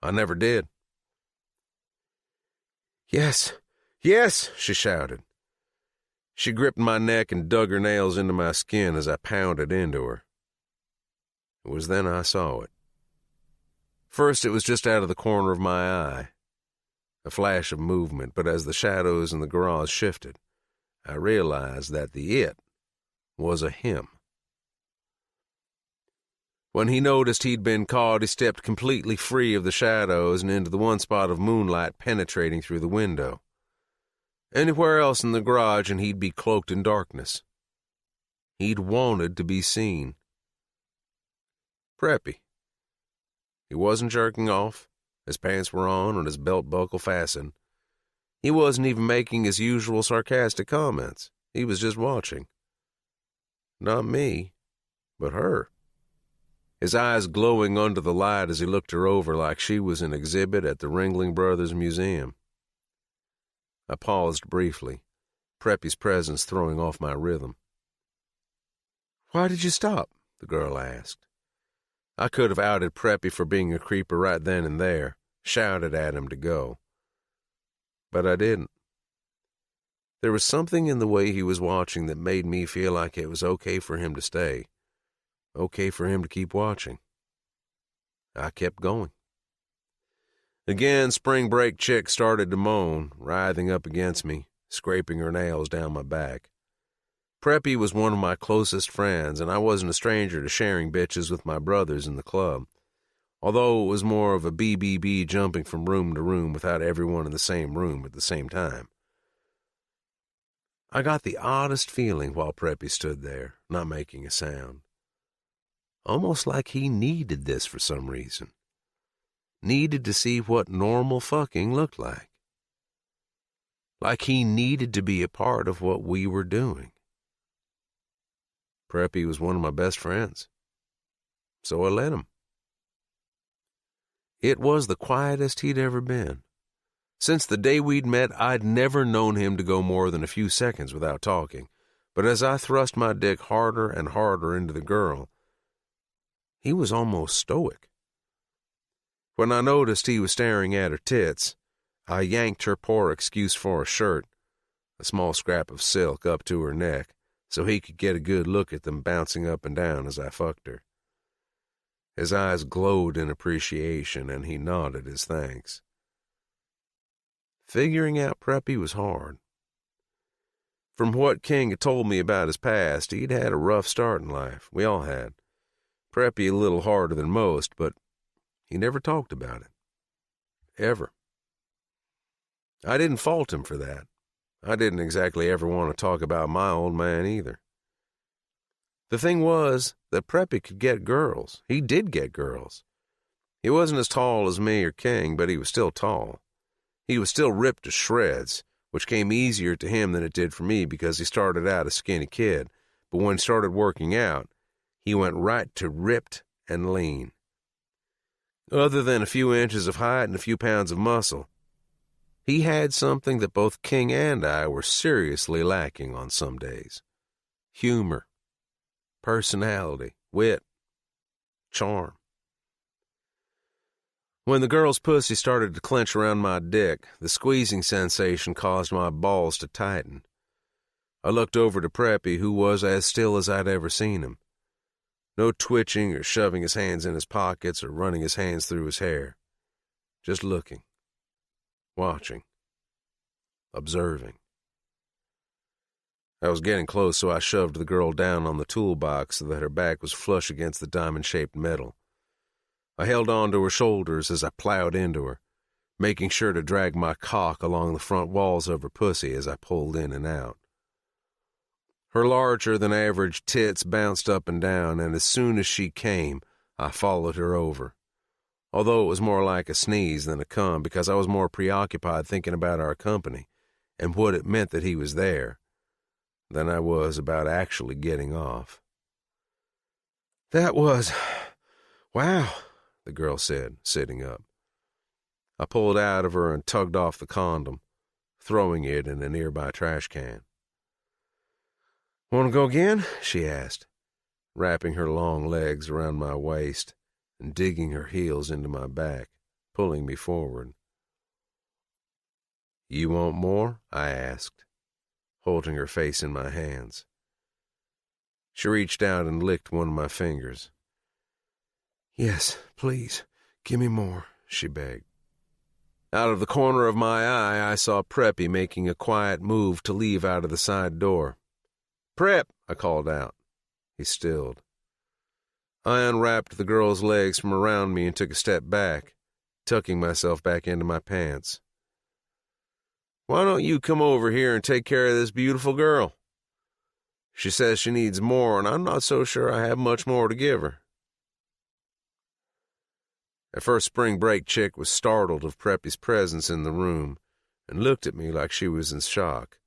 I never did. "Yes, yes," she shouted. She gripped my neck and dug her nails into my skin as I pounded into her. It was then I saw it. First, it was just out of the corner of my eye. A flash of movement, but as the shadows in the garage shifted, I realized that the it was a him. When he noticed he'd been caught, he stepped completely free of the shadows and into the one spot of moonlight penetrating through the window. Anywhere else in the garage and he'd be cloaked in darkness. He'd wanted to be seen. Preppy. He wasn't jerking off. His pants were on and his belt buckle fastened. He wasn't even making his usual sarcastic comments. He was just watching. Not me, but her. His eyes glowing under the light as he looked her over like she was an exhibit at the Ringling Brothers Museum. I paused briefly, Preppy's presence throwing off my rhythm. "Why did you stop?" the girl asked. I could have outed Preppy for being a creeper right then and there, shouted at him to go. But I didn't. There was something in the way he was watching that made me feel like it was okay for him to stay, okay for him to keep watching. I kept going. Again, spring break chick started to moan, writhing up against me, scraping her nails down my back. Preppy was one of my closest friends, and I wasn't a stranger to sharing bitches with my brothers in the club, although it was more of a BBB jumping from room to room without everyone in the same room at the same time. I got the oddest feeling while Preppy stood there, not making a sound. Almost like he needed this for some reason. Needed to see what normal fucking looked like. Like he needed to be a part of what we were doing. Preppy was one of my best friends, so I let him. It was the quietest he'd ever been. Since the day we'd met, I'd never known him to go more than a few seconds without talking, but as I thrust my dick harder and harder into the girl, he was almost stoic. When I noticed he was staring at her tits, I yanked her poor excuse for a shirt, a small scrap of silk, up to her neck, so he could get a good look at them bouncing up and down as I fucked her. His eyes glowed in appreciation, and he nodded his thanks. Figuring out Preppy was hard. From what King had told me about his past, he'd had a rough start in life. We all had. Preppy a little harder than most, but he never talked about it. Ever. I didn't fault him for that. I didn't exactly ever want to talk about my old man either. The thing was that Preppy could get girls. He did get girls. He wasn't as tall as me or King, but he was still tall. He was still ripped to shreds, which came easier to him than it did for me because he started out a skinny kid, but when he started working out, he went right to ripped and lean. Other than a few inches of height and a few pounds of muscle, he had something that both King and I were seriously lacking on some days. Humor, personality, wit, charm. When the girl's pussy started to clench around my dick, the squeezing sensation caused my balls to tighten. I looked over to Preppy, who was as still as I'd ever seen him. No twitching or shoving his hands in his pockets or running his hands through his hair. Just looking, watching, observing. I was getting close, so I shoved the girl down on the toolbox so that her back was flush against the diamond-shaped metal. I held on to her shoulders as I plowed into her, making sure to drag my cock along the front walls of her pussy as I pulled in and out. Her larger-than-average tits bounced up and down, and as soon as she came, I followed her over. Although it was more like a sneeze than a cum, because I was more preoccupied thinking about our company and what it meant that he was there than I was about actually getting off. That was... wow, the girl said, sitting up. I pulled out of her and tugged off the condom, throwing it in a nearby trash can. "Want to go again?" she asked, wrapping her long legs around my waist and digging her heels into my back, pulling me forward. "You want more?" I asked, holding her face in my hands. She reached out and licked one of my fingers. "Yes, please, give me more," she begged. Out of the corner of my eye, I saw Preppy making a quiet move to leave out of the side door. "Prep!" I called out. He stilled. I unwrapped the girl's legs from around me and took a step back, tucking myself back into my pants. "Why don't you come over here and take care of this beautiful girl? She says she needs more, and I'm not so sure I have much more to give her." At first, spring break chick was startled of Preppy's presence in the room and looked at me like she was in shock.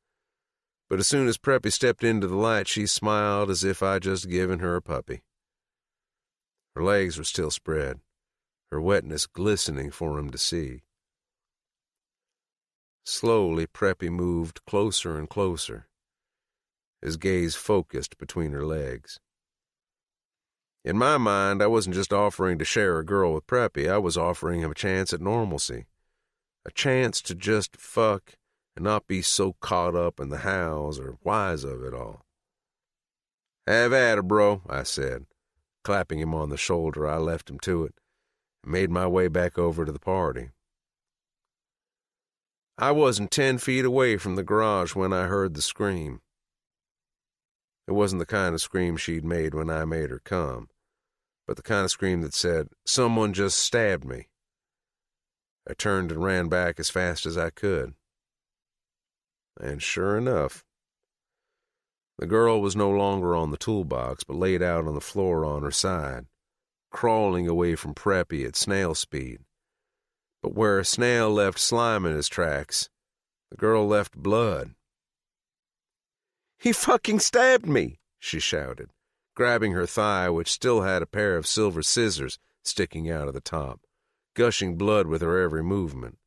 But as soon as Preppy stepped into the light, she smiled as if I'd just given her a puppy. Her legs were still spread, her wetness glistening for him to see. Slowly, Preppy moved closer and closer, his gaze focused between her legs. In my mind, I wasn't just offering to share a girl with Preppy, I was offering him a chance at normalcy. A chance to just fuck and not be so caught up in the hows or whys of it all. "Have at it, bro," I said. Clapping him on the shoulder, I left him to it and made my way back over to the party. I wasn't 10 feet away from the garage when I heard the scream. It wasn't the kind of scream she'd made when I made her come, but the kind of scream that said, "Someone just stabbed me." I turned and ran back as fast as I could. And sure enough, the girl was no longer on the toolbox, but laid out on the floor on her side, crawling away from Preppy at snail speed. But where a snail left slime in his tracks, the girl left blood. "He fucking stabbed me," she shouted, grabbing her thigh, which still had a pair of silver scissors sticking out of the top, gushing blood with her every movement.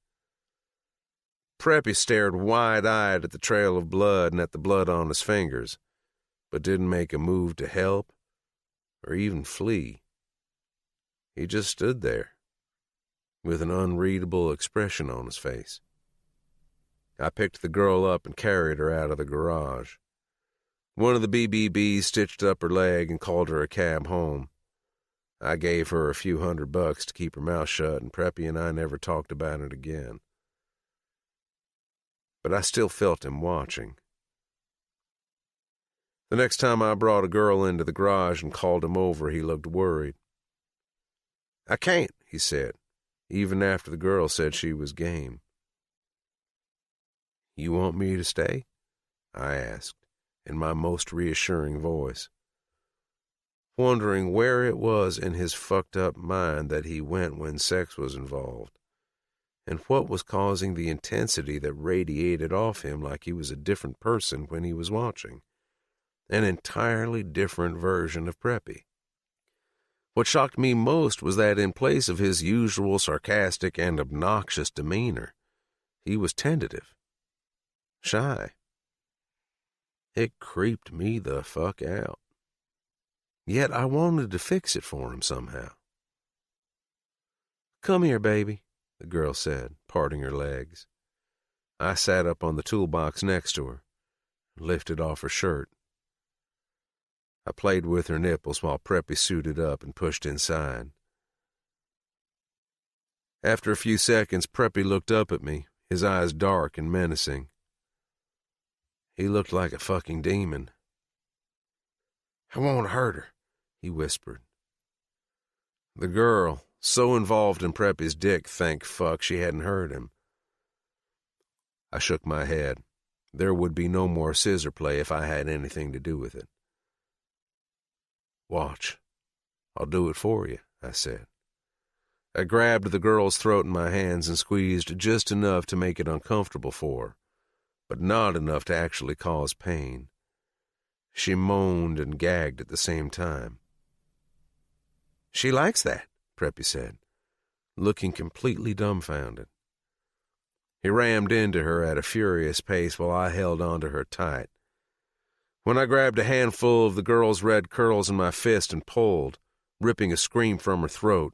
Preppy stared wide-eyed at the trail of blood and at the blood on his fingers, but didn't make a move to help or even flee. He just stood there, with an unreadable expression on his face. I picked the girl up and carried her out of the garage. One of the BBBs stitched up her leg and called her a cab home. I gave her a few $100 to keep her mouth shut, and Preppy and I never talked about it again. But I still felt him watching. The next time I brought a girl into the garage and called him over, he looked worried. "I can't," he said, even after the girl said she was game. "You want me to stay?" I asked, in my most reassuring voice, wondering where it was in his fucked-up mind that he went when sex was involved, and what was causing the intensity that radiated off him like he was a different person when he was watching, an entirely different version of Preppy. What shocked me most was that in place of his usual sarcastic and obnoxious demeanor, he was tentative, shy. It creeped me the fuck out. Yet I wanted to fix it for him somehow. "Come here, baby," the girl said, parting her legs. I sat up on the toolbox next to her, and lifted off her shirt. I played with her nipples while Preppy suited up and pushed inside. After a few seconds, Preppy looked up at me, his eyes dark and menacing. He looked like a fucking demon. "I won't hurt her," he whispered. The girl, so involved in Preppy's dick, thank fuck she hadn't heard him. I shook my head. There would be no more scissor play if I had anything to do with it. "Watch. I'll do it for you," I said. I grabbed the girl's throat in my hands and squeezed just enough to make it uncomfortable for her, but not enough to actually cause pain. She moaned and gagged at the same time. "She likes that," Preppy said, looking completely dumbfounded. He rammed into her at a furious pace while I held onto her tight. When I grabbed a handful of the girl's red curls in my fist and pulled, ripping a scream from her throat,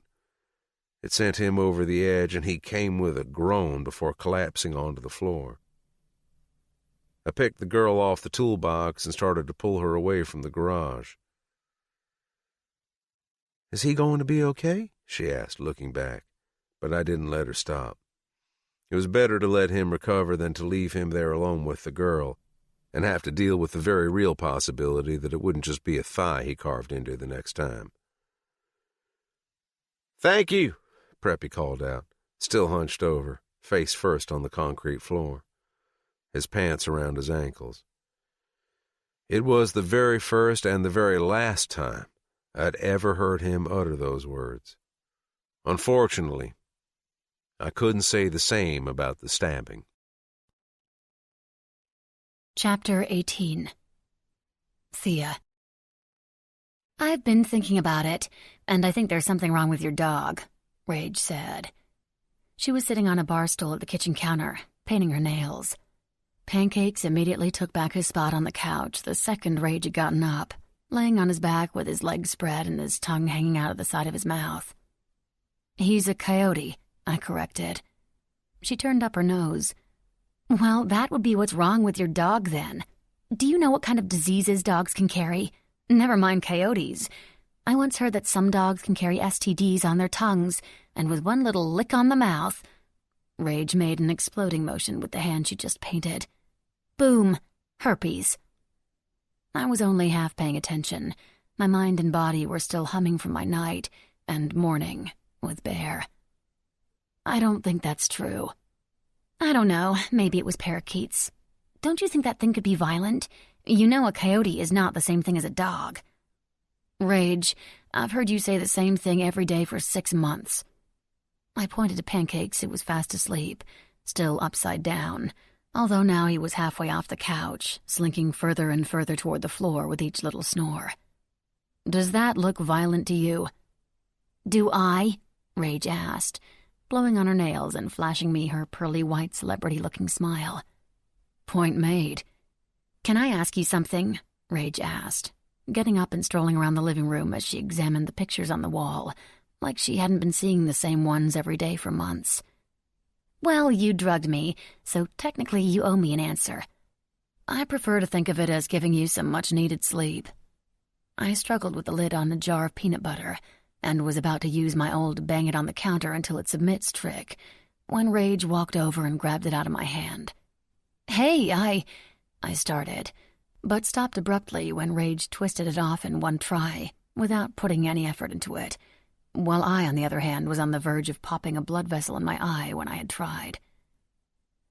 it sent him over the edge, and he came with a groan before collapsing onto the floor. I picked the girl off the toolbox and started to pull her away from the garage. "Is he going to be okay?" she asked, looking back, but I didn't let her stop. It was better to let him recover than to leave him there alone with the girl and have to deal with the very real possibility that it wouldn't just be a thigh he carved into the next time. "Thank you," Preppy called out, still hunched over, face first on the concrete floor, his pants around his ankles. It was the very first and the very last time I'd ever heard him utter those words. Unfortunately, I couldn't say the same about the stabbing. Chapter 18. Thea. "I've been thinking about it, and I think there's something wrong with your dog," Rage said. She was sitting on a bar stool at the kitchen counter, painting her nails. Pancakes immediately took back his spot on the couch the second Rage had gotten up, laying on his back with his legs spread and his tongue hanging out of the side of his mouth. "He's a coyote," I corrected. She turned up her nose. "Well, that would be what's wrong with your dog, then. Do you know what kind of diseases dogs can carry? Never mind coyotes. I once heard that some dogs can carry STDs on their tongues, and with one little lick on the mouth..." Rage made an exploding motion with the hand she just painted. "Boom! Herpes." I was only half paying attention. My mind and body were still humming from my night and morning with Bear. "I don't think that's true." "I don't know. Maybe it was parakeets. Don't you think that thing could be violent? You know a coyote is not the same thing as a dog." "Rage, I've heard you say the same thing every day for 6 months." I pointed to Pancakes, who was fast asleep, still upside down, although now he was halfway off the couch, slinking further and further toward the floor with each little snore. "Does that look violent to you?" "Do I?" Rage asked, blowing on her nails and flashing me her pearly white celebrity-looking smile. "Point made." "Can I ask you something?" Rage asked, getting up and strolling around the living room as she examined the pictures on the wall, like she hadn't been seeing the same ones every day for months. "Well, you drugged me, so technically you owe me an answer." "I prefer to think of it as giving you some much-needed sleep." I struggled with the lid on a jar of peanut butter and was about to use my old bang-it-on-the-counter-until-it-submits trick when Rage walked over and grabbed it out of my hand. "Hey, I started, but stopped abruptly when Rage twisted it off in one try, without putting any effort into it, while I, on the other hand, was on the verge of popping a blood vessel in my eye when I had tried.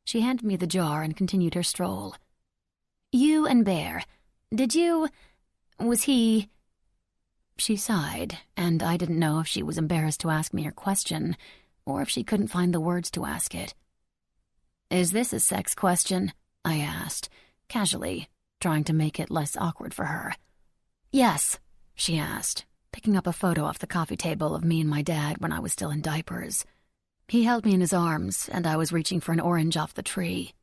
She handed me the jar and continued her stroll. "You and Bear, was he..." She sighed, and I didn't know if she was embarrassed to ask me her question, or if she couldn't find the words to ask it. "Is this a sex question?" I asked, casually, trying to make it less awkward for her. "Yes," she asked, picking up a photo off the coffee table of me and my dad when I was still in diapers. He held me in his arms, and I was reaching for an orange off the tree.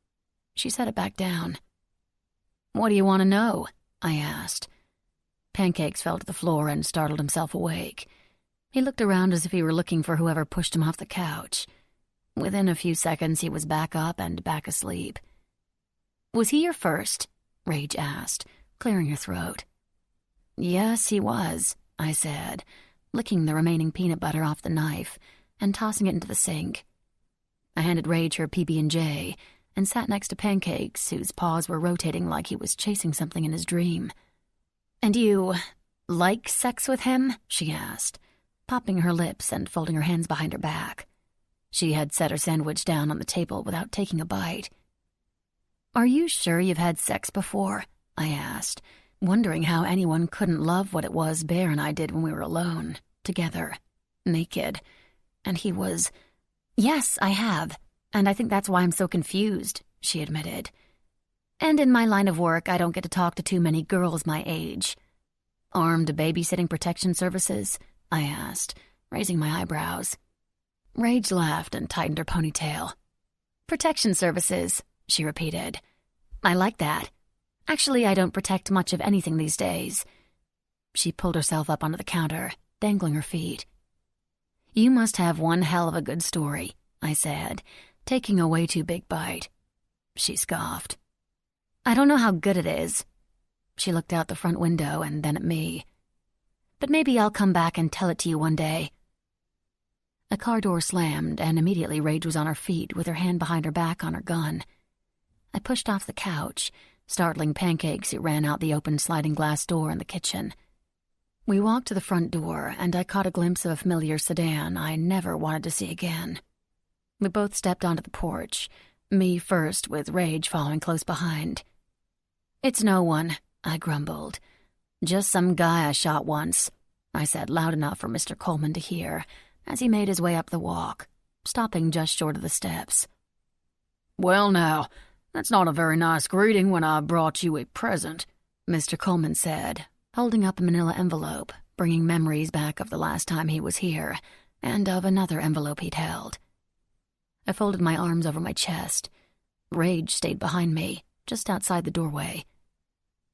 She set it back down. "What do you want to know?" I asked. Pancakes fell to the floor and startled himself awake. He looked around as if he were looking for whoever pushed him off the couch. Within a few seconds, he was back up and back asleep. "Was he your first?" Rage asked, clearing her throat. "Yes, he was," I said, licking the remaining peanut butter off the knife and tossing it into the sink. I handed Rage her PB&J and sat next to Pancakes, whose paws were rotating like he was chasing something in his dream. "And you like sex with him?" she asked, popping her lips and folding her hands behind her back. She had set her sandwich down on the table without taking a bite. "Are you sure you've had sex before?" I asked, wondering how anyone couldn't love what it was Bear and I did when we were alone, together, naked. And he was, "Yes, I have, and I think that's why I'm so confused," she admitted. "And in my line of work, I don't get to talk to too many girls my age." "Armed babysitting protection services?" I asked, raising my eyebrows. Rage laughed and tightened her ponytail. "Protection services," she repeated. "I like that. Actually, I don't protect much of anything these days." She pulled herself up onto the counter, dangling her feet. "You must have one hell of a good story," I said, taking a way too big bite. She scoffed. "I don't know how good it is." She looked out the front window and then at me. "But maybe I'll come back and tell it to you one day." A car door slammed, and immediately Rage was on her feet with her hand behind her back on her gun. I pushed off the couch, startling Pancakes who ran out the open sliding glass door in the kitchen. We walked to the front door, and I caught a glimpse of a familiar sedan I never wanted to see again. We both stepped onto the porch, me first with Rage following close behind. "It's no one," I grumbled. "Just some guy I shot once," I said loud enough for Mr. Coleman to hear, as he made his way up the walk, stopping just short of the steps. "Well now, that's not a very nice greeting when I brought you a present," Mr. Coleman said, holding up a manila envelope, bringing memories back of the last time he was here, and of another envelope he'd held. I folded my arms over my chest. Rage stayed behind me, just outside the doorway.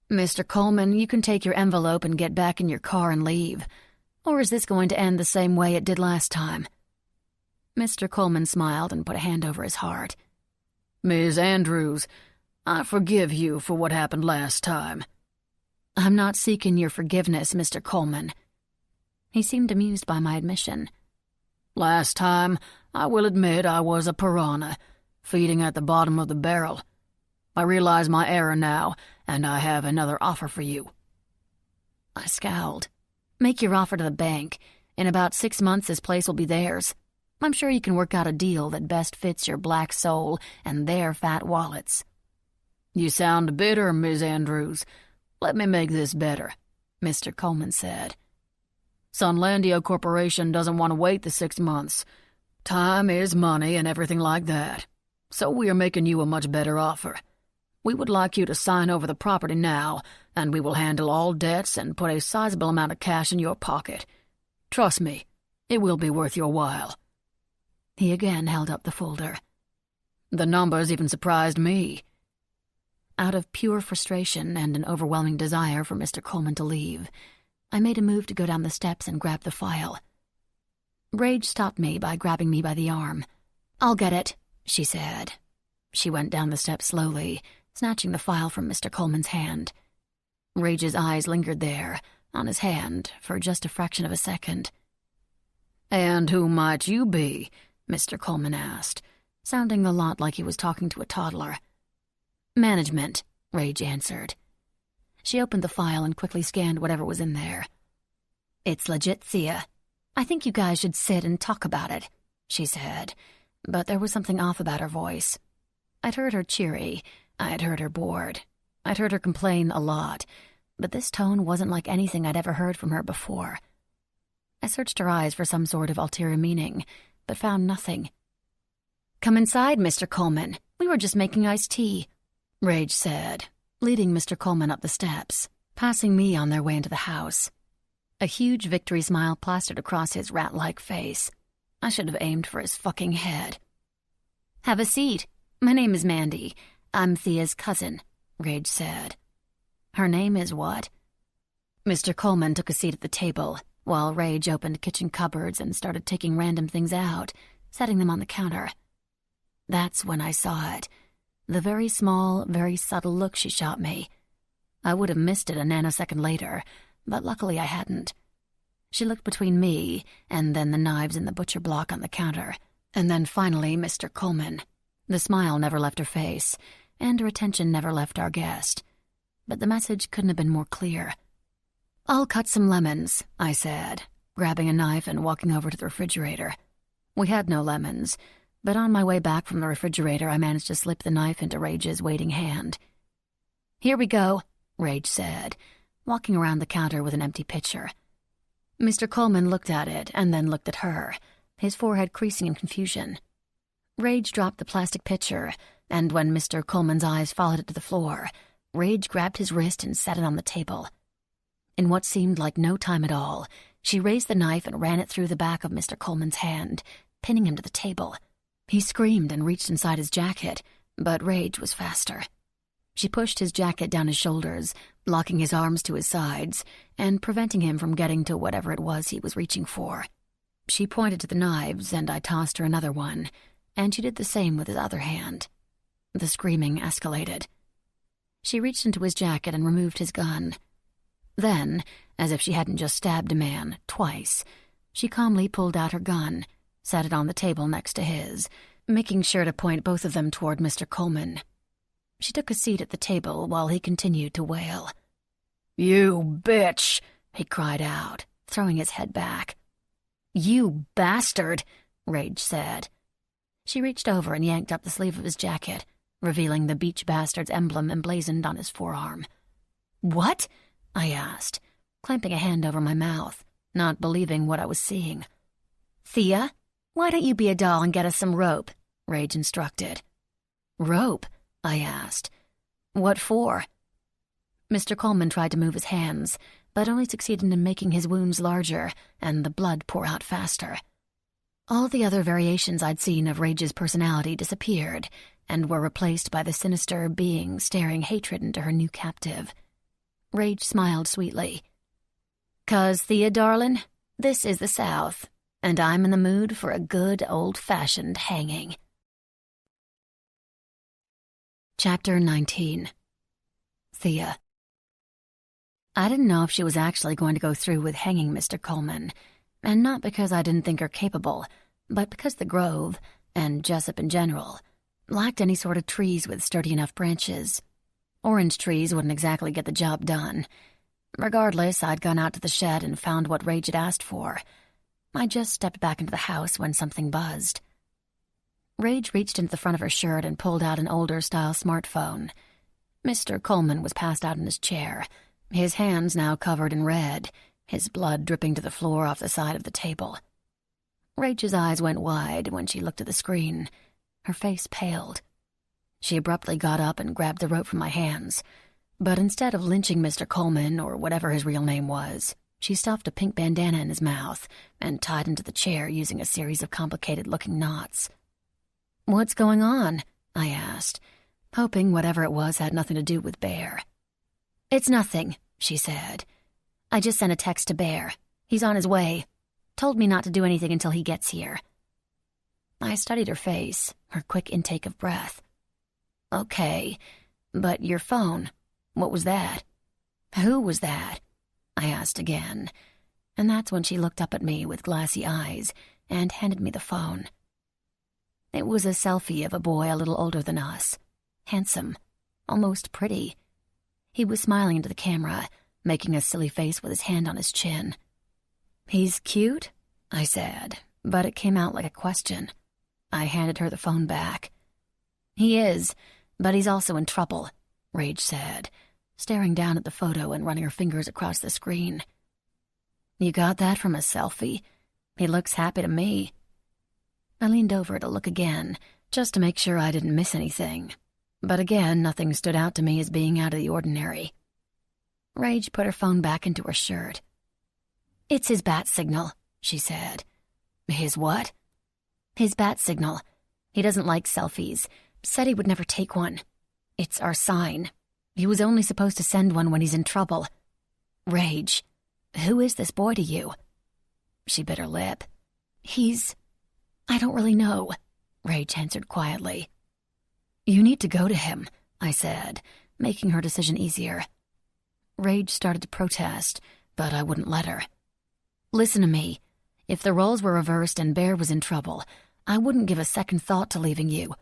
"Mr. Coleman, you can take your envelope and get back in your car and leave. Or is this going to end the same way it did last time?" Mr. Coleman smiled and put a hand over his heart. "Miss Andrews, I forgive you for what happened last time." "I'm not seeking your forgiveness, Mr. Coleman." He seemed amused by my admission. "Last time, I will admit I was a piranha, feeding at the bottom of the barrel. I realize my error now, and I have another offer for you." I scowled. "Make your offer to the bank. In about 6 months this place will be theirs. I'm sure you can work out a deal that best fits your black soul and their fat wallets." "You sound bitter, Miss Andrews. Let me make this better," Mr. Coleman said. "Sunlandio Corporation doesn't want to wait the 6 months. Time is money and everything like that. So we are making you a much better offer. We would like you to sign over the property now, and we will handle all debts and put a sizable amount of cash in your pocket. Trust me, it will be worth your while." He again held up the folder. "The numbers even surprised me." Out of pure frustration and an overwhelming desire for Mr. Coleman to leave, I made a move to go down the steps and grab the file. Rage stopped me by grabbing me by the arm. "I'll get it," she said. She went down the steps slowly, snatching the file from Mr. Coleman's hand. Rage's eyes lingered there, on his hand, for just a fraction of a second. "And who might you be?" Mr. Coleman asked, sounding a lot like he was talking to a toddler. "Management," Rage answered. She opened the file and quickly scanned whatever was in there. "It's legit, Thea. I think you guys should sit and talk about it," she said, but there was something off about her voice. I'd heard her cheery, I'd heard her bored, I'd heard her complain a lot, but this tone wasn't like anything I'd ever heard from her before. I searched her eyes for some sort of ulterior meaning, but found nothing. "Come inside, Mr. Coleman. We were just making iced tea," Rage said, leading Mr. Coleman up the steps, passing me on their way into the house. A huge victory smile plastered across his rat-like face. I should have aimed for his fucking head. "Have a seat. My name is Mandy. I'm Thea's cousin," Rage said. "Her name is what?" Mr. Coleman took a seat at the table, while Rage opened kitchen cupboards and started taking random things out, setting them on the counter. That's when I saw it. The very small, very subtle look she shot me. I would have missed it a nanosecond later, but luckily I hadn't. She looked between me and then the knives in the butcher block on the counter, and then finally Mr. Coleman. The smile never left her face, and her attention never left our guest. But the message couldn't have been more clear. "I'll cut some lemons," I said, grabbing a knife and walking over to the refrigerator. We had no lemons, but on my way back from the refrigerator I managed to slip the knife into Rage's waiting hand. "Here we go," Rage said, walking around the counter with an empty pitcher. Mr. Coleman looked at it and then looked at her, his forehead creasing in confusion. Rage dropped the plastic pitcher, and when Mr. Coleman's eyes followed it to the floor, Rage grabbed his wrist and set it on the table. In what seemed like no time at all, She raised the knife and ran it through the back of Mr. Coleman's hand, pinning him to the table. He screamed and reached inside his jacket, but Rage was faster. She pushed his jacket down his shoulders, locking his arms to his sides and preventing him from getting to whatever it was he was reaching for. She pointed to the knives, and I tossed her another one, and she did the same with his other hand. The screaming escalated. She reached into his jacket and removed his gun. Then, as if she hadn't just stabbed a man twice, she calmly pulled out her gun, set it on the table next to his, making sure to point both of them toward Mr. Coleman. She took a seat at the table while he continued to wail. "You bitch!" he cried out, throwing his head back. "You bastard!" Rage said. She reached over and yanked up the sleeve of his jacket, revealing the Beach Bastard's emblem emblazoned on his forearm. "What?" I asked, clamping a hand over my mouth, not believing what I was seeing. "Thea, why don't you be a doll and get us some rope?" Rage instructed. "Rope?" I asked. "What for?" Mr. Coleman tried to move his hands, but only succeeded in making his wounds larger and the blood pour out faster. All the other variations I'd seen of Rage's personality disappeared and were replaced by the sinister being staring hatred into her new captive. Rage smiled sweetly. "'Cause, Thea, darlin', this is the South, and I'm in the mood for a good old-fashioned hanging." Chapter 19. Thea. I didn't know if she was actually going to go through with hanging Mr. Coleman, and not because I didn't think her capable, but because the Grove, and Jessup in general, lacked any sort of trees with sturdy enough branches. Orange trees wouldn't exactly get the job done. Regardless, I'd gone out to the shed and found what Rage had asked for. I just stepped back into the house when something buzzed. Rage reached into the front of her shirt and pulled out an older-style smartphone. Mr. Coleman was passed out in his chair, his hands now covered in red, his blood dripping to the floor off the side of the table. Rage's eyes went wide when she looked at the screen. Her face paled. She abruptly got up and grabbed the rope from my hands, but instead of lynching Mr. Coleman, or whatever his real name was, she stuffed a pink bandana in his mouth and tied him to the chair using a series of complicated-looking knots. "What's going on?" I asked, hoping whatever it was had nothing to do with Bear. "It's nothing," she said. "I just sent a text to Bear. He's on his way. Told me not to do anything until he gets here." I studied her face, her quick intake of breath. "Okay, but your phone, what was that?" "Who was that?" I asked again, and that's when she looked up at me with glassy eyes and handed me the phone. It was a selfie of a boy a little older than us, handsome, almost pretty. He was smiling into the camera, making a silly face with his hand on his chin. "He's cute?" I said, but it came out like a question. I handed her the phone back. "He is, but he's also in trouble," Rage said, staring down at the photo and running her fingers across the screen. "You got that from a selfie? He looks happy to me." I leaned over to look again, just to make sure I didn't miss anything. But again, nothing stood out to me as being out of the ordinary. Rage put her phone back into her shirt. "It's his bat signal," she said. "His what?" "His bat signal. He doesn't like selfies. Said he would never take one. It's our sign. He was only supposed to send one when he's in trouble." "Rage, who is this boy to you?" She bit her lip. I don't really know," Rage answered quietly. "You need to go to him," I said, making her decision easier. Rage started to protest, but I wouldn't let her. "Listen to me. If the roles were reversed and Bear was in trouble, I wouldn't give a second thought to leaving you.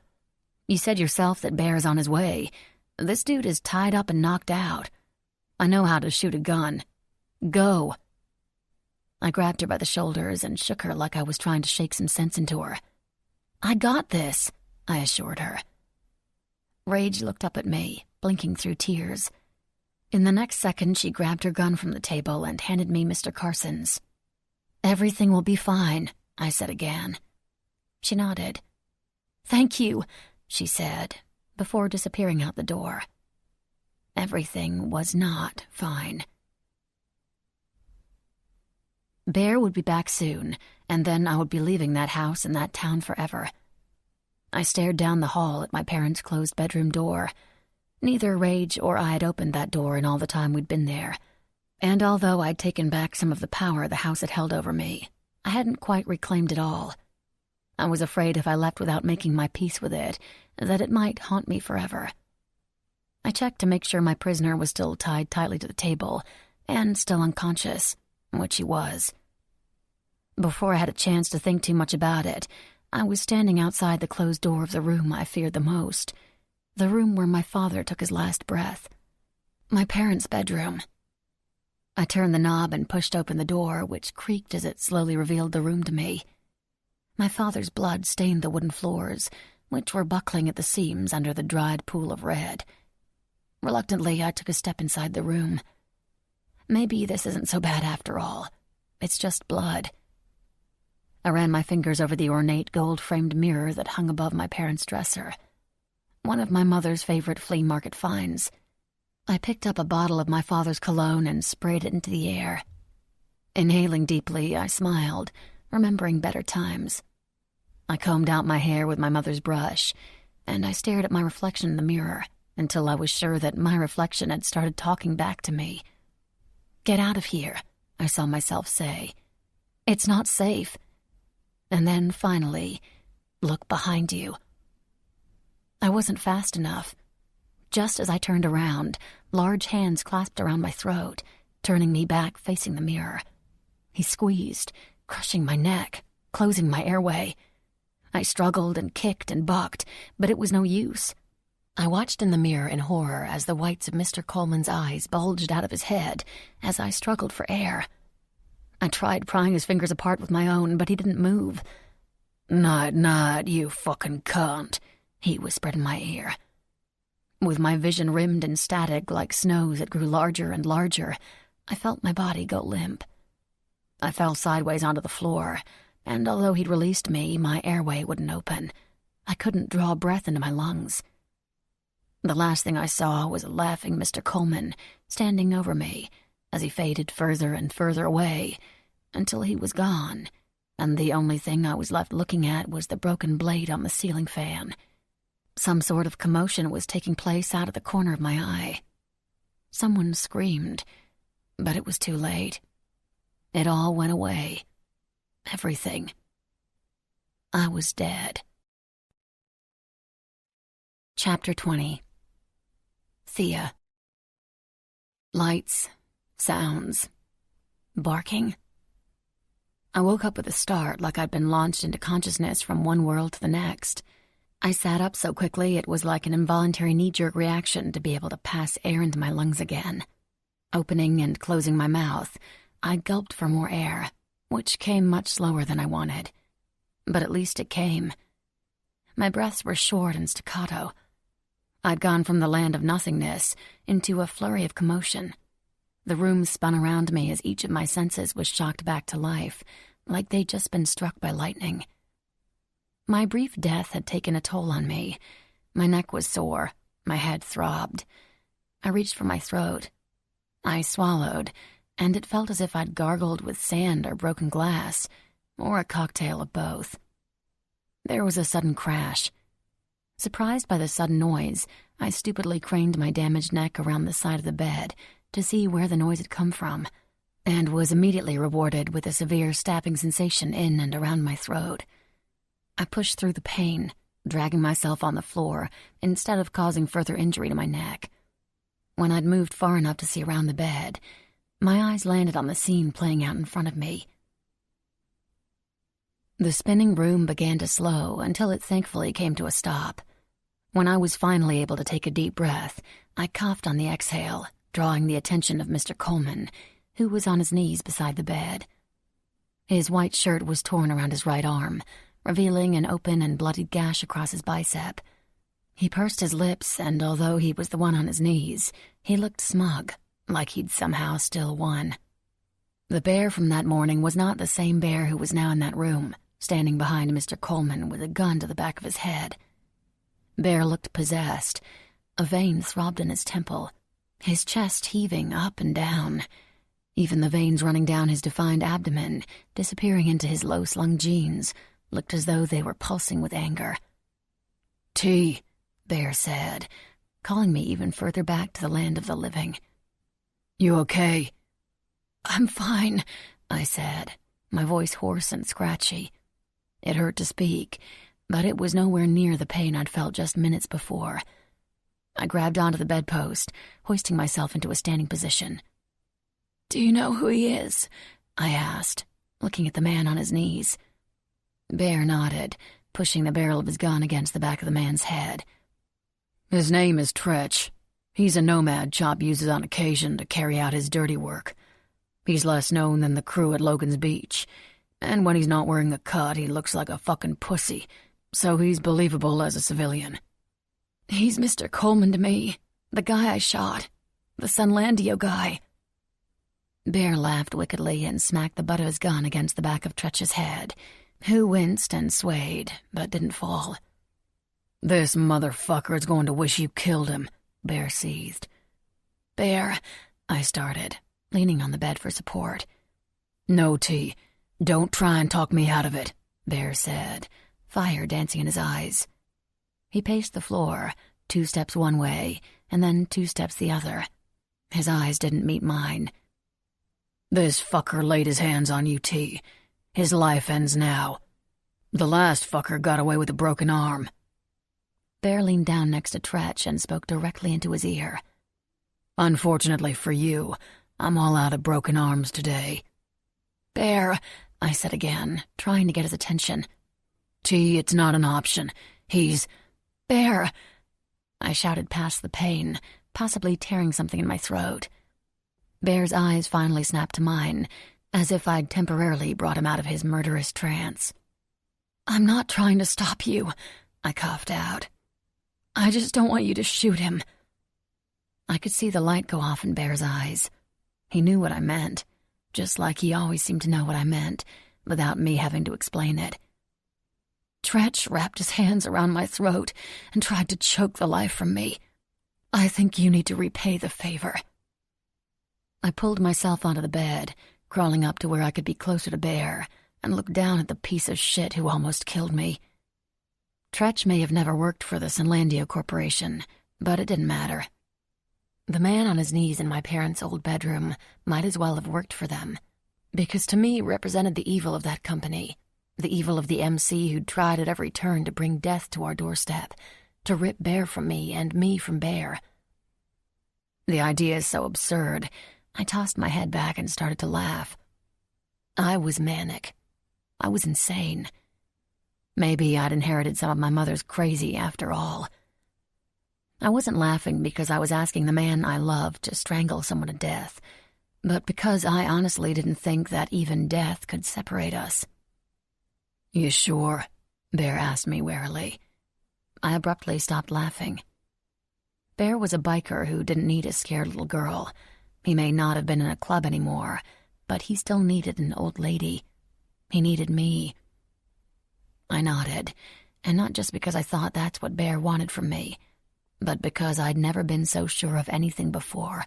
You said yourself that Bear's on his way. This dude is tied up and knocked out. I know how to shoot a gun. Go." I grabbed her by the shoulders and shook her like I was trying to shake some sense into her. "I got this," I assured her. Rage looked up at me, blinking through tears. In the next second, she grabbed her gun from the table and handed me Mr. Carson's. "Everything will be fine," I said again. She nodded. "Thank you," she said, before disappearing out the door. Everything was not fine. Bear would be back soon, and then I would be leaving that house and that town forever. I stared down the hall at my parents' closed bedroom door. Neither Rage or I had opened that door in all the time we'd been there, and although I'd taken back some of the power the house had held over me, I hadn't quite reclaimed it all. I was afraid if I left without making my peace with it, that it might haunt me forever. I checked to make sure my prisoner was still tied tightly to the table, and still unconscious, which he was. Before I had a chance to think too much about it, I was standing outside the closed door of the room I feared the most, the room where my father took his last breath, my parents' bedroom. I turned the knob and pushed open the door, which creaked as it slowly revealed the room to me. My father's blood stained the wooden floors, which were buckling at the seams under the dried pool of red. Reluctantly, I took a step inside the room. Maybe this isn't so bad after all. It's just blood. I ran my fingers over the ornate gold-framed mirror that hung above my parents' dresser. One of my mother's favorite flea market finds. I picked up a bottle of my father's cologne and sprayed it into the air. Inhaling deeply, I smiled, remembering better times. I combed out my hair with my mother's brush, and I stared at my reflection in the mirror until I was sure that my reflection had started talking back to me. "Get out of here," I saw myself say. "It's not safe." And then, finally, "Look behind you." I wasn't fast enough. Just as I turned around, large hands clasped around my throat, turning me back facing the mirror. He squeezed, crushing my neck, closing my airway. I struggled and kicked and bucked, but it was no use. I watched in the mirror in horror as the whites of Mr. Coleman's eyes bulged out of his head as I struggled for air. I tried prying his fingers apart with my own, but he didn't move. Night, you fucking cunt," he whispered in my ear. With my vision rimmed in static like snows that grew larger and larger, I felt my body go limp. I fell sideways onto the floor, and although he'd released me, my airway wouldn't open. I couldn't draw breath into my lungs. The last thing I saw was a laughing Mr. Coleman standing over me as he faded further and further away until he was gone, and the only thing I was left looking at was the broken blade on the ceiling fan. Some sort of commotion was taking place out of the corner of my eye. Someone screamed, but it was too late. It all went away. Everything. I was dead. Chapter 20. Thea. Lights, sounds, barking. I woke up with a start like I'd been launched into consciousness from one world to the next. I sat up so quickly it was like an involuntary knee-jerk reaction to be able to pass air into my lungs again. Opening and closing my mouth, I gulped for more air, which came much slower than I wanted. But at least it came. My breaths were short and staccato. I'd gone from the land of nothingness into a flurry of commotion. The room spun around me as each of my senses was shocked back to life, like they'd just been struck by lightning. My brief death had taken a toll on me. My neck was sore. My head throbbed. I reached for my throat. I swallowed, and it felt as if I'd gargled with sand or broken glass, or a cocktail of both. There was a sudden crash. Surprised by the sudden noise, I stupidly craned my damaged neck around the side of the bed to see where the noise had come from, and was immediately rewarded with a severe stabbing sensation in and around my throat. I pushed through the pain, dragging myself on the floor instead of causing further injury to my neck. When I'd moved far enough to see around the bed, my eyes landed on the scene playing out in front of me. The spinning room began to slow until it thankfully came to a stop. When I was finally able to take a deep breath, I coughed on the exhale, drawing the attention of Mr. Coleman, who was on his knees beside the bed. His white shirt was torn around his right arm, revealing an open and bloodied gash across his bicep. He pursed his lips, and although he was the one on his knees, he looked smug, like he'd somehow still won. The bear from that morning was not the same bear who was now in that room, standing behind Mr. Coleman with a gun to the back of his head. Bear looked possessed. A vein throbbed in his temple, his chest heaving up and down. Even the veins running down his defined abdomen, disappearing into his low-slung jeans, looked as though they were pulsing with anger. T, Bear said, calling me even further back to the land of the living. You okay? I'm fine, I said, my voice hoarse and scratchy. It hurt to speak, but it was nowhere near the pain I'd felt just minutes before. I grabbed onto the bedpost, hoisting myself into a standing position. "Do you know who he is?" I asked, looking at the man on his knees. Bear nodded, pushing the barrel of his gun against the back of the man's head. His name is Tretch. He's a nomad Chop uses on occasion to carry out his dirty work. He's less known than the crew at Logan's Beach, and when he's not wearing a cut, he looks like a fucking pussy, so he's believable as a civilian. "He's Mr. Coleman to me, the guy I shot, the Sunlandio guy." Bear laughed wickedly and smacked the butt of his gun against the back of Tretch's head, who winced and swayed, but didn't fall. "This motherfucker is going to wish you killed him," Bear seethed. "Bear," I started, leaning on the bed for support. "No, T. Don't try and talk me out of it," Bear said, fire dancing in his eyes. He paced the floor, 2 steps one way, and then 2 steps the other. His eyes didn't meet mine. "This fucker laid his hands on you, T. His life ends now. The last fucker got away with a broken arm." Bear leaned down next to Tretch and spoke directly into his ear. "Unfortunately for you, I'm all out of broken arms today." "Bear," I said again, trying to get his attention. "T, it's not an option. He's—" "Bear!" I shouted past the pain, possibly tearing something in my throat. Bear's eyes finally snapped to mine, as if I'd temporarily brought him out of his murderous trance. "I'm not trying to stop you," I coughed out. "I just don't want you to shoot him." I could see the light go off in Bear's eyes. He knew what I meant, just like he always seemed to know what I meant, without me having to explain it. Tretch wrapped his hands around my throat and tried to choke the life from me. "I think you need to repay the favor." I pulled myself onto the bed, crawling up to where I could be closer to Bear, and looked down at the piece of shit who almost killed me. Tretch may have never worked for the Sunlandio Corporation, but it didn't matter. The man on his knees in my parents' old bedroom might as well have worked for them, because to me represented the evil of that company, the evil of the MC who'd tried at every turn to bring death to our doorstep, to rip Bear from me and me from Bear. The idea is so absurd, I tossed my head back and started to laugh. I was manic. I was insane. Maybe I'd inherited some of my mother's crazy after all. I wasn't laughing because I was asking the man I loved to strangle someone to death, but because I honestly didn't think that even death could separate us. "You sure?" Bear asked me warily. I abruptly stopped laughing. Bear was a biker who didn't need a scared little girl. He may not have been in a club anymore, but he still needed an old lady. He needed me. I nodded, and not just because I thought that's what Bear wanted from me, but because I'd never been so sure of anything before.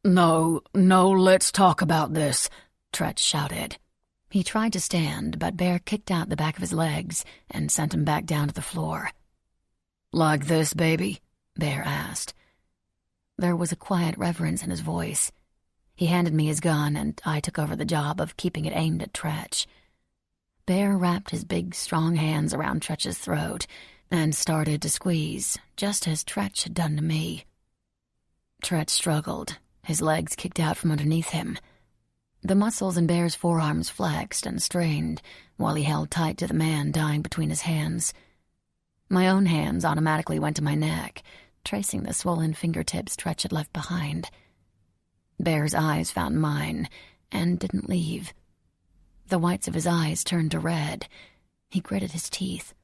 No, let's talk about this," Tretch shouted. He tried to stand, but Bear kicked out the back of his legs and sent him back down to the floor. "Like this, baby?" Bear asked. There was a quiet reverence in his voice. He handed me his gun, and I took over the job of keeping it aimed at Tretch. Bear wrapped his big, strong hands around Tretch's throat and started to squeeze, just as Tretch had done to me. Tretch struggled, his legs kicked out from underneath him. The muscles in Bear's forearms flexed and strained while he held tight to the man dying between his hands. My own hands automatically went to my neck, tracing the swollen fingertips Tretch had left behind. Bear's eyes found mine and didn't leave. The whites of his eyes turned to red. He gritted his teeth.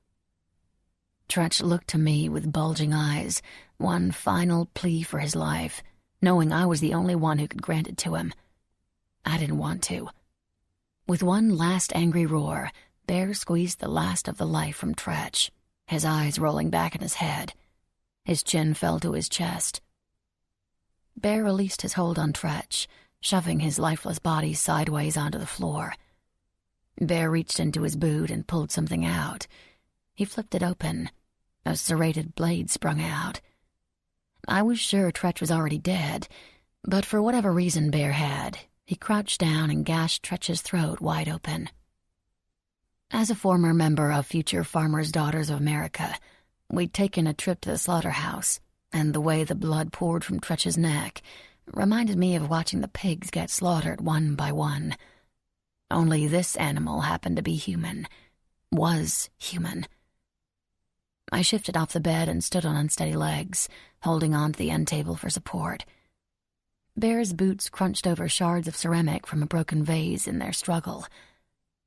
Tretch looked to me with bulging eyes, one final plea for his life, knowing I was the only one who could grant it to him. I didn't want to. With one last angry roar, Bear squeezed the last of the life from Tretch, his eyes rolling back in his head. His chin fell to his chest. Bear released his hold on Tretch, shoving his lifeless body sideways onto the floor. Bear reached into his boot and pulled something out. He flipped it open. A serrated blade sprung out. I was sure Tretch was already dead, but for whatever reason Bear had, he crouched down and gashed Tretch's throat wide open. As a former member of Future Farmers' Daughters of America, we'd taken a trip to the slaughterhouse, and the way the blood poured from Tretch's neck reminded me of watching the pigs get slaughtered one by one. Only this animal happened to be human. Was human. I shifted off the bed and stood on unsteady legs, holding on to the end table for support. Bear's boots crunched over shards of ceramic from a broken vase in their struggle.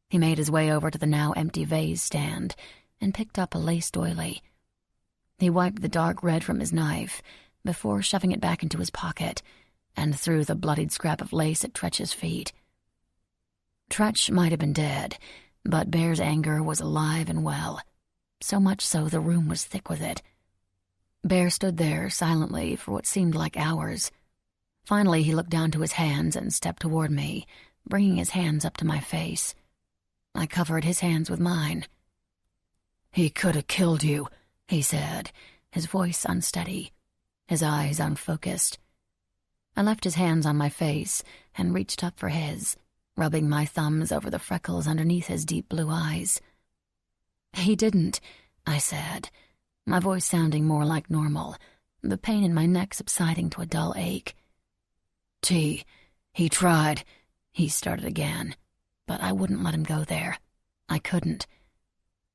He made his way over to the now empty vase stand and picked up a lace doily. He wiped the dark red from his knife before shoving it back into his pocket and threw the bloodied scrap of lace at Tretch's feet. Tretch might have been dead, but Bear's anger was alive and well, so much so the room was thick with it. Bear stood there silently for what seemed like hours. Finally, he looked down to his hands and stepped toward me, bringing his hands up to my face. I covered his hands with mine. "He could have killed you," he said, his voice unsteady, his eyes unfocused. I left his hands on my face and reached up for his, rubbing my thumbs over the freckles underneath his deep blue eyes. "He didn't," I said, my voice sounding more like normal, the pain in my neck subsiding to a dull ache. He tried," he started again, but I wouldn't let him go there. I couldn't.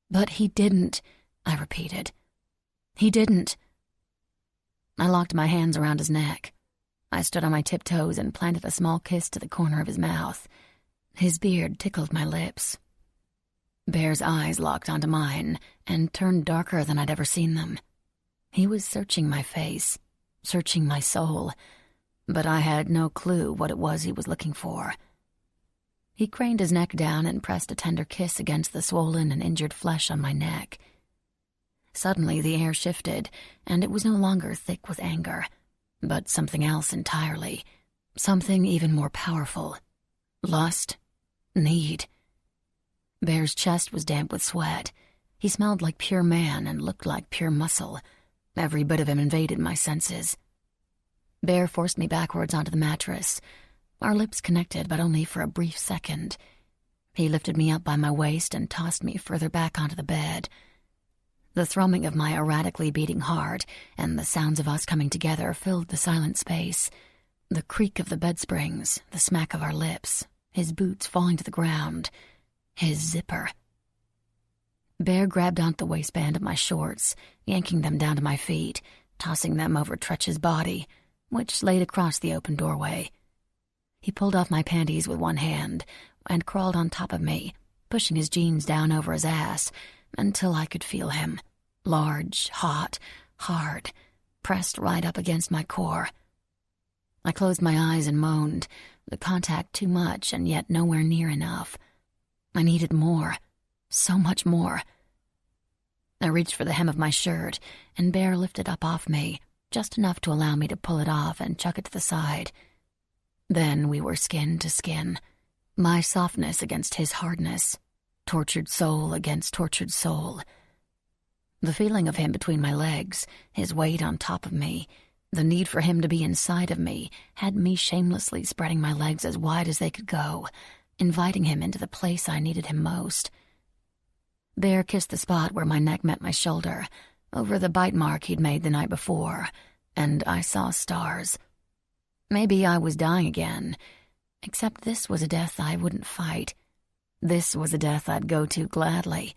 "But he didn't," I repeated. "He didn't." I locked my hands around his neck. I stood on my tiptoes and planted a small kiss to the corner of his mouth. His beard tickled my lips. Bear's eyes locked onto mine and turned darker than I'd ever seen them. He was searching my face, searching my soul, but I had no clue what it was he was looking for. He craned his neck down and pressed a tender kiss against the swollen and injured flesh on my neck. Suddenly the air shifted, and it was no longer thick with anger, but something else entirely, something even more powerful. Lust. Need. Bear's chest was damp with sweat. He smelled like pure man and looked like pure muscle. Every bit of him invaded my senses. Bear forced me backwards onto the mattress. Our lips connected, but only for a brief second. He lifted me up by my waist and tossed me further back onto the bed. The thrumming of my erratically beating heart and the sounds of us coming together filled the silent space. The creak of the bed springs, the smack of our lips, his boots falling to the ground, his zipper. Bear grabbed onto the waistband of my shorts, yanking them down to my feet, tossing them over Tretch's body, which laid across the open doorway. He pulled off my panties with one hand and crawled on top of me, pushing his jeans down over his ass until I could feel him, large, hot, hard, pressed right up against my core. I closed my eyes and moaned, the contact too much and yet nowhere near enough. I needed more, so much more. I reached for the hem of my shirt, and Bear lifted up off me, just enough to allow me to pull it off and chuck it to the side. Then we were skin to skin, my softness against his hardness, tortured soul against tortured soul. The feeling of him between my legs, his weight on top of me, the need for him to be inside of me, had me shamelessly spreading my legs as wide as they could go, inviting him into the place I needed him most. Bear kissed the spot where my neck met my shoulder, over the bite mark he'd made the night before, and I saw stars. Maybe I was dying again, except this was a death I wouldn't fight. This was a death I'd go to gladly.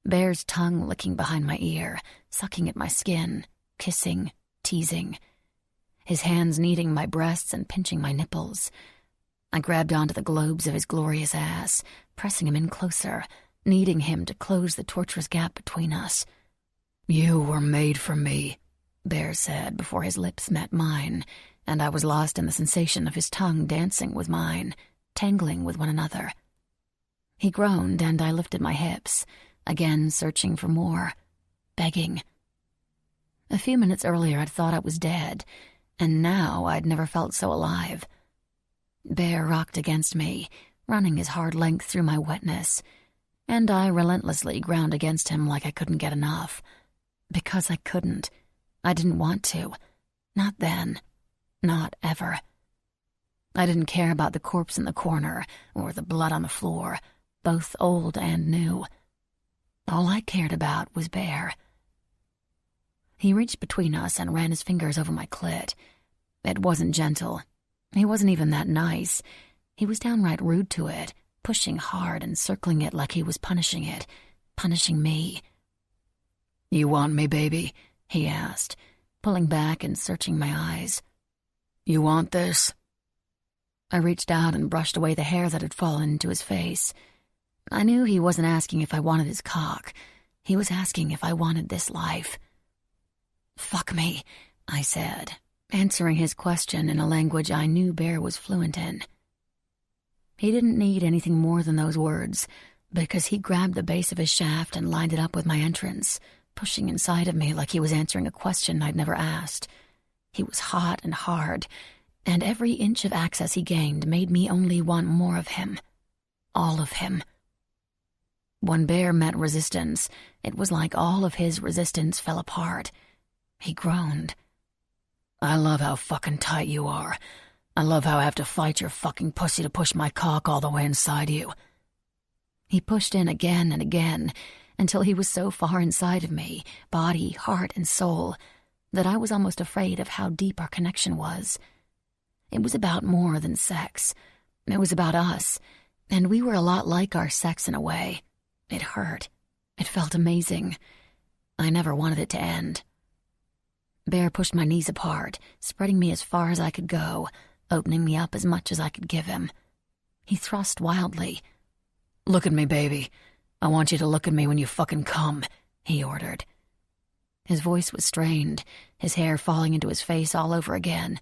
Bear's tongue licking behind my ear, sucking at my skin, kissing, teasing. His hands kneading my breasts and pinching my nipples. I grabbed onto the globes of his glorious ass, pressing him in closer, needing him to close the torturous gap between us. "You were made for me," Bear said before his lips met mine, and I was lost in the sensation of his tongue dancing with mine, tangling with one another. He groaned, and I lifted my hips, again searching for more, begging. A few minutes earlier I'd thought I was dead, and now I'd never felt so alive. Bear rocked against me, running his hard length through my wetness, and I relentlessly ground against him like I couldn't get enough. Because I couldn't. I didn't want to. Not then. Not ever. I didn't care about the corpse in the corner or the blood on the floor, both old and new. All I cared about was Bear. He reached between us and ran his fingers over my clit. It wasn't gentle. He wasn't even that nice. He was downright rude to it, pushing hard and circling it like he was punishing it, punishing me. "You want me, baby?" he asked, pulling back and searching my eyes. "You want this?" I reached out and brushed away the hair that had fallen into his face. I knew he wasn't asking if I wanted his cock. He was asking if I wanted this life. "Fuck me," I said, answering his question in a language I knew Bear was fluent in. He didn't need anything more than those words, because he grabbed the base of his shaft and lined it up with my entrance, pushing inside of me like he was answering a question I'd never asked. He was hot and hard, and every inch of access he gained made me only want more of him. All of him. When Bear met resistance, it was like all of his resistance fell apart. He groaned. "I love how fucking tight you are. I love how I have to fight your fucking pussy to push my cock all the way inside you." He pushed in again and again, until he was so far inside of me, body, heart, and soul, that I was almost afraid of how deep our connection was. It was about more than sex. It was about us, and we were a lot like our sex in a way. It hurt. It felt amazing. I never wanted it to end. Bear pushed my knees apart, spreading me as far as I could go, opening me up as much as I could give him. He thrust wildly. "Look at me, baby. I want you to look at me when you fucking come," he ordered. His voice was strained, his hair falling into his face all over again.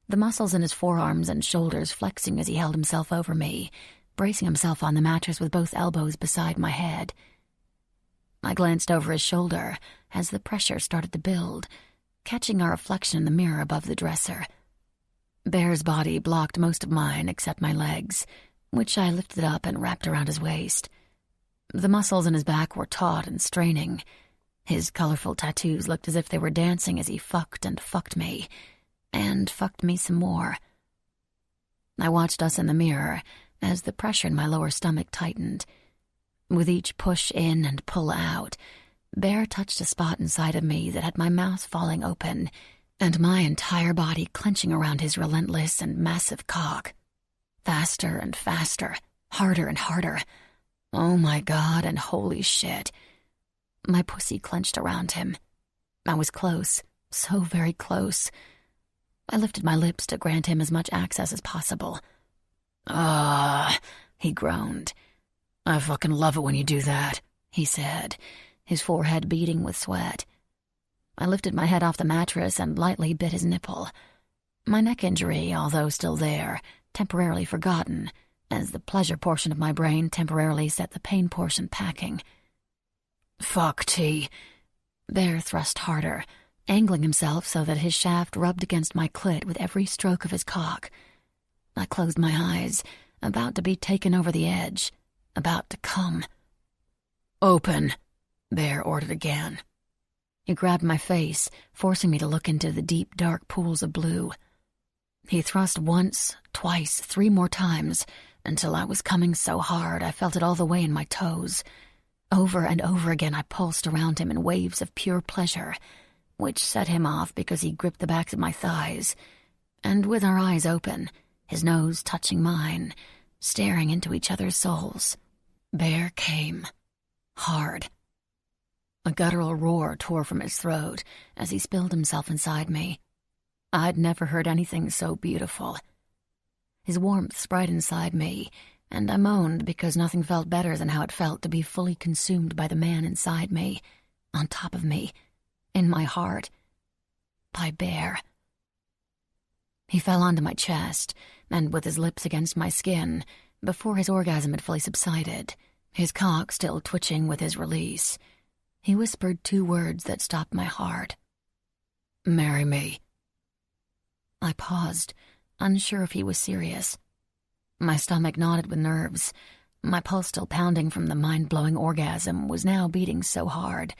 The muscles in his forearms and shoulders flexing as he held himself over me, bracing himself on the mattress with both elbows beside my head. I glanced over his shoulder as the pressure started to build, catching our reflection in the mirror above the dresser. Bear's body blocked most of mine except my legs, which I lifted up and wrapped around his waist. The muscles in his back were taut and straining. His colorful tattoos looked as if they were dancing as he fucked and fucked me, and fucked me some more. I watched us in the mirror as the pressure in my lower stomach tightened. With each push in and pull out, Bear touched a spot inside of me that had my mouth falling open and my entire body clenching around his relentless and massive cock. Faster and faster, harder and harder. Oh my God, and holy shit. My pussy clenched around him. I was close, so very close. I lifted my lips to grant him as much access as possible. "Ah," he groaned. "I fucking love it when you do that," he said, his forehead beading with sweat. I lifted my head off the mattress and lightly bit his nipple. My neck injury, although still there, temporarily forgotten, as the pleasure portion of my brain temporarily set the pain portion packing. "Fuck, T." Bear thrust harder, angling himself so that his shaft rubbed against my clit with every stroke of his cock. I closed my eyes, about to be taken over the edge, about to come. "Open," Bear ordered again. He grabbed my face, forcing me to look into the deep, dark pools of blue. He thrust once, twice, 3 more times, until I was coming so hard I felt it all the way in my toes. Over and over again I pulsed around him in waves of pure pleasure, which set him off because he gripped the backs of my thighs, and with our eyes open, his nose touching mine, staring into each other's souls, Bear came. Hard. A guttural roar tore from his throat as he spilled himself inside me. I'd never heard anything so beautiful. His warmth spread inside me, and I moaned because nothing felt better than how it felt to be fully consumed by the man inside me, on top of me, in my heart, by Bear. He fell onto my chest, and with his lips against my skin, before his orgasm had fully subsided, his cock still twitching with his release, he whispered 2 words that stopped my heart. "Marry me." I paused, unsure if he was serious, My stomach knotted with nerves. My pulse still pounding from the mind-blowing orgasm was now beating so hard.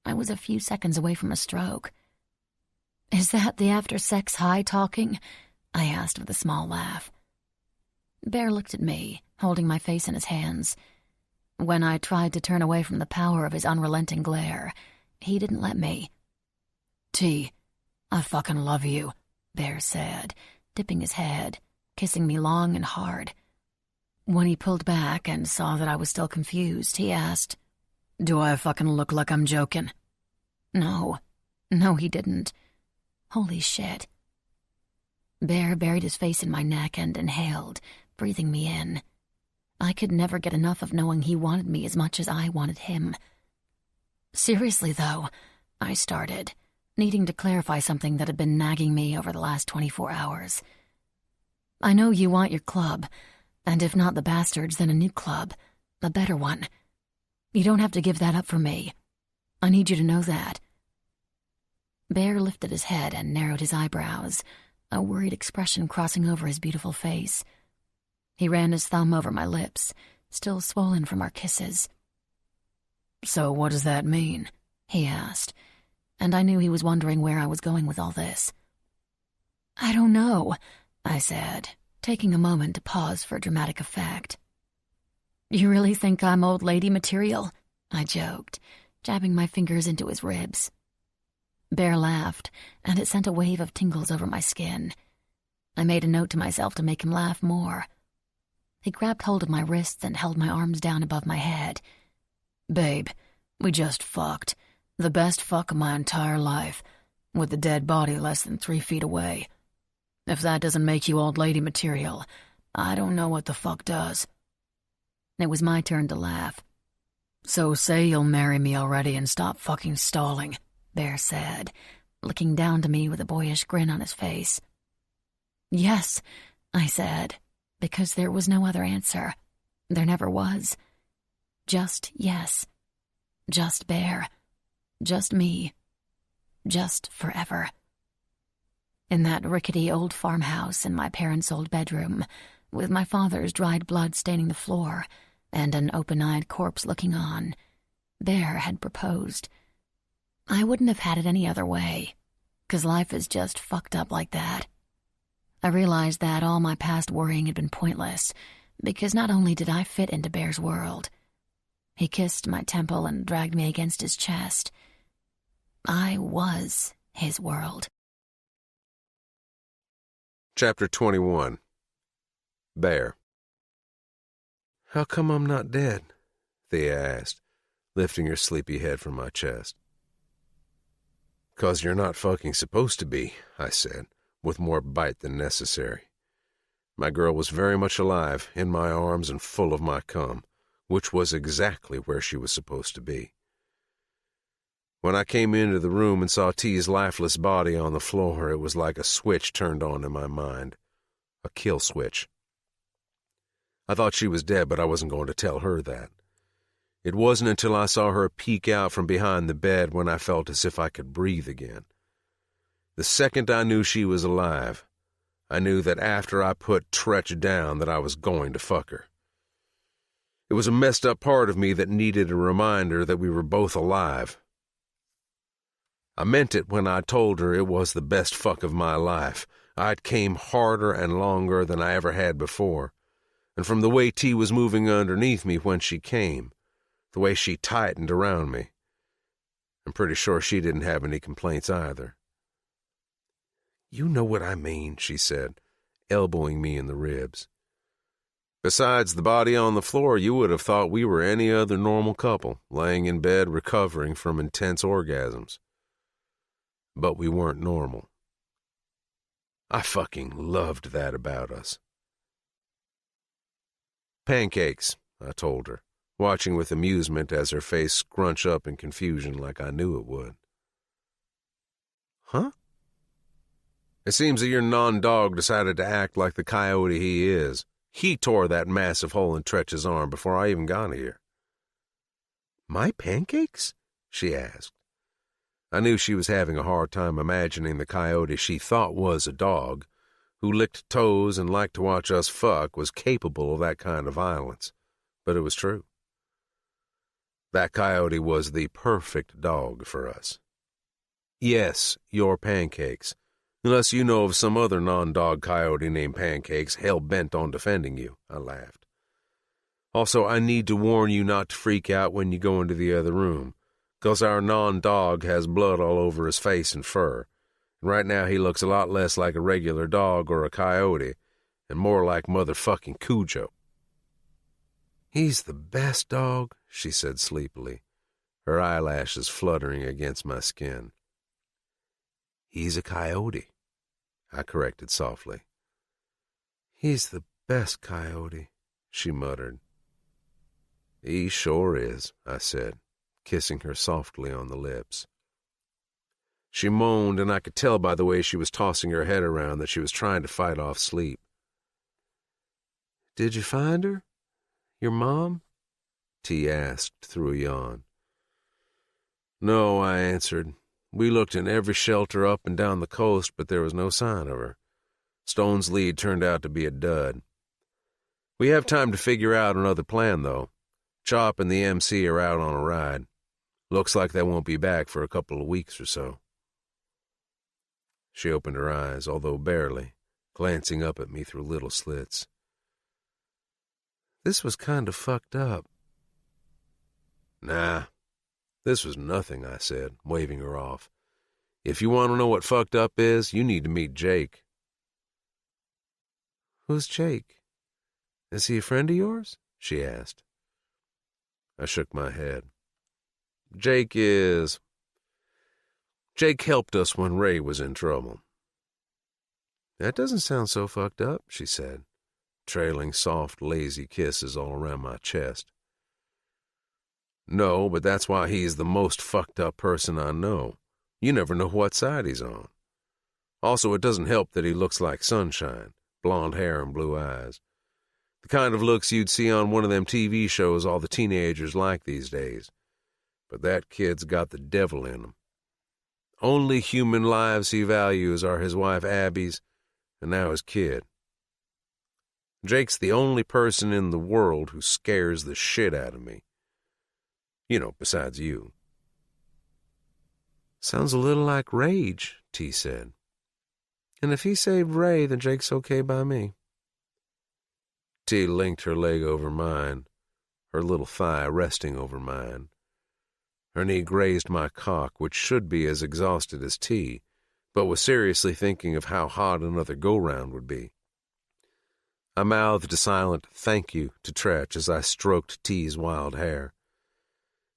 I was a few seconds away from a stroke. "Is that the after-sex high talking?" I asked with a small laugh. Bear looked at me, holding my face in his hands. When I tried to turn away from the power of his unrelenting glare, he didn't let me. "T, I fucking love you," Bear said, dipping his head, kissing me long and hard. When he pulled back and saw that I was still confused, he asked, "Do I fucking look like I'm joking?" No, he didn't. Holy shit. Bear buried his face in my neck and inhaled, breathing me in. I could never get enough of knowing he wanted me as much as I wanted him. "Seriously, though," I started, needing to clarify something that had been nagging me over the last 24 hours. "I know you want your club, and if not the bastards, then a new club, a better one. You don't have to give that up for me. I need you to know that." Bear lifted his head and narrowed his eyebrows, a worried expression crossing over his beautiful face. He ran his thumb over my lips, still swollen from our kisses. "So what does that mean?" he asked, and I knew he was wondering where I was going with all this. "I don't know," I said, taking a moment to pause for dramatic effect. "You really think I'm old lady material?" I joked, jabbing my fingers into his ribs. Bear laughed, and it sent a wave of tingles over my skin. I made a note to myself to make him laugh more. He grabbed hold of my wrists and held my arms down above my head. "Babe, we just fucked. The best fuck of my entire life, with the dead body less than 3 feet away. If that doesn't make you old lady material, I don't know what the fuck does." It was my turn to laugh. "So say you'll marry me already and stop fucking stalling," Bear said, looking down to me with a boyish grin on his face. "Yes," I said, because there was no other answer. There never was. Just yes. Just Bear. Just me. Just forever. In that rickety old farmhouse in my parents' old bedroom, with my father's dried blood staining the floor and an open-eyed corpse looking on, Bear had proposed. I wouldn't have had it any other way, 'cause life is just fucked up like that. I realized that all my past worrying had been pointless, because not only did I fit into Bear's world, he kissed my temple and dragged me against his chest. I was his world. Chapter 21. Bear. "How come I'm not dead?" Thea asked, lifting her sleepy head from my chest. "'Cause you're not fucking supposed to be," I said, with more bite than necessary. My girl was very much alive, in my arms and full of my cum, which was exactly where she was supposed to be. When I came into the room and saw T's lifeless body on the floor, it was like a switch turned on in my mind. A kill switch. I thought she was dead, but I wasn't going to tell her that. It wasn't until I saw her peek out from behind the bed when I felt as if I could breathe again. The second I knew she was alive, I knew that after I put Tretch down that I was going to fuck her. It was a messed up part of me that needed a reminder that we were both alive. I meant it when I told her it was the best fuck of my life. I'd came harder and longer than I ever had before, and from the way T was moving underneath me when she came, the way she tightened around me, I'm pretty sure she didn't have any complaints either. "You know what I mean," she said, elbowing me in the ribs. "Besides the body on the floor, you would have thought we were any other normal couple, laying in bed recovering from intense orgasms. But we weren't normal. I fucking loved that about us." "Pancakes," I told her, watching with amusement as her face scrunched up in confusion like I knew it would. "Huh?" "It seems that your non-dog decided to act like the coyote he is. He tore that massive hole in Tretch's arm before I even got here." "My pancakes?" she asked. I knew she was having a hard time imagining the coyote she thought was a dog, who licked toes and liked to watch us fuck, was capable of that kind of violence, but it was true. That coyote was the perfect dog for us. Yes, your Pancakes, unless you know of some other non-dog coyote named Pancakes hell-bent on defending you, I laughed. Also, I need to warn you not to freak out when you go into the other room, 'cause our non-dog has blood all over his face and fur. Right now he looks a lot less like a regular dog or a coyote, and more like motherfucking Cujo. He's the best dog, she said sleepily, her eyelashes fluttering against my skin. He's a coyote, I corrected softly. He's the best coyote, she muttered. He sure is, I said, kissing her softly on the lips. She moaned, and I could tell by the way she was tossing her head around that she was trying to fight off sleep. Did you find her? Your mom? T asked through a yawn. No, I answered. We looked in every shelter up and down the coast, but there was no sign of her. Stone's lead turned out to be a dud. We have time to figure out another plan, though. Chop and the MC are out on a ride. Looks like they won't be back for a couple of weeks or so. She opened her eyes, although barely, glancing up at me through little slits. This was kind of fucked up. Nah, this was nothing, I said, waving her off. If you want to know what fucked up is, you need to meet Jake. Who's Jake? Is he a friend of yours? She asked. I shook my head. Jake helped us when Ray was in trouble. That doesn't sound so fucked up, she said, trailing soft, lazy kisses all around my chest. No, but that's why he's the most fucked up person I know. You never know what side he's on. Also, it doesn't help that he looks like sunshine, blonde hair and blue eyes. The kind of looks you'd see on one of them TV shows all the teenagers like these days. But that kid's got the devil in him. Only human lives he values are his wife Abby's and now his kid. Jake's the only person in the world who scares the shit out of me. You know, besides you. Sounds a little like Rage, T said. And if he saved Ray, then Jake's okay by me. T linked her leg over mine, her little thigh resting over mine. Her knee grazed my cock, which should be as exhausted as T, but was seriously thinking of how hot another go-round would be. I mouthed a silent thank you to Tretch as I stroked T's wild hair.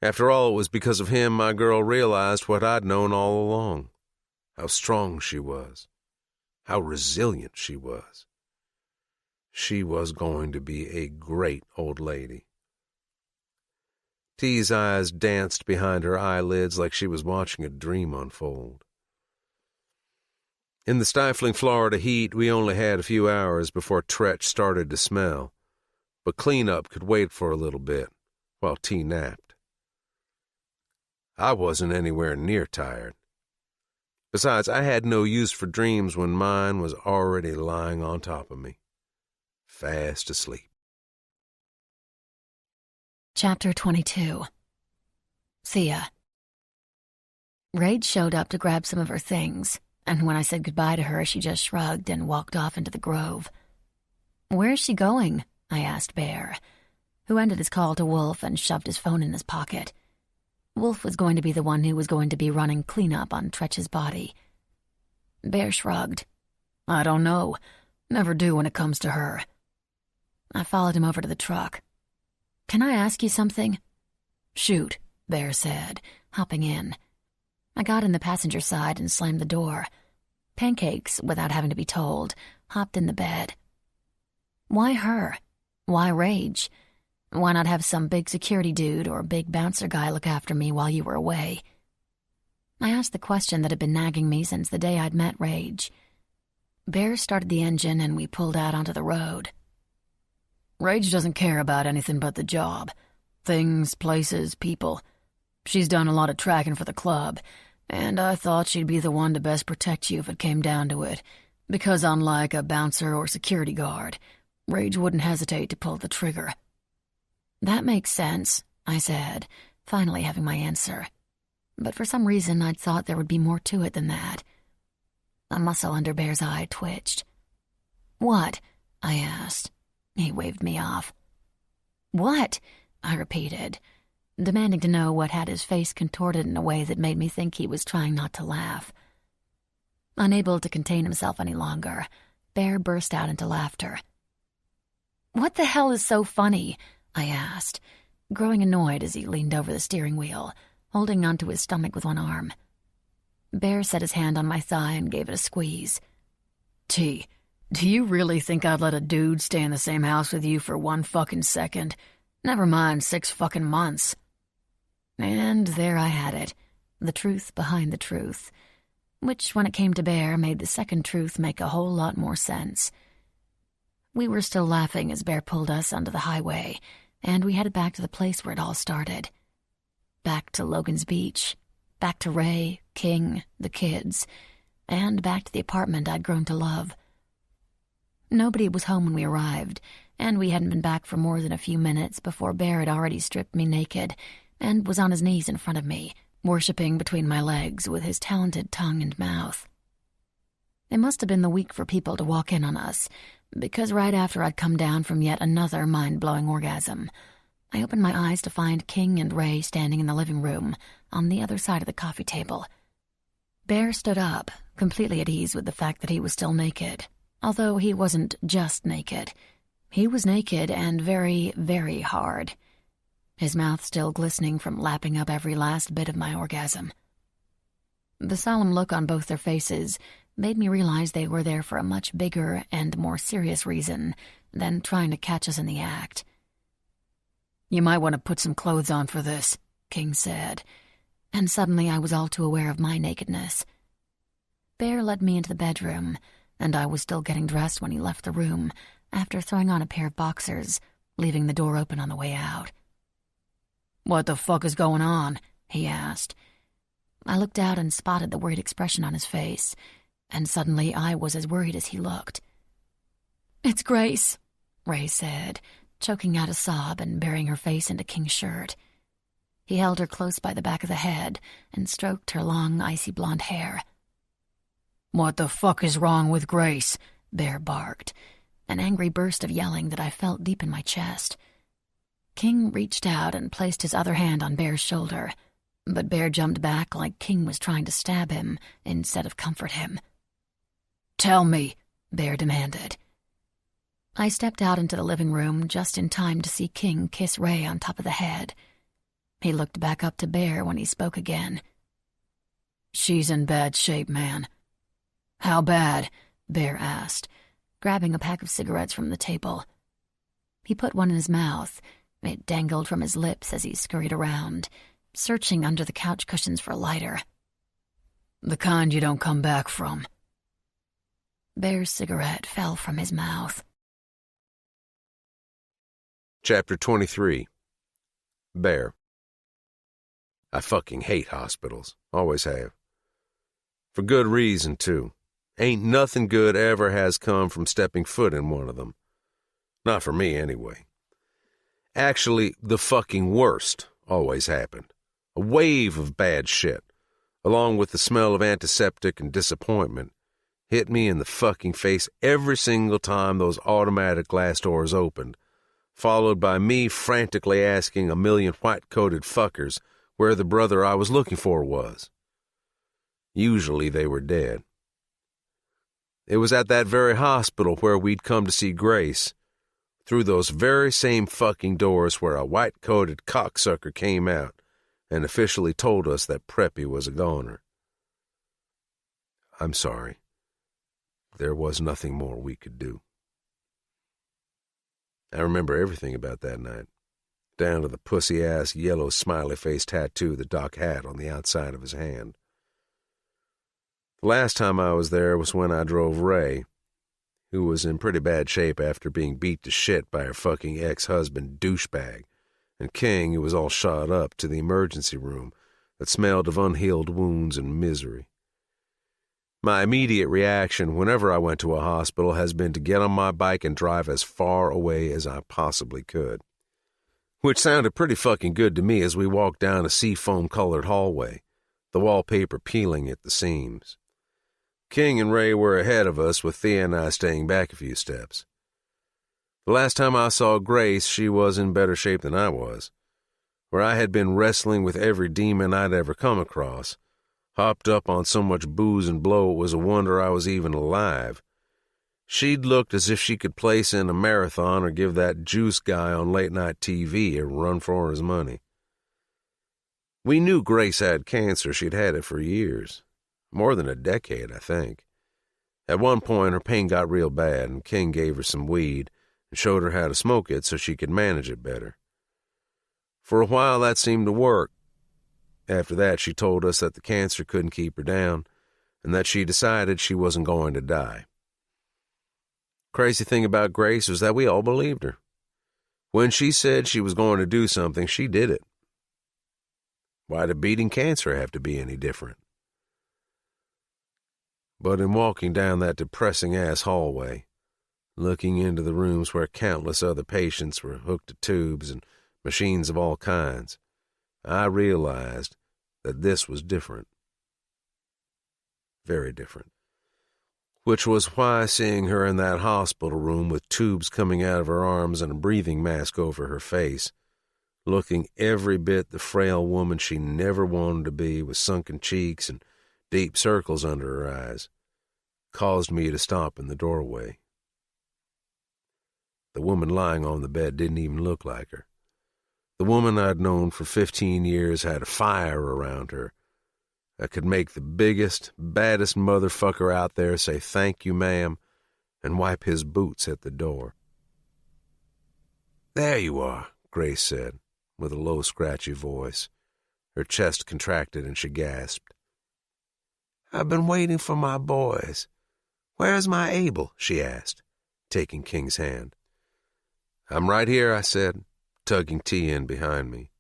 After all, it was because of him my girl realized what I'd known all along. How strong she was. How resilient she was. She was going to be a great old lady. T's eyes danced behind her eyelids like she was watching a dream unfold. In the stifling Florida heat, we only had a few hours before Tretch started to smell, but cleanup could wait for a little bit while T napped. I wasn't anywhere near tired. Besides, I had no use for dreams when mine was already lying on top of me, fast asleep. Chapter 22. Thea. Rage showed up to grab some of her things, and when I said goodbye to her, she just shrugged and walked off into the grove. Where is she going? I asked Bear, who ended his call to Wolf and shoved his phone in his pocket. Wolf was going to be the one who was going to be running cleanup on Tretch's body. Bear shrugged. I don't know. Never do when it comes to her. I followed him over to the truck. Can I ask you something? Shoot, Bear said, hopping in. I got in the passenger side and slammed the door. Pancakes, without having to be told, hopped in the bed. Why her? Why Rage? Why not have some big security dude or big bouncer guy look after me while you were away? I asked the question that had been nagging me since the day I'd met Rage. Bear started the engine and we pulled out onto the road. Rage doesn't care about anything but the job. Things, places, people. She's done a lot of tracking for the club, and I thought she'd be the one to best protect you if it came down to it, Because unlike a bouncer or security guard, Rage wouldn't hesitate to pull the trigger. That makes sense, I said, finally having my answer. But for some reason I'd thought there would be more to it than that. A muscle under Bear's eye twitched. "What?" I asked. He waved me off. "What?" I repeated, demanding to know what had his face contorted in a way that made me think he was trying not to laugh. Unable to contain himself any longer, Bear burst out into laughter. "What the hell is so funny?" I asked, growing annoyed as he leaned over the steering wheel, holding onto his stomach with one arm. Bear set his hand on my thigh and gave it a squeeze. "T, do you really think I'd let a dude stay in the same house with you for 1 fucking second? Never mind 6 fucking months." And there I had it, the truth behind the truth, which, when it came to Bear, made the second truth make a whole lot more sense. We were still laughing as Bear pulled us onto the highway, and we headed back to the place where it all started. Back to Logan's Beach, back to Ray, King, the kids, and back to the apartment I'd grown to love. Nobody was home when we arrived, and we hadn't been back for more than a few minutes before Bear had already stripped me naked and was on his knees in front of me, worshipping between my legs with his talented tongue and mouth. It must have been the week for people to walk in on us, because right after I'd come down from yet another mind-blowing orgasm, I opened my eyes to find King and Ray standing in the living room on the other side of the coffee table. Bear stood up, completely at ease with the fact that he was still naked, although he wasn't just naked. He was naked and very, very hard, his mouth still glistening from lapping up every last bit of my orgasm. The solemn look on both their faces made me realize they were there for a much bigger and more serious reason than trying to catch us in the act. "You might want to put some clothes on for this," King said, and suddenly I was all too aware of my nakedness. Bear led me into the bedroom, and I was still getting dressed when he left the room after throwing on a pair of boxers, leaving the door open on the way out. "What the fuck is going on?" he asked. I looked out and spotted the worried expression on his face, and suddenly I was as worried as he looked. "It's Grace," Ray said, choking out a sob and burying her face into King's shirt. He held her close by the back of the head and stroked her long, icy blonde hair. "What the fuck is wrong with Grace?" Bear barked, an angry burst of yelling that I felt deep in my chest. King reached out and placed his other hand on Bear's shoulder, but Bear jumped back like King was trying to stab him instead of comfort him. "Tell me," Bear demanded. I stepped out into the living room just in time to see King kiss Ray on top of the head. He looked back up to Bear when he spoke again. "She's in bad shape, man." "How bad?" Bear asked, grabbing a pack of cigarettes from the table. He put one in his mouth. It dangled from his lips as he scurried around, searching under the couch cushions for a lighter. "The kind you don't come back from." Bear's cigarette fell from his mouth. Chapter 23. Bear. I fucking hate hospitals. Always have. For good reason, too. Ain't nothing good ever has come from stepping foot in one of them. Not for me, anyway. Actually, the fucking worst always happened. A wave of bad shit, along with the smell of antiseptic and disappointment, hit me in the fucking face every single time those automatic glass doors opened, followed by me frantically asking a million white-coated fuckers where the brother I was looking for was. Usually they were dead. It was at that very hospital where we'd come to see Grace, through those very same fucking doors where a white-coated cocksucker came out and officially told us that Preppy was a goner. I'm sorry. There was nothing more we could do. I remember everything about that night, down to the pussy-ass yellow smiley-face tattoo the doc had on the outside of his hand. The last time I was there was when I drove Ray, who was in pretty bad shape after being beat to shit by her fucking ex-husband douchebag, and King, who was all shot up, to the emergency room that smelled of unhealed wounds and misery. My immediate reaction whenever I went to a hospital has been to get on my bike and drive as far away as I possibly could. Which sounded pretty fucking good to me as we walked down a seafoam-colored hallway, the wallpaper peeling at the seams. King and Ray were ahead of us, with Thea and I staying back a few steps. The last time I saw Grace, she was in better shape than I was, where I had been wrestling with every demon I'd ever come across. Hopped up on so much booze and blow it was a wonder I was even alive. She'd looked as if she could place in a marathon or give that juice guy on late-night TV a run for his money. We knew Grace had cancer. She'd had it for years. More than a decade, I think. At one point, her pain got real bad, and King gave her some weed and showed her how to smoke it so she could manage it better. For a while, that seemed to work. After that, she told us that the cancer couldn't keep her down and that she decided she wasn't going to die. Crazy thing about Grace was that we all believed her. When she said she was going to do something, she did it. Why did beating cancer have to be any different? But in walking down that depressing-ass hallway, looking into the rooms where countless other patients were hooked to tubes and machines of all kinds, I realized that this was different. Very different. Which was why seeing her in that hospital room with tubes coming out of her arms and a breathing mask over her face, looking every bit the frail woman she never wanted to be, with sunken cheeks and deep circles under her eyes, caused me to stop in the doorway. The woman lying on the bed didn't even look like her. The woman I'd known for 15 years had a fire around her that could make the biggest, baddest motherfucker out there say thank you, ma'am, and wipe his boots at the door. "There you are," Grace said, with a low, scratchy voice. Her chest contracted and she gasped. "I've been waiting for my boys. Where's my Abel?" she asked, taking King's hand. "I'm right here," I said, tugging T in behind me.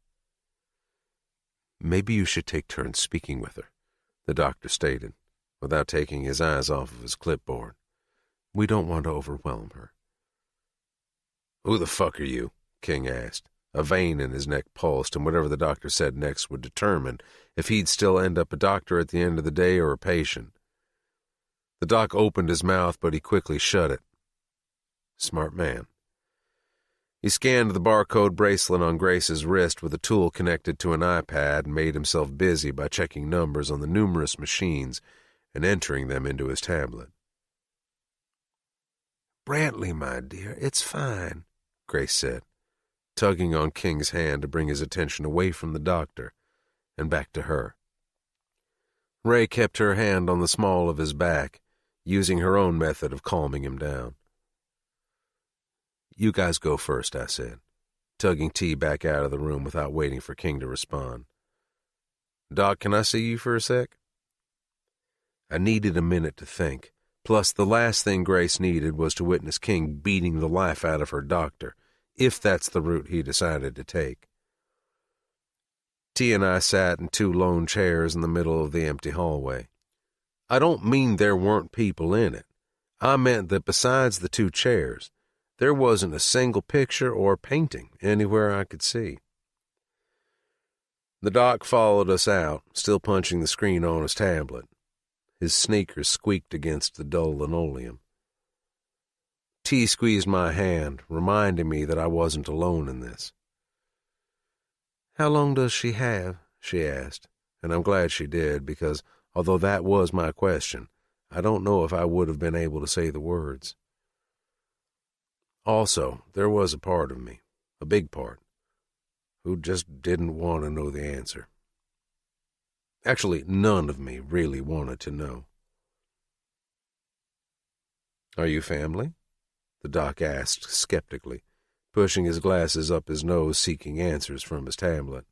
"Maybe you should take turns speaking with her," the doctor stated, without taking his eyes off of his clipboard. "We don't want to overwhelm her." "Who the fuck are you?" King asked. A vein in his neck pulsed, and whatever the doctor said next would determine if he'd still end up a doctor at the end of the day or a patient. The doc opened his mouth, but he quickly shut it. Smart man. He scanned the barcode bracelet on Grace's wrist with a tool connected to an iPad and made himself busy by checking numbers on the numerous machines and entering them into his tablet. "Brantley, my dear, it's fine," Grace said, tugging on King's hand to bring his attention away from the doctor and back to her. Ray kept her hand on the small of his back, using her own method of calming him down. "You guys go first," I said, tugging T back out of the room without waiting for King to respond. "Doc, can I see you for a sec?" I needed a minute to think. Plus, the last thing Grace needed was to witness King beating the life out of her doctor, if that's the route he decided to take. T and I sat in two lone chairs in the middle of the empty hallway. I don't mean there weren't people in it. I meant that besides the two chairs, there wasn't a single picture or painting anywhere I could see. The doc followed us out, still punching the screen on his tablet. His sneakers squeaked against the dull linoleum. T squeezed my hand, reminding me that I wasn't alone in this. "How long does she have?" she asked, and I'm glad she did, because although that was my question, I don't know if I would have been able to say the words. Also, there was a part of me, a big part, who just didn't want to know the answer. Actually, none of me really wanted to know. "Are you family?" the doc asked skeptically, pushing his glasses up his nose, seeking answers from his tablet.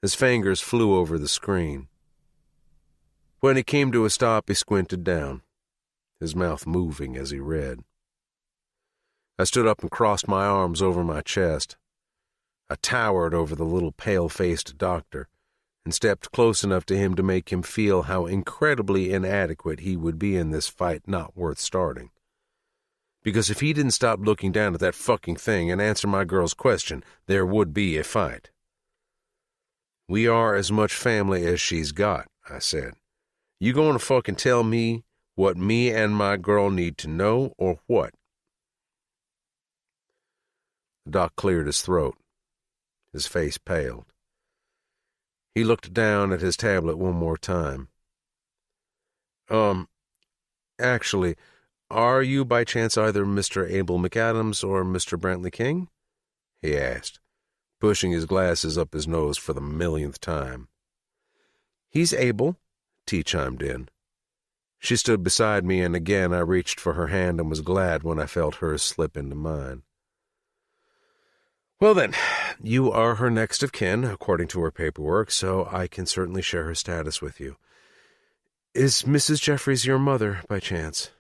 His fingers flew over the screen. When he came to a stop, he squinted down, his mouth moving as he read. I stood up and crossed my arms over my chest. I towered over the little pale-faced doctor and stepped close enough to him to make him feel how incredibly inadequate he would be in this fight not worth starting. Because if he didn't stop looking down at that fucking thing and answer my girl's question, there would be a fight. "We are as much family as she's got," I said. "You going to fucking tell me what me and my girl need to know, or what?" The doc cleared his throat. His face paled. He looked down at his tablet one more time. Actually, are you by chance either Mr. Abel McAdams or Mr. Brantley King?" he asked, pushing his glasses up his nose for the millionth time. "He's Abel," T chimed in. She stood beside me, and again I reached for her hand and was glad when I felt hers slip into mine. "Well then, you are her next of kin, according to her paperwork, so I can certainly share her status with you. Is Mrs. Jeffries your mother, by chance?"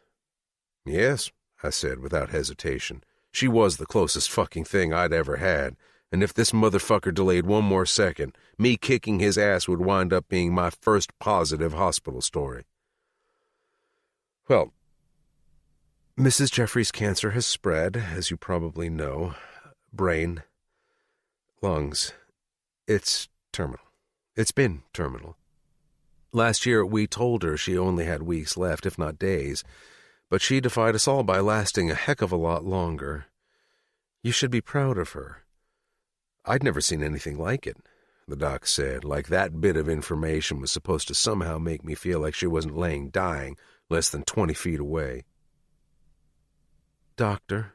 "Yes," I said without hesitation. She was the closest fucking thing I'd ever had, and if this motherfucker delayed one more second, me kicking his ass would wind up being my first positive hospital story. "Well, Mrs. Jeffries' cancer has spread, as you probably know. Brain, lungs. It's terminal. It's been terminal. Last year, we told her she only had weeks left, if not days, but she defied us all by lasting a heck of a lot longer. You should be proud of her. I'd never seen anything like it," the doc said, like that bit of information was supposed to somehow make me feel like she wasn't laying dying less than 20 feet away. "Doctor,"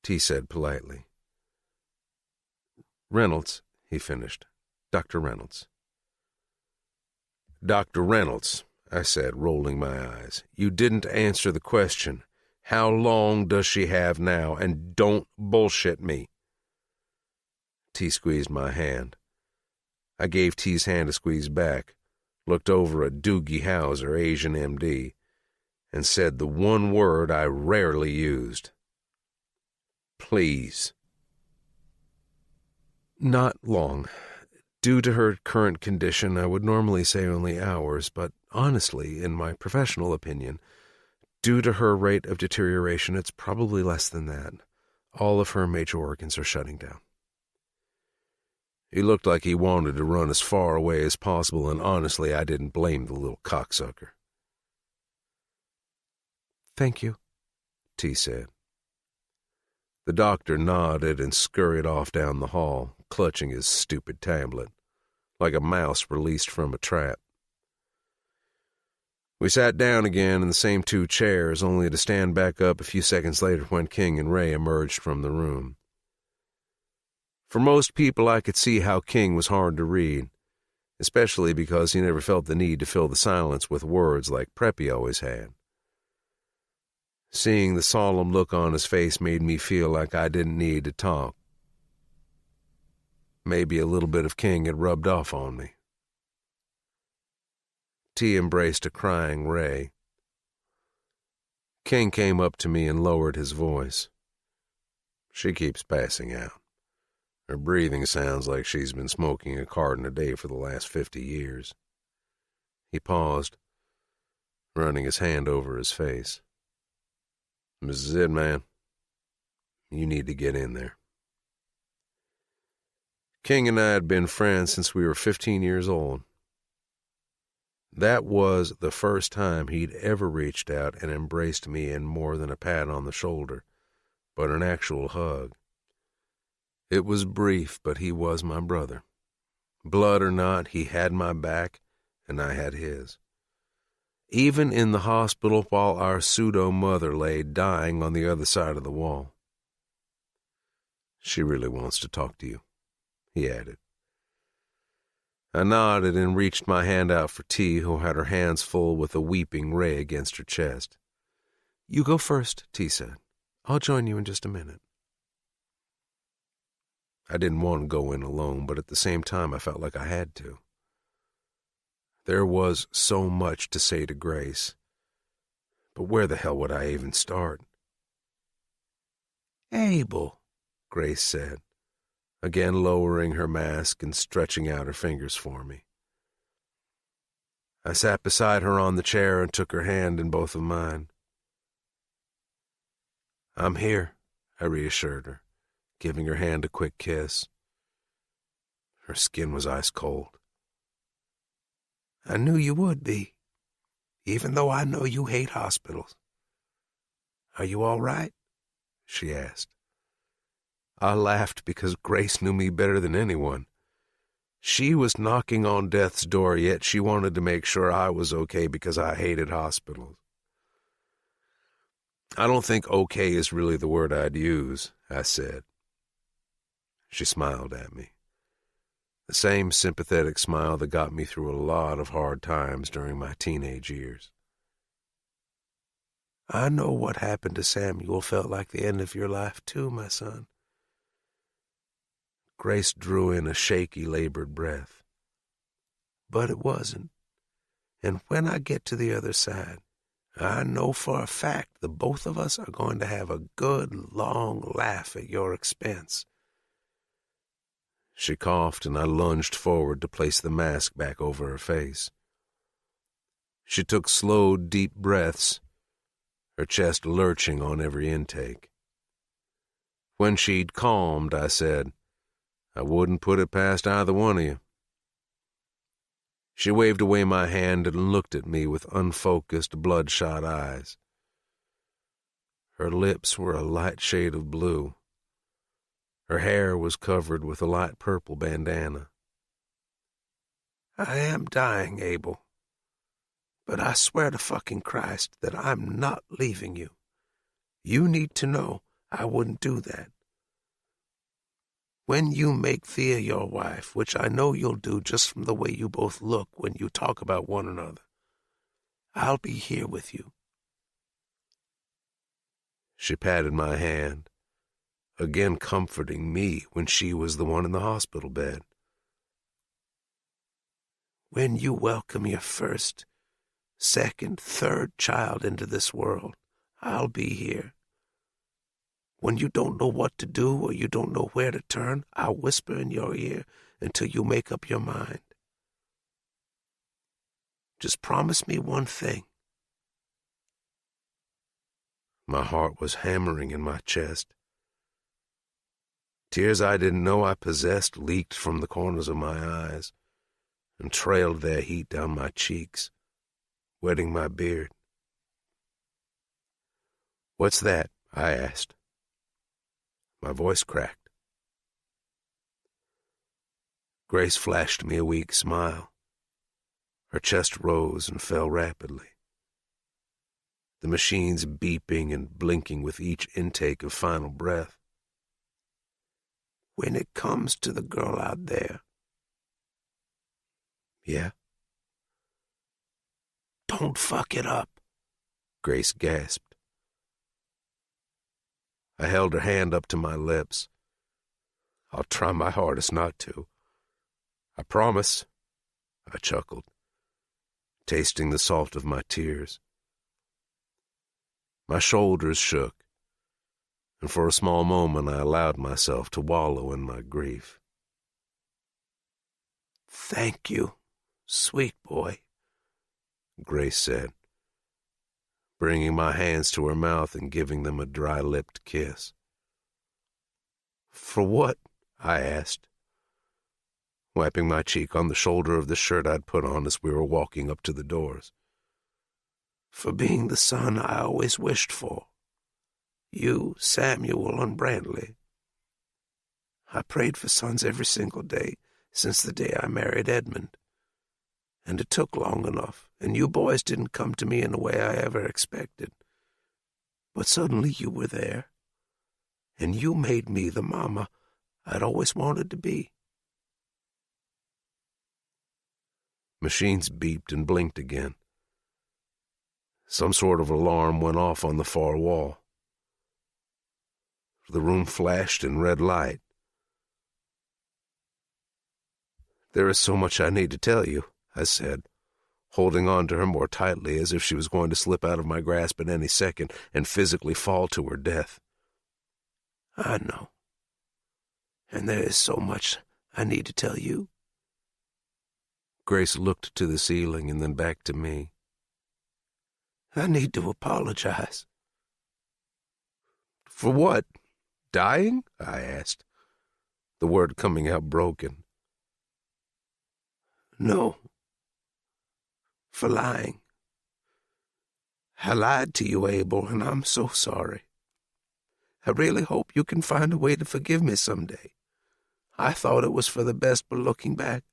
T said politely. "Reynolds," he finished. "Dr. Reynolds." "Dr. Reynolds," I said, rolling my eyes. "You didn't answer the question. How long does she have now? And don't bullshit me." T squeezed my hand. I gave T's hand a squeeze back, looked over at Doogie Howser, Asian MD, and said the one word I rarely used. "Please." "Not long. Due to her current condition, I would normally say only hours, but honestly, in my professional opinion, due to her rate of deterioration, it's probably less than that. All of her major organs are shutting down." He looked like he wanted to run as far away as possible, and honestly, I didn't blame the little cocksucker. "Thank you," T said. The doctor nodded and scurried off down the hall, clutching his stupid tablet, like a mouse released from a trap. We sat down again in the same 2 chairs, only to stand back up a few seconds later when King and Ray emerged from the room. For most people, I could see how King was hard to read, especially because he never felt the need to fill the silence with words like Preppy always had. Seeing the solemn look on his face made me feel like I didn't need to talk. Maybe a little bit of King had rubbed off on me. T embraced a crying Ray. King came up to me and lowered his voice. "She keeps passing out. Her breathing sounds like she's been smoking a carton a day for the last 50 years. He paused, running his hand over his face. "This is it, man. You need to get in there." King and I had been friends since we were 15 years old. That was the first time he'd ever reached out and embraced me in more than a pat on the shoulder, but an actual hug. It was brief, but he was my brother. Blood or not, he had my back, and I had his. Even in the hospital while our pseudo-mother lay dying on the other side of the wall. "She really wants to talk to you," he added. I nodded and reached my hand out for T, who had her hands full with a weeping Ray against her chest. "You go first," T said. "I'll join you in just a minute." I didn't want to go in alone, but at the same time I felt like I had to. There was so much to say to Grace, but where the hell would I even start? "Abel," Grace said, again lowering her mask and stretching out her fingers for me. I sat beside her on the chair and took her hand in both of mine. "I'm here," I reassured her, giving her hand a quick kiss. Her skin was ice cold. "I knew you would be, even though I know you hate hospitals. Are you all right?" she asked. I laughed because Grace knew me better than anyone. She was knocking on death's door, yet she wanted to make sure I was okay because I hated hospitals. "I don't think okay is really the word I'd use," I said. She smiled at me. The same sympathetic smile that got me through a lot of hard times during my teenage years. "I know what happened to Samuel felt like the end of your life too, my son." Grace drew in a shaky, labored breath. "But it wasn't. And when I get to the other side, I know for a fact the both of us are going to have a good, long laugh at your expense." She coughed, and I lunged forward to place the mask back over her face. She took slow, deep breaths, her chest lurching on every intake. When she'd calmed, I said, "I wouldn't put it past either one of you." She waved away my hand and looked at me with unfocused, bloodshot eyes. Her lips were a light shade of blue. Her hair was covered with a light purple bandana. "I am dying, Abel. But I swear to fucking Christ that I'm not leaving you. You need to know I wouldn't do that. When you make Thea your wife, which I know you'll do just from the way you both look when you talk about one another, I'll be here with you." She patted my hand, again comforting me when she was the one in the hospital bed. "When you welcome your first, second, third child into this world, I'll be here. When you don't know what to do or you don't know where to turn, I'll whisper in your ear until you make up your mind. Just promise me one thing." My heart was hammering in my chest. Tears I didn't know I possessed leaked from the corners of my eyes and trailed their heat down my cheeks, wetting my beard. "What's that?" I asked. My voice cracked. Grace flashed me a weak smile. Her chest rose and fell rapidly, the machines beeping and blinking with each intake of final breath. "When it comes to the girl out there." "Yeah?" "Don't fuck it up," Grace gasped. I held her hand up to my lips. "I'll try my hardest not to. I promise," I chuckled, tasting the salt of my tears. My shoulders shook, and for a small moment I allowed myself to wallow in my grief. "Thank you, sweet boy," Grace said, bringing my hands to her mouth and giving them a dry-lipped kiss. "For what?" I asked, wiping my cheek on the shoulder of the shirt I'd put on as we were walking up to the doors. "For being the son I always wished for. You, Samuel, and Brantley. I prayed for sons every single day since the day I married Edmund. And it took long enough, and you boys didn't come to me in a way I ever expected. But suddenly you were there, and you made me the mama I'd always wanted to be." Machines beeped and blinked again. Some sort of alarm went off on the far wall. The room flashed in red light. "There is so much I need to tell you," I said, holding on to her more tightly as if she was going to slip out of my grasp at any second and physically fall to her death. "I know. And there is so much I need to tell you." Grace looked to the ceiling and then back to me. I need to apologize. For what? Dying? I asked, the word coming out broken. No. For lying. I lied to you, Abel, and I'm so sorry. I really hope you can find a way to forgive me someday. I thought it was for the best, but looking back,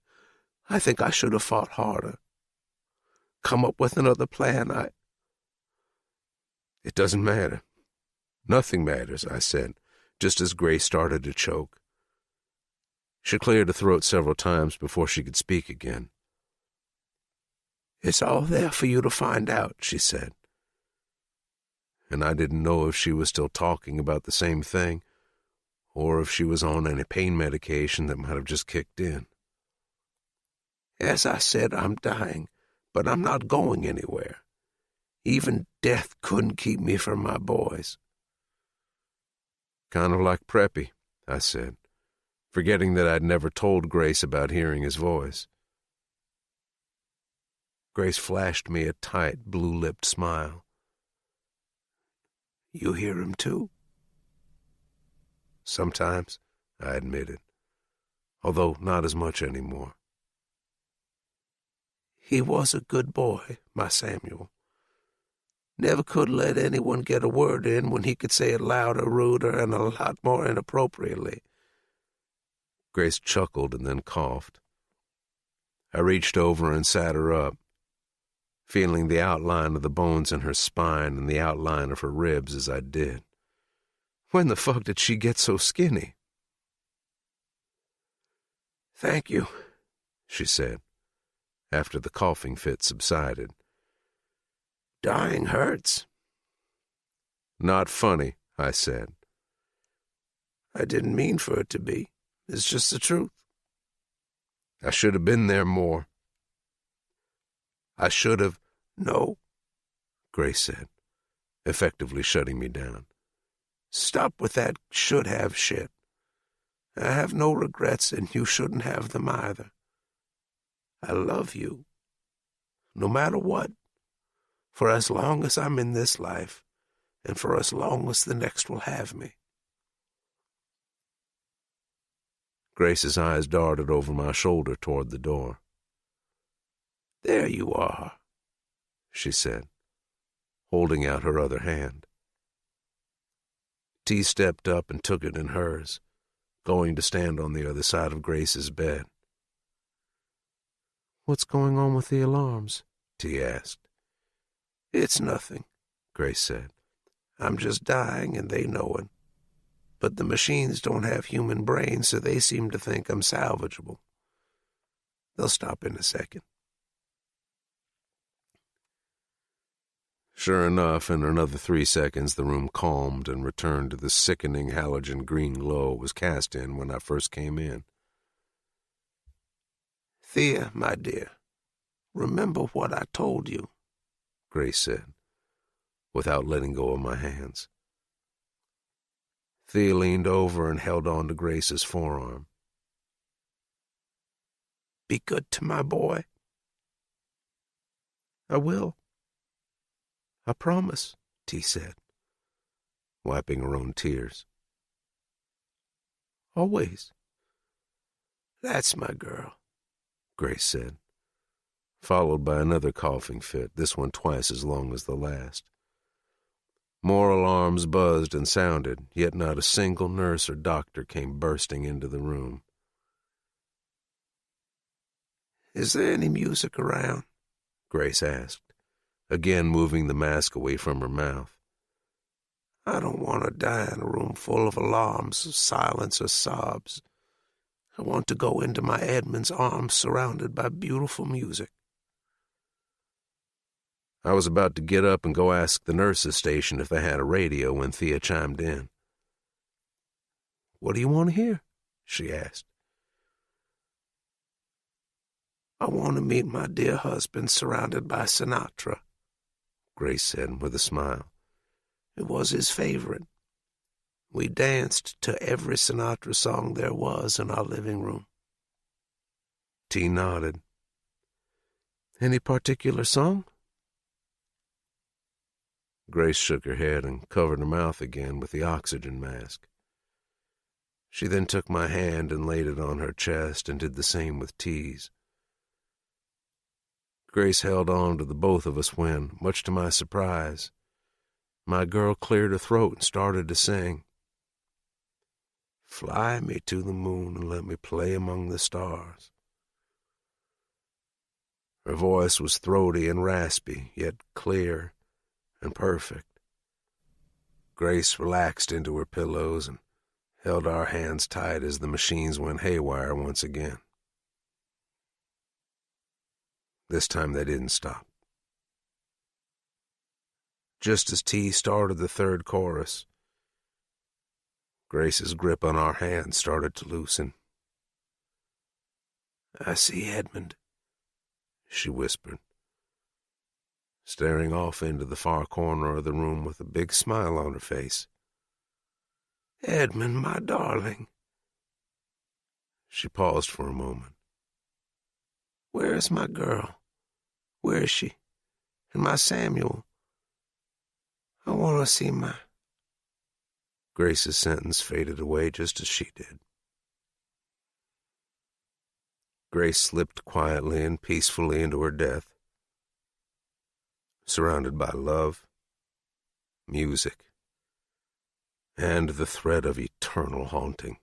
I think I should have fought harder. Come up with another plan. It doesn't matter. Nothing matters, I said, just as Grace started to choke. She cleared her throat several times before she could speak again. It's all there for you to find out, she said. And I didn't know if she was still talking about the same thing, or if she was on any pain medication that might have just kicked in. As I said, I'm dying, but I'm not going anywhere. Even death couldn't keep me from my boys. Kind of like Preppy, I said, forgetting that I'd never told Grace about hearing his voice. Grace flashed me a tight, blue-lipped smile. You hear him too? Sometimes, I admitted, although not as much anymore. He was a good boy, my Samuel. Never could let anyone get a word in when he could say it louder, ruder, and a lot more inappropriately. Grace chuckled and then coughed. I reached over and sat her up, feeling the outline of the bones in her spine and the outline of her ribs as I did. When the fuck did she get so skinny? Thank you, she said, after the coughing fit subsided. Dying hurts. Not funny, I said. I didn't mean for it to be. It's just the truth. I should have been there more. I should have. No, Grace said, effectively shutting me down. Stop with that should have shit. I have no regrets, and you shouldn't have them either. I love you. No matter what. For as long as I'm in this life, and for as long as the next will have me. Grace's eyes darted over my shoulder toward the door. There you are, she said, holding out her other hand. T stepped up and took it in hers, going to stand on the other side of Grace's bed. "What's going on with the alarms?" T asked. It's nothing, Grace said. I'm just dying and they know it. But the machines don't have human brains, so they seem to think I'm salvageable. They'll stop in a second. Sure enough, in another 3 seconds, the room calmed and returned to the sickening halogen green glow it was cast in when I first came in. Thea, my dear, remember what I told you, Grace said, without letting go of my hands. Thea leaned over and held on to Grace's forearm. Be good to my boy. I will. I promise, T said, wiping her own tears. Always. That's my girl, Grace said, followed by another coughing fit, this one twice as long as the last. More alarms buzzed and sounded, yet not a single nurse or doctor came bursting into the room. Is there any music around? Grace asked, again moving the mask away from her mouth. I don't want to die in a room full of alarms, silence, or sobs. I want to go into my Edmund's arms surrounded by beautiful music. I was about to get up and go ask the nurses' station if they had a radio when Thea chimed in. What do you want to hear? She asked. I want to meet my dear husband surrounded by Sinatra, Grace said with a smile. It was his favorite. We danced to every Sinatra song there was in our living room. T nodded. Any particular song? Grace shook her head and covered her mouth again with the oxygen mask. She then took my hand and laid it on her chest and did the same with T's. Grace held on to the both of us when, much to my surprise, my girl cleared her throat and started to sing. Fly me to the moon and let me play among the stars. Her voice was throaty and raspy, yet clear and perfect. Grace relaxed into her pillows and held our hands tight as the machines went haywire once again. This time they didn't stop. Just as T started the third chorus, Grace's grip on our hands started to loosen. I see Edmund, she whispered, staring off into the far corner of the room with a big smile on her face. Edmund, my darling. She paused for a moment. Where is my girl? Where is she? And my Samuel? I want to see my... Grace's sentence faded away just as she did. Grace slipped quietly and peacefully into her death, surrounded by love, music, and the threat of eternal haunting.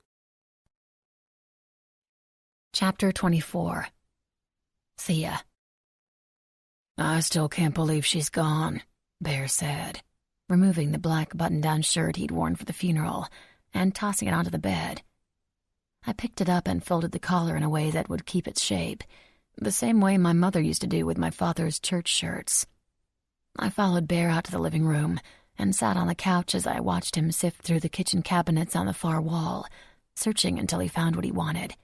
Chapter 24. Thea. I still can't believe she's gone, Bear said, removing the black button-down shirt he'd worn for the funeral and tossing it onto the bed. I picked it up and folded the collar in a way that would keep its shape, the same way my mother used to do with my father's church shirts. I followed Bear out to the living room and sat on the couch as I watched him sift through the kitchen cabinets on the far wall, searching until he found what he wanted.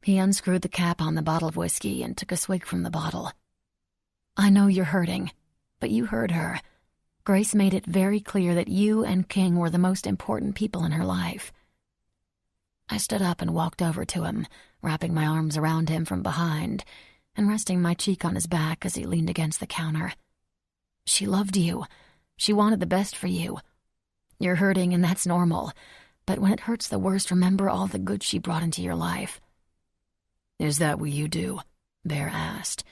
He unscrewed the cap on the bottle of whiskey and took a swig from the bottle. I know you're hurting, but you heard her. Grace made it very clear that you and King were the most important people in her life. I stood up and walked over to him, wrapping my arms around him from behind and resting my cheek on his back as he leaned against the counter. She loved you. She wanted the best for you. You're hurting, and that's normal, but when it hurts the worst, remember all the good she brought into your life. Is that what you do? Bear asked,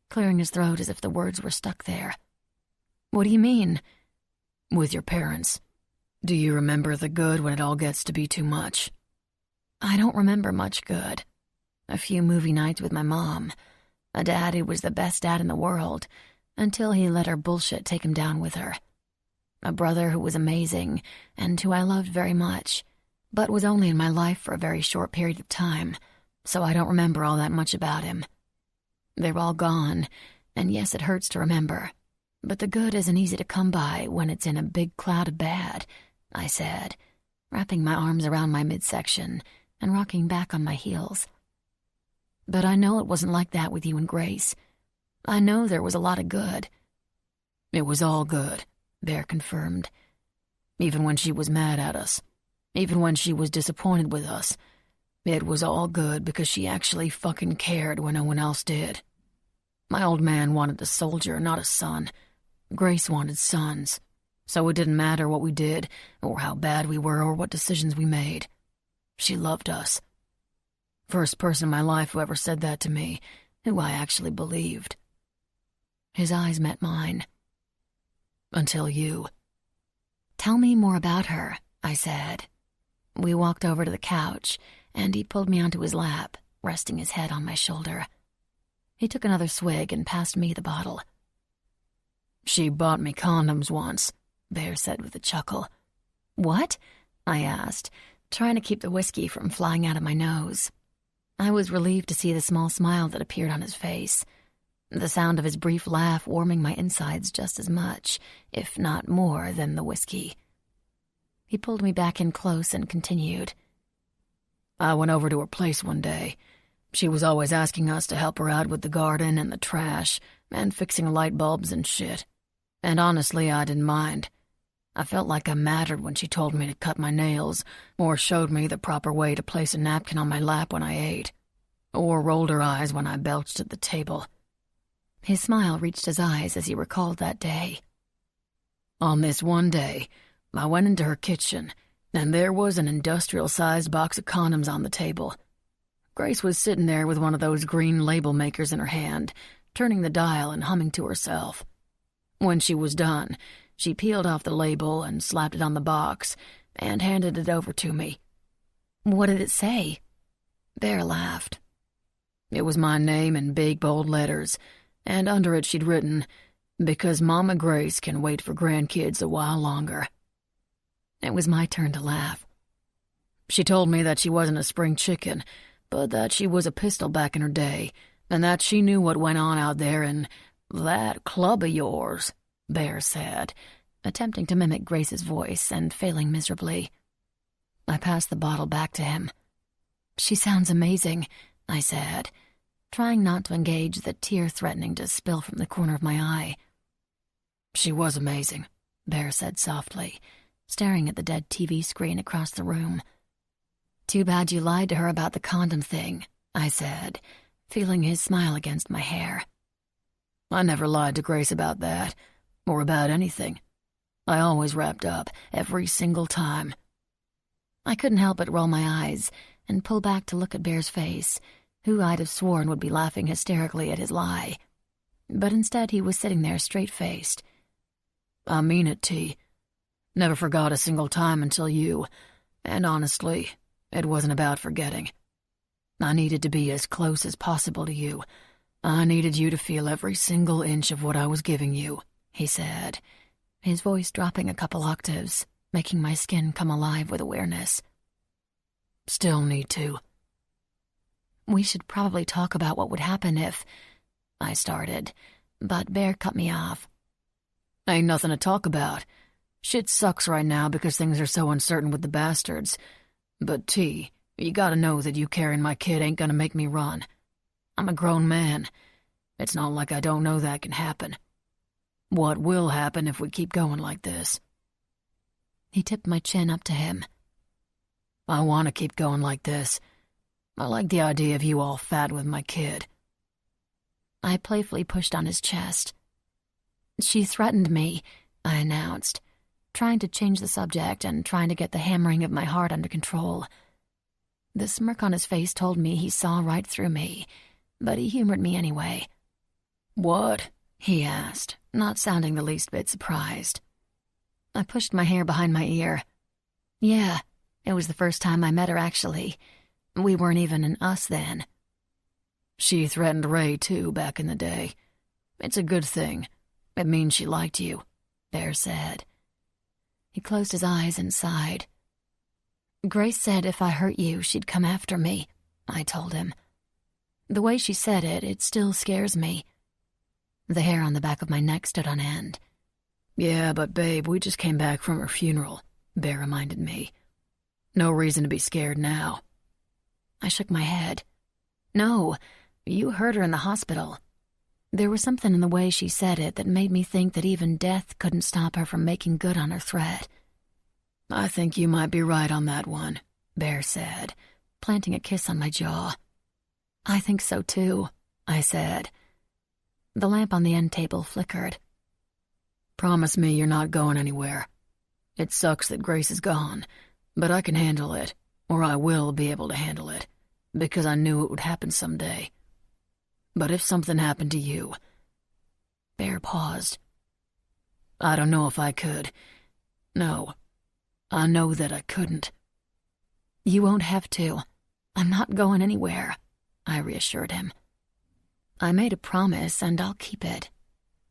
clearing his throat as if the words were stuck there. What do you mean? With your parents. Do you remember the good when it all gets to be too much? I don't remember much good. A few movie nights with my mom. A dad who was the best dad in the world, until he let her bullshit take him down with her. A brother who was amazing and who I loved very much, but was only in my life for a very short period of time, so I don't remember all that much about him. They're all gone, and yes, it hurts to remember, but the good isn't easy to come by when it's in a big cloud of bad, I said, wrapping my arms around my midsection and rocking back on my heels. But I know it wasn't like that with you and Grace. I know there was a lot of good. It was all good, Bear confirmed. Even when she was mad at us, even when she was disappointed with us, it was all good because she actually fucking cared when no one else did. My old man wanted a soldier, not a son. Grace wanted sons, so it didn't matter what we did or how bad we were or what decisions we made. She loved us. First person in my life who ever said that to me, who I actually believed. His eyes met mine. Until you. Tell me more about her, I said. We walked over to the couch, and he pulled me onto his lap, resting his head on my shoulder. He took another swig and passed me the bottle. She bought me condoms once, Bear said with a chuckle. What? I asked, trying to keep the whiskey from flying out of my nose. I was relieved to see the small smile that appeared on his face, the sound of his brief laugh warming my insides just as much, if not more, than the whiskey. He pulled me back in close and continued. I went over to her place one day. She was always asking us to help her out with the garden and the trash and fixing light bulbs and shit. And honestly, I didn't mind. I felt like I mattered when she told me to cut my nails or showed me the proper way to place a napkin on my lap when I ate or rolled her eyes when I belched at the table. His smile reached his eyes as he recalled that day. On this one day, I went into her kitchen, and there was an industrial-sized box of condoms on the table. Grace was sitting there with one of those green label makers in her hand, turning the dial and humming to herself. When she was done, she peeled off the label and slapped it on the box and handed it over to me. What did it say? Bear laughed. It was my name in big, bold letters, and under it she'd written, "Because Mama Grace can wait for grandkids a while longer." It was my turn to laugh. She told me that she wasn't a spring chicken, but that she was a pistol back in her day, and that she knew what went on out there in that club of yours, Bear said, attempting to mimic Grace's voice and failing miserably. I passed the bottle back to him. She sounds amazing, I said, trying not to engage the tear threatening to spill from the corner of my eye. She was amazing, Bear said softly, staring at the dead TV screen across the room. Too bad you lied to her about the condom thing, I said, feeling his smile against my hair. I never lied to Grace about that, or about anything. I always wrapped up, every single time. I couldn't help but roll my eyes and pull back to look at Bear's face, who I'd have sworn would be laughing hysterically at his lie. But instead he was sitting there straight-faced. I mean it, T. Never forgot a single time until you, and honestly, it wasn't about forgetting. I needed to be as close as possible to you. I needed you to feel every single inch of what I was giving you, he said, his voice dropping a couple octaves, making my skin come alive with awareness. Still need to. We should probably talk about what would happen if... I started, but Bear cut me off. Ain't nothing to talk about. Shit sucks right now because things are so uncertain with the bastards. But T, you gotta know that you carrying my kid ain't gonna make me run. I'm a grown man. It's not like I don't know that can happen. What will happen if we keep going like this? He tipped my chin up to him. I want to keep going like this. I like the idea of you all fat with my kid. I playfully pushed on his chest. She threatened me, I announced, trying to change the subject and trying to get the hammering of my heart under control. The smirk on his face told me he saw right through me, but he humored me anyway. What? He asked, not sounding the least bit surprised. I pushed my hair behind my ear. Yeah, it was the first time I met her, actually. We weren't even an us then. She threatened Ray, too, back in the day. It's a good thing. It means she liked you, Bear said. He closed his eyes and sighed. Grace said if I hurt you, she'd come after me, I told him. The way she said it, it still scares me. The hair on the back of my neck stood on end. Yeah, but babe, we just came back from her funeral, Bear reminded me. No reason to be scared now. I shook my head. No, you heard her in the hospital. There was something in the way she said it that made me think that even death couldn't stop her from making good on her threat. I think you might be right on that one, Bear said, planting a kiss on my jaw. I think so too, I said. The lamp on the end table flickered. Promise me you're not going anywhere. It sucks that Grace is gone, but I can handle it, or I will be able to handle it, because I knew it would happen someday. But if something happened to you... Bear paused. I don't know if I could. No, I know that I couldn't. You won't have to. I'm not going anywhere, I reassured him. I made a promise, and I'll keep it.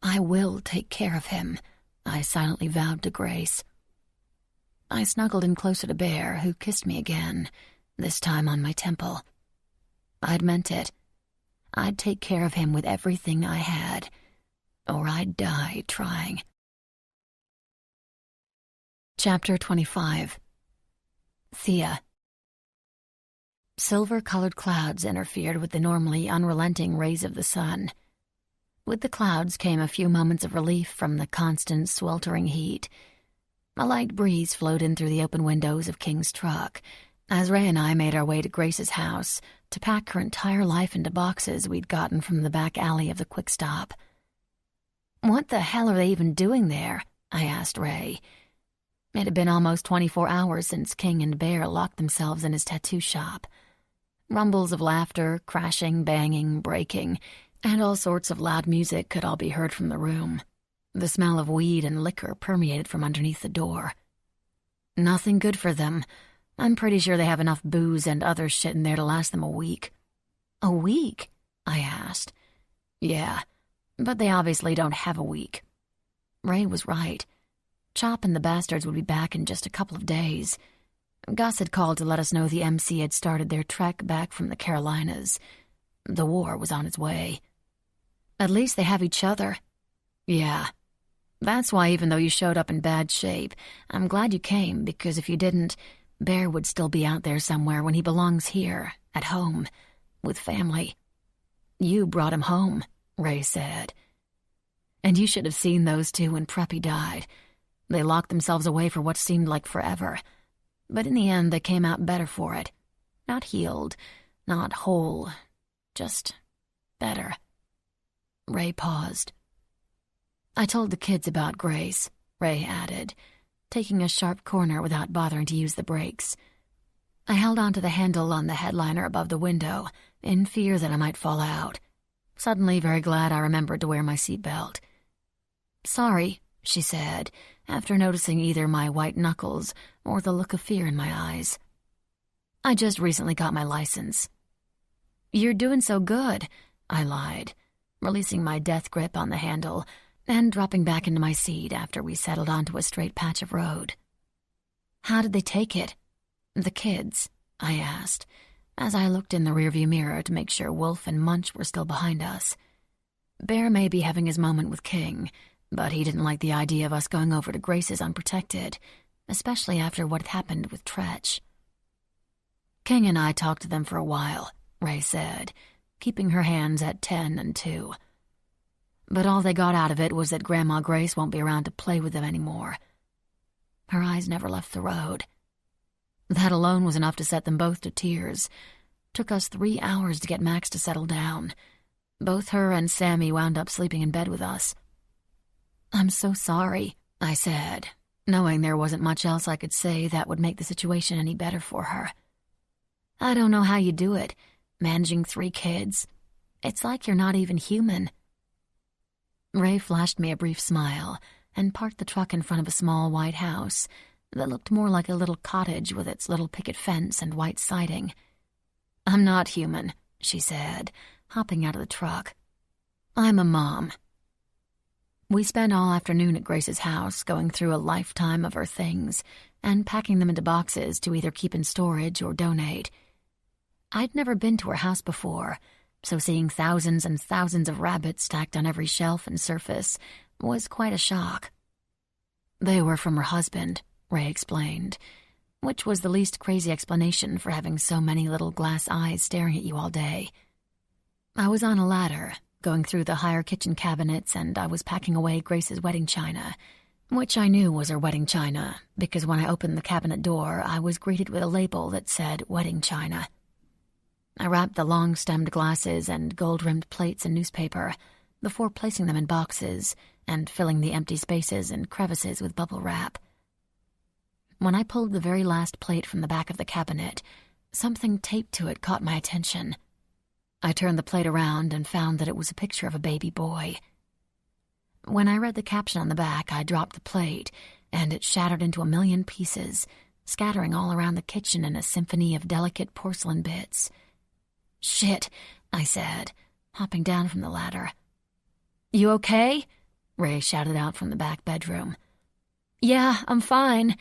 I will take care of him, I silently vowed to Grace. I snuggled in closer to Bear, who kissed me again, this time on my temple. I'd meant it. I'd take care of him with everything I had, or I'd die trying. Chapter 25. Thea. Silver-colored clouds interfered with the normally unrelenting rays of the sun. With the clouds came a few moments of relief from the constant, sweltering heat. A light breeze flowed in through the open windows of King's truck, as Ray and I made our way to Grace's house to pack her entire life into boxes we'd gotten from the back alley of the Quick Stop. "What the hell are they even doing there?" I asked Ray. It had been almost 24 hours since King and Bear locked themselves in his tattoo shop. Rumbles of laughter, crashing, banging, breaking, and all sorts of loud music could all be heard from the room. The smell of weed and liquor permeated from underneath the door. "Nothing good for them. I'm pretty sure they have enough booze and other shit in there to last them a week." "A week?" I asked. "Yeah, but they obviously don't have a week." Ray was right. Chop and the bastards would be back in just a couple of days. Gus had called to let us know the MC had started their trek back from the Carolinas. The war was on its way. "At least they have each other." "Yeah. That's why, even though you showed up in bad shape, I'm glad you came, because if you didn't, Bear would still be out there somewhere when he belongs here, at home, with family." "You brought him home," Ray said. "And you should have seen those two when Preppy died. They locked themselves away for what seemed like forever. But in the end, they came out better for it. Not healed, not whole, just better." Ray paused. "I told the kids about Grace," Ray added, taking a sharp corner without bothering to use the brakes. I held onto the handle on the headliner above the window, in fear that I might fall out. Suddenly very glad I remembered to wear my seatbelt. "Sorry," she said, after noticing either my white knuckles or the look of fear in my eyes. "I just recently got my license." "You're doing so good," I lied, releasing my death grip on the handle and dropping back into my seat after we settled onto a straight patch of road. "How did they take it?" "The kids?" I asked, as I looked in the rearview mirror to make sure Wolf and Munch were still behind us. Bear may be having his moment with King, but he didn't like the idea of us going over to Grace's unprotected, especially after what had happened with Tretch. "King and I talked to them for a while," Ray said, keeping her hands at 10 and 2. "But all they got out of it was that Grandma Grace won't be around to play with them anymore." Her eyes never left the road. That alone was enough to set them both to tears. Took us 3 hours to get Max to settle down. Both her and Sammy wound up sleeping in bed with us. "I'm so sorry," I said, knowing there wasn't much else I could say that would make the situation any better for her. "I don't know how you do it, managing 3 kids. It's like you're not even human." Ray flashed me a brief smile and parked the truck in front of a small white house that looked more like a little cottage with its little picket fence and white siding. "I'm not human," she said, hopping out of the truck. "I'm a mom." We spent all afternoon at Grace's house, going through a lifetime of her things and packing them into boxes to either keep in storage or donate. I'd never been to her house before, so seeing thousands and thousands of rabbits stacked on every shelf and surface was quite a shock. "They were from her husband," Ray explained, which was the least crazy explanation for having so many little glass eyes staring at you all day. I was on a ladder, going through the higher kitchen cabinets, and I was packing away Grace's wedding china, which I knew was her wedding china, because when I opened the cabinet door, I was greeted with a label that said wedding china. I wrapped the long-stemmed glasses and gold-rimmed plates in newspaper before placing them in boxes and filling the empty spaces and crevices with bubble wrap. When I pulled the very last plate from the back of the cabinet, something taped to it caught my attention. I turned the plate around and found that it was a picture of a baby boy. When I read the caption on the back, I dropped the plate, and it shattered into a million pieces, scattering all around the kitchen in a symphony of delicate porcelain bits. "Shit," I said, hopping down from the ladder. "You okay?" Ray shouted out from the back bedroom. "Yeah, I'm fine."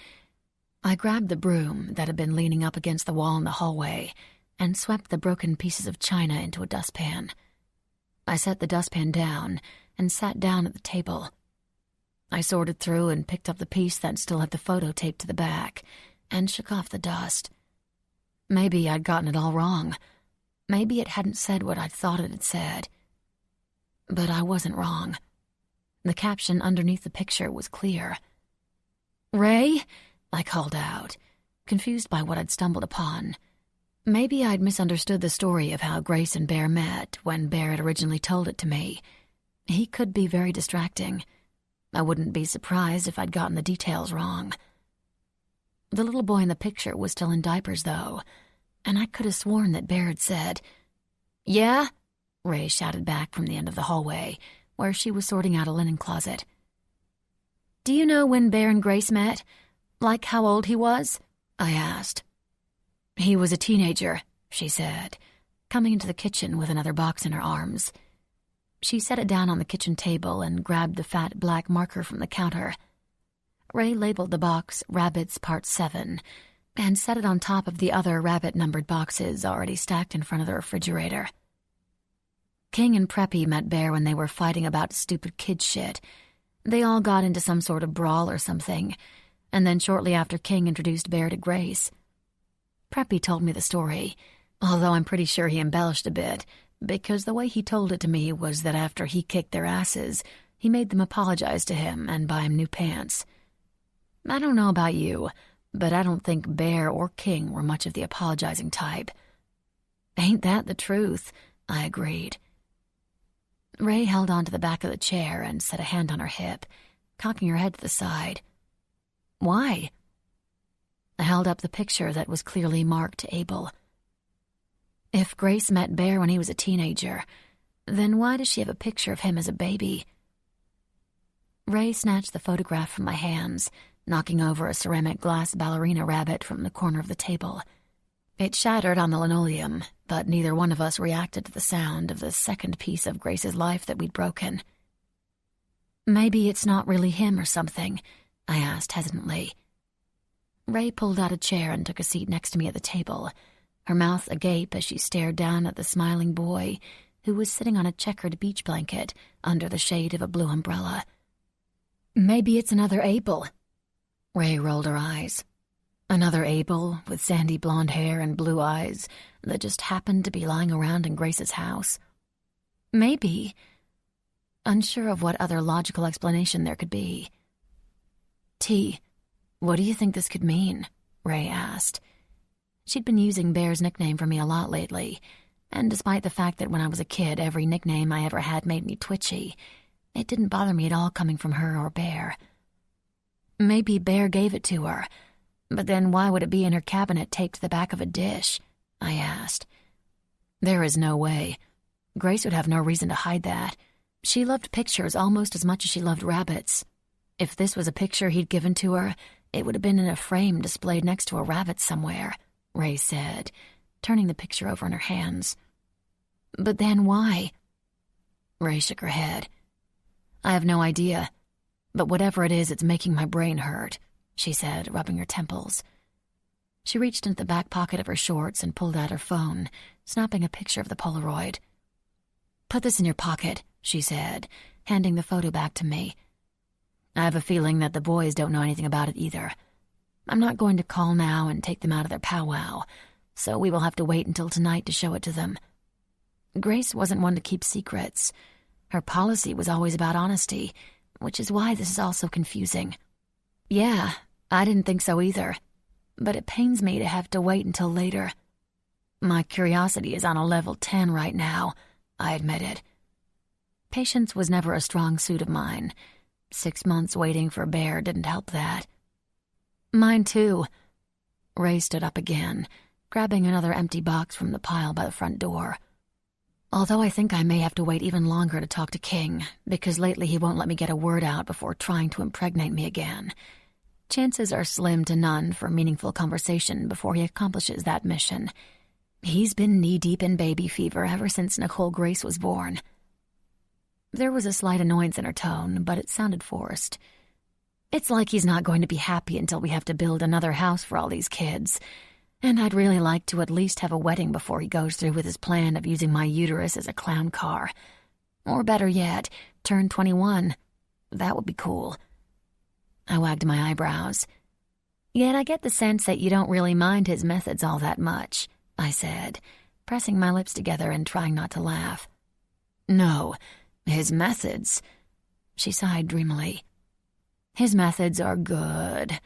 I grabbed the broom that had been leaning up against the wall in the hallway and swept the broken pieces of china into a dustpan. I set the dustpan down and sat down at the table. I sorted through and picked up the piece that still had the photo taped to the back and shook off the dust. Maybe I'd gotten it all wrong. Maybe it hadn't said what I'd thought it had said. But I wasn't wrong. The caption underneath the picture was clear. "Ray?" I called out, confused by what I'd stumbled upon. Maybe I'd misunderstood the story of how Grace and Bear met when Bear had originally told it to me. He could be very distracting. I wouldn't be surprised if I'd gotten the details wrong. The little boy in the picture was still in diapers, though, and I could have sworn that Bear had said, "Yeah?" Ray shouted back from the end of the hallway, where she was sorting out a linen closet. "Do you know when Bear and Grace met? Like how old he was?" I asked. "He was a teenager," she said, coming into the kitchen with another box in her arms. She set it down on the kitchen table and grabbed the fat black marker from the counter. Ray labeled the box Rabbits Part 7 and set it on top of the other rabbit-numbered boxes already stacked in front of the refrigerator. King and Preppy met Bear when they were fighting about stupid kid shit. They all got into some sort of brawl or something, and then shortly after King introduced Bear to Grace. Preppy told me the story, although I'm pretty sure he embellished a bit, because the way he told it to me was that after he kicked their asses, he made them apologize to him and buy him new pants. I don't know about you, but I don't think Bear or King were much of the apologizing type. "Ain't that the truth?" I agreed. Ray held onto the back of the chair and set a hand on her hip, cocking her head to the side. "Why?" I held up the picture that was clearly marked to Abel. If Grace met Bear when he was a teenager, then why does she have a picture of him as a baby? Ray snatched the photograph from my hands, knocking over a ceramic glass ballerina rabbit from the corner of the table. It shattered on the linoleum, but neither one of us reacted to the sound of the second piece of Grace's life that we'd broken. "Maybe it's not really him or something," I asked hesitantly. Ray pulled out a chair and took a seat next to me at the table, her mouth agape as she stared down at the smiling boy who was sitting on a checkered beach blanket under the shade of a blue umbrella. "Maybe it's another Abel." Ray rolled her eyes. Another Abel with sandy blonde hair and blue eyes that just happened to be lying around in Grace's house. Maybe. Unsure of what other logical explanation there could be. "T, what do you think this could mean?" Ray asked. She'd been using Bear's nickname for me a lot lately, and despite the fact that when I was a kid every nickname I ever had made me twitchy, it didn't bother me at all coming from her or Bear. "Maybe Bear gave it to her, but then why would it be in her cabinet taped to the back of a dish?" I asked. "There is no way. Grace would have no reason to hide that. She loved pictures almost as much as she loved rabbits. If this was a picture he'd given to her, it would have been in a frame displayed next to a rabbit somewhere," Ray said, turning the picture over in her hands. "But then why?" Ray shook her head. "I have no idea. But whatever it is, it's making my brain hurt," she said, rubbing her temples. She reached into the back pocket of her shorts and pulled out her phone, snapping a picture of the Polaroid. "Put this in your pocket," she said, handing the photo back to me. "I have a feeling that the boys don't know anything about it either. I'm not going to call now and take them out of their powwow, so we will have to wait until tonight to show it to them. Grace wasn't one to keep secrets. Her policy was always about honesty, which is why this is all so confusing." "Yeah, I didn't think so either, but it pains me to have to wait until later. My curiosity is on a level 10 right now," I admitted. Patience was never a strong suit of mine. 6 months waiting for Bear didn't help that. "Mine too." Ray stood up again, grabbing another empty box from the pile by the front door. "Although I think I may have to wait even longer to talk to King, because lately he won't let me get a word out before trying to impregnate me again. Chances are slim to none for meaningful conversation before he accomplishes that mission. He's been knee-deep in baby fever ever since Nicole Grace was born." There was a slight annoyance in her tone, but it sounded forced. "It's like he's not going to be happy until we have to build another house for all these kids. And I'd really like to at least have a wedding before he goes through with his plan of using my uterus as a clown car. Or better yet, turn 21. That would be cool." I wagged my eyebrows. "Yet I get the sense that you don't really mind his methods all that much," I said, pressing my lips together and trying not to laugh. "No, his methods," she sighed dreamily. "His methods are good.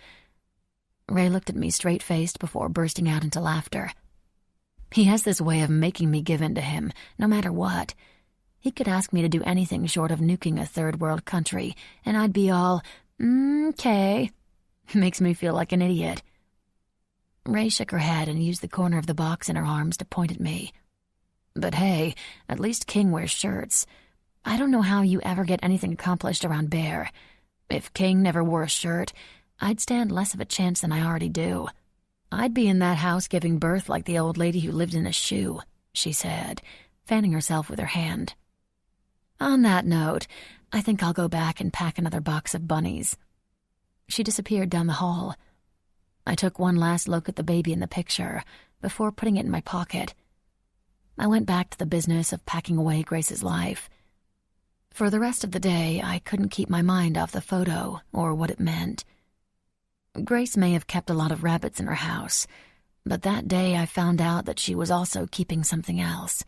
Ray looked at me straight-faced before bursting out into laughter. He has this way of making me give in to him, no matter what. He could ask me to do anything short of nuking a third-world country, and I'd be all, "Okay." Makes me feel like an idiot. Ray shook her head and used the corner of the box in her arms to point at me. But hey, at least King wears shirts. I don't know how you ever get anything accomplished around Bear. If King never wore a shirt, I'd stand less of a chance than I already do. I'd be in that house giving birth like the old lady who lived in a shoe, she said, fanning herself with her hand. On that note, I think I'll go back and pack another box of bunnies. She disappeared down the hall. I took one last look at the baby in the picture before putting it in my pocket. I went back to the business of packing away Grace's life. For the rest of the day, I couldn't keep my mind off the photo or what it meant. Grace may have kept a lot of rabbits in her house, but that day I found out that she was also keeping something else.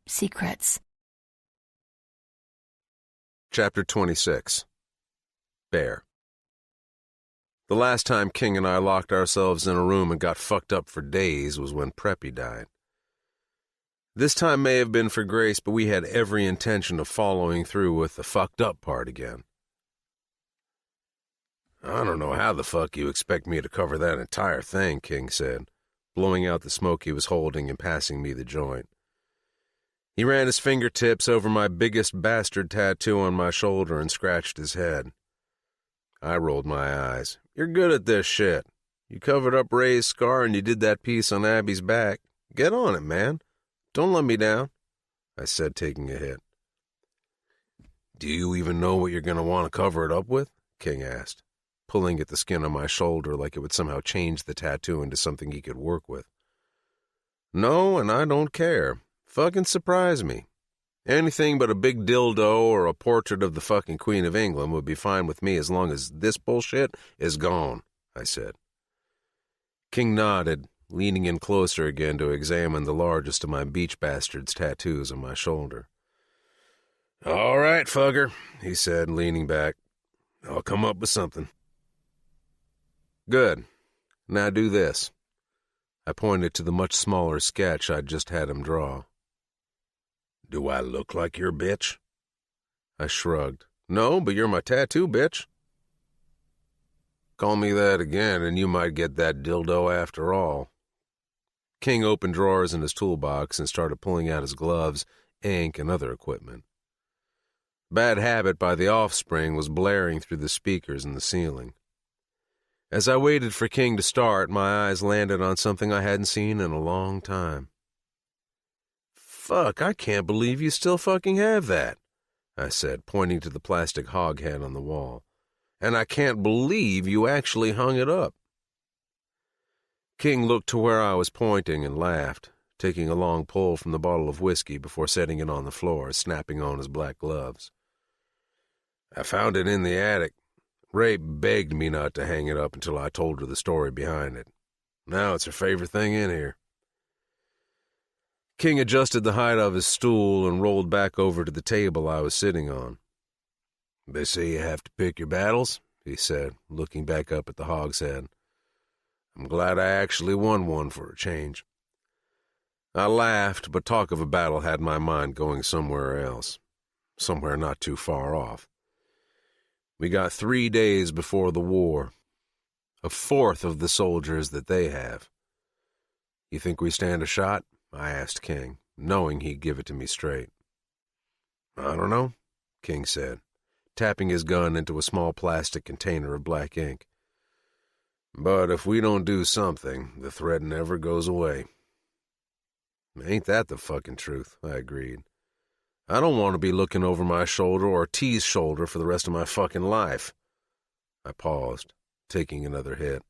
Secrets. Chapter 26. Bear. The last time King and I locked ourselves in a room and got fucked up for days was when Preppy died. This time may have been for Grace, but we had every intention of following through with the fucked up part again. "I don't know how the fuck you expect me to cover that entire thing," King said, blowing out the smoke he was holding and passing me the joint. He ran his fingertips over my biggest bastard tattoo on my shoulder and scratched his head. I rolled my eyes. "You're good at this shit. You covered up Ray's scar and you did that piece on Abby's back. Get on it, man. Don't let me down," I said, taking a hit. "Do you even know what you're going to want to cover it up with?" King asked, pulling at the skin on my shoulder like it would somehow change the tattoo into something he could work with. "No, and I don't care. Fucking surprise me. Anything but a big dildo or a portrait of the fucking Queen of England would be fine with me as long as this bullshit is gone," I said. King nodded, leaning in closer again to examine the largest of my beach bastard's tattoos on my shoulder. "All right, fucker," he said, leaning back. "I'll come up with something." "Good. Now do this." I pointed to the much smaller sketch I'd just had him draw. "Do I look like your bitch?" I shrugged. "No, but you're my tattoo bitch." "Call me that again, and you might get that dildo after all." King opened drawers in his toolbox and started pulling out his gloves, ink, and other equipment. Bad Habit by The Offspring was blaring through the speakers in the ceiling. As I waited for King to start, my eyes landed on something I hadn't seen in a long time. "Fuck, I can't believe you still fucking have that," I said, pointing to the plastic hog head on the wall. "And I can't believe you actually hung it up." King looked to where I was pointing and laughed, taking a long pull from the bottle of whiskey before setting it on the floor, snapping on his black gloves. "I found it in the attic. Ray begged me not to hang it up until I told her the story behind it. Now it's her favorite thing in here." King adjusted the height of his stool and rolled back over to the table I was sitting on. "They say you have to pick your battles," he said, looking back up at the hogshead. "I'm glad I actually won one for a change." I laughed, but talk of a battle had my mind going somewhere else, somewhere not too far off. We got 3 days before the war, a fourth of the soldiers that they have. "You think we stand a shot?" I asked King, knowing he'd give it to me straight. "I don't know," King said, tapping his gun into a small plastic container of black ink. "But if we don't do something, the threat never goes away." "Ain't that the fucking truth?" I agreed. "I don't want to be looking over my shoulder or T's shoulder for the rest of my fucking life." I paused, taking another hit.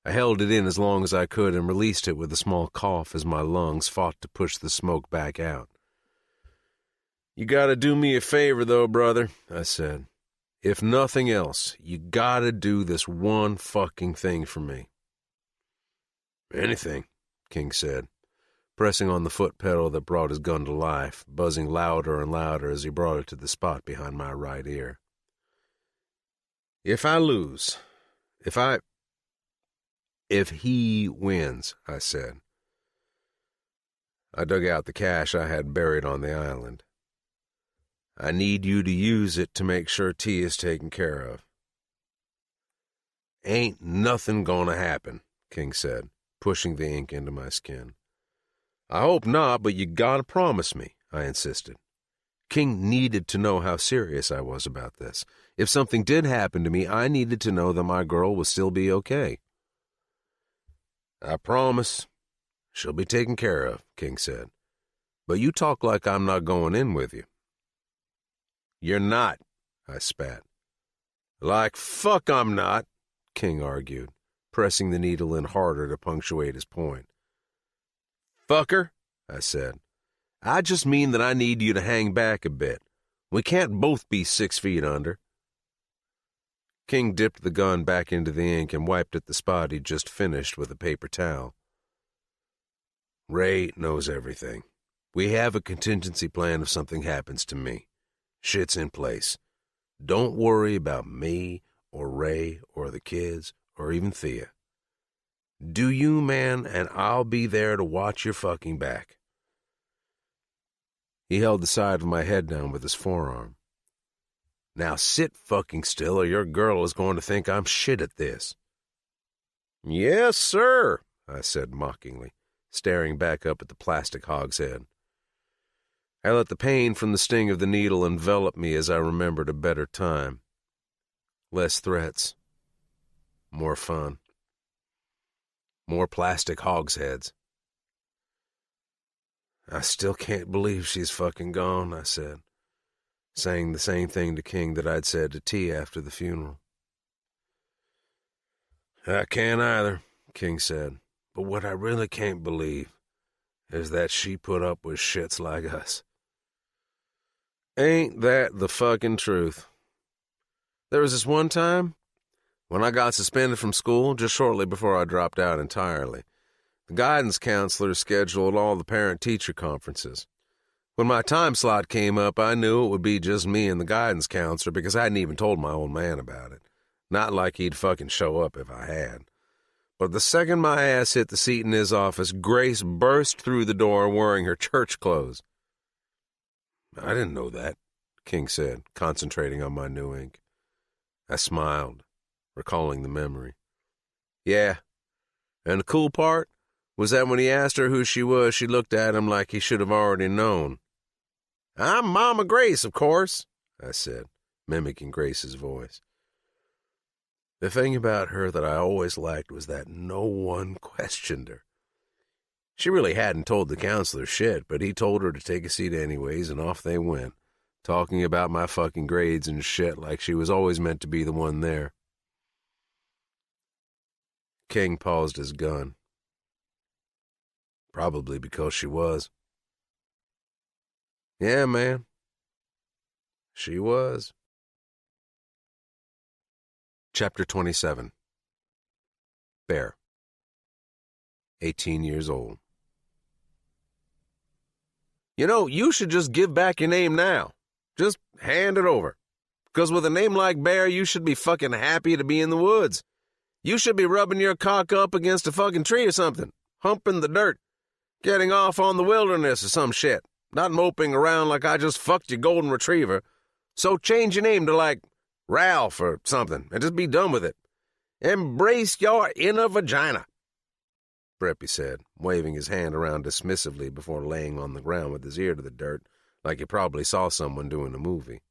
I held it in as long as I could and released it with a small cough as my lungs fought to push the smoke back out. "You gotta do me a favor, though, brother," I said. "If nothing else, you gotta do this one fucking thing for me." "Anything," King said, pressing on the foot pedal that brought his gun to life, buzzing louder and louder as he brought it to the spot behind my right ear. "If I lose, if I If he wins, I said. I dug out the cash I had buried on the island. I need you to use it to make sure T is taken care of. Ain't nothing gonna happen, King said, pushing the ink into my skin. I hope not, but you gotta promise me, I insisted. King needed to know how serious I was about this. If something did happen to me, I needed to know that my girl would still be okay. I promise. She'll be taken care of, King said. But you talk like I'm not going in with you. You're not, I spat. Like fuck I'm not, King argued, pressing the needle in harder to punctuate his point. Fucker, I said. I just mean that I need you to hang back a bit. We can't both be 6 feet under. King dipped the gun back into the ink and wiped at the spot he'd just finished with a paper towel. Ray knows everything. We have a contingency plan if something happens to me. Shit's in place. Don't worry about me or Ray or the kids or even Thea. Do you, man, and I'll be there to watch your fucking back. He held the side of my head down with his forearm. Now sit fucking still or your girl is going to think I'm shit at this. Yes, sir, I said mockingly, staring back up at the plastic hogshead. I let the pain from the sting of the needle envelop me as I remembered a better time. Less threats. More fun. More plastic hogsheads. I still can't believe she's fucking gone, I said, saying the same thing to King that I'd said to T after the funeral. I can't either, King said, but what I really can't believe is that she put up with shits like us. Ain't that the fucking truth? There was this one time when I got suspended from school just shortly before I dropped out entirely. The guidance counselor scheduled all the parent-teacher conferences. When my time slot came up, I knew it would be just me and the guidance counselor because I hadn't even told my old man about it. Not like he'd fucking show up if I had. But the second my ass hit the seat in his office, Grace burst through the door wearing her church clothes. I didn't know that, King said, concentrating on my new ink. I smiled, recalling the memory. Yeah, and the cool part was that when he asked her who she was, she looked at him like he should have already known. I'm Mama Grace, of course, I said, mimicking Grace's voice. The thing about her that I always liked was that no one questioned her. She really hadn't told the counselor shit, but he told her to take a seat anyways, and off they went, talking about my fucking grades and shit like she was always meant to be the one there. King paused his gun. Probably because she was. Yeah, man. She was. Chapter 27. Bear. 18 years old. You know, you should just give back your name now. Just hand it over. Because with a name like Bear, you should be fucking happy to be in the woods. You should be rubbing your cock up against a fucking tree or something. Humping the dirt. Getting off on the wilderness or some shit. Not moping around like I just fucked your golden retriever. So change your name to like Ralph or something and just be done with it. Embrace your inner vagina, Preppy said, waving his hand around dismissively before laying on the ground with his ear to the dirt like he probably saw someone doing a movie.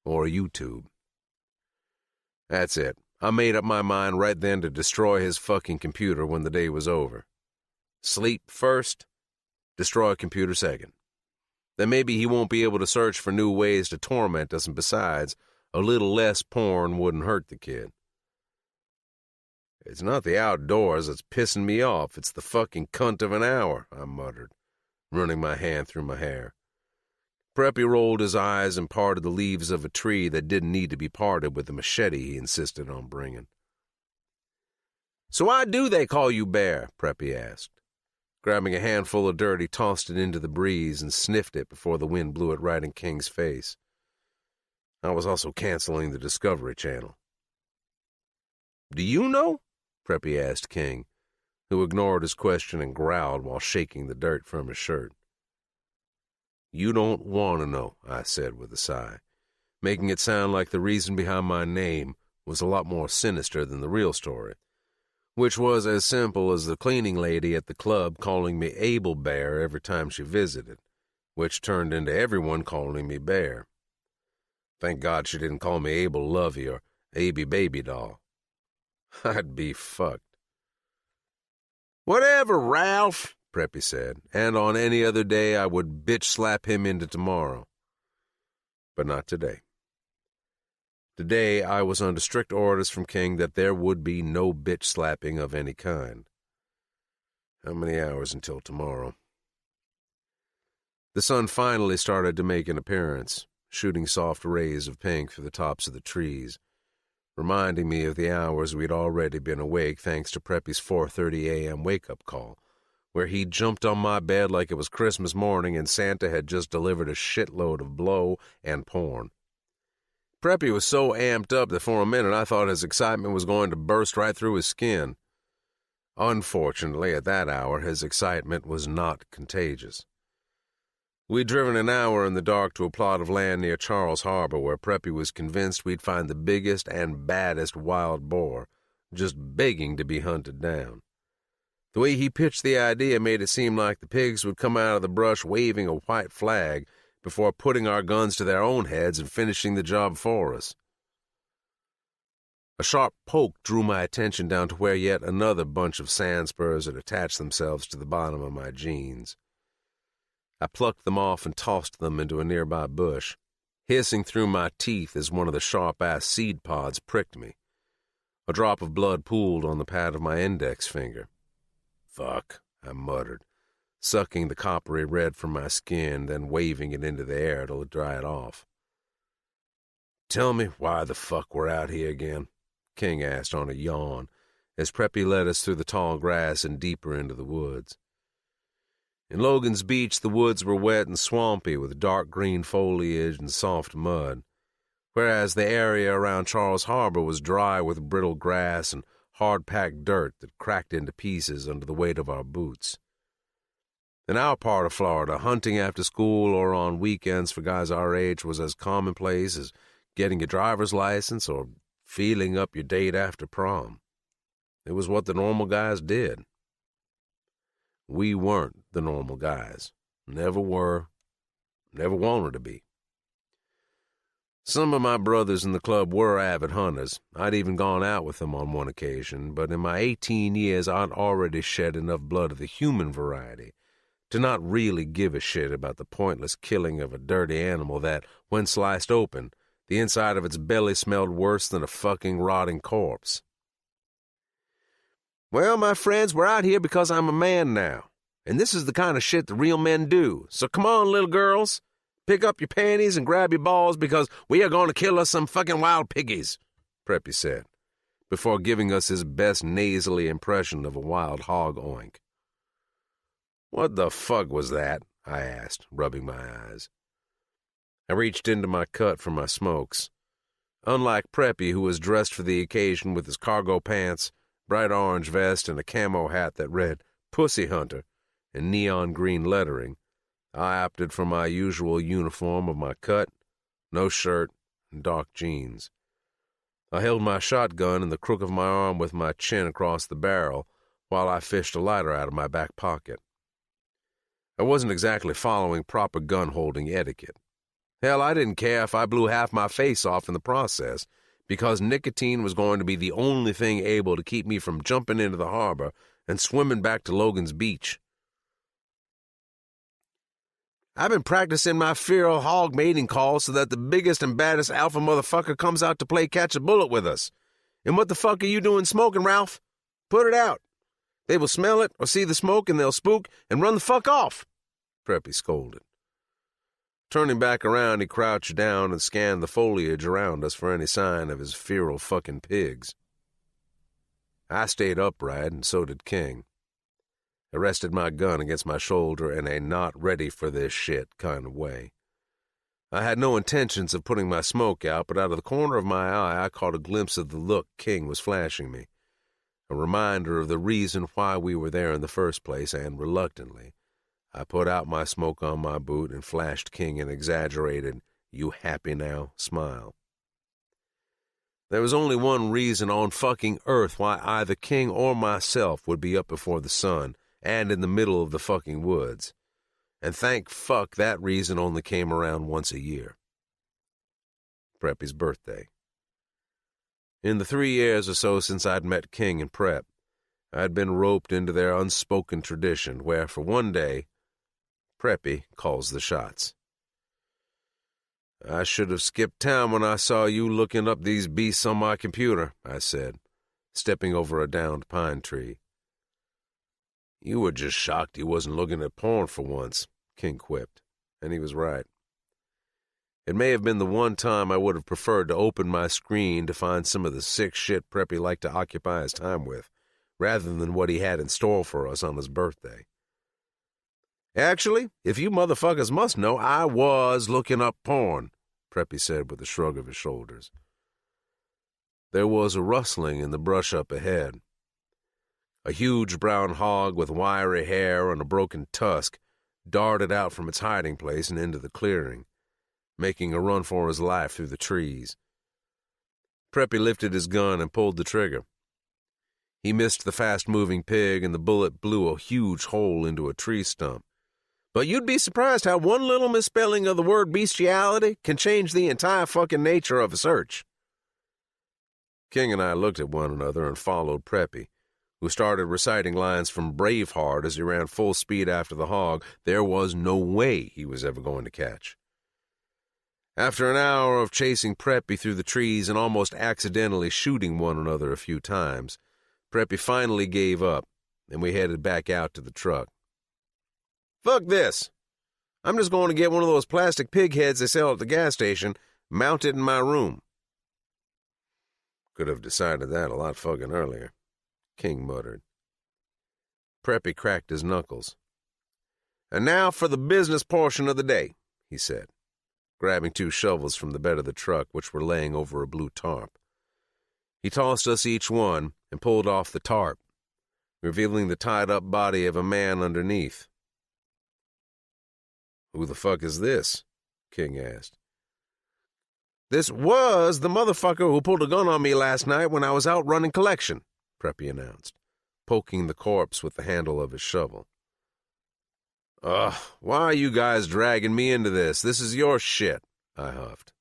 Or a YouTube. That's it. I made up my mind right then to destroy his fucking computer when the day was over. Sleep first, destroy computer second. Then maybe he won't be able to search for new ways to torment us, and besides, a little less porn wouldn't hurt the kid. It's not the outdoors that's pissing me off, it's the fucking cunt of an hour, I muttered, running my hand through my hair. Preppy rolled his eyes and parted the leaves of a tree that didn't need to be parted with the machete he insisted on bringing. So why do they call you Bear? Preppy asked. Grabbing a handful of dirt, he tossed it into the breeze and sniffed it before the wind blew it right in King's face. I was also canceling the Discovery Channel. Do you know? Preppy asked King, who ignored his question and growled while shaking the dirt from his shirt. You don't want to know, I said with a sigh, making it sound like the reason behind my name was a lot more sinister than the real story, which was as simple as the cleaning lady at the club calling me Abel Bear every time she visited, which turned into everyone calling me Bear. Thank God she didn't call me Abel Lovey or Abby Baby Doll. I'd be fucked. Whatever, Ralph, Preppy said, and on any other day I would bitch slap him into tomorrow. But not today. Today I was under strict orders from King that there would be no bitch slapping of any kind. How many hours until tomorrow? The sun finally started to make an appearance, shooting soft rays of pink through the tops of the trees, reminding me of the hours we'd already been awake thanks to Preppy's 4:30 a.m. wake-up call, where he jumped on my bed like it was Christmas morning and Santa had just delivered a shitload of blow and porn. Preppy was so amped up that for a minute I thought his excitement was going to burst right through his skin. Unfortunately, at that hour, his excitement was not contagious. We'd driven an hour in the dark to a plot of land near Charles Harbor where Preppy was convinced we'd find the biggest and baddest wild boar, just begging to be hunted down. The way he pitched the idea made it seem like the pigs would come out of the brush waving a white flag before putting our guns to their own heads and finishing the job for us. A sharp poke drew my attention down to where yet another bunch of sand spurs had attached themselves to the bottom of my jeans. I plucked them off and tossed them into a nearby bush, hissing through my teeth as one of the sharp-ass seed pods pricked me. A drop of blood pooled on the pad of my index finger. Fuck, I muttered, sucking the coppery red from my skin, then waving it into the air to dry it off. Tell me why the fuck we're out here again, King asked on a yawn, as Preppy led us through the tall grass and deeper into the woods. In Logan's Beach, the woods were wet and swampy with dark green foliage and soft mud, whereas the area around Charles Harbor was dry with brittle grass and hard-packed dirt that cracked into pieces under the weight of our boots. In our part of Florida, hunting after school or on weekends for guys our age was as commonplace as getting a driver's license or feeling up your date after prom. It was what the normal guys did. We weren't the normal guys. Never were. Never wanted to be. Some of my brothers in the club were avid hunters. I'd even gone out with them on one occasion, but in my 18 years I'd already shed enough blood of the human variety to not really give a shit about the pointless killing of a dirty animal that, when sliced open, the inside of its belly smelled worse than a fucking rotting corpse. Well, my friends, we're out here because I'm a man now, and this is the kind of shit the real men do. So come on, little girls, pick up your panties and grab your balls because we are going to kill us some fucking wild piggies, Preppy said, before giving us his best nasally impression of a wild hog oink. What the fuck was that? I asked, rubbing my eyes. I reached into my cut for my smokes. Unlike Preppy, who was dressed for the occasion with his cargo pants, bright orange vest, and a camo hat that read Pussy Hunter in neon green lettering, I opted for my usual uniform of my cut, no shirt, and dark jeans. I held my shotgun in the crook of my arm with my chin across the barrel while I fished a lighter out of my back pocket. I wasn't exactly following proper gun-holding etiquette. Hell, I didn't care if I blew half my face off in the process, because nicotine was going to be the only thing able to keep me from jumping into the harbor and swimming back to Logan's Beach. I've been practicing my feral hog mating call so that the biggest and baddest alpha motherfucker comes out to play catch a bullet with us. And what the fuck are you doing smoking, Ralph? Put it out. They will smell it or see the smoke and they'll spook and run the fuck off, Preppy scolded. Turning back around, he crouched down and scanned the foliage around us for any sign of his feral fucking pigs. I stayed upright, and so did King. I rested my gun against my shoulder in a not-ready-for-this-shit kind of way. I had no intentions of putting my smoke out, but out of the corner of my eye I caught a glimpse of the look King was flashing me. a reminder of the reason why we were there in the first place, and reluctantly, I put out my smoke on my boot and flashed King an exaggerated, "You happy now?" smile. There was only one reason on fucking earth why either King or myself would be up before the sun and in the middle of the fucking woods. And thank fuck that reason only came around once a year. Preppy's birthday. In the 3 years or so since I'd met King and Prep, I'd been roped into their unspoken tradition where, for one day, Preppy calls the shots. "I should have skipped town when I saw you looking up these beasts on my computer," I said, stepping over a downed pine tree. "You were just shocked he wasn't looking at porn for once," King quipped, and he was right. It may have been the one time I would have preferred to open my screen to find some of the sick shit Preppy liked to occupy his time with, rather than what he had in store for us on his birthday. "Actually, if you motherfuckers must know, I was looking up porn," Preppy said with a shrug of his shoulders. There was a rustling in the brush up ahead. A huge brown hog with wiry hair and a broken tusk darted out from its hiding place and into the clearing, making a run for his life through the trees. Preppy lifted his gun and pulled the trigger. He missed the fast-moving pig, and the bullet blew a huge hole into a tree stump. But you'd be surprised how one little misspelling of the word bestiality can change the entire fucking nature of a search. King and I looked at one another and followed Preppy, who started reciting lines from Braveheart as he ran full speed after the hog there was no way he was ever going to catch. After an hour of chasing Preppy through the trees and almost accidentally shooting one another a few times, Preppy finally gave up, and we headed back out to the truck. "Fuck this. I'm just going to get one of those plastic pig heads they sell at the gas station, mount it in my room." "Could have decided that a lot fucking earlier," King muttered. Preppy cracked his knuckles. "And now for the business portion of the day," he said, grabbing 2 shovels from the bed of the truck, which were laying over a blue tarp. He tossed us each one and pulled off the tarp, revealing the tied-up body of a man underneath. "Who the fuck is this?" King asked. "This was the motherfucker who pulled a gun on me last night when I was out running collection," Preppy announced, poking the corpse with the handle of his shovel. "Ugh, why are you guys dragging me into this? This is your shit," I huffed.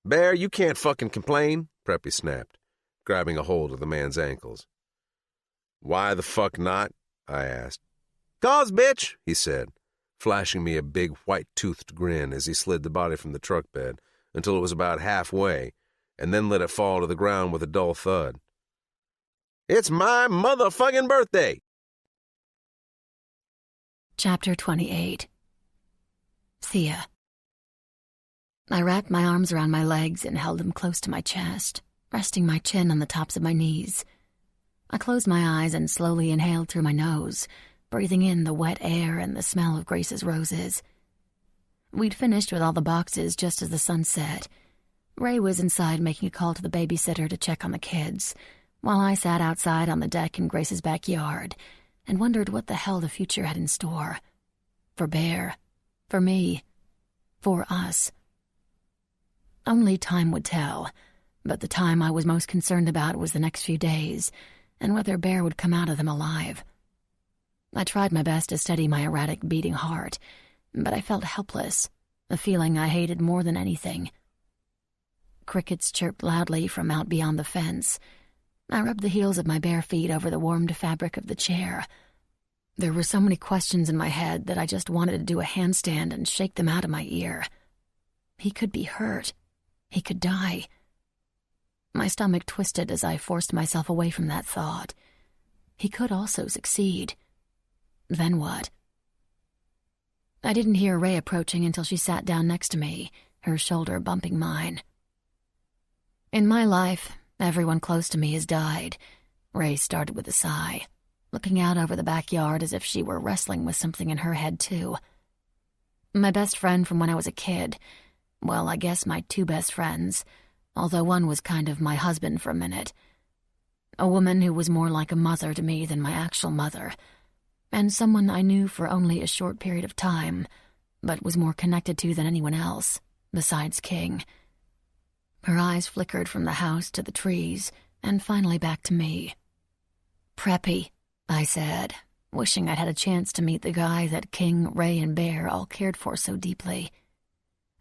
"Bear, you can't fucking complain," Preppy snapped, grabbing a hold of the man's ankles. "Why the fuck not?" I asked. "'Cause, bitch," he said, flashing me a big white-toothed grin as he slid the body from the truck bed until it was about halfway, and then let it fall to the ground with a dull thud. "It's my motherfucking birthday!" Chapter 28. Thea. I wrapped my arms around my legs and held them close to my chest, resting my chin on the tops of my knees. I closed my eyes and slowly inhaled through my nose, breathing in the wet air and the smell of Grace's roses. We'd finished with all the boxes just as the sun set. Ray was inside making a call to the babysitter to check on the kids, while I sat outside on the deck in Grace's backyard and wondered what the hell the future had in store. For Bear, for me, for us. Only time would tell, but the time I was most concerned about was the next few days, and whether Bear would come out of them alive. I tried my best to steady my erratic beating heart, but I felt helpless, a feeling I hated more than anything. Crickets chirped loudly from out beyond the fence. I rubbed the heels of my bare feet over the warmed fabric of the chair. There were so many questions in my head that I just wanted to do a handstand and shake them out of my ear. He could be hurt. He could die. My stomach twisted as I forced myself away from that thought. He could also succeed. Then what? I didn't hear Ray approaching until she sat down next to me, her shoulder bumping mine. In my life, everyone close to me has died. Ray started with a sigh, looking out over the backyard as if she were wrestling with something in her head, too. My best friend from when I was a kid, well, I guess my 2 best friends, although one was kind of my husband for a minute. A woman who was more like a mother to me than my actual mother, and someone I knew for only a short period of time, but was more connected to than anyone else, besides King. Her eyes flickered from the house to the trees, and finally back to me. "Preppy," I said, wishing I'd had a chance to meet the guy that King, Ray, and Bear all cared for so deeply.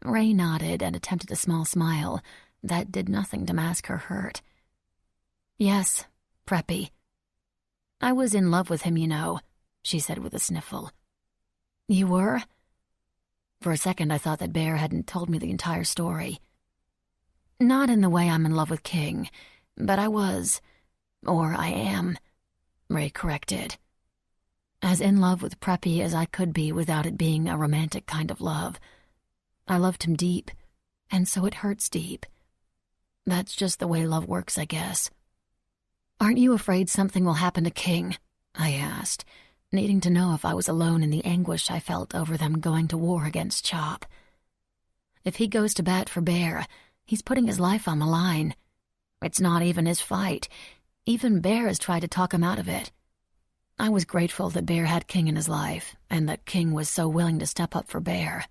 Ray nodded and attempted a small smile that did nothing to mask her hurt. "Yes, Preppy. I was in love with him, you know," she said with a sniffle. "You were?" For a second I thought that Bear hadn't told me the entire story. "Not in the way I'm in love with King, but I was, or I am," Ray corrected. "As in love with Preppy as I could be without it being a romantic kind of love. I loved him deep, and so it hurts deep. That's just the way love works, I guess." "Aren't you afraid something will happen to King?" I asked, needing to know if I was alone in the anguish I felt over them going to war against Chop. "If he goes to bat for Bear, he's putting his life on the line. It's not even his fight. Even Bear has tried to talk him out of it." I was grateful that Bear had King in his life, and that King was so willing to step up for Bear.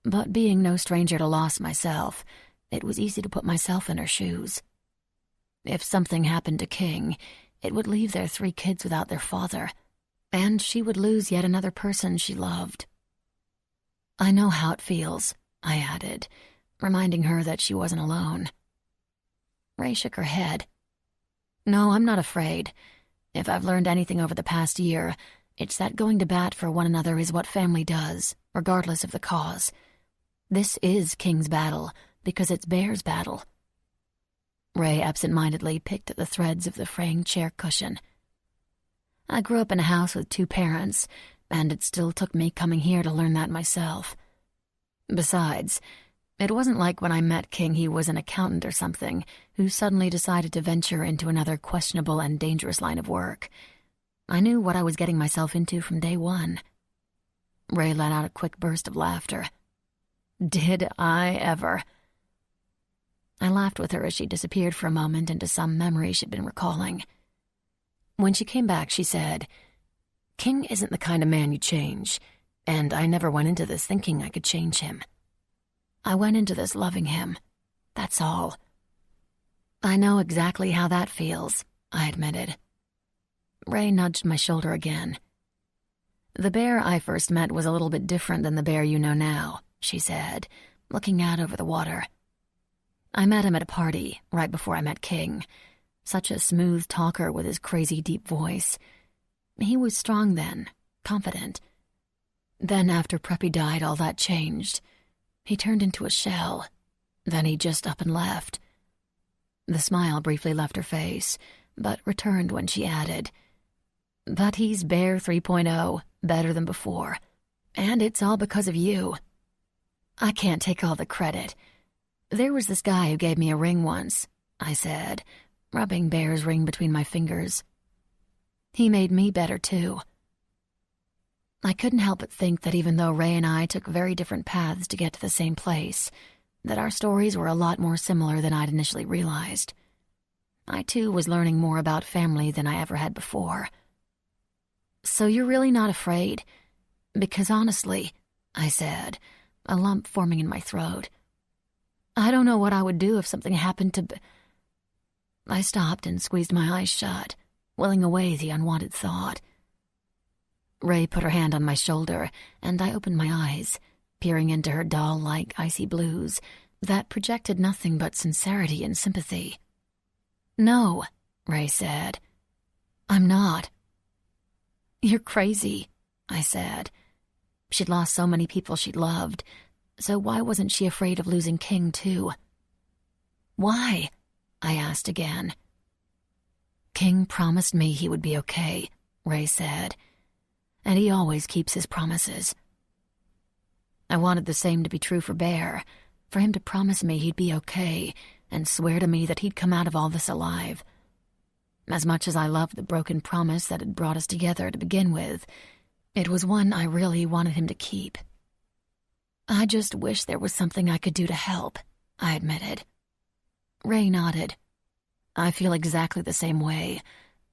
But being no stranger to loss myself, it was easy to put myself in her shoes. If something happened to King, it would leave their 3 kids without their father, and she would lose yet another person she loved. "I know how it feels," I added, reminding her that she wasn't alone. Ray shook her head. "No, I'm not afraid. If I've learned anything over the past year, it's that going to bat for one another is what family does, regardless of the cause. This is King's battle, because it's Bear's battle." Ray absent-mindedly picked at the threads of the fraying chair cushion. "I grew up in a house with 2 parents, and it still took me coming here to learn that myself. Besides, it wasn't like when I met King he was an accountant or something who suddenly decided to venture into another questionable and dangerous line of work. I knew what I was getting myself into from day one." Ray let out a quick burst of laughter. "Did I ever?" I laughed with her as she disappeared for a moment into some memory she'd been recalling. When she came back, she said, "King isn't the kind of man you change, and I never went into this thinking I could change him. I went into this loving him. That's all." "I know exactly how that feels," I admitted. Ray nudged my shoulder again. "The Bear I first met was a little bit different than the Bear you know now," she said, looking out over the water. "I met him at a party right before I met King. Such a smooth talker with his crazy deep voice. He was strong then, confident. Then after Preppy died, all that changed. He turned into a shell. Then he just up and left." The smile briefly left her face, but returned when she added, "But he's Bear 3.0, better than before. And it's all because of you. I can't take all the credit. There was this guy who gave me a ring once," I said, rubbing Bear's ring between my fingers. "He made me better, too." I couldn't help but think that even though Ray and I took very different paths to get to the same place, that our stories were a lot more similar than I'd initially realized. I, too, was learning more about family than I ever had before. "So you're really not afraid? Because honestly," I said, a lump forming in my throat, "I don't know what I would do if something happened to I stopped and squeezed my eyes shut, willing away the unwanted thought. Ray put her hand on my shoulder, and I opened my eyes, peering into her doll-like icy blues that projected nothing but sincerity and sympathy. "No," Ray said. "I'm not." "You're crazy," I said. She'd lost so many people she'd loved, so why wasn't she afraid of losing King, too? "Why?" I asked again. "King promised me he would be okay," Ray said, "and he always keeps his promises." I wanted the same to be true for Bear, for him to promise me he'd be okay and swear to me that he'd come out of all this alive. As much as I loved the broken promise that had brought us together to begin with, it was one I really wanted him to keep. "I just wish there was something I could do to help," I admitted. Ray nodded. I feel exactly the same way.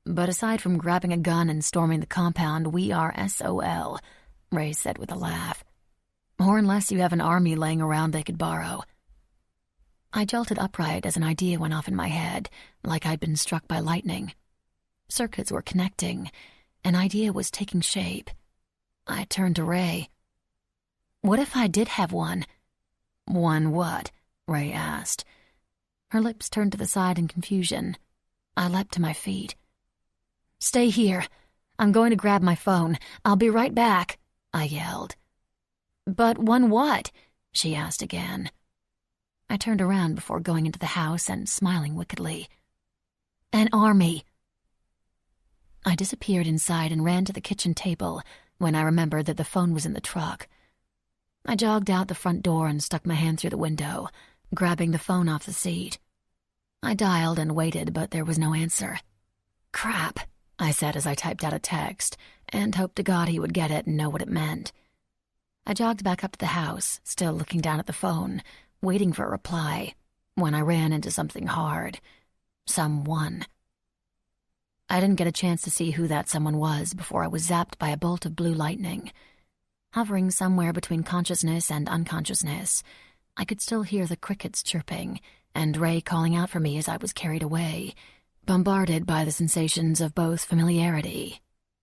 But aside from grabbing a gun and storming the compound, we are SOL, Ray said with a laugh. Or unless you have an army laying around they could borrow. I jolted upright as an idea went off in my head, like I'd been struck by lightning. Circuits were connecting. An idea was taking shape. I turned to Ray. What if I did have one? One what? Ray asked. Her lips turned to the side in confusion. I leapt to my feet. Stay here. I'm going to grab my phone. I'll be right back, I yelled. But one what? She asked again. I turned around before going into the house and smiling wickedly. An army. I disappeared inside and ran to the kitchen table when I remembered that the phone was in the truck. I jogged out the front door and stuck my hand through the window, grabbing the phone off the seat. I dialed and waited, but there was no answer. Crap, I said as I typed out a text, and hoped to God he would get it and know what it meant. I jogged back up to the house, still looking down at the phone, waiting for a reply, when I ran into something hard. Someone. I didn't get a chance to see who that someone was before I was zapped by a bolt of blue lightning. Hovering somewhere between consciousness and unconsciousness, I could still hear the crickets chirping and Ray calling out for me as I was carried away, bombarded by the sensations of both familiarity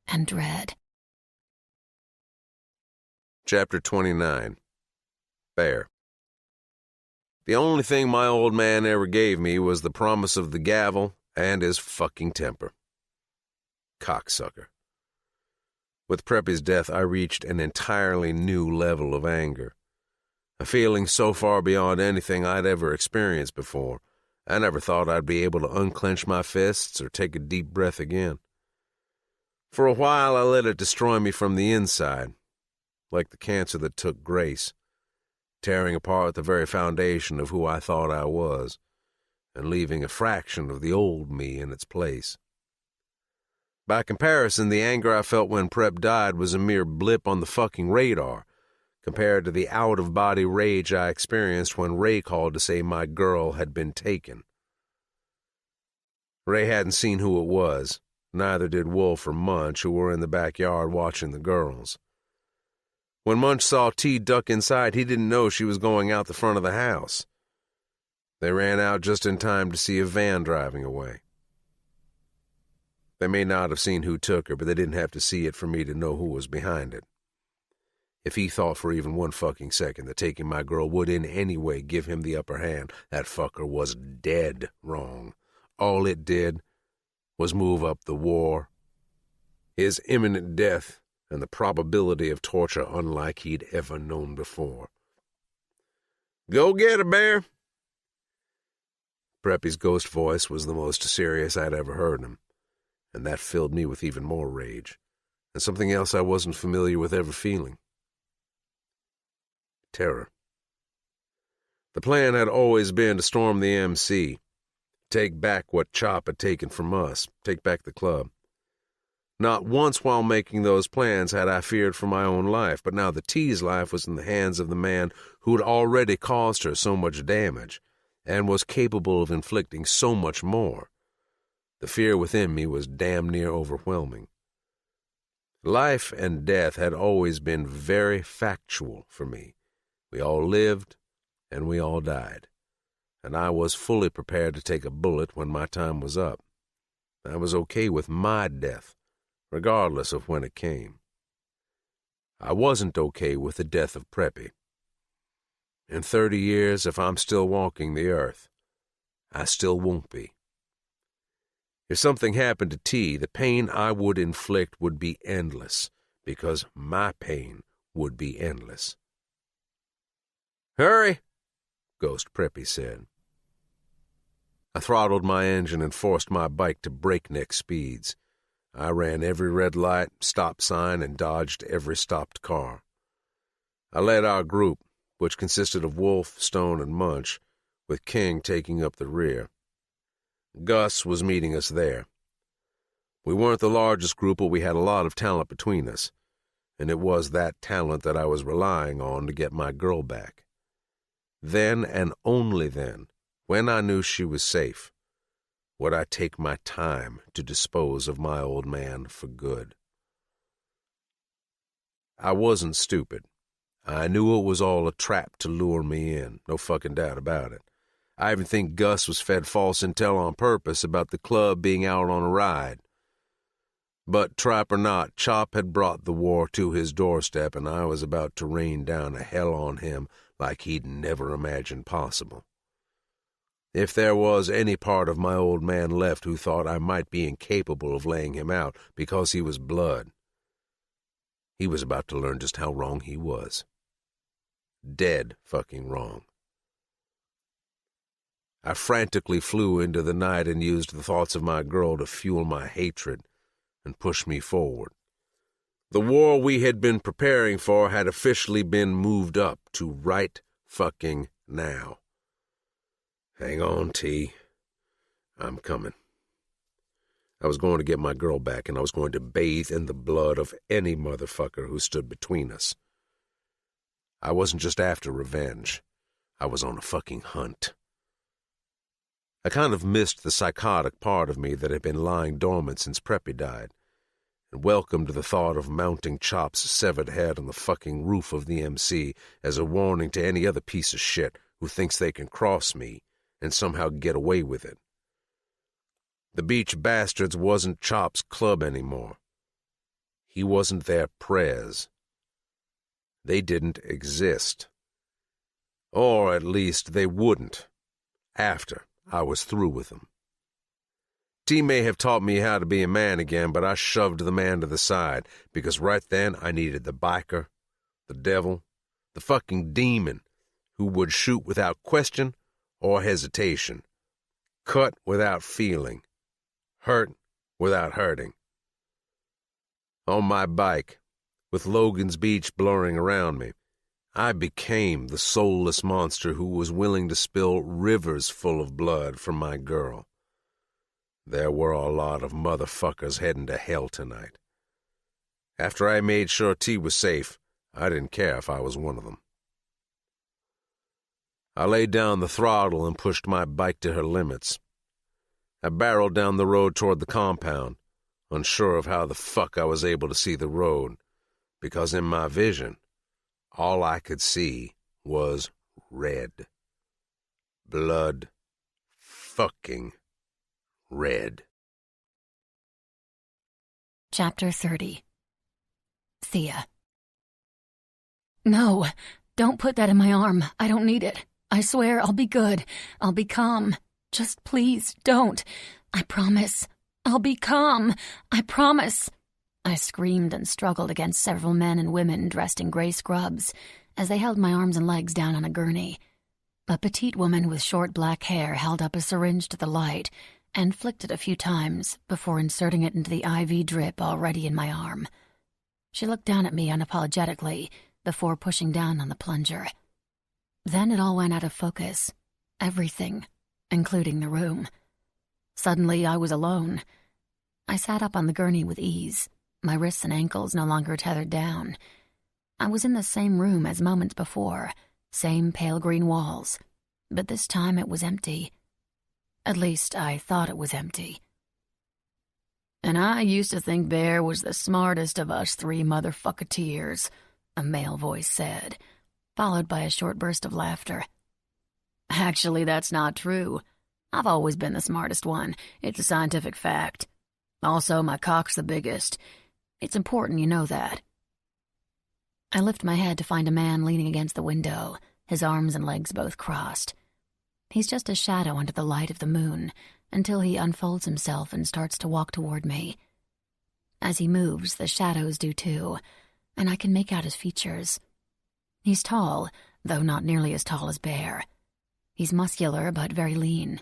and dread. Chapter 29. Bear. The only thing my old man ever gave me was the promise of the gavel and his fucking temper. Cocksucker. With Preppy's death, I reached an entirely new level of anger. A feeling so far beyond anything I'd ever experienced before, I never thought I'd be able to unclench my fists or take a deep breath again. For a while, I let it destroy me from the inside, like the cancer that took Grace, tearing apart the very foundation of who I thought I was, and leaving a fraction of the old me in its place. By comparison, the anger I felt when Prep died was a mere blip on the fucking radar, compared to the out-of-body rage I experienced when Ray called to say my girl had been taken. Ray hadn't seen who it was, neither did Wolf or Munch, who were in the backyard watching the girls. When Munch saw T duck inside, he didn't know she was going out the front of the house. They ran out just in time to see a van driving away. They may not have seen who took her, but they didn't have to see it for me to know who was behind it. If he thought for even one fucking second that taking my girl would in any way give him the upper hand, that fucker was dead wrong. All it did was move up the war, his imminent death, and the probability of torture unlike he'd ever known before. Go get her, Bear. Preppy's ghost voice was the most serious I'd ever heard him, and that filled me with even more rage, and something else I wasn't familiar with ever feeling. Terror. The plan had always been to storm the MC, take back what Chop had taken from us, take back the club. Not once while making those plans had I feared for my own life, but now the T's life was in the hands of the man who'd already caused her so much damage, and was capable of inflicting so much more. The fear within me was damn near overwhelming. Life and death had always been very factual for me. We all lived, and we all died, and I was fully prepared to take a bullet when my time was up. I was okay with my death, regardless of when it came. I wasn't okay with the death of Preppy. In 30 years, if I'm still walking the earth, I still won't be. If something happened to T, the pain I would inflict would be endless, because my pain would be endless. Hurry, Ghost Preppy said. I throttled my engine and forced my bike to breakneck speeds. I ran every red light, stop sign, and dodged every stopped car. I led our group, which consisted of Wolf, Stone, and Munch, with King taking up the rear. Gus was meeting us there. We weren't the largest group, but we had a lot of talent between us, and it was that talent that I was relying on to get my girl back. Then, and only then, when I knew she was safe, would I take my time to dispose of my old man for good. I wasn't stupid. I knew it was all a trap to lure me in, no fucking doubt about it. I even think Gus was fed false intel on purpose about the club being out on a ride. But, trap or not, Chop had brought the war to his doorstep, and I was about to rain down a hell on him like he'd never imagined possible. If there was any part of my old man left who thought I might be incapable of laying him out because he was blood, he was about to learn just how wrong he was. Dead fucking wrong. I frantically flew into the night and used the thoughts of my girl to fuel my hatred and push me forward. The war we had been preparing for had officially been moved up to right fucking now. Hang on, T. I'm coming. I was going to get my girl back, and I was going to bathe in the blood of any motherfucker who stood between us. I wasn't just after revenge. I was on a fucking hunt. I kind of missed the psychotic part of me that had been lying dormant since Preppy died, and welcomed the thought of mounting Chop's severed head on the fucking roof of the MC as a warning to any other piece of shit who thinks they can cross me and somehow get away with it. The Beach Bastards wasn't Chop's club anymore. He wasn't their prez. They didn't exist. Or at least they wouldn't, after I was through with them. T may have taught me how to be a man again, but I shoved the man to the side, because right then I needed the biker, the devil, the fucking demon, who would shoot without question or hesitation, cut without feeling, hurt without hurting. On my bike, with Logan's Beach blurring around me, I became the soulless monster who was willing to spill rivers full of blood for my girl. There were a lot of motherfuckers heading to hell tonight. After I made sure T was safe, I didn't care if I was one of them. I laid down the throttle and pushed my bike to her limits. I barreled down the road toward the compound, unsure of how the fuck I was able to see the road, because in my vision, all I could see was red. Blood fucking red. Chapter 30. Thea. No, don't put that in my arm. I don't need it. I swear I'll be good. I'll be calm. Just please don't. I promise. I'll be calm. I promise. I screamed and struggled against several men and women dressed in gray scrubs as they held my arms and legs down on a gurney. A petite woman with short black hair held up a syringe to the light and flicked it a few times before inserting it into the IV drip already in my arm. She looked down at me unapologetically before pushing down on the plunger. Then it all went out of focus. Everything, including the room. Suddenly, I was alone. I sat up on the gurney with ease, my wrists and ankles no longer tethered down. I was in the same room as moments before, same pale green walls, but this time it was empty. At least, I thought it was empty. And I used to think Bear was the smartest of us three motherfucketeers, a male voice said, followed by a short burst of laughter. Actually, that's not true. I've always been the smartest one. It's a scientific fact. Also, my cock's the biggest. It's important you know that. I lift my head to find a man leaning against the window, his arms and legs both crossed. He's just a shadow under the light of the moon until he unfolds himself and starts to walk toward me. As he moves, the shadows do too, and I can make out his features. He's tall, though not nearly as tall as Bear. He's muscular but very lean.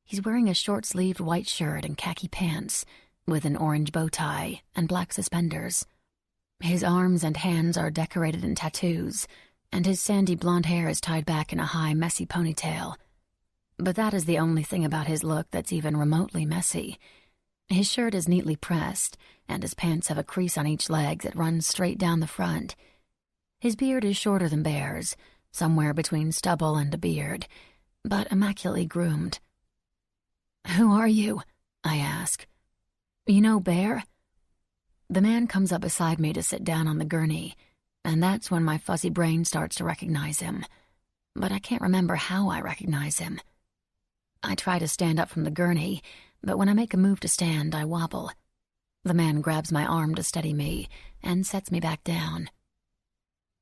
He's wearing a short-sleeved white shirt and khaki pants, with an orange bow tie and black suspenders. His arms and hands are decorated in tattoos, and his sandy blonde hair is tied back in a high, messy ponytail. But that is the only thing about his look that's even remotely messy. His shirt is neatly pressed, and his pants have a crease on each leg that runs straight down the front. His beard is shorter than Bear's, somewhere between stubble and a beard, but immaculately groomed. "Who are you?" I ask. "You know Bear?" The man comes up beside me to sit down on the gurney, and that's when my fuzzy brain starts to recognize him. But I can't remember how I recognize him. I try to stand up from the gurney, but when I make a move to stand, I wobble. The man grabs my arm to steady me and sets me back down.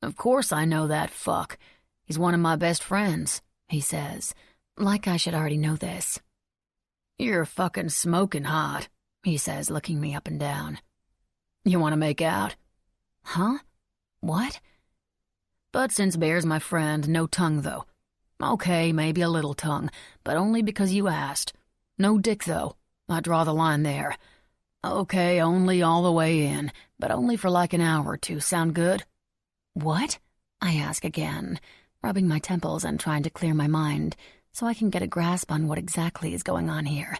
"Of course I know that fuck. He's one of my best friends," he says, like I should already know this. "You're fucking smoking hot," he says, looking me up and down. "You want to make out?" "Huh? What?" "But since Bear's my friend, no tongue, though. Okay, maybe a little tongue, but only because you asked. No dick, though. I draw the line there. Okay, only all the way in, but only for like an hour or two. Sound good?" "What?" I ask again, rubbing my temples and trying to clear my mind so I can get a grasp on what exactly is going on here.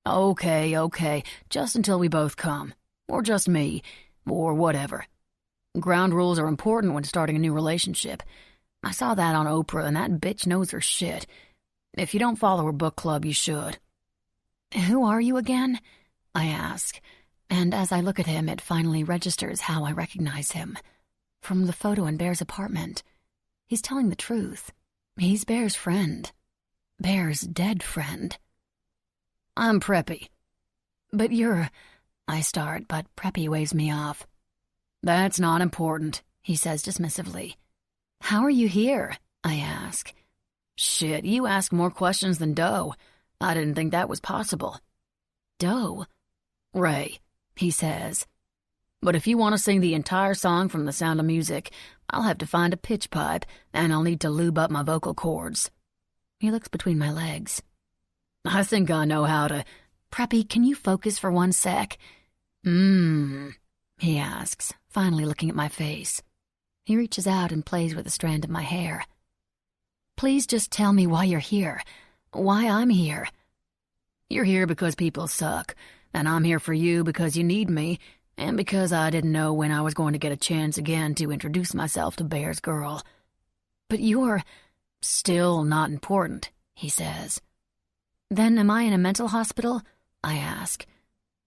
Okay, just until we both come. Or just me, or whatever. Ground rules are important when starting a new relationship. I saw that on Oprah, and that bitch knows her shit. If you don't follow her book club, you should." "Who are you again?" I ask, and as I look at him, it finally registers how I recognize him. From the photo in Bear's apartment. He's telling the truth. He's Bear's friend. Bear's dead friend. "I'm Preppy." "But you're—" I start, but Preppy waves me off. "That's not important," he says dismissively. "How are you here?" I ask. "Shit, you ask more questions than Doe. I didn't think that was possible." "Doe?" "Ray," he says. "But if you want to sing the entire song from The Sound of Music, I'll have to find a pitch pipe, and I'll need to lube up my vocal cords." He looks between my legs. "I think I know how to—" "Preppy, can you focus for 1 sec?" He asks, finally looking at my face. He reaches out and plays with a strand of my hair. "Please just tell me why you're here. Why I'm here." "You're here because people suck, and I'm here for you because you need me, and because I didn't know when I was going to get a chance again to introduce myself to Bear's girl." "But you're—" "Still not important," he says. "Then am I in a mental hospital?" I ask.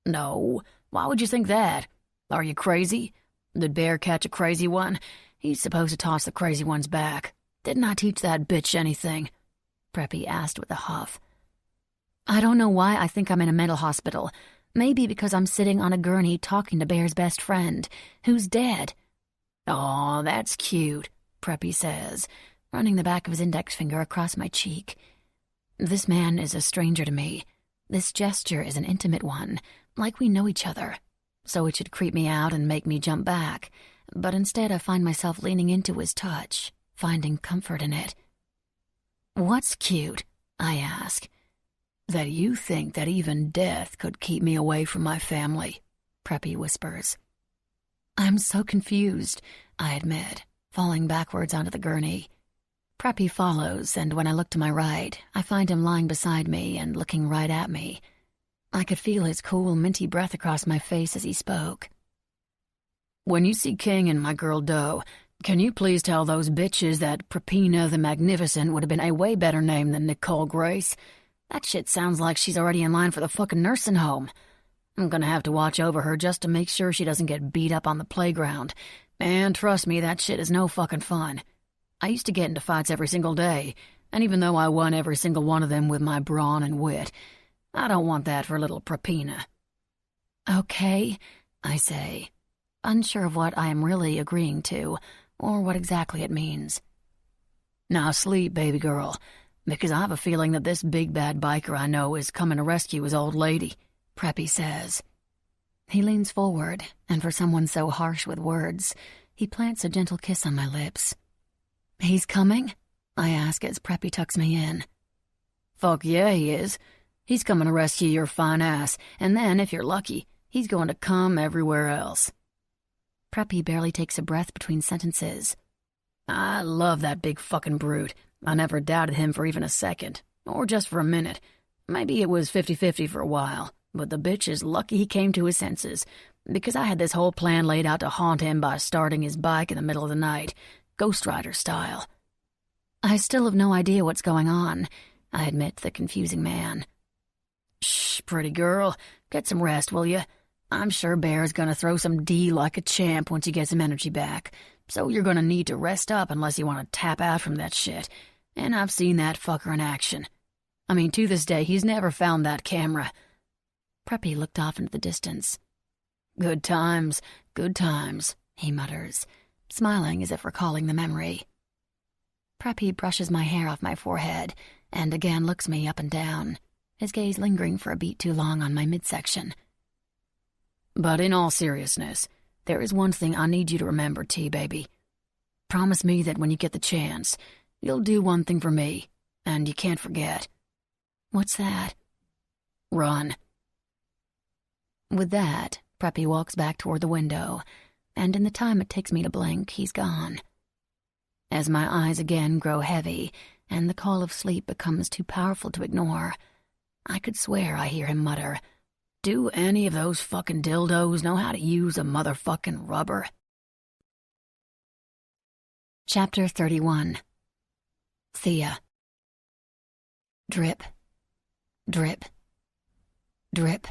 "No. Why would you think that? Are you crazy? Did Bear catch a crazy one? He's supposed to toss the crazy ones back. Didn't I teach that bitch anything?" Preppy asked with a huff. "I don't know why I think I'm in a mental hospital. Maybe because I'm sitting on a gurney talking to Bear's best friend, who's dead." "Aw, that's cute," Preppy says, running the back of his index finger across my cheek. This man is a stranger to me. This gesture is an intimate one, like we know each other. So it should creep me out and make me jump back, but instead I find myself leaning into his touch, finding comfort in it. "What's cute?" I ask. "That you think that even death could keep me away from my family," Preppy whispers. "I'm so confused," I admit, falling backwards onto the gurney. Preppy follows, and when I look to my right, I find him lying beside me and looking right at me. I could feel his cool, minty breath across my face as he spoke. "When you see King and my girl Doe, can you please tell those bitches that Prepina the Magnificent would have been a way better name than Nicole Grace? That shit sounds like she's already in line for the fucking nursing home. I'm gonna have to watch over her just to make sure she doesn't get beat up on the playground. And trust me, that shit is no fucking fun. I used to get into fights every single day, and even though I won every single one of them with my brawn and wit, I don't want that for little Prepina." "Okay," I say, unsure of what I am really agreeing to, or what exactly it means. "Now sleep, baby girl, because I have a feeling that this big bad biker I know is coming to rescue his old lady," Preppy says. He leans forward, and for someone so harsh with words, he plants a gentle kiss on my lips. "He's coming?" I ask as Preppy tucks me in. "Fuck yeah, he is. He's coming to rescue your fine ass, and then, if you're lucky, he's going to come everywhere else." Preppy barely takes a breath between sentences. "I love that big fucking brute. I never doubted him for even a second, or just for a minute. Maybe it was 50-50 for a while, but the bitch is lucky he came to his senses, because I had this whole plan laid out to haunt him by starting his bike in the middle of the night, Ghost Rider style." "I still have no idea what's going on," I admit to the confusing man. Shh, pretty girl. Get some rest, will you? I'm sure Bear's gonna throw some D like a champ once he gets some energy back, so you're gonna need to rest up unless you want to tap out from that shit. And I've seen that fucker in action. I mean, to this day, he's never found that camera. Preppy looked off into the distance. Good times, he mutters, smiling as if recalling the memory. Preppy brushes my hair off my forehead and again looks me up and down, his gaze lingering for a beat too long on my midsection. But in all seriousness, there is one thing I need you to remember, T-baby. Promise me that when you get the chance, you'll do one thing for me, and you can't forget. What's that? Run. With that, Preppy walks back toward the window, and in the time it takes me to blink, he's gone. As my eyes again grow heavy and the call of sleep becomes too powerful to ignore, I could swear I hear him mutter, "Do any of those fucking dildos know how to use a motherfucking rubber?" Chapter 31. Thea. Drip. Drip. Drip.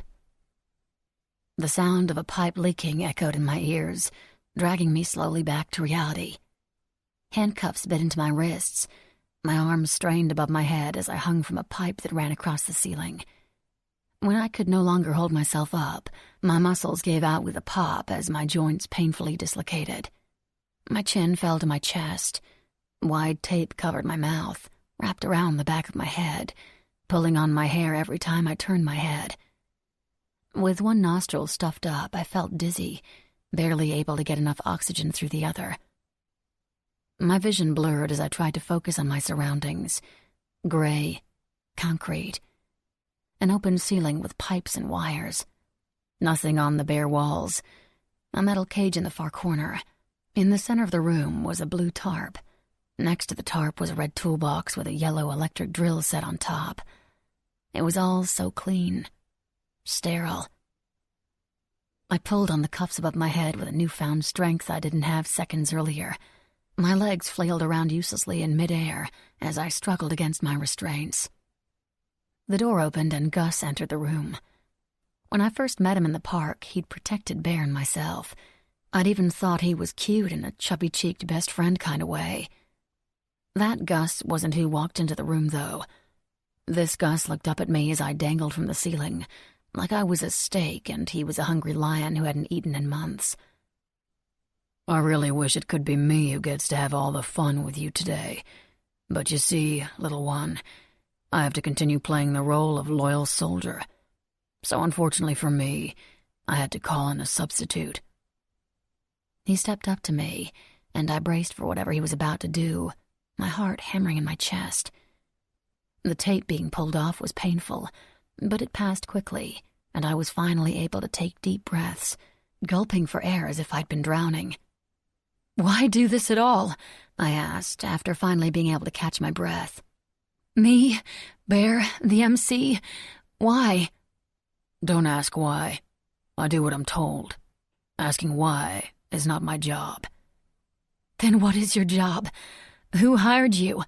The sound of a pipe leaking echoed in my ears, dragging me slowly back to reality. Handcuffs bit into my wrists. My arms strained above my head as I hung from a pipe that ran across the ceiling. When I could no longer hold myself up, my muscles gave out with a pop as my joints painfully dislocated. My chin fell to my chest. Wide tape covered my mouth, wrapped around the back of my head, pulling on my hair every time I turned my head. With one nostril stuffed up, I felt dizzy, barely able to get enough oxygen through the other. My vision blurred as I tried to focus on my surroundings. Gray, concrete, an open ceiling with pipes and wires. Nothing on the bare walls. A metal cage in the far corner. In the center of the room was a blue tarp. Next to the tarp was a red toolbox with a yellow electric drill set on top. It was all so clean. Sterile. I pulled on the cuffs above my head with a newfound strength I didn't have seconds earlier. My legs flailed around uselessly in midair as I struggled against my restraints. The door opened and Gus entered the room. When I first met him in the park, he'd protected Bear and myself. I'd even thought he was cute in a chubby-cheeked best friend kind of way. That Gus wasn't who walked into the room, though. This Gus looked up at me as I dangled from the ceiling, like I was a steak and he was a hungry lion who hadn't eaten in months. "I really wish it could be me who gets to have all the fun with you today. But you see, little one, I have to continue playing the role of loyal soldier. So unfortunately for me, I had to call in a substitute." He stepped up to me, and I braced for whatever he was about to do, my heart hammering in my chest. The tape being pulled off was painful, but it passed quickly, and I was finally able to take deep breaths, gulping for air as if I'd been drowning. "Why do this at all?" I asked, after finally being able to catch my breath. "Me? Bear? The MC? Why?" "Don't ask why. I do what I'm told. Asking why is not my job." "Then what is your job? Who hired you?"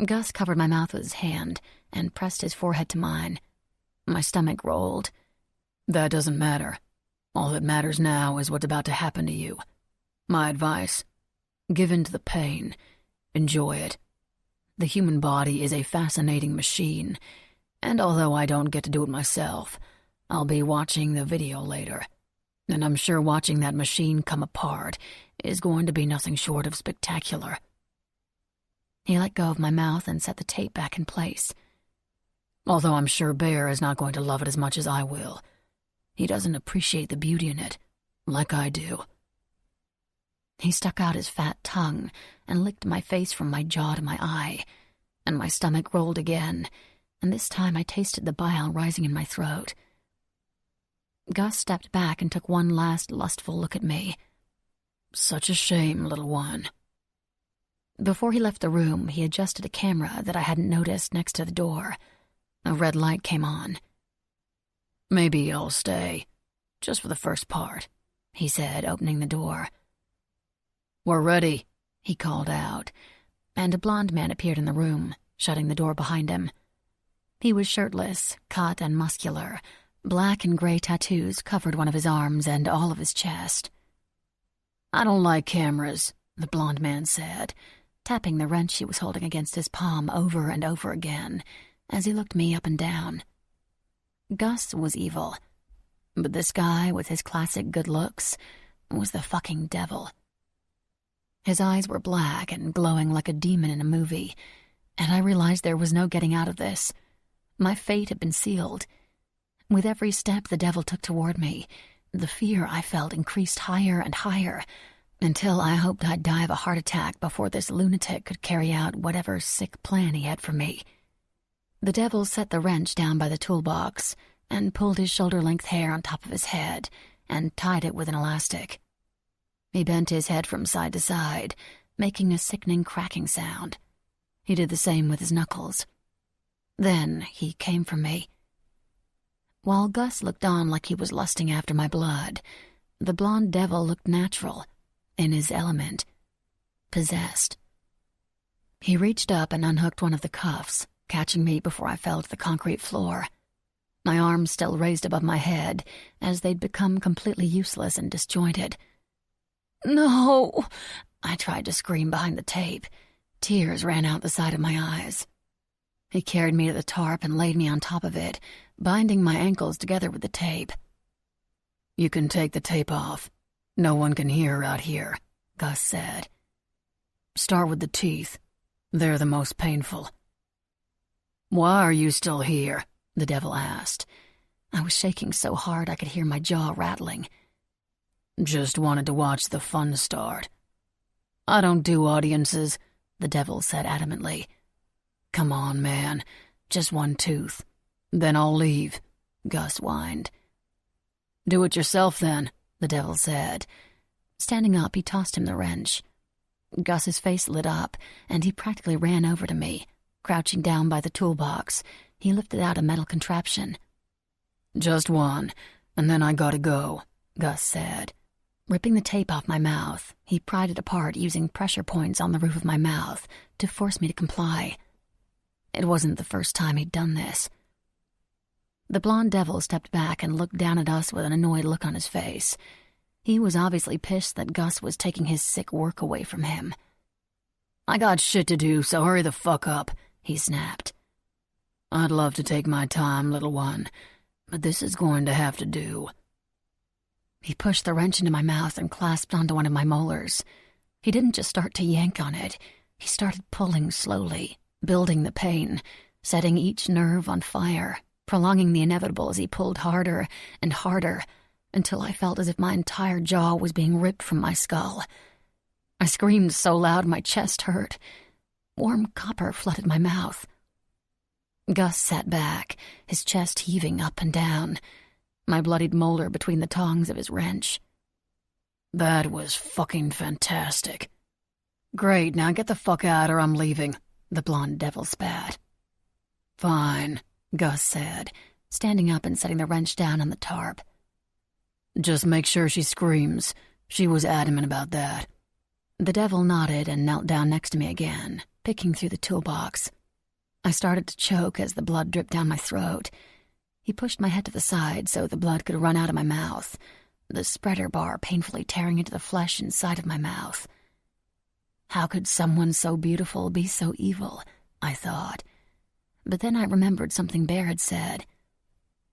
Gus covered my mouth with his hand and pressed his forehead to mine. My stomach rolled. "That doesn't matter. All that matters now is what's about to happen to you. My advice, give in to the pain. Enjoy it. The human body is a fascinating machine, and although I don't get to do it myself, I'll be watching the video later, and I'm sure watching that machine come apart is going to be nothing short of spectacular." He let go of my mouth and set the tape back in place. "Although I'm sure Bear is not going to love it as much as I will. He doesn't appreciate the beauty in it, like I do." He stuck out his fat tongue and licked my face from my jaw to my eye, and my stomach rolled again, and this time I tasted the bile rising in my throat. Gus stepped back and took one last lustful look at me. "Such a shame, little one." Before he left the room, he adjusted a camera that I hadn't noticed next to the door. A red light came on. "Maybe I'll stay, just for the first part," he said, opening the door. "We're ready," he called out, and a blond man appeared in the room, shutting the door behind him. He was shirtless, cut and muscular. Black and gray tattoos covered one of his arms and all of his chest. "I don't like cameras," the blonde man said, tapping the wrench he was holding against his palm over and over again as he looked me up and down. Gus was evil, but this guy with his classic good looks was the fucking devil. His eyes were black and glowing like a demon in a movie, and I realized there was no getting out of this. My fate had been sealed. With every step the devil took toward me, the fear I felt increased higher and higher, until I hoped I'd die of a heart attack before this lunatic could carry out whatever sick plan he had for me. The devil set the wrench down by the toolbox and pulled his shoulder-length hair on top of his head and tied it with an elastic. He bent his head from side to side, making a sickening cracking sound. He did the same with his knuckles. Then he came for me. While Gus looked on like he was lusting after my blood, the blonde devil looked natural, in his element, possessed. He reached up and unhooked one of the cuffs, catching me before I fell to the concrete floor. My arms still raised above my head, as they'd become completely useless and disjointed. "No!" I tried to scream behind the tape. Tears ran out the side of my eyes. He carried me to the tarp and laid me on top of it, binding my ankles together with the tape. "You can take the tape off. No one can hear out here," Gus said. "Start with the teeth. They're the most painful." "Why are you still here?" the devil asked. I was shaking so hard I could hear my jaw rattling. "Just wanted to watch the fun start." "I don't do audiences," the devil said adamantly. "Come on, man. Just one tooth. Then I'll leave," Gus whined. "Do it yourself, then," the devil said. Standing up, he tossed him the wrench. Gus's face lit up, and he practically ran over to me. Crouching down by the toolbox, he lifted out a metal contraption. "Just one, and then I gotta go," Gus said. Ripping the tape off my mouth, he pried it apart using pressure points on the roof of my mouth to force me to comply. It wasn't the first time he'd done this. The blonde devil stepped back and looked down at us with an annoyed look on his face. He was obviously pissed that Gus was taking his sick work away from him. "I got shit to do, so hurry the fuck up," he snapped. "I'd love to take my time, little one, but this is going to have to do." He pushed the wrench into my mouth and clasped onto one of my molars. He didn't just start to yank on it. He started pulling slowly, building the pain, setting each nerve on fire, prolonging the inevitable as he pulled harder and harder, until I felt as if my entire jaw was being ripped from my skull. I screamed so loud my chest hurt. Warm copper flooded my mouth. Gus sat back, his chest heaving up and down, my bloodied molar between the tongs of his wrench. "That was fucking fantastic." "Great, now get the fuck out or I'm leaving," the blonde devil spat. "Fine," Gus said, standing up and setting the wrench down on the tarp. "Just make sure she screams. She was adamant about that." The devil nodded and knelt down next to me again, picking through the toolbox. I started to choke as the blood dripped down my throat. He pushed my head to the side so the blood could run out of my mouth, the spreader bar painfully tearing into the flesh inside of my mouth. How could someone so beautiful be so evil, I thought. But then I remembered something Bear had said.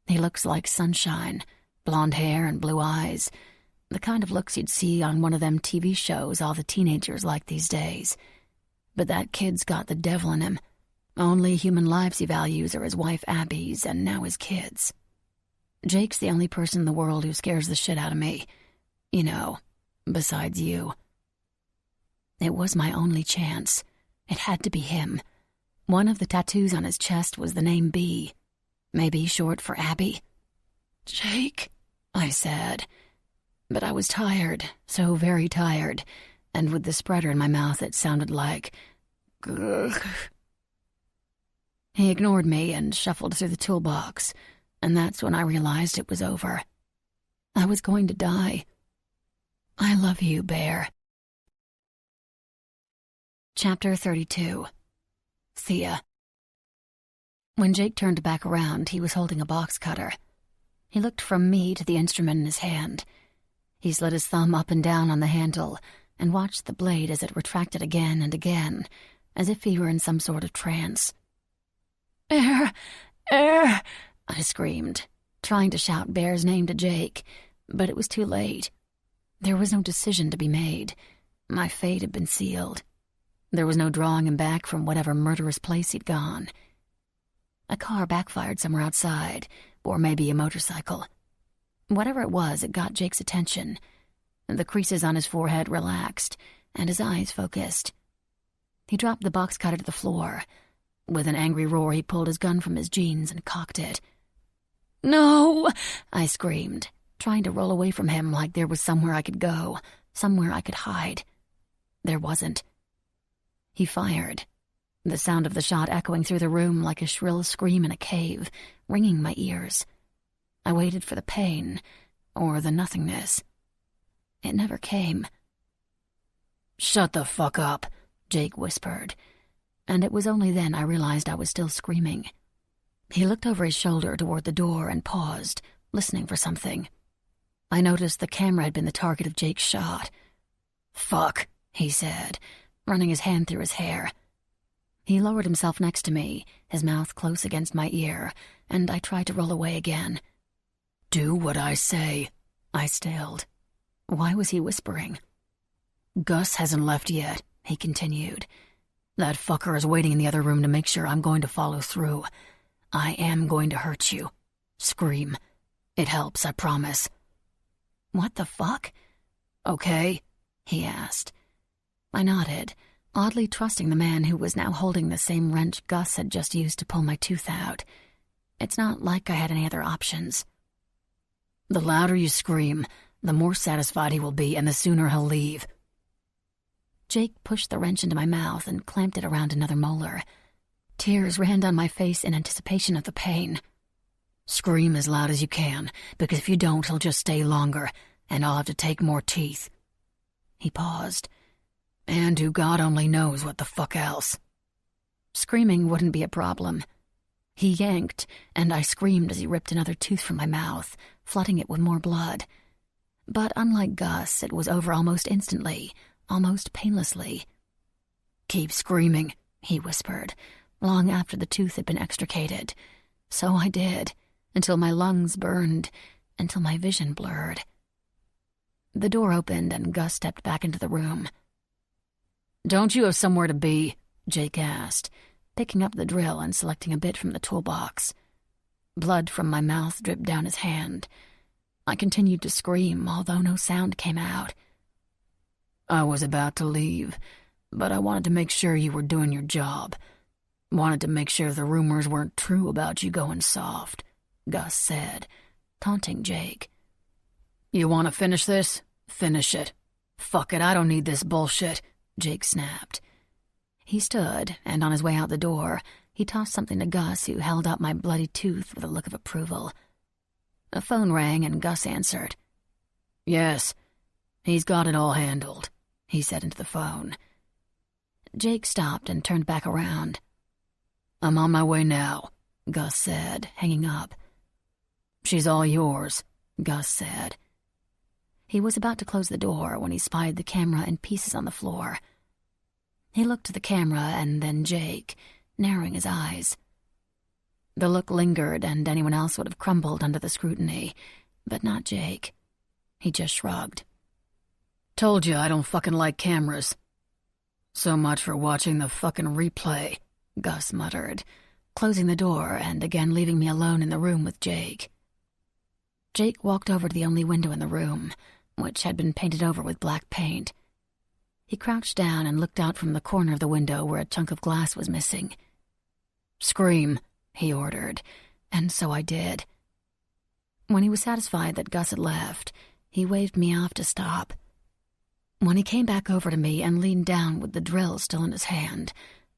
He looks like sunshine, blonde hair and blue eyes, the kind of looks you'd see on one of them TV shows all the teenagers like these days. But that kid's got the devil in him. Only human lives he values are his wife Abby's and now his kids. Jake's the only person in the world who scares the shit out of me. You know, besides you. It was my only chance. It had to be him. One of the tattoos on his chest was the name B. Maybe short for Abby. "Jake," I said. But I was tired, so very tired, and with the spreader in my mouth it sounded like... Grrr. He ignored me and shuffled through the toolbox, and that's when I realized it was over. I was going to die. I love you, Bear. Chapter 32. Thea. When Jake turned back around, he was holding a box cutter. He looked from me to the instrument in his hand. He slid his thumb up and down on the handle and watched the blade as it retracted again and again, as if he were in some sort of trance. "Air! Air!" I screamed, trying to shout Bear's name to Jake, but it was too late. There was no decision to be made. My fate had been sealed. There was no drawing him back from whatever murderous place he'd gone. A car backfired somewhere outside, or maybe a motorcycle. Whatever it was, it got Jake's attention. The creases on his forehead relaxed, and his eyes focused. He dropped the box cutter to the floor. With an angry roar, he pulled his gun from his jeans and cocked it. "No!" I screamed, trying to roll away from him like there was somewhere I could go, somewhere I could hide. There wasn't. He fired, the sound of the shot echoing through the room like a shrill scream in a cave, ringing my ears. I waited for the pain, or the nothingness. It never came. "Shut the fuck up," Jake whispered, and it was only then I realized I was still screaming. He looked over his shoulder toward the door and paused, listening for something. I noticed the camera had been the target of Jake's shot. "Fuck," he said, running his hand through his hair. He lowered himself next to me, his mouth close against my ear, and I tried to roll away again. "Do what I say," I stilled. Why was he whispering? "Gus hasn't left yet," he continued. "That fucker is waiting in the other room to make sure I'm going to follow through. I am going to hurt you. Scream. It helps, I promise." "What the fuck?" "Okay?" he asked. I nodded, oddly trusting the man who was now holding the same wrench Gus had just used to pull my tooth out. It's not like I had any other options. "The louder you scream, the more satisfied he will be, and the sooner he'll leave." Jake pushed the wrench into my mouth and clamped it around another molar. Tears ran down my face in anticipation of the pain. "Scream as loud as you can, because if you don't, he'll just stay longer, and I'll have to take more teeth." He paused. "And who God only knows what the fuck else." Screaming wouldn't be a problem. He yanked, and I screamed as he ripped another tooth from my mouth, flooding it with more blood. But unlike Gus, it was over almost instantly, almost painlessly. "Keep screaming," he whispered, long after the tooth had been extricated. So I did, until my lungs burned, until my vision blurred. The door opened and Gus stepped back into the room. "Don't you have somewhere to be?" Jake asked, picking up the drill and selecting a bit from the toolbox. Blood from my mouth dripped down his hand. I continued to scream, although no sound came out. "I was about to leave, but I wanted to make sure you were doing your job. Wanted to make sure the rumors weren't true about you going soft," Gus said, taunting Jake. "You want to finish this? Finish it. Fuck it, I don't need this bullshit," Jake snapped. He stood, and on his way out the door, he tossed something to Gus, who held up my bloody tooth with a look of approval. A phone rang, and Gus answered. "Yes, he's got it all handled," he said into the phone. Jake stopped and turned back around. "I'm on my way now," Gus said, hanging up. "She's all yours," Gus said. He was about to close the door when he spied the camera in pieces on the floor. He looked to the camera and then Jake, narrowing his eyes. The look lingered, and anyone else would have crumbled under the scrutiny, but not Jake. He just shrugged. "Told you I don't fucking like cameras." "So much for watching the fucking replay," Gus muttered, closing the door and again leaving me alone in the room with Jake. Jake walked over to the only window in the room, which had been painted over with black paint. He crouched down and looked out from the corner of the window where a chunk of glass was missing. "Scream," he ordered, and so I did. When he was satisfied that Gus had left, he waved me off to stop. When he came back over to me and leaned down with the drill still in his hand,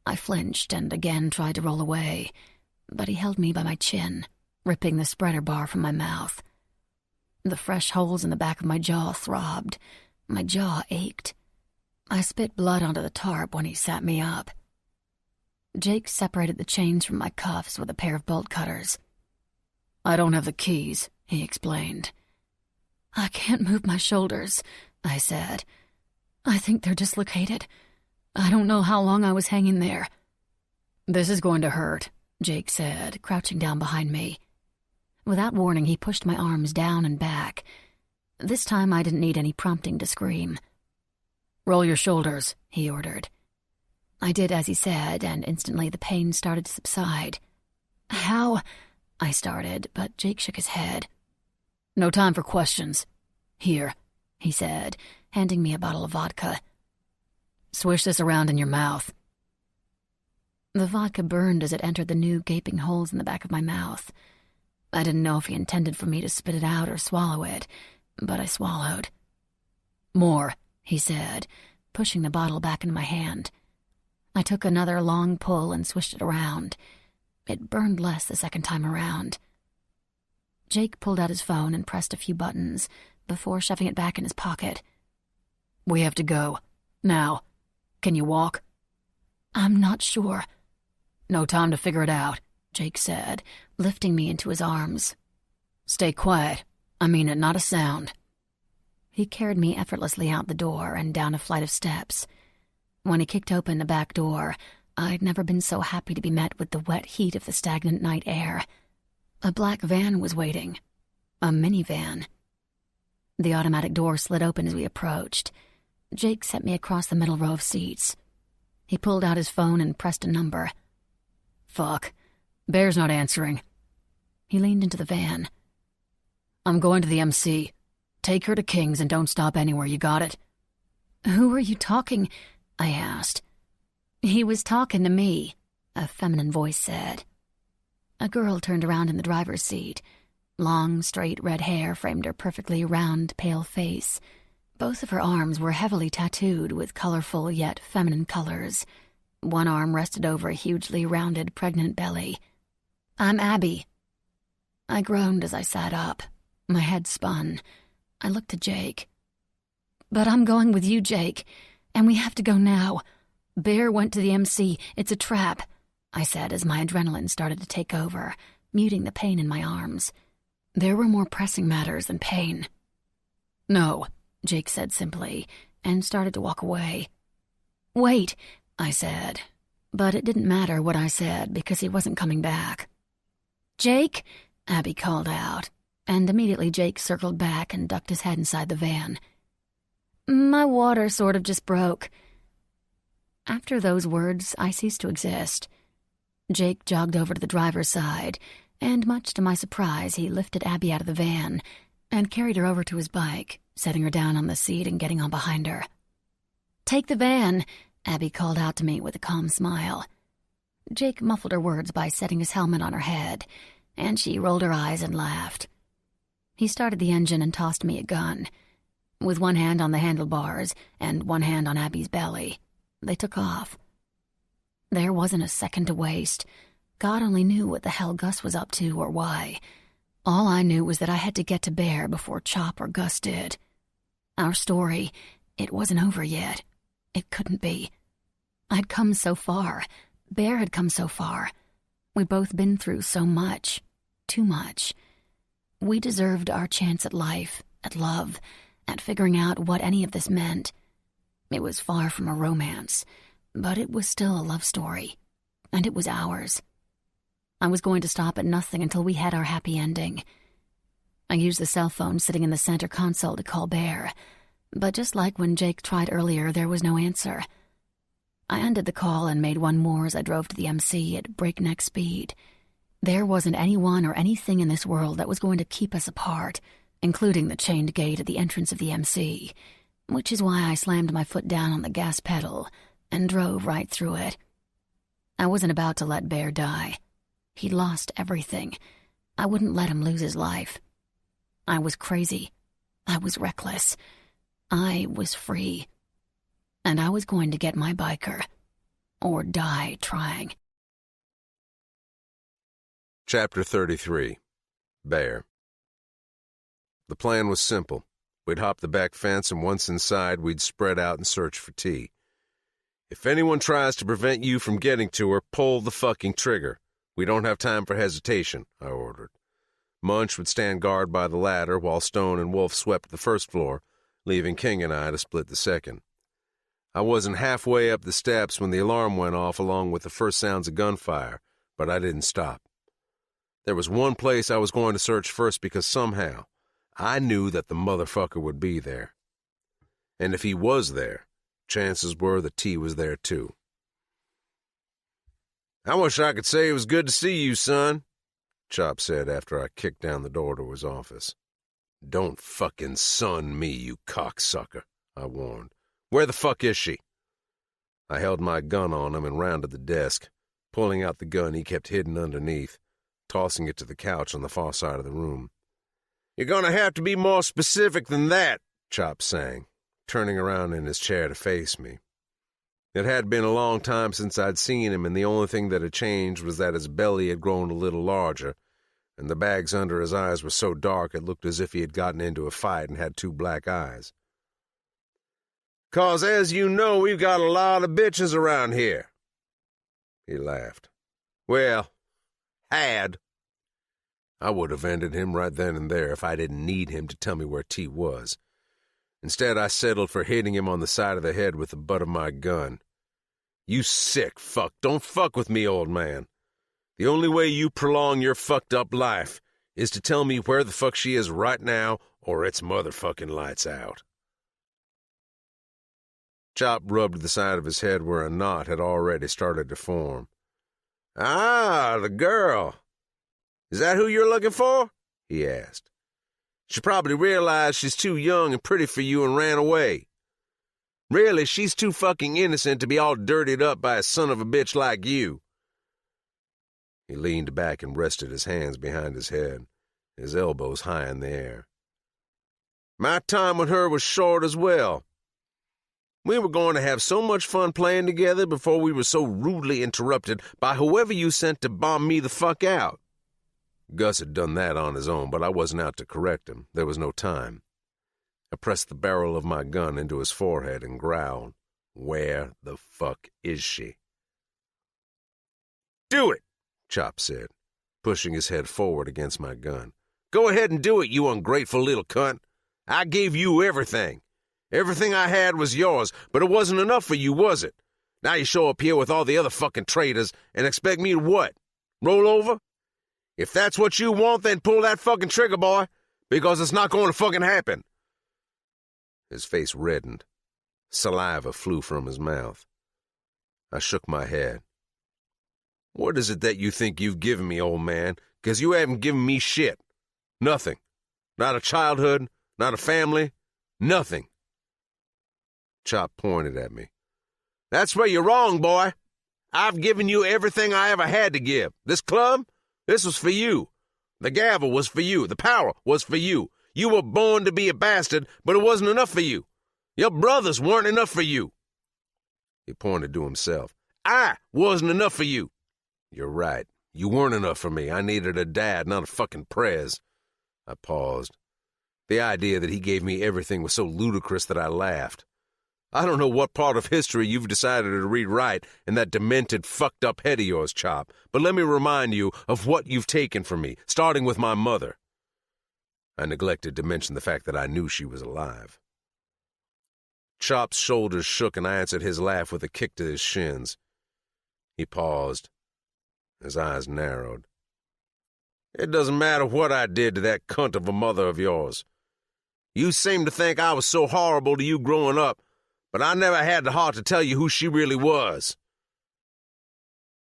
I flinched and again tried to roll away, but he held me by my chin, ripping the spreader bar from my mouth. The fresh holes in the back of my jaw throbbed. My jaw ached. I spit blood onto the tarp when he sat me up. Jake separated the chains from my cuffs with a pair of bolt cutters. "I don't have the keys," he explained. "I can't move my shoulders," I said. "I think they're dislocated. I don't know how long I was hanging there." "This is going to hurt," Jake said, crouching down behind me. Without warning, he pushed my arms down and back. This time I didn't need any prompting to scream. "Roll your shoulders," he ordered. I did as he said, and instantly the pain started to subside. "How?" I started, but Jake shook his head. "No time for questions. Here," he said, handing me a bottle of vodka. "Swish this around in your mouth." The vodka burned as it entered the new gaping holes in the back of my mouth. I didn't know if he intended for me to spit it out or swallow it, but I swallowed. "More," he said, pushing the bottle back into my hand. I took another long pull and swished it around. It burned less the second time around. Jake pulled out his phone and pressed a few buttons before shoving it back in his pocket. "We have to go. Now. Can you walk?" "I'm not sure." "No time to figure it out," Jake said, lifting me into his arms. "Stay quiet. I mean it, not a sound." He carried me effortlessly out the door and down a flight of steps. When he kicked open the back door, I'd never been so happy to be met with the wet heat of the stagnant night air. A black van was waiting. A minivan. The automatic door slid open as we approached. Jake set me across the middle row of seats. He pulled out his phone and pressed a number. "Fuck. Bear's not answering." He leaned into the van. "I'm going to the MC. Take her to King's and don't stop anywhere, you got it?" "Who are you talking?" I asked. "He was talking to me," a feminine voice said. A girl turned around in the driver's seat. Long, straight red hair framed her perfectly round, pale face. Both of her arms were heavily tattooed with colorful yet feminine colors. One arm rested over a hugely rounded, pregnant belly. "I'm Abby." I groaned as I sat up. My head spun. I looked at Jake. "But I'm going with you, Jake, and we have to go now. Bear went to the MC. It's a trap," I said as my adrenaline started to take over, muting the pain in my arms. There were more pressing matters than pain. "No," Jake said simply, and started to walk away. "Wait," I said, but it didn't matter what I said because he wasn't coming back. "Jake," Abby called out, and immediately Jake circled back and ducked his head inside the van. "My water sort of just broke." After those words, I ceased to exist. Jake jogged over to the driver's side, and much to my surprise, he lifted Abby out of the van and carried her over to his bike, setting her down on the seat and getting on behind her. "Take the van," Abby called out to me with a calm smile. Jake muffled her words by setting his helmet on her head, and she rolled her eyes and laughed. He started the engine and tossed me a gun. With one hand on the handlebars and one hand on Abby's belly, they took off. There wasn't a second to waste. God only knew what the hell Gus was up to or why. All I knew was that I had to get to Bear before Chop or Gus did. Our story, it wasn't over yet. It couldn't be. I'd come so far. Bear had come so far. We'd both been through so much. Too much. We deserved our chance at life, at love, at figuring out what any of this meant. It was far from a romance, but it was still a love story, and it was ours. I was going to stop at nothing until we had our happy ending. I used the cell phone sitting in the center console to call Bear, but just like when Jake tried earlier, there was no answer. I ended the call and made one more as I drove to the MC at breakneck speed. There wasn't anyone or anything in this world that was going to keep us apart, including the chained gate at the entrance of the MC, which is why I slammed my foot down on the gas pedal and drove right through it. I wasn't about to let Bear die. He'd lost everything. I wouldn't let him lose his life. I was crazy. I was reckless. I was free. And I was going to get my biker, or die trying. Chapter 33. Bear. The plan was simple. We'd hop the back fence, and once inside, we'd spread out and search for T. If anyone tries to prevent you from getting to her, pull the fucking trigger. We don't have time for hesitation, I ordered. Munch would stand guard by the ladder while Stone and Wolf swept the first floor, leaving King and I to split the second. I wasn't halfway up the steps when the alarm went off along with the first sounds of gunfire, but I didn't stop. There was one place I was going to search first because somehow I knew that the motherfucker would be there. And if he was there, chances were that T was there too. "I wish I could say it was good to see you, son," Chop said after I kicked down the door to his office. "Don't fucking son me, you cocksucker," I warned. "Where the fuck is she?" I held my gun on him and rounded the desk, pulling out the gun he kept hidden underneath, tossing it to the couch on the far side of the room. "You're gonna have to be more specific than that," Chop sang, turning around in his chair to face me. It had been a long time since I'd seen him, and the only thing that had changed was that his belly had grown a little larger, and the bags under his eyes were so dark it looked as if he had gotten into a fight and had two black eyes. "'Cause as you know, we've got a lot of bitches around here." He laughed. "Well, had." I would have ended him right then and there if I didn't need him to tell me where T was. Instead, I settled for hitting him on the side of the head with the butt of my gun. "You sick fuck. Don't fuck with me, old man. The only way you prolong your fucked up life is to tell me where the fuck she is right now, or it's motherfucking lights out." Chop rubbed the side of his head where a knot had already started to form. "Ah, the girl. Is that who you're looking for?" he asked. "She probably realized she's too young and pretty for you and ran away. Really, she's too fucking innocent to be all dirtied up by a son of a bitch like you." He leaned back and rested his hands behind his head, his elbows high in the air. "My time with her was short as well. We were going to have so much fun playing together before we were so rudely interrupted by whoever you sent to bomb me the fuck out." Gus had done that on his own, but I wasn't out to correct him. There was no time. I pressed the barrel of my gun into his forehead and growled, "Where the fuck is she?" "Do it," Chop said, pushing his head forward against my gun. "Go ahead and do it, you ungrateful little cunt. I gave you everything. Everything I had was yours, but it wasn't enough for you, was it? Now you show up here with all the other fucking traitors and expect me to what? Roll over? If that's what you want, then pull that fucking trigger, boy, because it's not going to fucking happen." His face reddened. Saliva flew from his mouth. I shook my head. "What is it that you think you've given me, old man? Because you haven't given me shit. Nothing. Not a childhood, not a family, nothing." Chop pointed at me. "That's where you're wrong, boy. I've given you everything I ever had to give. This club? This was for you. The gavel was for you. The power was for you. You were born to be a bastard, but it wasn't enough for you. Your brothers weren't enough for you." He pointed to himself. "I wasn't enough for you." "You're right. You weren't enough for me. I needed a dad, not a fucking prez." I paused. The idea that he gave me everything was so ludicrous that I laughed. "I don't know what part of history you've decided to rewrite in that demented, fucked-up head of yours, Chop, but let me remind you of what you've taken from me, starting with my mother." I neglected to mention the fact that I knew she was alive. Chop's shoulders shook, and I answered his laugh with a kick to his shins. He paused. His eyes narrowed. "It doesn't matter what I did to that cunt of a mother of yours. You seem to think I was so horrible to you growing up, but I never had the heart to tell you who she really was."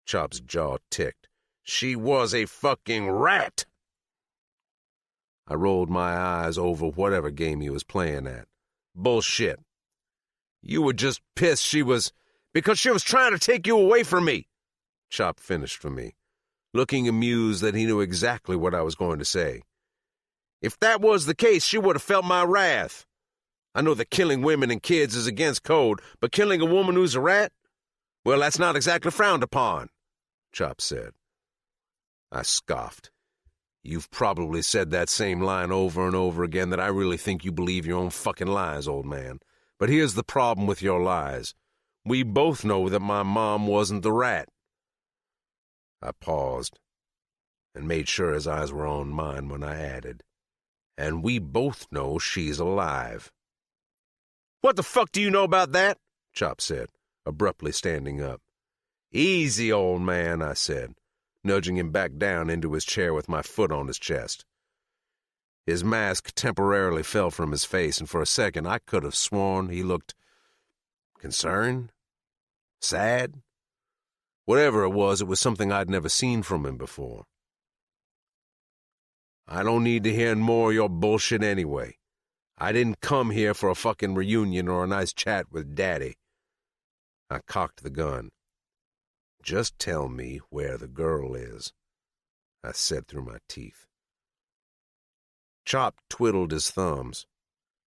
Chop's jaw ticked. "She was a fucking rat." I rolled my eyes over whatever game he was playing at. "Bullshit. You were just pissed she was... because she was trying to take you away from me." Chop finished for me, looking amused that he knew exactly what I was going to say. "If that was the case, she would have felt my wrath. I know that killing women and kids is against code, but killing a woman who's a rat? Well, that's not exactly frowned upon," Chop said. I scoffed. "You've probably said that same line over and over again that I really think you believe your own fucking lies, old man. But here's the problem with your lies. We both know that my mom wasn't the rat." I paused and made sure his eyes were on mine when I added, "And we both know she's alive." "What the fuck do you know about that?" Chop said, abruptly standing up. "Easy, old man," I said, nudging him back down into his chair with my foot on his chest. His mask temporarily fell from his face, and for a second I could have sworn he looked concerned, sad. Whatever it was something I'd never seen from him before. "I don't need to hear more of your bullshit anyway. I didn't come here for a fucking reunion or a nice chat with Daddy." I cocked the gun. "Just tell me where the girl is," I said through my teeth. Chop twiddled his thumbs.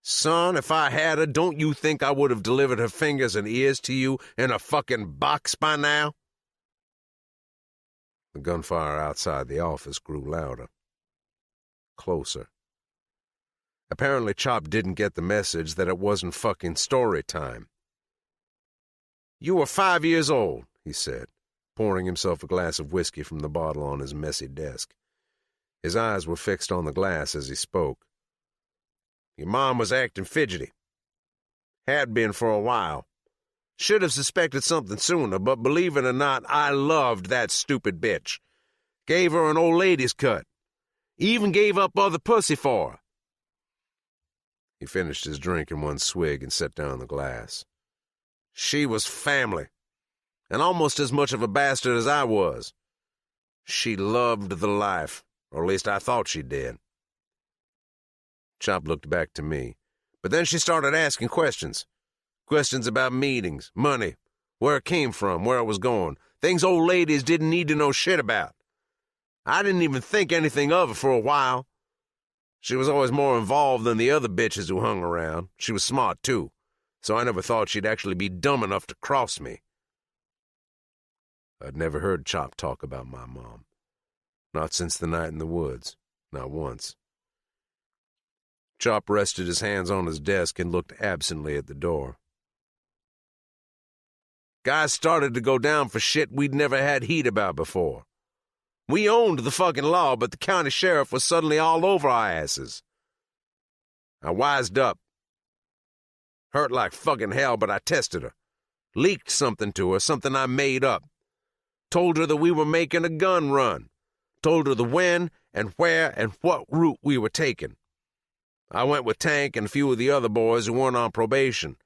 "Son, if I had her, don't you think I would have delivered her fingers and ears to you in a fucking box by now?" The gunfire outside the office grew louder. Closer. Apparently Chop didn't get the message that it wasn't fucking story time. "You were 5 years old," he said, pouring himself a glass of whiskey from the bottle on his messy desk. His eyes were fixed on the glass as he spoke. "Your mom was acting fidgety. Had been for a while. Should have suspected something sooner, but believe it or not, I loved that stupid bitch. Gave her an old lady's cut. Even gave up other pussy for her." He finished his drink in one swig and set down the glass. "She was family, and almost as much of a bastard as I was. She loved the life, or at least I thought she did." Chop looked back to me, but then she started asking questions. Questions about meetings, money, where it came from, where it was going, things old ladies didn't need to know shit about. I didn't even think anything of her for a while. She was always more involved than the other bitches who hung around. She was smart, too, so I never thought she'd actually be dumb enough to cross me. I'd never heard Chop talk about my mom. Not since the night in the woods. Not once. Chop rested his hands on his desk and looked absently at the door. "Guys started to go down for shit we'd never had heat about before. We owned the fucking law, but the county sheriff was suddenly all over our asses. I wised up. Hurt like fucking hell, but I tested her. Leaked something to her, something I made up. Told her that we were making a gun run. Told her the when and where and what route we were taking. I went with Tank and a few of the other boys who weren't on probation.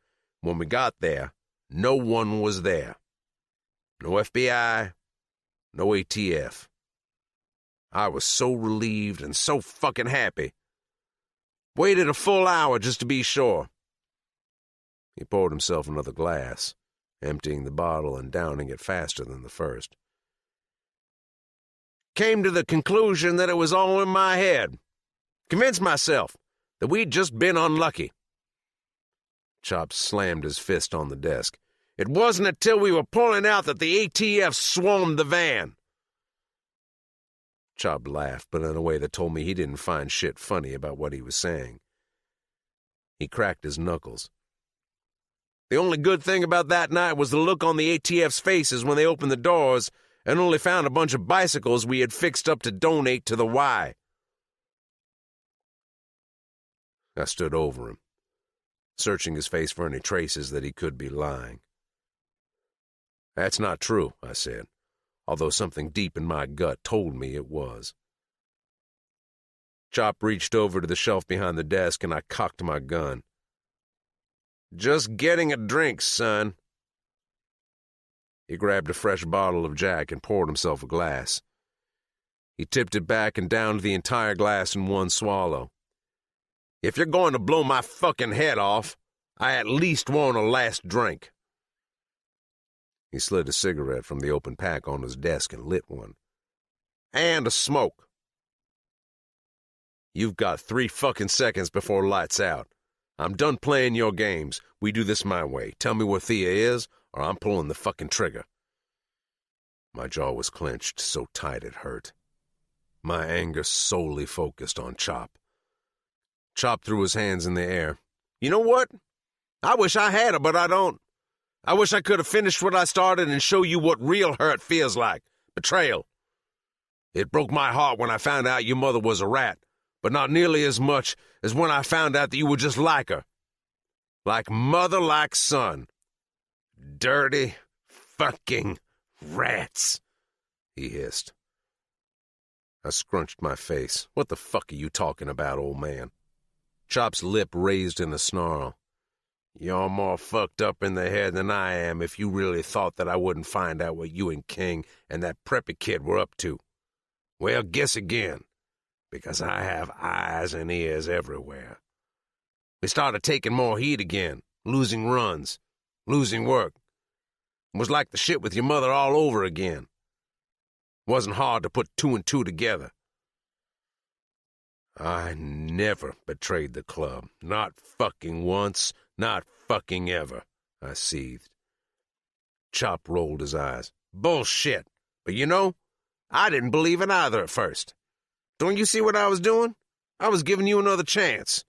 When we got there, no one was there. No FBI, no ATF. I was so relieved and so fucking happy. Waited a full hour just to be sure." He poured himself another glass, emptying the bottle and downing it faster than the first. "Came to the conclusion that it was all in my head. Convinced myself that we'd just been unlucky." Chop slammed his fist on the desk. "It wasn't until we were pulling out that the ATF swarmed the van." Chop laughed, but in a way that told me he didn't find shit funny about what he was saying. He cracked his knuckles. "The only good thing about that night was the look on the ATF's faces when they opened the doors and only found a bunch of bicycles we had fixed up to donate to the Y." I stood over him, searching his face for any traces that he could be lying. "That's not true," I said, although something deep in my gut told me it was. Chop reached over to the shelf behind the desk and I cocked my gun. "Just getting a drink, son." He grabbed a fresh bottle of Jack and poured himself a glass. He tipped it back and downed the entire glass in one swallow. "If you're going to blow my fucking head off, I at least want a last drink." He slid a cigarette from the open pack on his desk and lit one. "And a smoke." "You've got 3 fucking seconds before lights out. I'm done playing your games. We do this my way. Tell me where Thea is, or I'm pulling the fucking trigger." My jaw was clenched so tight it hurt. My anger solely focused on Chop. Chop threw his hands in the air. "You know what? I wish I had her, but I don't. I wish I could have finished what I started and show you what real hurt feels like. Betrayal. It broke my heart when I found out your mother was a rat, but not nearly as much as when I found out that you were just like her. Like mother, like son. Dirty fucking rats, he hissed. I scrunched my face. What the fuck are you talking about, old man? Chop's lip raised in a snarl. You're more fucked up in the head than I am if you really thought that I wouldn't find out what you and King and that preppy kid were up to. Well, guess again, because I have eyes and ears everywhere. We started taking more heat again, losing runs, losing work. It was like the shit with your mother all over again. Wasn't hard to put two and two together. I never betrayed the club. Not fucking once, not fucking ever, I seethed. Chop rolled his eyes. Bullshit. But you know, I didn't believe it either at first. Don't you see what I was doing? I was giving you another chance.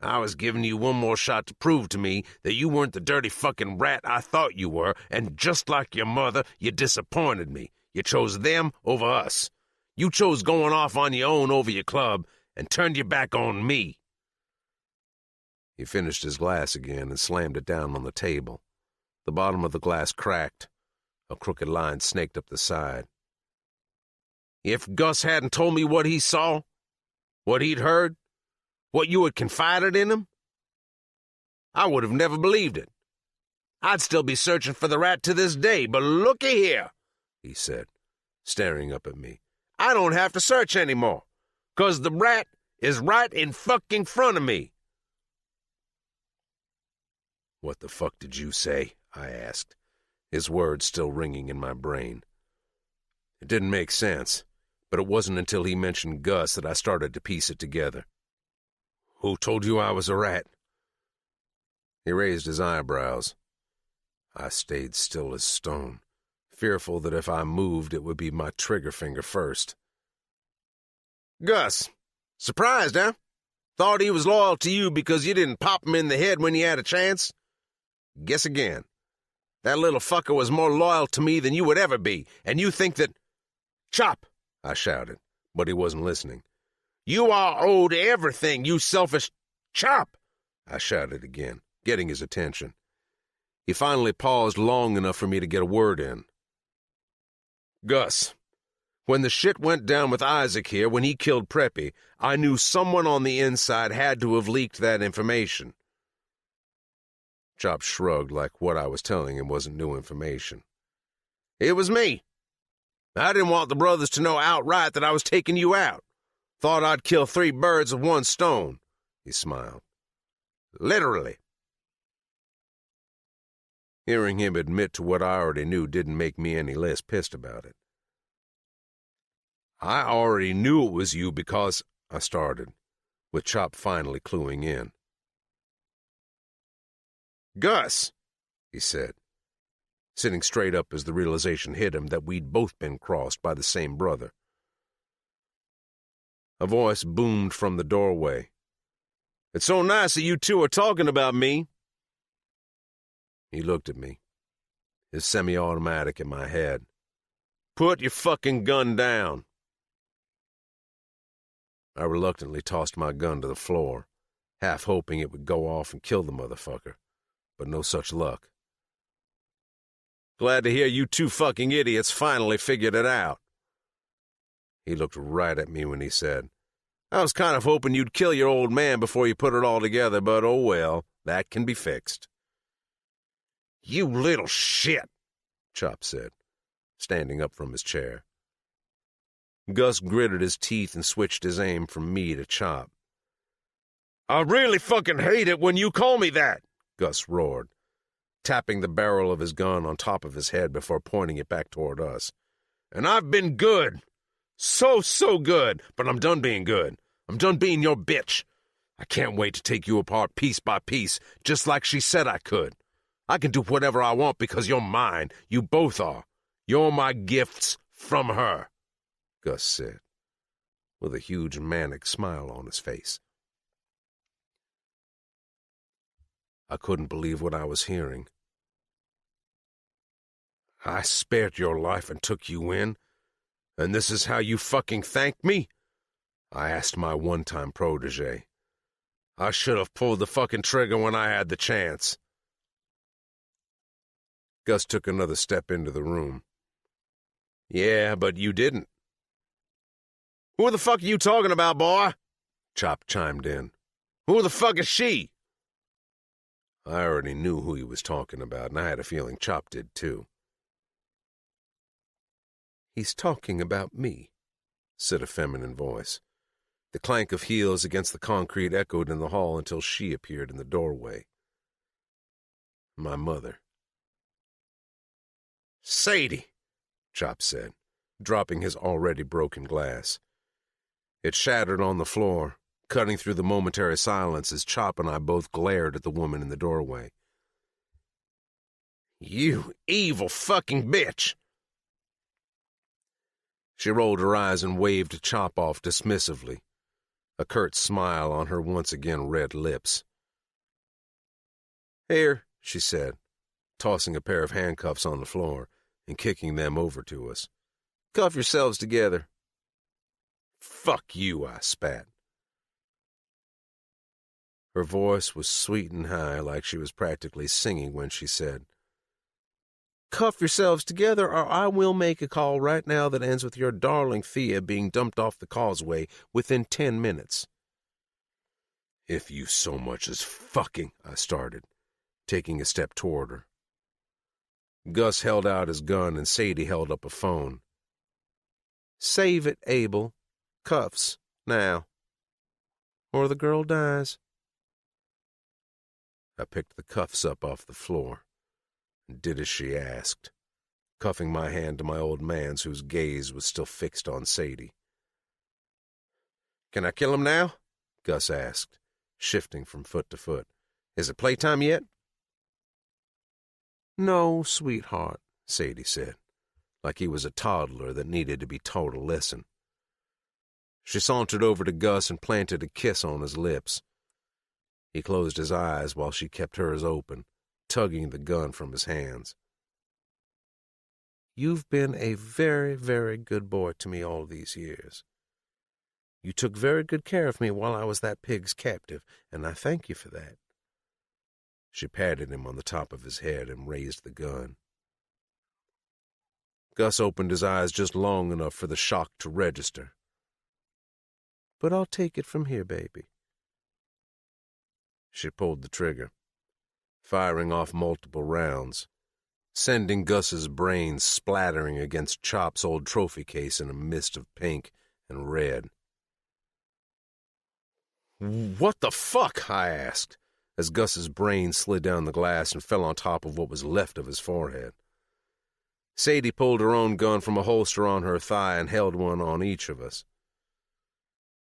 I was giving you one more shot to prove to me that you weren't the dirty fucking rat I thought you were, and just like your mother, you disappointed me. You chose them over us. You chose going off on your own over your club and turned your back on me. He finished his glass again and slammed it down on the table. The bottom of the glass cracked. A crooked line snaked up the side. If Gus hadn't told me what he saw, what he'd heard, what you had confided in him, I would have never believed it. I'd still be searching for the rat to this day, but looky here, he said, staring up at me. I don't have to search anymore, 'cause the rat is right in fucking front of me. What the fuck did you say? I asked, his words still ringing in my brain. It didn't make sense, but it wasn't until he mentioned Gus that I started to piece it together. Who told you I was a rat? He raised his eyebrows. I stayed still as stone, fearful that if I moved it would be my trigger finger first. Gus. Surprised, huh? Thought he was loyal to you because you didn't pop him in the head when you had a chance? Guess again. That little fucker was more loyal to me than you would ever be, and you think that... Chop, I shouted, but he wasn't listening. You are owed everything, you selfish... Chop, I shouted again, getting his attention. He finally paused long enough for me to get a word in. Gus, when the shit went down with Isaac here, when he killed Preppy, I knew someone on the inside had to have leaked that information. Chop shrugged like what I was telling him wasn't new information. It was me. I didn't want the brothers to know outright that I was taking you out. Thought I'd kill 3 birds with 1 stone, he smiled. Literally. Hearing him admit to what I already knew didn't make me any less pissed about it. I already knew it was you because... I started, with Chop finally cluing in. Gus, he said, sitting straight up as the realization hit him that we'd both been crossed by the same brother. A voice boomed from the doorway. It's so nice that you two are talking about me. He looked at me, his semi-automatic in my head. Put your fucking gun down. I reluctantly tossed my gun to the floor, half hoping it would go off and kill the motherfucker, but no such luck. Glad to hear you 2 fucking idiots finally figured it out. He looked right at me when he said, I was kind of hoping you'd kill your old man before you put it all together, but oh well, that can be fixed. You little shit, Chop said, standing up from his chair. Gus gritted his teeth and switched his aim from me to Chop. I really fucking hate it when you call me that, Gus roared, tapping the barrel of his gun on top of his head before pointing it back toward us. And I've been good. So good, but I'm done being good. I'm done being your bitch. I can't wait to take you apart piece by piece, just like she said I could. I can do whatever I want because you're mine. You both are. You're my gifts from her, Gus said, with a huge manic smile on his face. I couldn't believe what I was hearing. I spared your life and took you in, and this is how you fucking thank me? I asked my one-time protege. I should have pulled the fucking trigger when I had the chance. Gus took another step into the room. Yeah, but you didn't. Who the fuck are you talking about, boy? Chop chimed in. Who the fuck is she? I already knew who he was talking about, and I had a feeling Chop did too. He's talking about me, said a feminine voice. The clank of heels against the concrete echoed in the hall until she appeared in the doorway. My mother. Sadie, Chop said, dropping his already broken glass. It shattered on the floor, cutting through the momentary silence as Chop and I both glared at the woman in the doorway. You evil fucking bitch! She rolled her eyes and waved Chop off dismissively, a curt smile on her once again red lips. Here, she said, tossing a pair of handcuffs on the floor and kicking them over to us. Cuff yourselves together. Fuck you, I spat. Her voice was sweet and high, like she was practically singing when she said, Cuff yourselves together, or I will make a call right now that ends with your darling Thea being dumped off the causeway within 10 minutes. If you so much as fucking, I started, taking a step toward her. Gus held out his gun and Sadie held up a phone. Save it, Abel. Cuffs, now. Or the girl dies. I picked the cuffs up off the floor and did as she asked, cuffing my hand to my old man's whose gaze was still fixed on Sadie. Can I kill him now? Gus asked, shifting from foot to foot. Is it playtime yet? No, sweetheart, Sadie said, like he was a toddler that needed to be taught a lesson. She sauntered over to Gus and planted a kiss on his lips. He closed his eyes while she kept hers open, tugging the gun from his hands. You've been a very, very good boy to me all these years. You took very good care of me while I was that pig's captive, and I thank you for that. She patted him on the top of his head and raised the gun. Gus opened his eyes just long enough for the shock to register. But I'll take it from here, baby. She pulled the trigger, firing off multiple rounds, sending Gus's brains splattering against Chop's old trophy case in a mist of pink and red. What the fuck? I asked, as Gus's brain slid down the glass and fell on top of what was left of his forehead. Sadie pulled her own gun from a holster on her thigh and held one on each of us.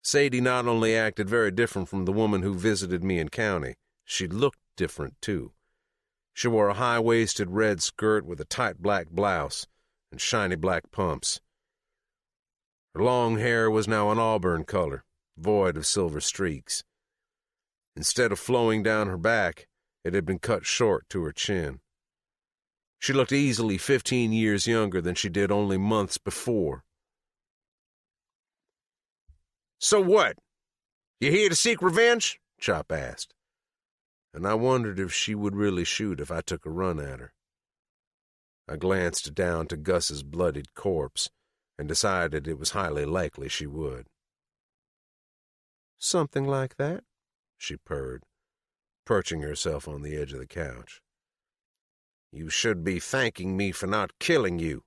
Sadie not only acted very different from the woman who visited me in county, she looked different, too. She wore a high-waisted red skirt with a tight black blouse and shiny black pumps. Her long hair was now an auburn color, void of silver streaks. Instead of flowing down her back, it had been cut short to her chin. She looked easily 15 years younger than she did only months before. So what? You here to seek revenge? Chop asked. And I wondered if she would really shoot if I took a run at her. I glanced down to Gus's bloodied corpse and decided it was highly likely she would. Something like that, she purred, perching herself on the edge of the couch. You should be thanking me for not killing you,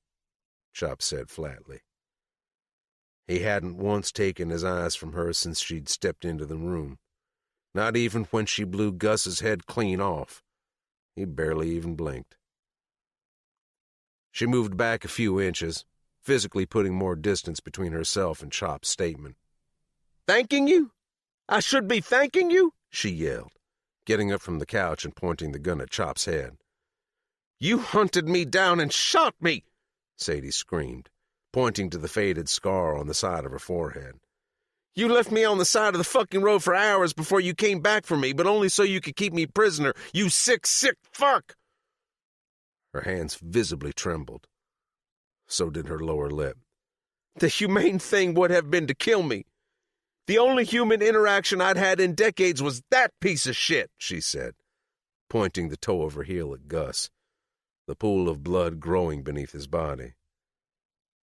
Chop said flatly. He hadn't once taken his eyes from her since she'd stepped into the room, not even when she blew Gus's head clean off. He barely even blinked. She moved back a few inches, physically putting more distance between herself and Chop's statement. Thanking you? I should be thanking you? She yelled, getting up from the couch and pointing the gun at Chop's head. You hunted me down and shot me, Sadie screamed, pointing to the faded scar on the side of her forehead. You left me on the side of the fucking road for hours before you came back for me, but only so you could keep me prisoner, you sick, sick fuck! Her hands visibly trembled. So did her lower lip. The humane thing would have been to kill me. The only human interaction I'd had in decades was that piece of shit, she said, pointing the toe of her heel at Gus, the pool of blood growing beneath his body.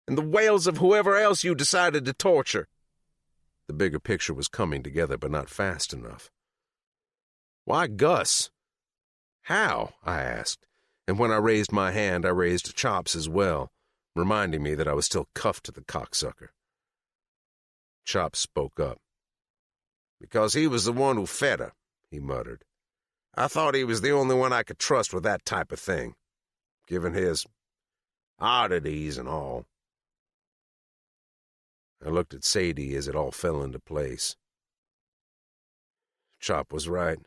And the wails of whoever else you decided to torture. The bigger picture was coming together, but not fast enough. Why Gus? How? I asked, and when I raised my hand, I raised Chop's as well, reminding me that I was still cuffed to the cocksucker. Chop spoke up. Because he was the one who fed her, he muttered. I thought he was the only one I could trust with that type of thing, given his oddities and all. I looked at Sadie as it all fell into place. Chop was right.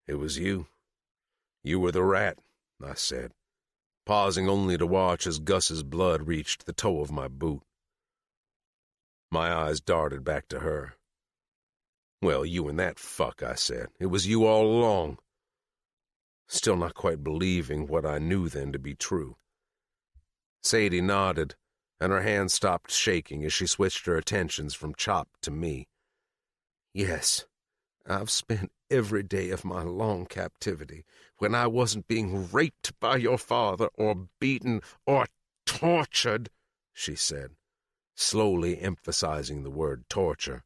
It was you. You were the rat, I said, pausing only to watch as Gus's blood reached the toe of my boot. My eyes darted back to her. Well, you and that fuck, I said. It was you all along. Still not quite believing what I knew then to be true. Sadie nodded, and her hand stopped shaking as she switched her attentions from Chop to me. Yes, I've spent every day of my long captivity when I wasn't being raped by your father or beaten or tortured, she said, slowly emphasizing the word torture.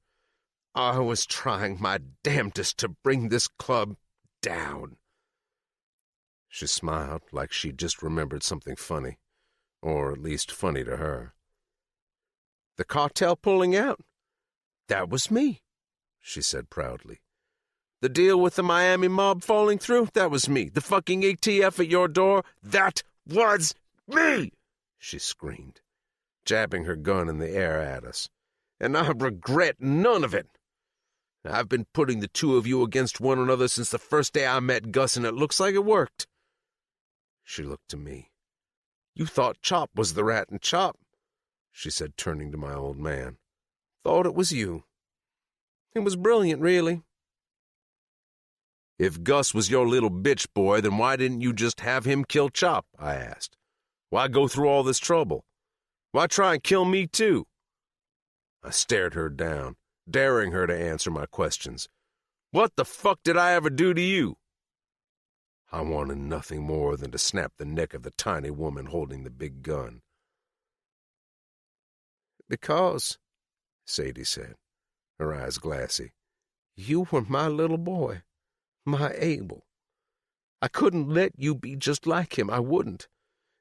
I was trying my damnedest to bring this club down. She smiled like she'd just remembered something funny, or at least funny to her. The cartel pulling out? That was me, she said proudly. The deal with the Miami mob falling through? That was me. The fucking ATF at your door? That was me, she screamed, jabbing her gun in the air at us. And I regret none of it. I've been putting the two of you against one another since the first day I met Gus, and it looks like it worked. She looked to me. You thought Chop was the rat, and Chop, she said, turning to my old man, thought it was you. It was brilliant, really. If Gus was your little bitch boy, then why didn't you just have him kill Chop? I asked. Why go through all this trouble? Why try and kill me, too? I stared her down, daring her to answer my questions. What the fuck did I ever do to you? I wanted nothing more than to snap the neck of the tiny woman holding the big gun. Because, Sadie said, her eyes glassy, you were my little boy, my Abel. I couldn't let you be just like him, I wouldn't.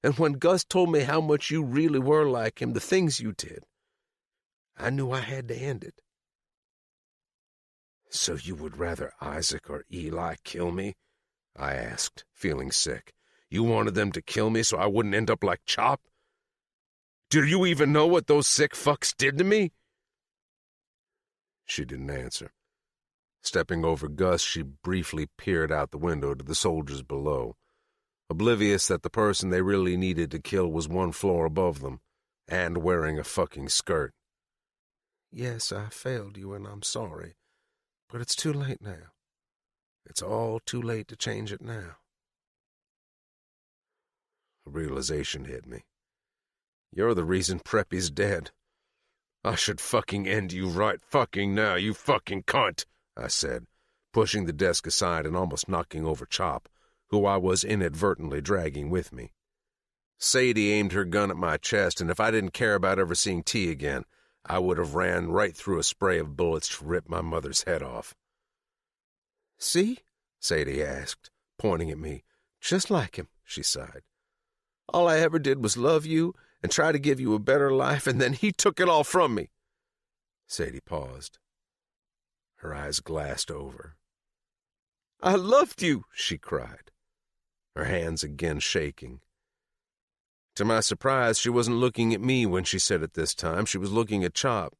And when Gus told me how much you really were like him, the things you did, I knew I had to end it. So you would rather Isaac or Eli kill me? I asked, feeling sick. You wanted them to kill me so I wouldn't end up like Chop? Do you even know what those sick fucks did to me? She didn't answer. Stepping over Gus, she briefly peered out the window to the soldiers below, oblivious that the person they really needed to kill was one floor above them, and wearing a fucking skirt. Yes, I failed you, and I'm sorry, but it's too late now. It's all too late to change it now. A realization hit me. You're the reason Preppy's dead. I should fucking end you right fucking now, you fucking cunt, I said, pushing the desk aside and almost knocking over Chop, who I was inadvertently dragging with me. Sadie aimed her gun at my chest, and if I didn't care about ever seeing T again, I would have ran right through a spray of bullets to rip my mother's head off. See? Sadie asked, pointing at me. Just like him, she sighed. All I ever did was love you and try to give you a better life, and then he took it all from me. Sadie paused. Her eyes glassed over. I loved you, she cried, her hands again shaking. To my surprise, she wasn't looking at me when she said it this time. She was looking at Chop.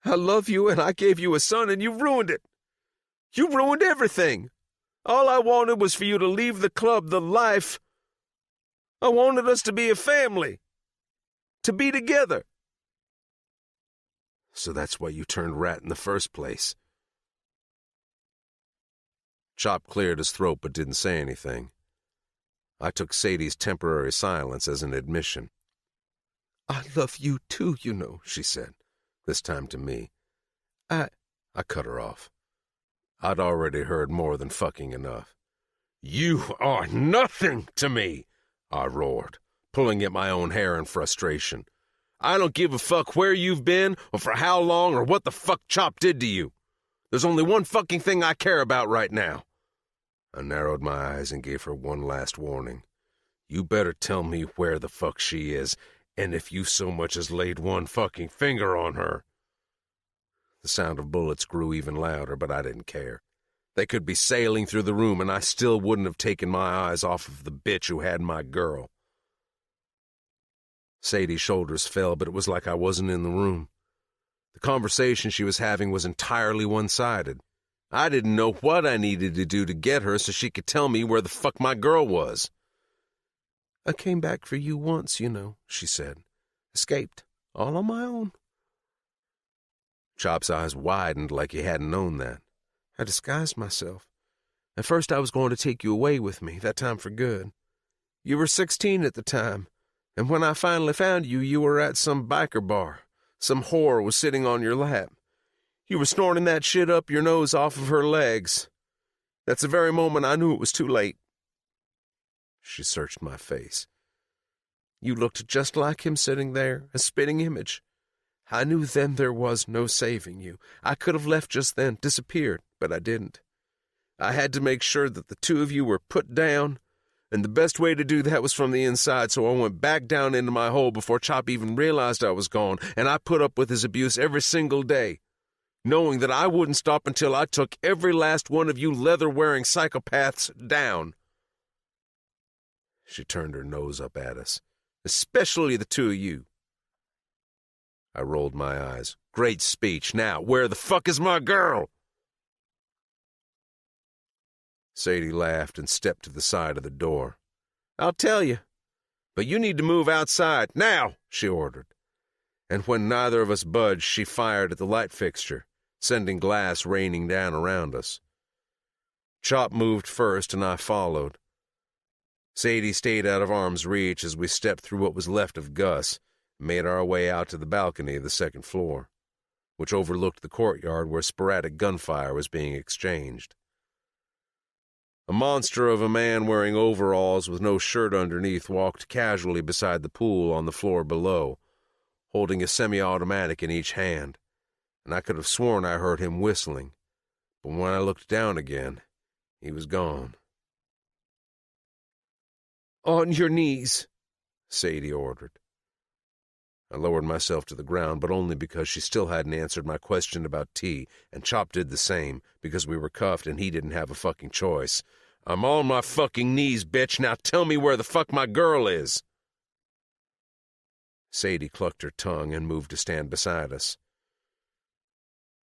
I love you, and I gave you a son, and you ruined it. You ruined everything. All I wanted was for you to leave the club, the life. I wanted us to be a family, to be together. So that's why you turned rat in the first place. Chop cleared his throat but didn't say anything. I took Sadie's temporary silence as an admission. I love you too, you know, she said, this time to me. I cut her off. I'd already heard more than fucking enough. You are nothing to me, I roared, pulling at my own hair in frustration. I don't give a fuck where you've been or for how long or what the fuck Chop did to you. There's only one fucking thing I care about right now. I narrowed my eyes and gave her one last warning. You better tell me where the fuck she is, and if you so much as laid one fucking finger on her. The sound of bullets grew even louder, but I didn't care. They could be sailing through the room, and I still wouldn't have taken my eyes off of the bitch who had my girl. Sadie's shoulders fell, but it was like I wasn't in the room. The conversation she was having was entirely one-sided. I didn't know what I needed to do to get her so she could tell me where the fuck my girl was. I came back for you once, you know, she said. Escaped, all on my own. Chop's eyes widened like he hadn't known that. I disguised myself. At first I was going to take you away with me, that time for good. You were 16 at the time, and when I finally found you, you were at some biker bar. Some whore was sitting on your lap. You were snorting that shit up your nose off of her legs. That's the very moment I knew it was too late. She searched my face. You looked just like him sitting there, a spitting image. I knew then there was no saving you. I could have left just then, disappeared, but I didn't. I had to make sure that the two of you were put down, and the best way to do that was from the inside, so I went back down into my hole before Chop even realized I was gone, and I put up with his abuse every single day, knowing that I wouldn't stop until I took every last one of you leather-wearing psychopaths down. She turned her nose up at us. Especially the two of you. I rolled my eyes. Great speech. Now, where the fuck is my girl? Sadie laughed and stepped to the side of the door. I'll tell you, but you need to move outside, now, she ordered. And when neither of us budged, she fired at the light fixture, sending glass raining down around us. Chop moved first, and I followed. Sadie stayed out of arm's reach as we stepped through what was left of Gus and made our way out to the balcony of the second floor, which overlooked the courtyard where sporadic gunfire was being exchanged. A monster of a man wearing overalls with no shirt underneath walked casually beside the pool on the floor below, holding a semi-automatic in each hand, and I could have sworn I heard him whistling, but when I looked down again, he was gone. On your knees, Sadie ordered. I lowered myself to the ground, but only because she still hadn't answered my question about tea, and Chop did the same, because we were cuffed and he didn't have a fucking choice. I'm on my fucking knees, bitch. Now tell me where the fuck my girl is. Sadie clucked her tongue and moved to stand beside us.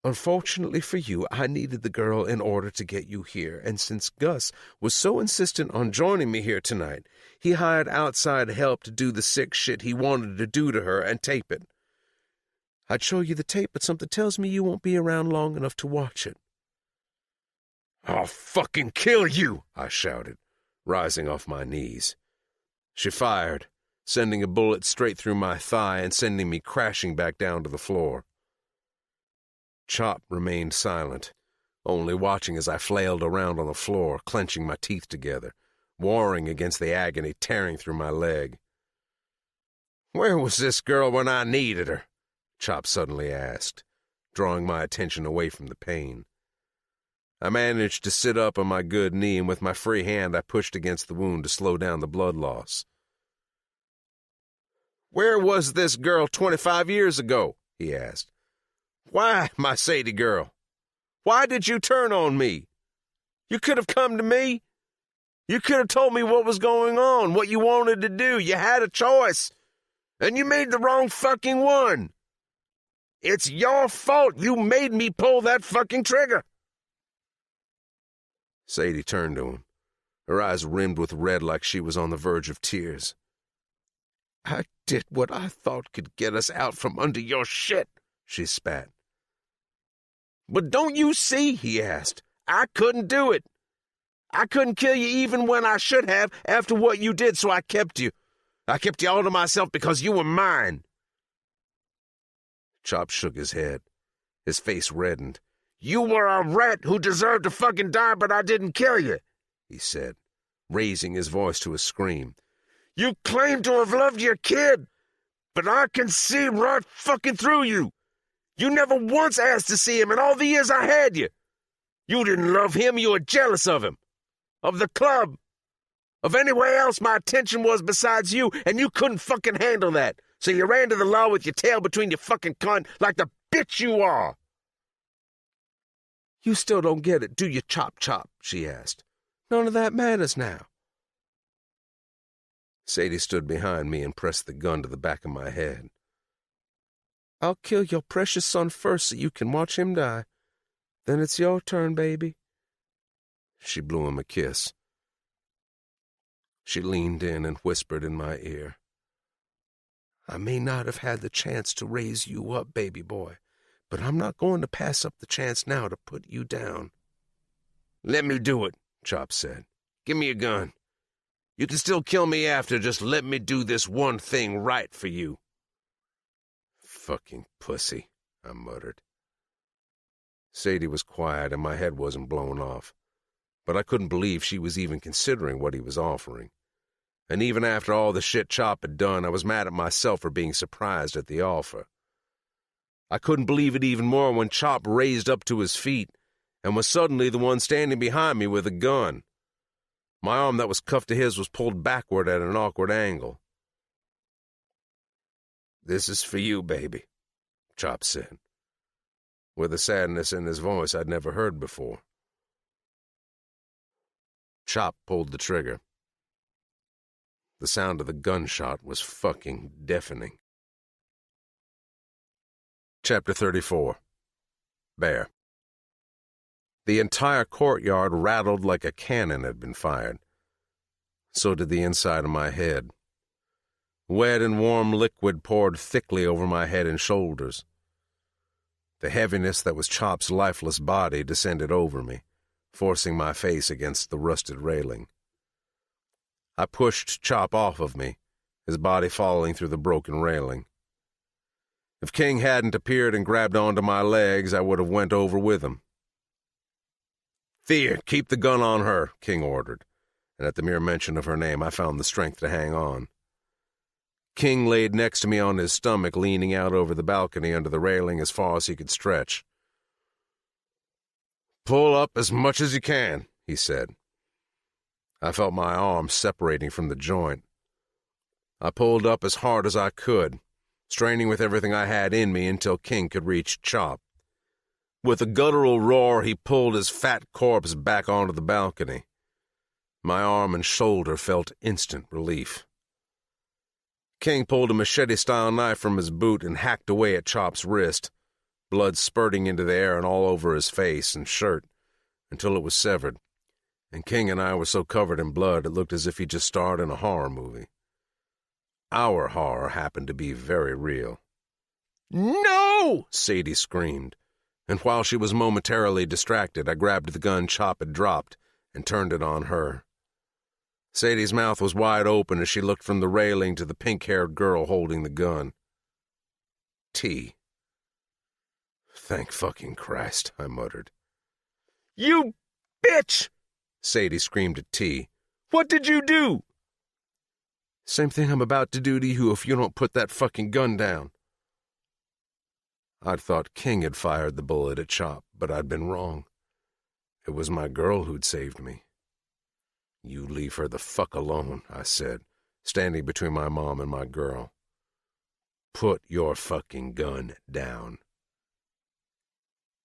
Unfortunately for you, I needed the girl in order to get you here, and since Gus was so insistent on joining me here tonight, he hired outside help to do the sick shit he wanted to do to her and tape it. I'd show you the tape, but something tells me you won't be around long enough to watch it. I'll fucking kill you, I shouted, rising off my knees. She fired, sending a bullet straight through my thigh and sending me crashing back down to the floor. Chop remained silent, only watching as I flailed around on the floor, clenching my teeth together, warring against the agony tearing through my leg. Where was this girl when I needed her? Chop suddenly asked, drawing my attention away from the pain. I managed to sit up on my good knee, and with my free hand I pushed against the wound to slow down the blood loss. Where was this girl 25 years ago? He asked. Why, my Sadie girl? Why did you turn on me? You could have come to me. You could have told me what was going on, what you wanted to do. You had a choice, and you made the wrong fucking one. It's your fault. You made me pull that fucking trigger. Sadie turned to him, her eyes rimmed with red like she was on the verge of tears. I did what I thought could get us out from under your shit, she spat. But don't you see, he asked, I couldn't do it. I couldn't kill you even when I should have after what you did, so I kept you. I kept you all to myself because you were mine. Chop shook his head. His face reddened. You were a rat who deserved to fucking die, but I didn't kill you, he said, raising his voice to a scream. You claim to have loved your kid, but I can see right fucking through you. You never once asked to see him in all the years I had you. You didn't love him, you were jealous of him, of the club, of anywhere else my attention was besides you, and you couldn't fucking handle that. So you ran to the law with your tail between your fucking cunt like the bitch you are. You still don't get it, do you, Chop Chop? She asked. None of that matters now. Sadie stood behind me and pressed the gun to the back of my head. I'll kill your precious son first so you can watch him die. Then it's your turn, baby. She blew him a kiss. She leaned in and whispered in my ear. I may not have had the chance to raise you up, baby boy, but I'm not going to pass up the chance now to put you down. Let me do it, Chop said. Give me a gun. You can still kill me after, just let me do this one thing right for you. Fucking pussy, I muttered. Sadie was quiet and my head wasn't blown off, but I couldn't believe she was even considering what he was offering. And even after all the shit Chop had done, I was mad at myself for being surprised at the offer. I couldn't believe it even more when Chop raised up to his feet and was suddenly the one standing behind me with a gun. My arm that was cuffed to his was pulled backward at an awkward angle. This is for you, baby, Chop said, with a sadness in his voice I'd never heard before. Chop pulled the trigger. The sound of the gunshot was fucking deafening. Chapter 34. Bear. The entire courtyard rattled like a cannon had been fired. So did the inside of my head. Wet and warm liquid poured thickly over my head and shoulders. The heaviness that was Chop's lifeless body descended over me, forcing my face against the rusted railing. I pushed Chop off of me, his body falling through the broken railing. If King hadn't appeared and grabbed onto my legs, I would have went over with him. Thea, keep the gun on her, King ordered, and at the mere mention of her name I found the strength to hang on. King laid next to me on his stomach, leaning out over the balcony under the railing as far as he could stretch. Pull up as much as you can, he said. I felt my arm separating from the joint. I pulled up as hard as I could, straining with everything I had in me until King could reach Chop. With a guttural roar, he pulled his fat corpse back onto the balcony. My arm and shoulder felt instant relief. King pulled a machete-style knife from his boot and hacked away at Chop's wrist, blood spurting into the air and all over his face and shirt, until it was severed. And King and I were so covered in blood it looked as if he just starred in a horror movie. Our horror happened to be very real. No! Sadie screamed, and while she was momentarily distracted, I grabbed the gun Chop had dropped and turned it on her. Sadie's mouth was wide open as she looked from the railing to the pink-haired girl holding the gun. T. Thank fucking Christ, I muttered. You bitch! Sadie screamed at T. What did you do? Same thing I'm about to do to you if you don't put that fucking gun down. I'd thought King had fired the bullet at Chop, but I'd been wrong. It was my girl who'd saved me. You leave her the fuck alone, I said, standing between my mom and my girl. Put your fucking gun down.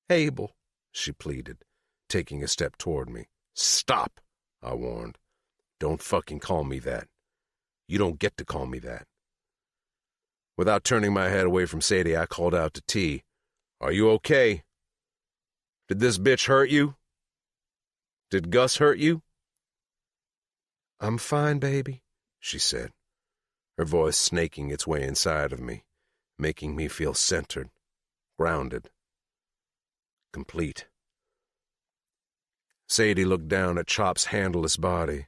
Abel, she pleaded, taking a step toward me. Stop, I warned. Don't fucking call me that. You don't get to call me that. Without turning my head away from Sadie, I called out to T. Are you okay? Did this bitch hurt you? Did Gus hurt you? I'm fine, baby, she said, her voice snaking its way inside of me, making me feel centered, grounded, complete. Sadie looked down at Chop's handleless body.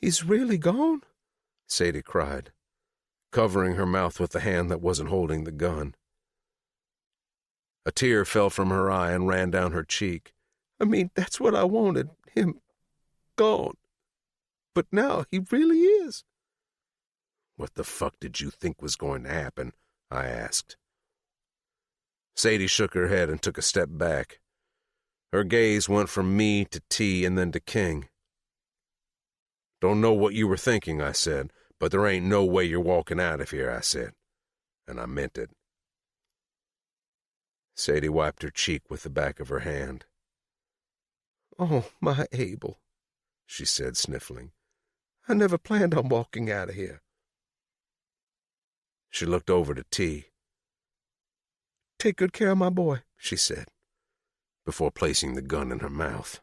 "He's really gone?" Sadie cried, covering her mouth with the hand that wasn't holding the gun. A tear fell from her eye and ran down her cheek. "I mean, that's what I wanted, him gone. But now he really is." "What the fuck did you think was going to happen?" I asked. Sadie shook her head and took a step back. Her gaze went from me to T and then to King. "Don't know what you were thinking," I said, "but there ain't no way you're walking out of here," I said. And I meant it. Sadie wiped her cheek with the back of her hand. "Oh, my Abel," she said, sniffling. "I never planned on walking out of here." She looked over to T. "Take good care of my boy," she said, before placing the gun in her mouth.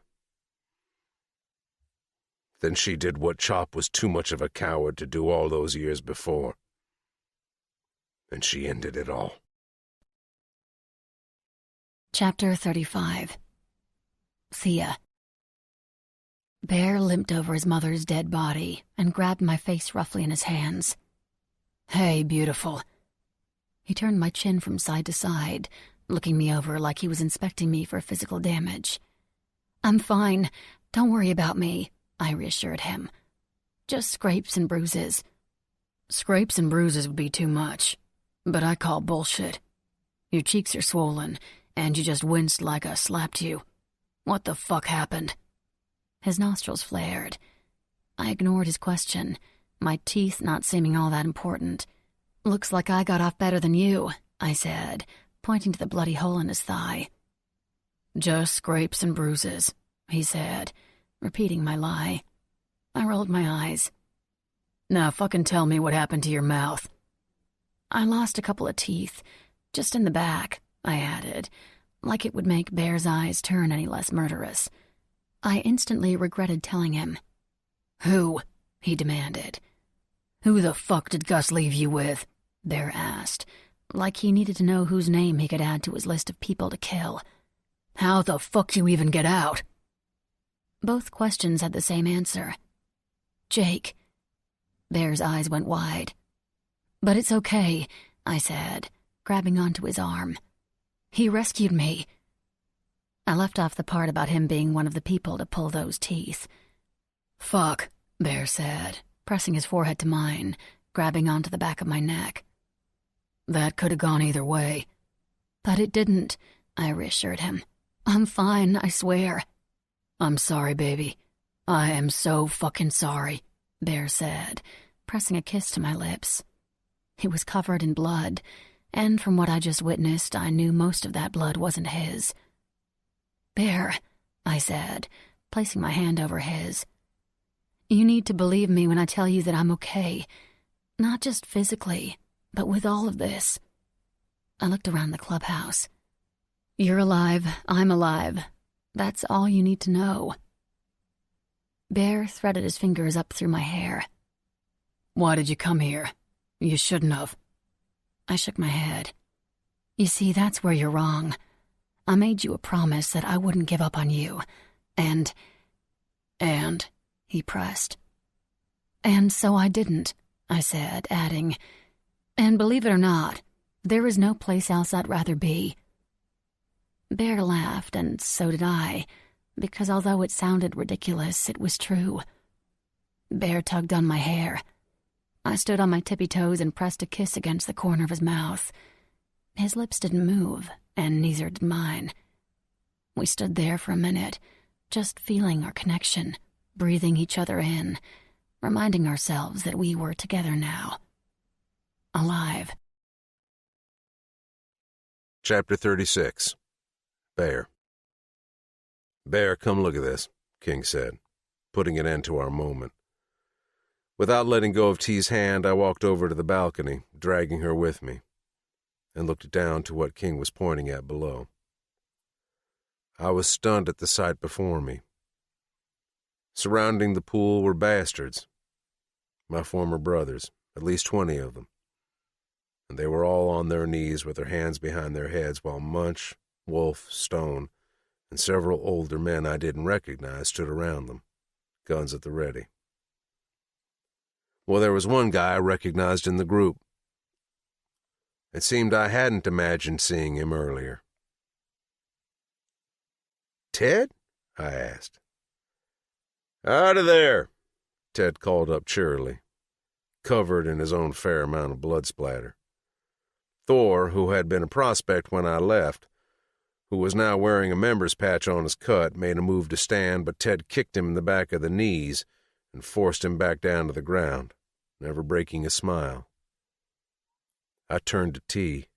Then she did what Chop was too much of a coward to do all those years before. And she ended it all. Chapter 35. Thea. Bear limped over his mother's dead body and grabbed my face roughly in his hands. "Hey, beautiful." He turned my chin from side to side, looking me over like he was inspecting me for physical damage. "I'm fine. Don't worry about me," I reassured him. "Just scrapes and bruises." "Scrapes and bruises would be too much, but I call bullshit. Your cheeks are swollen, and you just winced like I slapped you. What the fuck happened?" His nostrils flared. I ignored his question, my teeth not seeming all that important. "Looks like I got off better than you," I said, pointing to the bloody hole in his thigh. "Just scrapes and bruises," he said, repeating my lie. I rolled my eyes. "Now fucking tell me what happened to your mouth." "I lost a couple of teeth, just in the back," I added, like it would make Bear's eyes turn any less murderous. I instantly regretted telling him. "Who?" he demanded. "Who the fuck did Gus leave you with?" Bear asked, like he needed to know whose name he could add to his list of people to kill. "How the fuck you even get out?" Both questions had the same answer. "Jake." Bear's eyes went wide. "But it's okay," I said, grabbing onto his arm. "He rescued me." I left off the part about him being one of the people to pull those teeth. "Fuck," Bear said, pressing his forehead to mine, grabbing onto the back of my neck. "That could have gone either way." "But it didn't," I reassured him. "I'm fine, I swear." "I'm sorry, baby. I am so fucking sorry," Bear said, pressing a kiss to my lips. He was covered in blood, and from what I just witnessed, I knew most of that blood wasn't his. "Bear," I said, placing my hand over his. "You need to believe me when I tell you that I'm okay. Not just physically, but with all of this." I looked around the clubhouse. "You're alive, I'm alive. That's all you need to know." Bear threaded his fingers up through my hair. "Why did you come here? You shouldn't have." I shook my head. "You see, that's where you're wrong. I made you a promise that I wouldn't give up on you. And, he pressed. "And so I didn't," I said, adding, "and believe it or not, there is no place else I'd rather be." Bear laughed, and so did I, because although it sounded ridiculous, it was true. Bear tugged on my hair. I stood on my tippy toes and pressed a kiss against the corner of his mouth. His lips didn't move, and neither did mine. We stood there for a minute, just feeling our connection, breathing each other in, reminding ourselves that we were together now. Alive. Chapter 36. Bear. "Bear, come look at this," King said, putting an end to our moment. Without letting go of T's hand, I walked over to the balcony, dragging her with me, and looked down to what King was pointing at below. I was stunned at the sight before me. Surrounding the pool were bastards, my former brothers, at least 20 of them, and they were all on their knees with their hands behind their heads while Munch, Wolf, Stone, and several older men I didn't recognize stood around them, guns at the ready. Well, there was one guy I recognized in the group. It seemed I hadn't imagined seeing him earlier. "Ted?" I asked. "Out of there," Ted called up cheerily, covered in his own fair amount of blood splatter. Thor, who had been a prospect when I left, who was now wearing a member's patch on his cut, made a move to stand, but Ted kicked him in the back of the knees and forced him back down to the ground, never breaking a smile. I turned to T.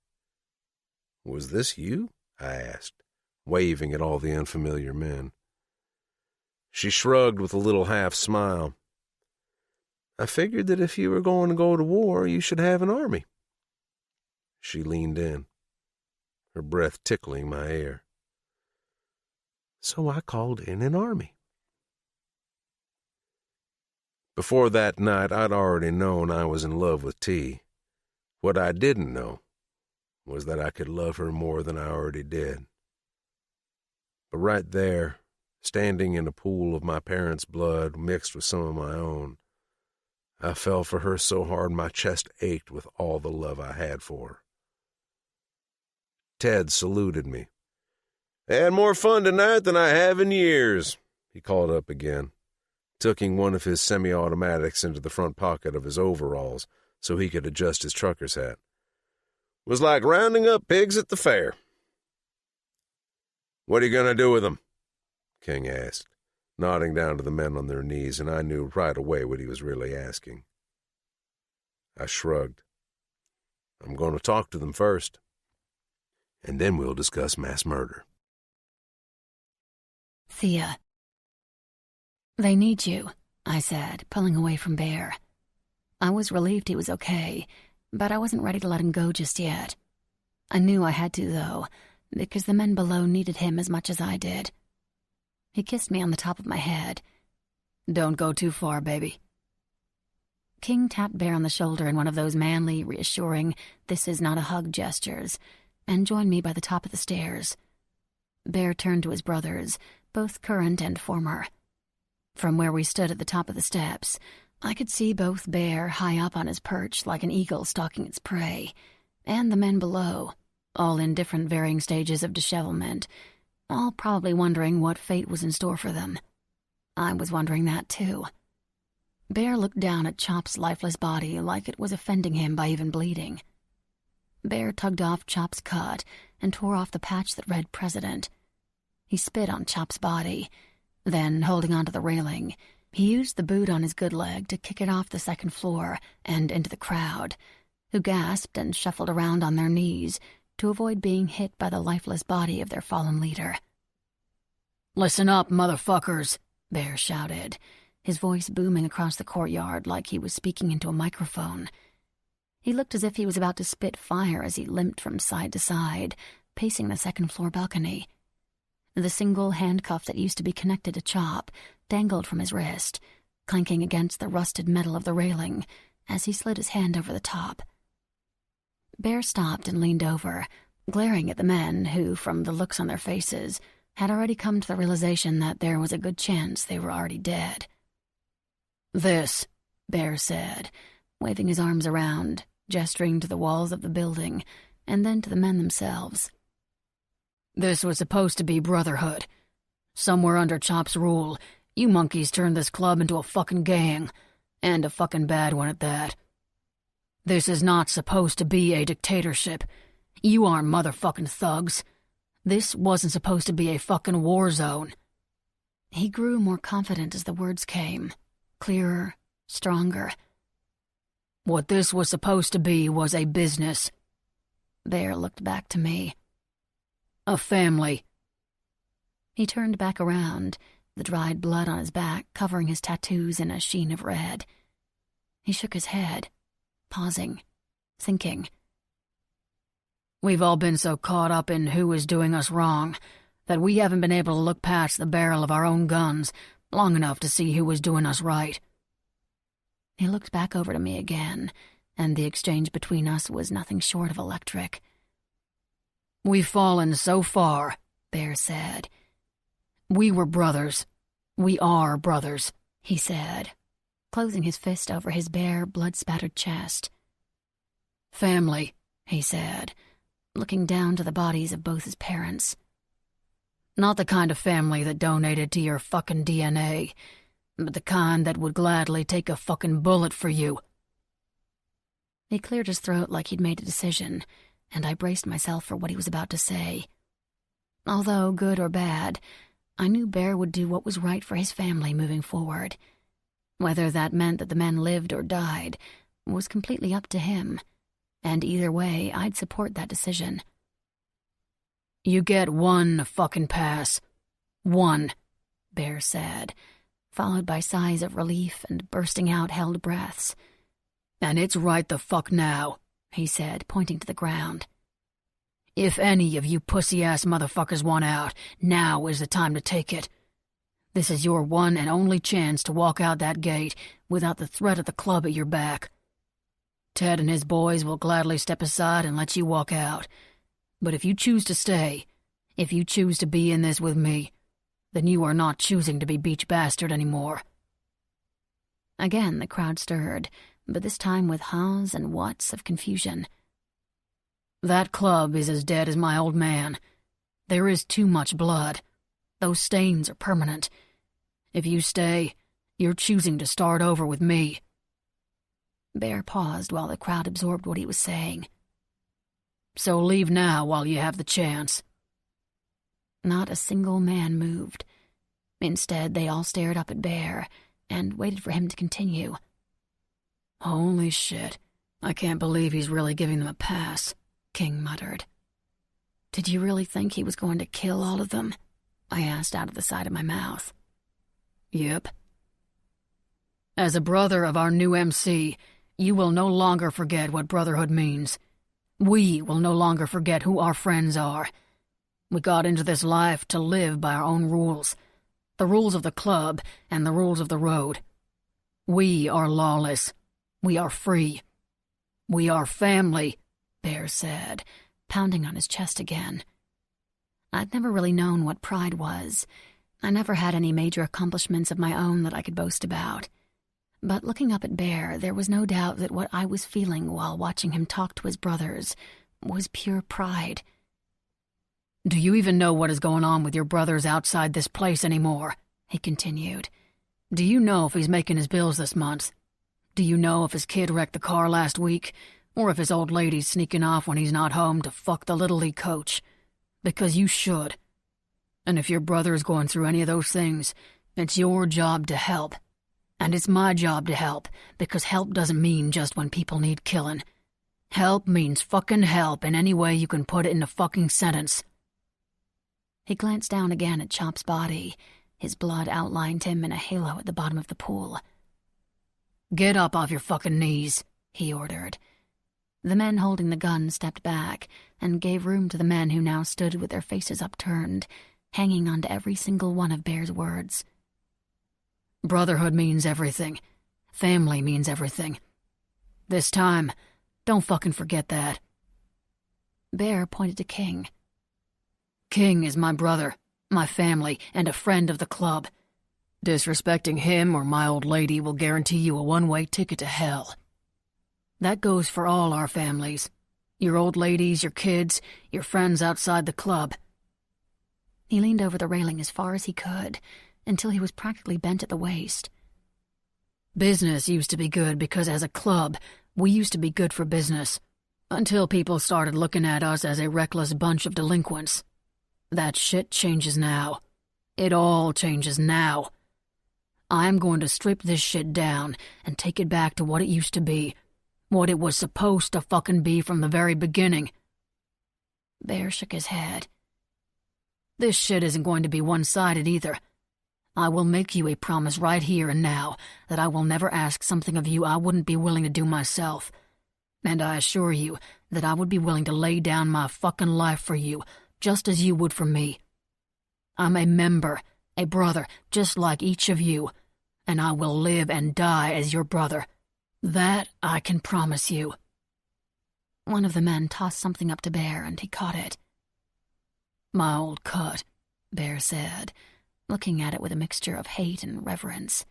"Was this you?" I asked, waving at all the unfamiliar men. She shrugged with a little half-smile. "I figured that if you were going to go to war, you should have an army." She leaned in, her breath tickling my ear. "So I called in an army." Before that night, I'd already known I was in love with T. What I didn't know was that I could love her more than I already did. But right there, standing in a pool of my parents' blood mixed with some of my own, I fell for her so hard my chest ached with all the love I had for her. Ted saluted me. "Had more fun tonight than I have in years," he called up again, tucking one of his semi-automatics into the front pocket of his overalls so he could adjust his trucker's hat. "Was like rounding up pigs at the fair." "What are you going to do with them?" King asked, nodding down to the men on their knees, and I knew right away what he was really asking. I shrugged. "I'm going to talk to them first, and then we'll discuss mass murder." "Thea." "They need you," I said, pulling away from Bear. I was relieved he was okay, but I wasn't ready to let him go just yet. I knew I had to, though, because the men below needed him as much as I did. He kissed me on the top of my head. "Don't go too far, baby." King tapped Bear on the shoulder in one of those manly, reassuring, this-is-not-a-hug gestures, and joined me by the top of the stairs. Bear turned to his brothers, both current and former. From where we stood at the top of the steps, I could see both Bear high up on his perch like an eagle stalking its prey, and the men below, all in different varying stages of dishevelment, all probably wondering what fate was in store for them. I was wondering that, too. Bear looked down at Chop's lifeless body like it was offending him by even bleeding. Bear tugged off Chop's cut and tore off the patch that read President. He spit on Chop's body. Then, holding onto the railing, he used the boot on his good leg to kick it off the second floor and into the crowd, who gasped and shuffled around on their knees to avoid being hit by the lifeless body of their fallen leader. "Listen up, motherfuckers," Bear shouted, his voice booming across the courtyard like he was speaking into a microphone. He looked as if he was about to spit fire as he limped from side to side, pacing the second-floor balcony. The single handcuff that used to be connected to Chop dangled from his wrist, clanking against the rusted metal of the railing as he slid his hand over the top. Bear stopped and leaned over, glaring at the men who, from the looks on their faces, had already come to the realization that there was a good chance they were already dead. "This," Bear said, waving his arms around, gesturing to the walls of the building, and then to the men themselves. "This was supposed to be brotherhood. Somewhere under Chop's rule, you monkeys turned this club into a fucking gang, and a fucking bad one at that. This is not supposed to be a dictatorship. You aren't motherfucking thugs. This wasn't supposed to be a fucking war zone." He grew more confident as the words came, clearer, stronger. "What this was supposed to be was a business." Bear looked back to me. "A family." He turned back around, the dried blood on his back covering his tattoos in a sheen of red. He shook his head, pausing, thinking. "We've all been so caught up in who is doing us wrong that we haven't been able to look past the barrel of our own guns long enough to see who was doing us right." He looked back over to me again, and the exchange between us was nothing short of electric. "We've fallen so far," Bear said, We were brothers. We are brothers," he said, closing his fist over his bare, blood-spattered chest. "Family," he said, looking down to the bodies of both his parents. "Not the kind of family that donated to your fucking DNA, but the kind that would gladly take a fucking bullet for you." He cleared his throat like he'd made a decision, and I braced myself for what he was about to say. Although good or bad, I knew Bear would do what was right for his family moving forward. Whether that meant that the men lived or died was completely up to him, and either way, I'd support that decision. "You get one fucking pass. One," Bear said, followed by sighs of relief and bursting out held breaths. "And it's right the fuck now," he said, pointing to the ground. "If any of you pussy-ass motherfuckers want out, now is the time to take it. This is your one and only chance to walk out that gate without the threat of the club at your back. Ted and his boys will gladly step aside and let you walk out. But if you choose to stay, if you choose to be in this with me, then you are not choosing to be beach bastard anymore." Again the crowd stirred, but this time with ha's and whats of confusion. "That club is as dead as my old man. There is too much blood. Those stains are permanent. If you stay, you're choosing to start over with me." Bear paused while the crowd absorbed what he was saying. "So leave now while you have the chance." Not a single man moved. Instead, they all stared up at Bear and waited for him to continue. "Holy shit, I can't believe he's really giving them a pass," King muttered. "Did you really think he was going to kill all of them?" I asked out of the side of my mouth. "Yep." "As a brother of our new MC, you will no longer forget what brotherhood means. We will no longer forget who our friends are. We got into this life to live by our own rules, the rules of the club and the rules of the road. We are lawless. We are free. We are family," Bear said, pounding on his chest again. I'd never really known what pride was. I never had any major accomplishments of my own that I could boast about. But looking up at Bear, there was no doubt that what I was feeling while watching him talk to his brothers was pure pride. "Do you even know what is going on with your brothers outside this place anymore?" he continued. "Do you know if he's making his bills this month? Do you know if his kid wrecked the car last week, or if his old lady's sneaking off when he's not home to fuck the Little League coach? Because you should. And if your brother is going through any of those things, it's your job to help. And it's my job to help, because help doesn't mean just when people need killing. Help means fucking help in any way you can put it in a fucking sentence." He glanced down again at Chop's body. His blood outlined him in a halo at the bottom of the pool. "Get up off your fucking knees," he ordered. The men holding the gun stepped back and gave room to the men who now stood with their faces upturned, hanging on to every single one of Bear's words. "Brotherhood means everything. Family means everything. This time, don't fucking forget that." Bear pointed to King. "King is my brother, my family, and a friend of the club. Disrespecting him or my old lady will guarantee you a one-way ticket to hell. That goes for all our families. Your old ladies, your kids, your friends outside the club." He leaned over the railing as far as he could, until he was practically bent at the waist. "Business used to be good because as a club, we used to be good for business, until people started looking at us as a reckless bunch of delinquents. That shit changes now. It all changes now. I'm going to strip this shit down and take it back to what it used to be, what it was supposed to fucking be from the very beginning." Bear shook his head. "This shit isn't going to be one-sided either. I will make you a promise right here and now that I will never ask something of you I wouldn't be willing to do myself. And I assure you that I would be willing to lay down my fucking life for you, just as you would for me. I'm a member, a brother, just like each of you, and I will live and die as your brother. That I can promise you." One of the men tossed something up to Bear, and he caught it. "My old cut," Bear said, looking at it with a mixture of hate and reverence.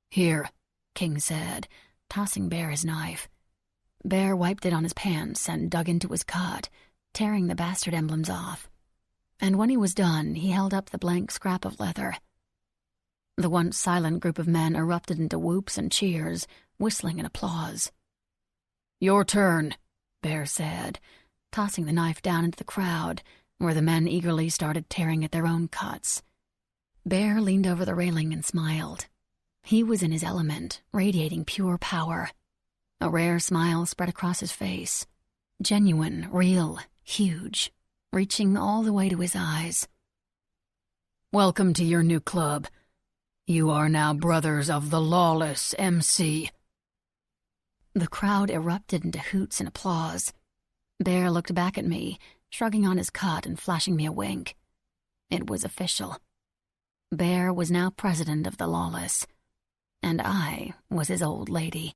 "Here," King said, tossing Bear his knife. Bear wiped it on his pants and dug into his cot, tearing the bastard emblems off. And when he was done, he held up the blank scrap of leather. The once silent group of men erupted into whoops and cheers, whistling and applause. "Your turn," Bear said, tossing the knife down into the crowd, where the men eagerly started tearing at their own cuts. Bear leaned over the railing and smiled. He was in his element, radiating pure power. A rare smile spread across his face. Genuine, real, huge, reaching all the way to his eyes. "Welcome to your new club. You are now brothers of the Lawless MC." The crowd erupted into hoots and applause. Bear looked back at me, shrugging on his cot and flashing me a wink. It was official. Bear was now president of the Lawless, and I was his old lady.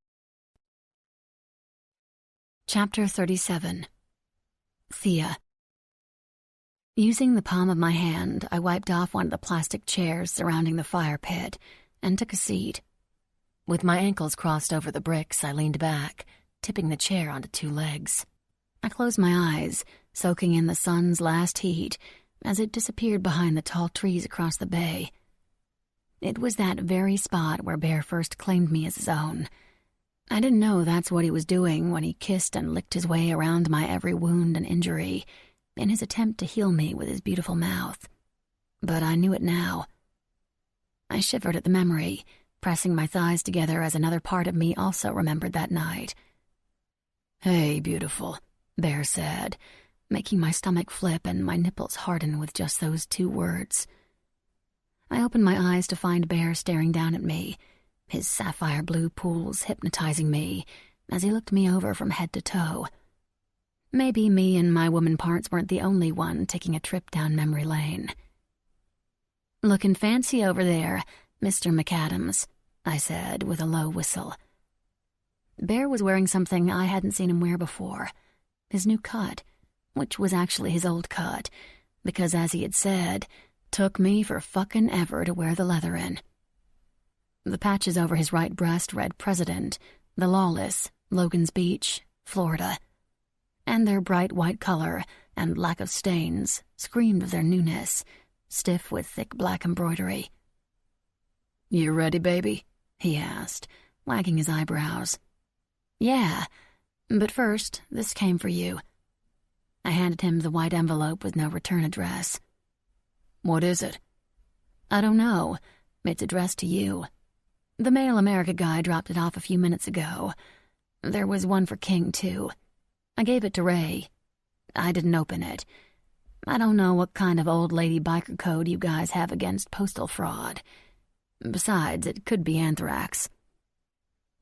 Chapter 37. Thea. Using the palm of my hand, I wiped off one of the plastic chairs surrounding the fire pit and took a seat. With my ankles crossed over the bricks, I leaned back, tipping the chair onto two legs. I closed my eyes, soaking in the sun's last heat as it disappeared behind the tall trees across the bay. It was that very spot where Bear first claimed me as his own. I didn't know that's what he was doing when he kissed and licked his way around my every wound and injury in his attempt to heal me with his beautiful mouth. But I knew it now. I shivered at the memory, pressing my thighs together as another part of me also remembered that night. "Hey, beautiful," Bear said, making my stomach flip and my nipples harden with just those two words. I opened my eyes to find Bear staring down at me, his sapphire blue pools hypnotizing me as he looked me over from head to toe. Maybe me and my woman parts weren't the only one taking a trip down memory lane. "Looking fancy over there, Mr. McAdams," I said with a low whistle. Bear was wearing something I hadn't seen him wear before, his new cut, which was actually his old cut, because as he had said, took me for fucking ever to wear the leather in. The patches over his right breast read President, the Lawless, Logan's Beach, Florida. And their bright white color and lack of stains screamed of their newness, stiff with thick black embroidery. "You ready, baby?" he asked, wagging his eyebrows. "Yeah, but first, this came for you." I handed him the white envelope with no return address. "What is it?" "I don't know. It's addressed to you. The Mail America guy dropped it off a few minutes ago. There was one for King, too. I gave it to Ray. I didn't open it. I don't know what kind of old lady biker code you guys have against postal fraud. Besides, it could be anthrax."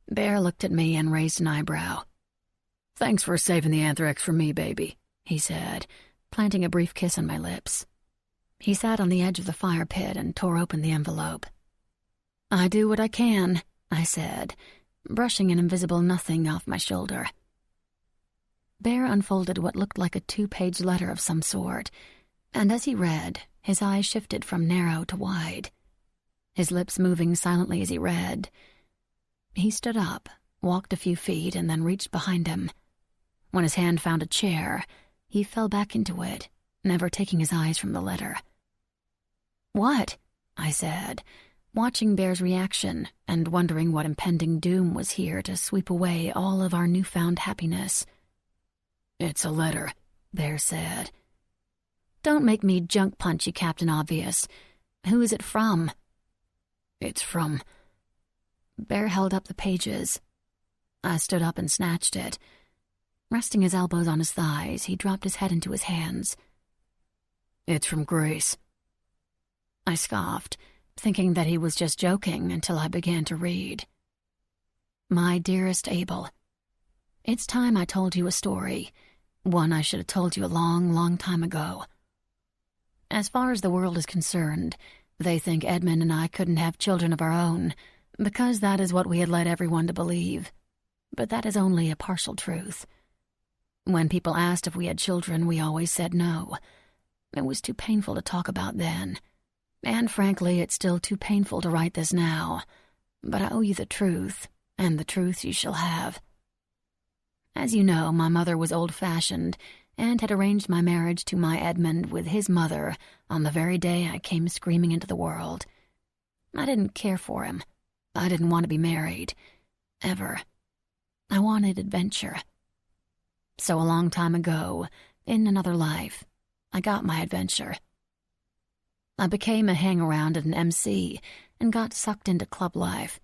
Bear looked at me and raised an eyebrow. "Thanks for saving the anthrax for me, baby," he said, planting a brief kiss on my lips. He sat on the edge of the fire pit and tore open the envelope. "I do what I can," I said, brushing an invisible nothing off my shoulder. Bear unfolded what looked like a 2-page letter of some sort, and as he read, his eyes shifted from narrow to wide. His lips moving silently as he read. He stood up, walked a few feet, and then reached behind him. When his hand found a chair, he fell back into it, never taking his eyes from the letter. "What?" I said, watching Bear's reaction and wondering what impending doom was here to sweep away all of our newfound happiness. "It's a letter," Bear said. "Don't make me junk punch you, Captain Obvious. Who is it from?" "It's from..." Bear held up the pages. I stood up and snatched it. Resting his elbows on his thighs, he dropped his head into his hands. "It's from Grace." I scoffed, thinking that he was just joking until I began to read. "My dearest Abel, it's time I told you a story, one I should have told you a long, long time ago. As far as the world is concerned, they think Edmund and I couldn't have children of our own, because that is what we had led everyone to believe. But that is only a partial truth. When people asked if we had children, we always said no. It was too painful to talk about then. And frankly, it's still too painful to write this now. But I owe you the truth, and the truth you shall have. As you know, my mother was old-fashioned and had arranged my marriage to my Edmund with his mother on the very day I came screaming into the world. I didn't care for him. I didn't want to be married. Ever. I wanted adventure. So a long time ago, in another life, I got my adventure. I became a hang-around and an MC and got sucked into club life.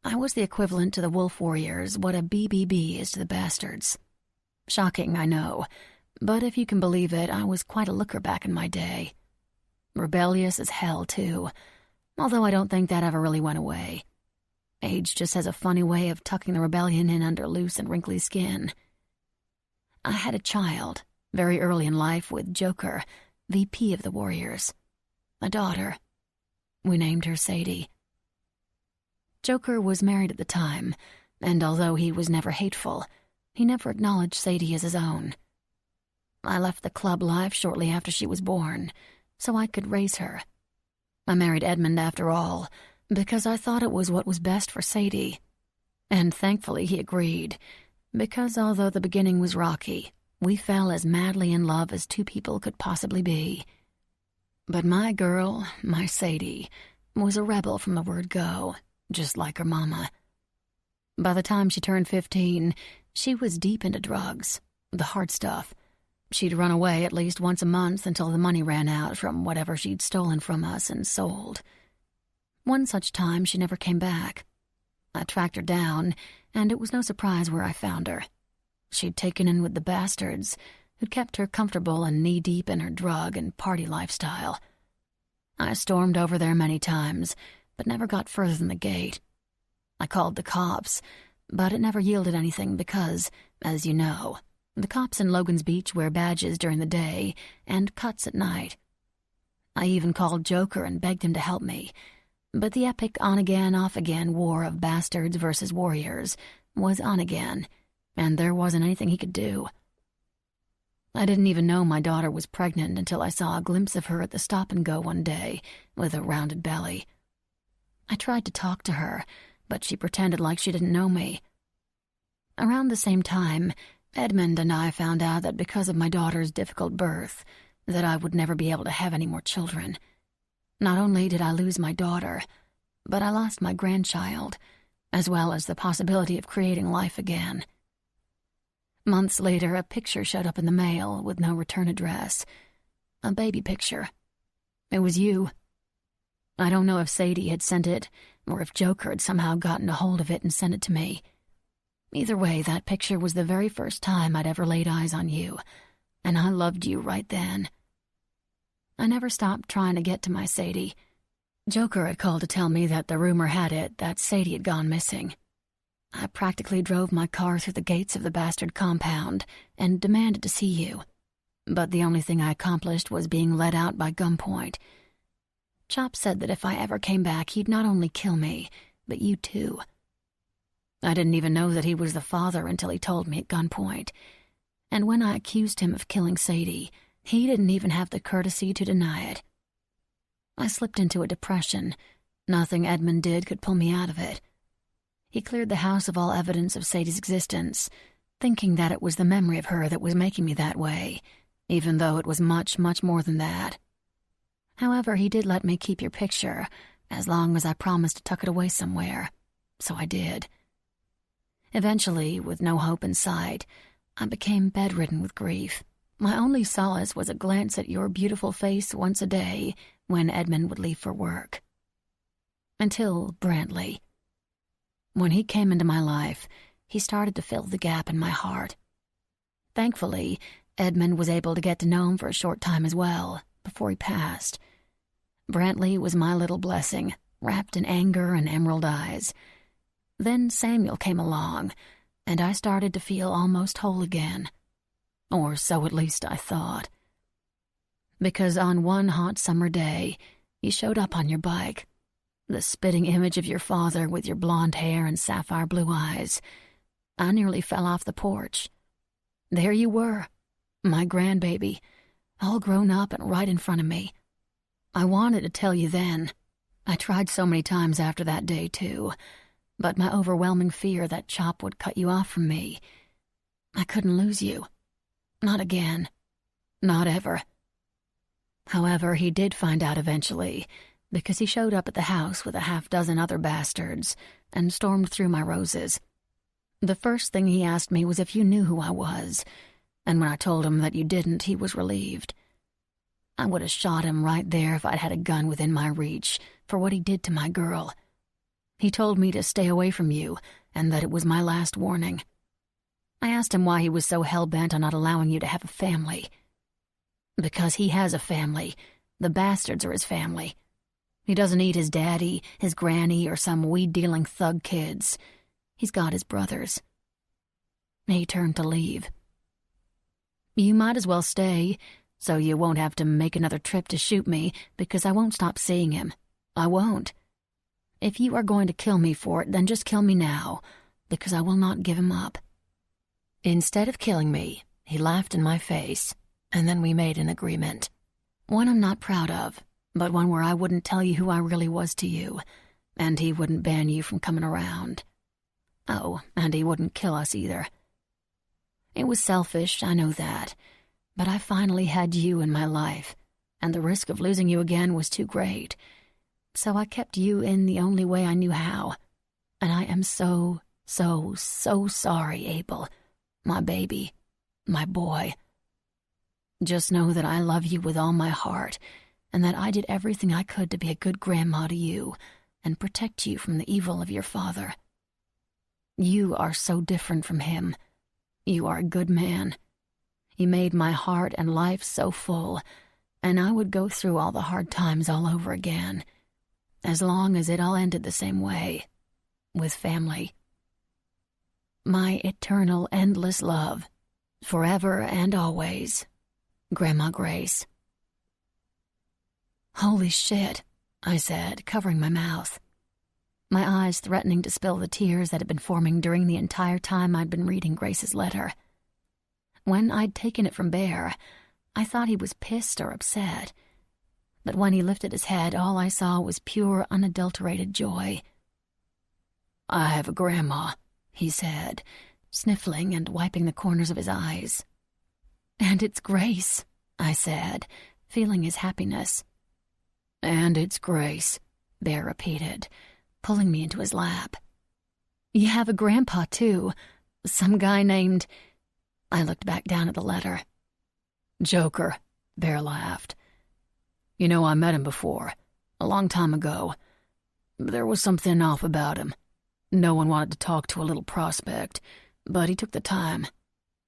I was the equivalent to the Wolf Warriors what a BBB is to the Bastards. Shocking, I know, but if you can believe it, I was quite a looker back in my day. Rebellious as hell, too, although I don't think that ever really went away. Age just has a funny way of tucking the rebellion in under loose and wrinkly skin. I had a child, very early in life, with Joker, VP of the Warriors. A daughter. We named her Sadie. Joker was married at the time, and although he was never hateful, he never acknowledged Sadie as his own. I left the club life shortly after she was born, so I could raise her. I married Edmund after all, because I thought it was what was best for Sadie. And thankfully he agreed, because although the beginning was rocky, we fell as madly in love as two people could possibly be. But my girl, my Sadie, was a rebel from the word go, just like her mama. By the time she turned 15, she was deep into drugs, the hard stuff. She'd run away at least once a month until the money ran out from whatever she'd stolen from us and sold. One such time, she never came back. I tracked her down, and it was no surprise where I found her. She'd taken in with the bastards, who'd kept her comfortable and knee-deep in her drug and party lifestyle. I stormed over there many times, but never got further than the gate. I called the cops, but it never yielded anything because, as you know, the cops in Logan's Beach wear badges during the day and cuts at night. I even called Joker and begged him to help me, but the epic on-again, off-again war of bastards versus warriors was on again, and there wasn't anything he could do. I didn't even know my daughter was pregnant until I saw a glimpse of her at the stop-and-go one day with a rounded belly. I tried to talk to her, but she pretended like she didn't know me. Around the same time, Edmund and I found out that because of my daughter's difficult birth, that I would never be able to have any more children. Not only did I lose my daughter, but I lost my grandchild, as well as the possibility of creating life again. Months later, a picture showed up in the mail with no return address. A baby picture. It was you. I don't know if Sadie had sent it, or if Joker had somehow gotten a hold of it and sent it to me. Either way, that picture was the very first time I'd ever laid eyes on you, and I loved you right then. I never stopped trying to get to my Sadie. Joker had called to tell me that the rumor had it that Sadie had gone missing. I practically drove my car through the gates of the bastard compound and demanded to see you, but the only thing I accomplished was being led out by gunpoint. Chop said that if I ever came back, he'd not only kill me, but you too. I didn't even know that he was the father until he told me at gunpoint, and when I accused him of killing Sadie, he didn't even have the courtesy to deny it. I slipped into a depression. Nothing Edmund did could pull me out of it. He cleared the house of all evidence of Sadie's existence, thinking that it was the memory of her that was making me that way, even though it was much, much more than that. However, he did let me keep your picture, as long as I promised to tuck it away somewhere, so I did. Eventually, with no hope in sight, I became bedridden with grief. My only solace was a glance at your beautiful face once a day when Edmund would leave for work. Until Brantley. When he came into my life, he started to fill the gap in my heart. Thankfully, Edmund was able to get to know him for a short time as well, before he passed. Brantley was my little blessing, wrapped in anger and emerald eyes. Then Samuel came along, and I started to feel almost whole again. Or so at least I thought. Because on one hot summer day, you showed up on your bike, the spitting image of your father with your blonde hair and sapphire blue eyes. I nearly fell off the porch. There you were, my grandbaby, all grown up and right in front of me. I wanted to tell you then. I tried so many times after that day, too. But my overwhelming fear that Chop would cut you off from me. I couldn't lose you. Not again. Not ever. However, he did find out eventually, because he showed up at the house with a half-dozen other bastards and stormed through my roses. The first thing he asked me was if you knew who I was, and when I told him that you didn't, he was relieved. I would have shot him right there if I'd had a gun within my reach for what he did to my girl. He told me to stay away from you and that it was my last warning. I asked him why he was so hell-bent on not allowing you to have a family. Because he has a family. The bastards are his family. He doesn't need his daddy, his granny, or some weed-dealing thug kids. He's got his brothers. He turned to leave. You might as well stay, so you won't have to make another trip to shoot me, because I won't stop seeing him. I won't. If you are going to kill me for it, then just kill me now, because I will not give him up. Instead of killing me, he laughed in my face, and then we made an agreement. One I'm not proud of, but one where I wouldn't tell you who I really was to you, and he wouldn't ban you from coming around. Oh, and he wouldn't kill us either. It was selfish, I know that, but I finally had you in my life, and the risk of losing you again was too great. So I kept you in the only way I knew how, and I am so sorry, Abel. My baby, my boy. Just know that I love you with all my heart, and that I did everything I could to be a good grandma to you and protect you from the evil of your father. You are so different from him. You are a good man. You made my heart and life so full, and I would go through all the hard times all over again, as long as it all ended the same way, with family. My eternal, endless love, forever and always, Grandma Grace. Holy shit, I said, covering my mouth, my eyes threatening to spill the tears that had been forming during the entire time I'd been reading Grace's letter. When I'd taken it from Bear, I thought he was pissed or upset, but when he lifted his head, all I saw was pure, unadulterated joy. I have a grandma, he said, sniffling and wiping the corners of his eyes. And it's Grace, I said, feeling his happiness. And it's Grace, Bear repeated, pulling me into his lap. You have a grandpa, too. Some guy named... I looked back down at the letter. Joker, Bear laughed. You know, I met him before, a long time ago. There was something off about him. No one wanted to talk to a little prospect, but he took the time.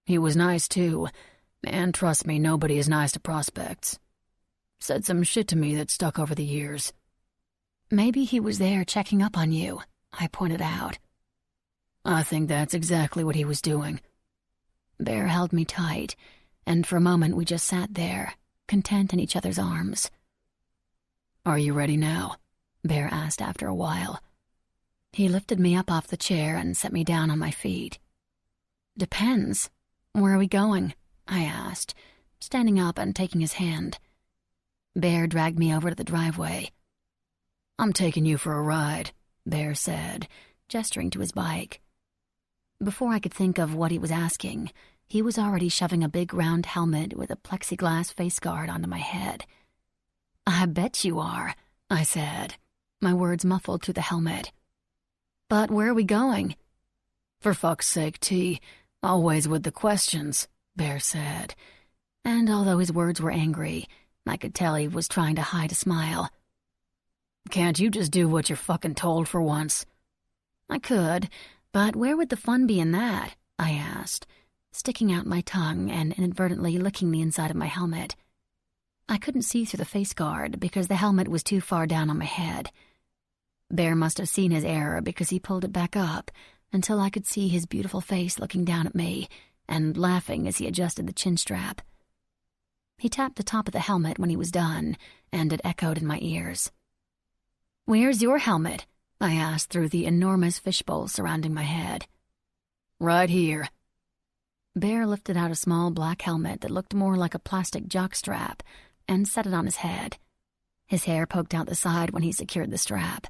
He was nice, too, and trust me, nobody is nice to prospects. Said some shit to me that stuck over the years. Maybe he was there checking up on you, I pointed out. I think that's exactly what he was doing. Bear held me tight, and for a moment we just sat there, content in each other's arms. Are you ready now? Bear asked after a while. He lifted me up off the chair and set me down on my feet. Depends. Where are we going? I asked, standing up and taking his hand. Bear dragged me over to the driveway. I'm taking you for a ride, Bear said, gesturing to his bike. Before I could think of what he was asking, he was already shoving a big round helmet with a plexiglass face guard onto my head. I bet you are, I said, my words muffled through the helmet. But where are we going? For fuck's sake, T, always with the questions, Bear said. And although his words were angry, I could tell he was trying to hide a smile. Can't you just do what you're fucking told for once? I could, but where would the fun be in that? I asked, sticking out my tongue and inadvertently licking the inside of my helmet. I couldn't see through the face guard because the helmet was too far down on my head. Bear must have seen his error because he pulled it back up until I could see his beautiful face looking down at me and laughing as he adjusted the chin strap. He tapped the top of the helmet when he was done, and it echoed in my ears. Where's your helmet? I asked through the enormous fishbowl surrounding my head. Right here. Bear lifted out a small black helmet that looked more like a plastic jockstrap and set it on his head. His hair poked out the side when he secured the strap.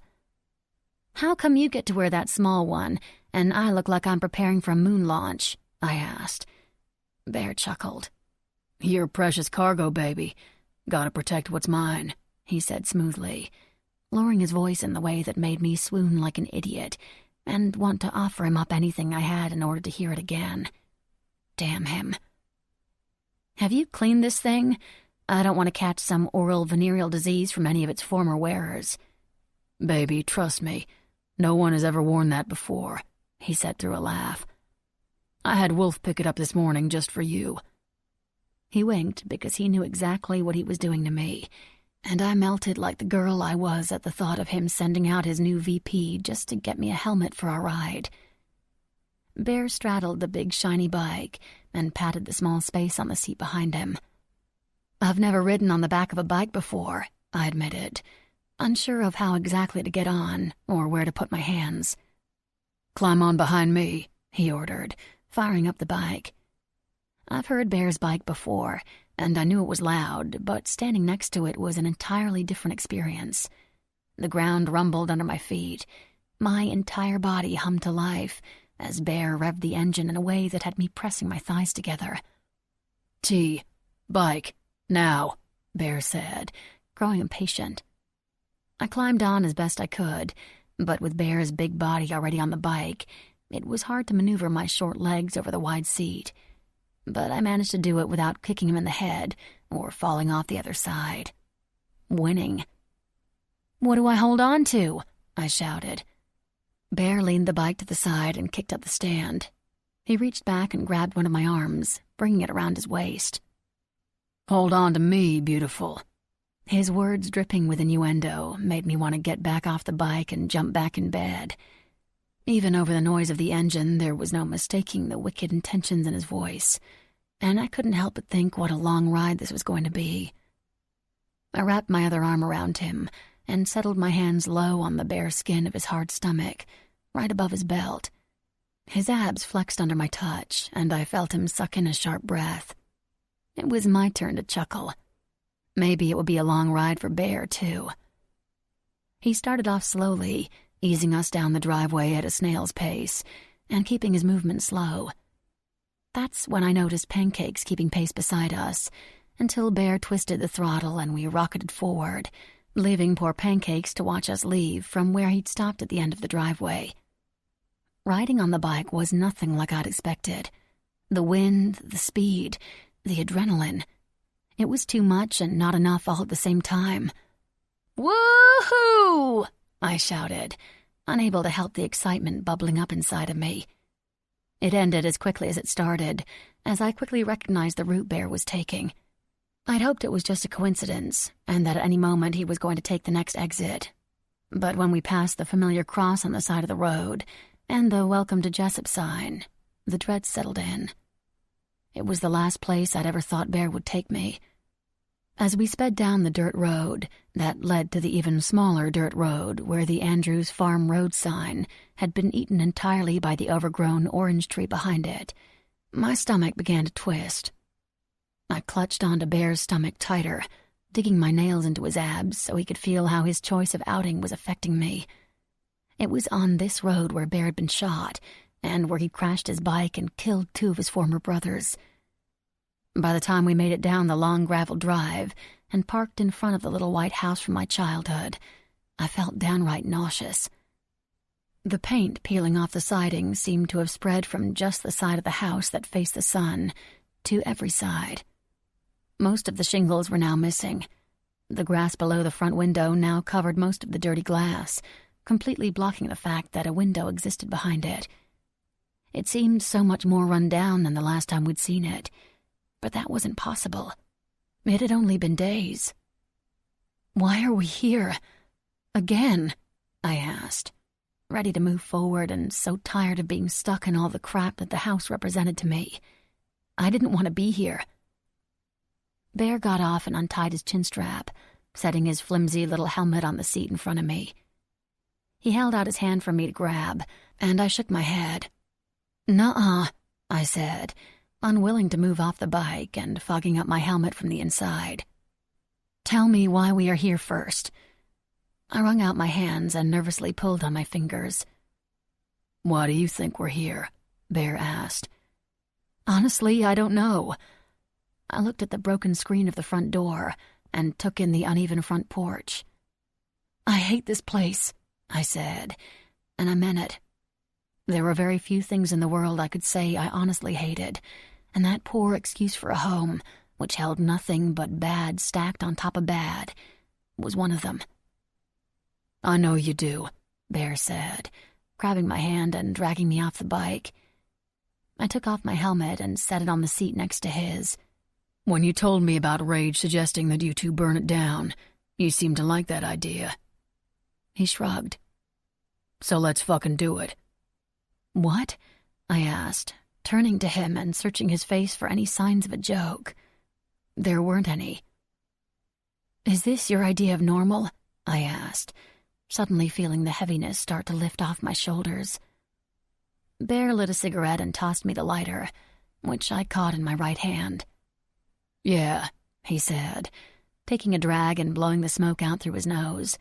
"How come you get to wear that small one, and I look like I'm preparing for a moon launch?" I asked. Bear chuckled. "You're precious cargo, baby. Gotta protect what's mine," he said smoothly, lowering his voice in the way that made me swoon like an idiot and want to offer him up anything I had in order to hear it again. Damn him. "Have you cleaned this thing? I don't want to catch some oral venereal disease from any of its former wearers." "Baby, trust me. No one has ever worn that before," he said through a laugh. "I had Wolf pick it up this morning just for you." He winked because he knew exactly what he was doing to me, and I melted like the girl I was at the thought of him sending out his new VP just to get me a helmet for our ride. Bear straddled the big shiny bike and patted the small space on the seat behind him. "I've never ridden on the back of a bike before," I admitted, unsure of how exactly to get on or where to put my hands. "Climb on behind me," he ordered, firing up the bike. I've heard Bear's bike before, and I knew it was loud, but standing next to it was an entirely different experience. The ground rumbled under my feet. My entire body hummed to life as Bear revved the engine in a way that had me pressing my thighs together. Bike, now," Bear said, growing impatient. I climbed on as best I could, but with Bear's big body already on the bike, it was hard to maneuver my short legs over the wide seat. But I managed to do it without kicking him in the head or falling off the other side. Winning. "What do I hold on to?" I shouted. Bear leaned the bike to the side and kicked up the stand. He reached back and grabbed one of my arms, bringing it around his waist. "Hold on to me, beautiful." His words, dripping with innuendo, made me want to get back off the bike and jump back in bed. Even over the noise of the engine, there was no mistaking the wicked intentions in his voice, and I couldn't help but think what a long ride this was going to be. I wrapped my other arm around him and settled my hands low on the bare skin of his hard stomach, right above his belt. His abs flexed under my touch, and I felt him suck in a sharp breath. It was my turn to chuckle. Maybe it would be a long ride for Bear, too. He started off slowly, easing us down the driveway at a snail's pace and keeping his movement slow. That's when I noticed Pancakes keeping pace beside us, until Bear twisted the throttle and we rocketed forward, leaving poor Pancakes to watch us leave from where he'd stopped at the end of the driveway. Riding on the bike was nothing like I'd expected. The wind, the speed, the adrenaline. It was too much and not enough all at the same time. "Woohoo!" I shouted, unable to help the excitement bubbling up inside of me. It ended as quickly as it started, as I quickly recognized the route Bear was taking. I'd hoped it was just a coincidence, and that at any moment he was going to take the next exit. But when we passed the familiar cross on the side of the road, and the "Welcome to Jessup" sign, the dread settled in. It was the last place I'd ever thought Bear would take me. As we sped down the dirt road that led to the even smaller dirt road where the Andrews Farm Road sign had been eaten entirely by the overgrown orange tree behind it, my stomach began to twist. I clutched onto Bear's stomach tighter, digging my nails into his abs so he could feel how his choice of outing was affecting me. It was on this road where Bear had been shot, and where he'd crashed his bike and killed 2 of his former brothers. By the time we made it down the long gravel drive and parked in front of the little white house from my childhood, I felt downright nauseous. The paint peeling off the siding seemed to have spread from just the side of the house that faced the sun to every side. Most of the shingles were now missing. The grass below the front window now covered most of the dirty glass, completely blocking the fact that a window existed behind it. It seemed so much more run down than the last time we'd seen it. But that wasn't possible. It had only been days. "Why are we here? Again?" I asked, ready to move forward and so tired of being stuck in all the crap that the house represented to me. I didn't want to be here. Bear got off and untied his chin strap, setting his flimsy little helmet on the seat in front of me. He held out his hand for me to grab, and I shook my head. "Nuh-uh," I said, unwilling to move off the bike and fogging up my helmet from the inside. Tell me why we are here first. I wrung out my hands and nervously pulled on my fingers. Why do you think we're here? Bear asked. Honestly, I don't know. I looked at the broken screen of the front door and took in the uneven front porch. I hate this place, I said, and I meant it. There were very few things in the world I could say I honestly hated, and that poor excuse for a home, which held nothing but bad stacked on top of bad, was one of them. I know you do, Bear said, grabbing my hand and dragging me off the bike. I took off my helmet and set it on the seat next to his. When you told me about Rage suggesting that you two burn it down, you seemed to like that idea. He shrugged. So let's fucking do it. What? I asked, turning to him and searching his face for any signs of a joke. There weren't any. Is this your idea of normal? I asked, suddenly feeling the heaviness start to lift off my shoulders. Bear lit a cigarette and tossed me the lighter, which I caught in my right hand. Yeah, he said, taking a drag and blowing the smoke out through his nose.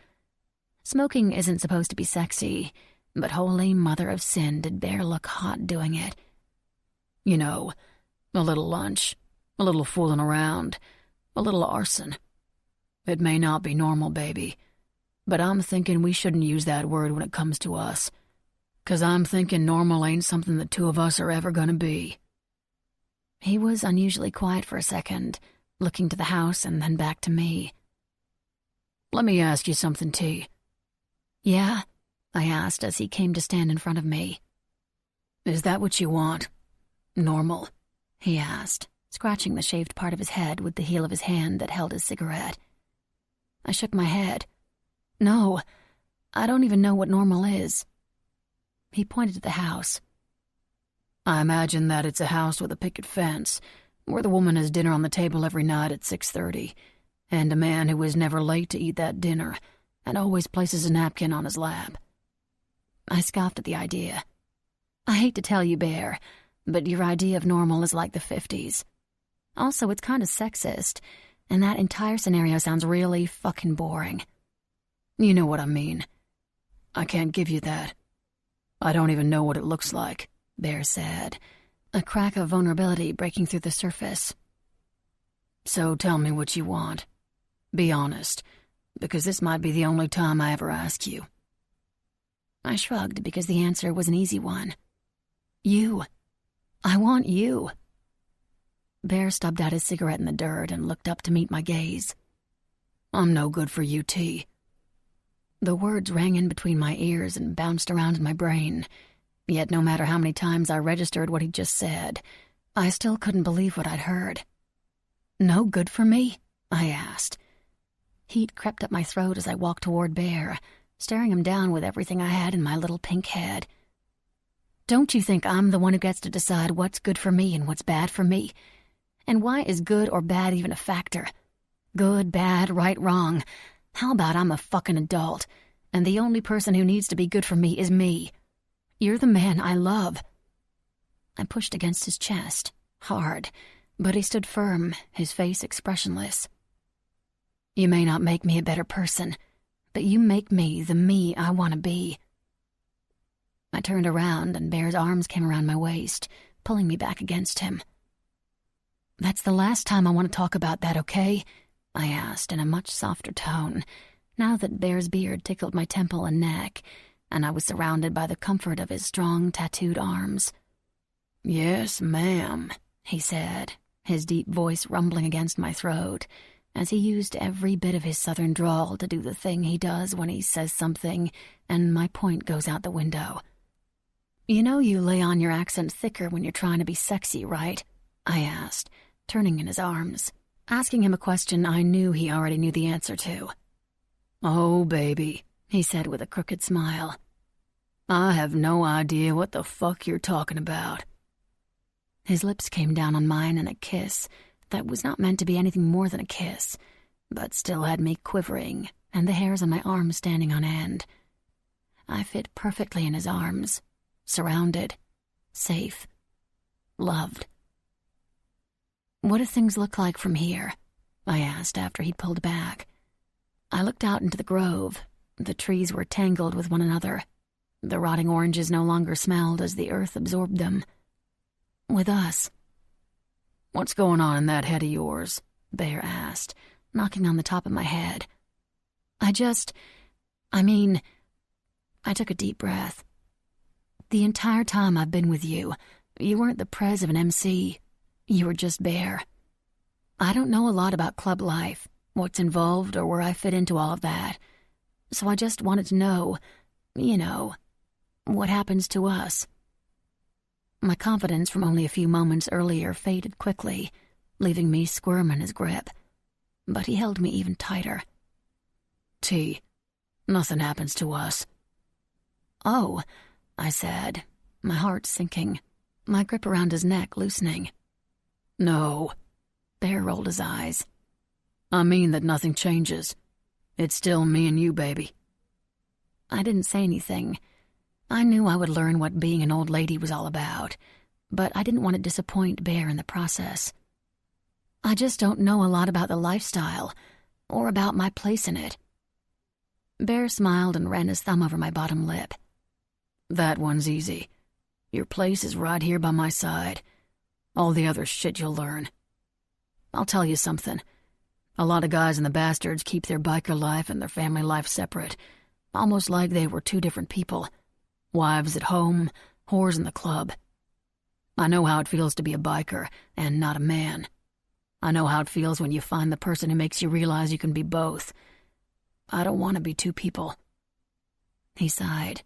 Smoking isn't supposed to be sexy, but holy mother of sin, did Bear look hot doing it. You know, a little lunch, a little fooling around, a little arson. It may not be normal, baby, but I'm thinking we shouldn't use that word when it comes to us, 'cause I'm thinking normal ain't something the two of us are ever gonna be. He was unusually quiet for a second, looking to the house and then back to me. Let me ask you something, T. Yeah? I asked as he came to stand in front of me. Is that what you want? Normal? He asked, scratching the shaved part of his head with the heel of his hand that held his cigarette. I shook my head. No, I don't even know what normal is. He pointed to the house. I imagine that it's a house with a picket fence, where the woman has dinner on the table every night at 6:30, and a man who is never late to eat that dinner and always places a napkin on his lap. I scoffed at the idea. I hate to tell you, Bear, but your idea of normal is like the 50s. Also, it's kind of sexist, and that entire scenario sounds really fucking boring. You know what I mean. I can't give you that. I don't even know what it looks like, Bear said, a crack of vulnerability breaking through the surface. So tell me what you want. Be honest, because this might be the only time I ever ask you. I shrugged because the answer was an easy one. You. I want you. Bear stubbed out his cigarette in the dirt and looked up to meet my gaze. I'm no good for you, T. The words rang in between my ears and bounced around in my brain. Yet no matter how many times I registered what he'd just said, I still couldn't believe what I'd heard. No good for me? I asked. Heat crept up my throat as I walked toward Bear, staring him down with everything I had in my little pink head. Don't you think I'm the one who gets to decide what's good for me and what's bad for me? And why is good or bad even a factor? Good, bad, right, wrong. How about I'm a fucking adult, and the only person who needs to be good for me is me? You're the man I love. I pushed against his chest, hard, but he stood firm, his face expressionless. You may not make me a better person, but you make me the me I want to be. I turned around and Bear's arms came around my waist, pulling me back against him. That's the last time I want to talk about that, okay? I asked in a much softer tone, now that Bear's beard tickled my temple and neck, and I was surrounded by the comfort of his strong, tattooed arms. Yes, ma'am, he said, his deep voice rumbling against my throat, as he used every bit of his southern drawl to do the thing he does when he says something, and my point goes out the window. You know you lay on your accent thicker when you're trying to be sexy, right? I asked, turning in his arms, asking him a question I knew he already knew the answer to. Oh, baby, he said with a crooked smile. I have no idea what the fuck you're talking about. His lips came down on mine in a kiss that was not meant to be anything more than a kiss, but still had me quivering and the hairs on my arms standing on end. I fit perfectly in his arms, surrounded, safe, loved. What do things look like from here? I asked after he'd pulled back. I looked out into the grove. The trees were tangled with one another. The rotting oranges no longer smelled as the earth absorbed them. With us. What's going on in that head of yours? Bear asked, knocking on the top of my head. I took a deep breath. The entire time I've been with you, you weren't the prez of an MC. You were just Bear. I don't know a lot about club life, what's involved or where I fit into all of that. So I just wanted to know, what happens to us. My confidence from only a few moments earlier faded quickly, leaving me squirm in his grip. But he held me even tighter. T, nothing happens to us. Oh, I said, my heart sinking, my grip around his neck loosening. No. Bear rolled his eyes. I mean that nothing changes. It's still me and you, baby. I didn't say anything. I knew I would learn what being an old lady was all about, but I didn't want to disappoint Bear in the process. I just don't know a lot about the lifestyle, or about my place in it. Bear smiled and ran his thumb over my bottom lip. That one's easy. Your place is right here by my side. All the other shit you'll learn. I'll tell you something. A lot of guys in the bastards keep their biker life and their family life separate, almost like they were two different people. Wives at home, whores in the club. I know how it feels to be a biker and not a man. I know how it feels when you find the person who makes you realize you can be both. I don't want to be two people. He sighed.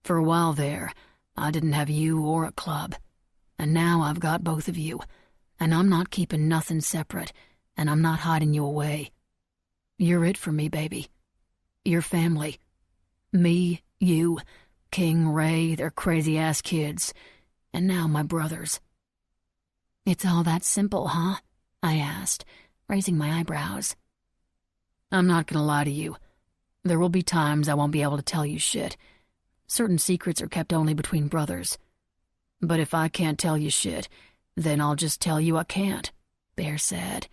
For a while there, I didn't have you or a club. And now I've got both of you. And I'm not keeping nothing separate, and I'm not hiding you away. You're it for me, baby. Your family. Me, you, King, Ray, their crazy-ass kids, and now my brothers. It's all that simple, huh? I asked, raising my eyebrows. I'm not gonna lie to you. There will be times I won't be able to tell you shit. Certain secrets are kept only between brothers. But if I can't tell you shit, then I'll just tell you I can't, Bear said.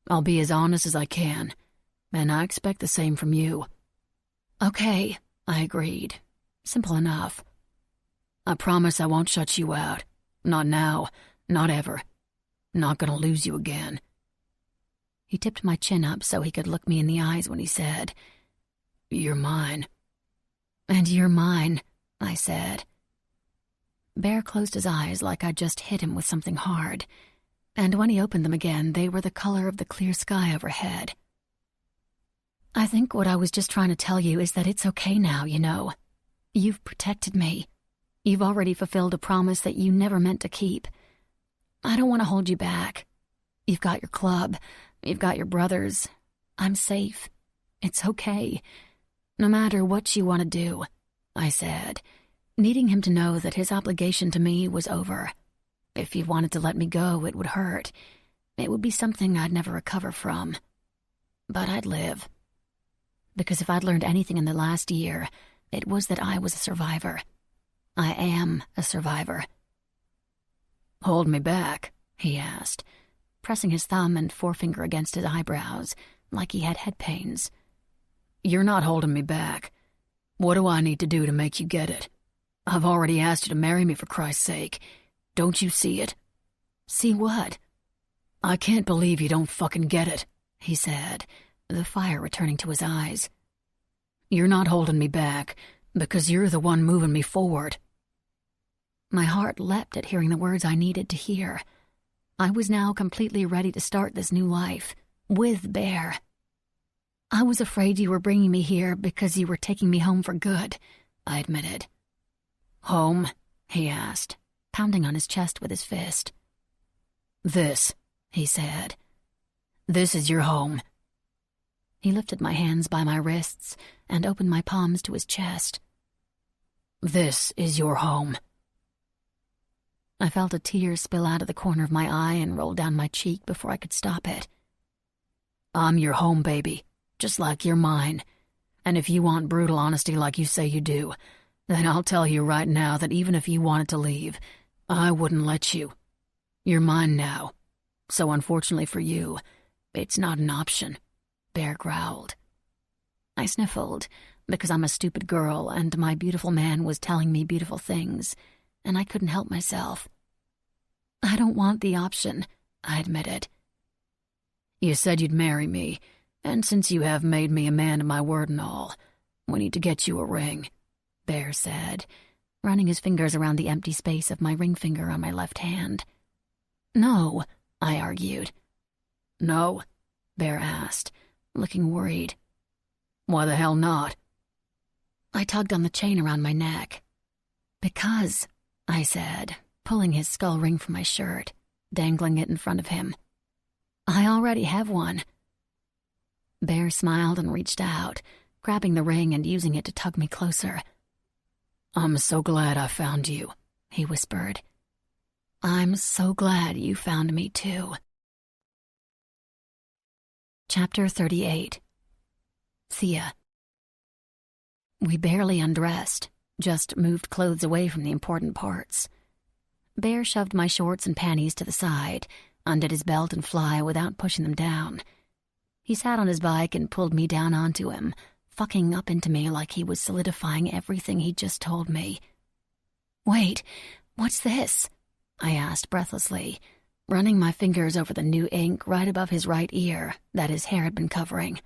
I'll be as honest as I can, and I expect the same from you. Okay, I agreed. Simple enough. I promise I won't shut you out. Not now, not ever. Not gonna lose you again. He tipped my chin up so he could look me in the eyes when he said, You're mine. And you're mine, I said. Bear closed his eyes like I'd just hit him with something hard, and when he opened them again, they were the color of the clear sky overhead. I think what I was just trying to tell you is that it's okay now, You've protected me. You've already fulfilled a promise that you never meant to keep. I don't want to hold you back. You've got your club. You've got your brothers. I'm safe. It's okay. No matter what you want to do, I said, needing him to know that his obligation to me was over. If he wanted to let me go, it would hurt. It would be something I'd never recover from. But I'd live. Because if I'd learned anything in the last year, it was that I was a survivor. I am a survivor. Hold me back, he asked, pressing his thumb and forefinger against his eyebrows like he had head pains. You're not holding me back. What do I need to do to make you get it? I've already asked you to marry me, for Christ's sake. Don't you see it? See what? I can't believe you don't fucking get it, he said, the fire returning to his eyes. You're not holding me back, because you're the one moving me forward. My heart leapt at hearing the words I needed to hear. I was now completely ready to start this new life, with Bear. I was afraid you were bringing me here because you were taking me home for good, I admitted. Home? He asked, pounding on his chest with his fist. This, he said. This is your home. He lifted my hands by my wrists and opened my palms to his chest. This is your home. I felt a tear spill out of the corner of my eye and roll down my cheek before I could stop it. I'm your home, baby, just like you're mine. And if you want brutal honesty like you say you do, then I'll tell you right now that even if you wanted to leave, I wouldn't let you. You're mine now. so unfortunately for you, it's not an option," Bear growled. I sniffled, because I'm a stupid girl and my beautiful man was telling me beautiful things, and I couldn't help myself. "I don't want the option," I admitted. "You said you'd marry me, and since you have made me a man of my word and all, we need to get you a ring," Bear said, running his fingers around the empty space of my ring finger on my left hand. "No," I argued. "No?" Bear asked, looking worried. "Why the hell not?" I tugged on the chain around my neck. "Because," I said, pulling his skull ring from my shirt, dangling it in front of him. "I already have one." Bear smiled and reached out, grabbing the ring and using it to tug me closer. "I'm so glad I found you," he whispered. "I'm so glad you found me too." Chapter 38. Thea. We barely undressed, just moved clothes away from the important parts. Bear shoved my shorts and panties to the side, undid his belt and fly without pushing them down. He sat on his bike and pulled me down onto him, fucking up into me like he was solidifying everything he'd just told me. "Wait, what's this?" I asked breathlessly, running my fingers over the new ink right above his right ear that his hair had been covering.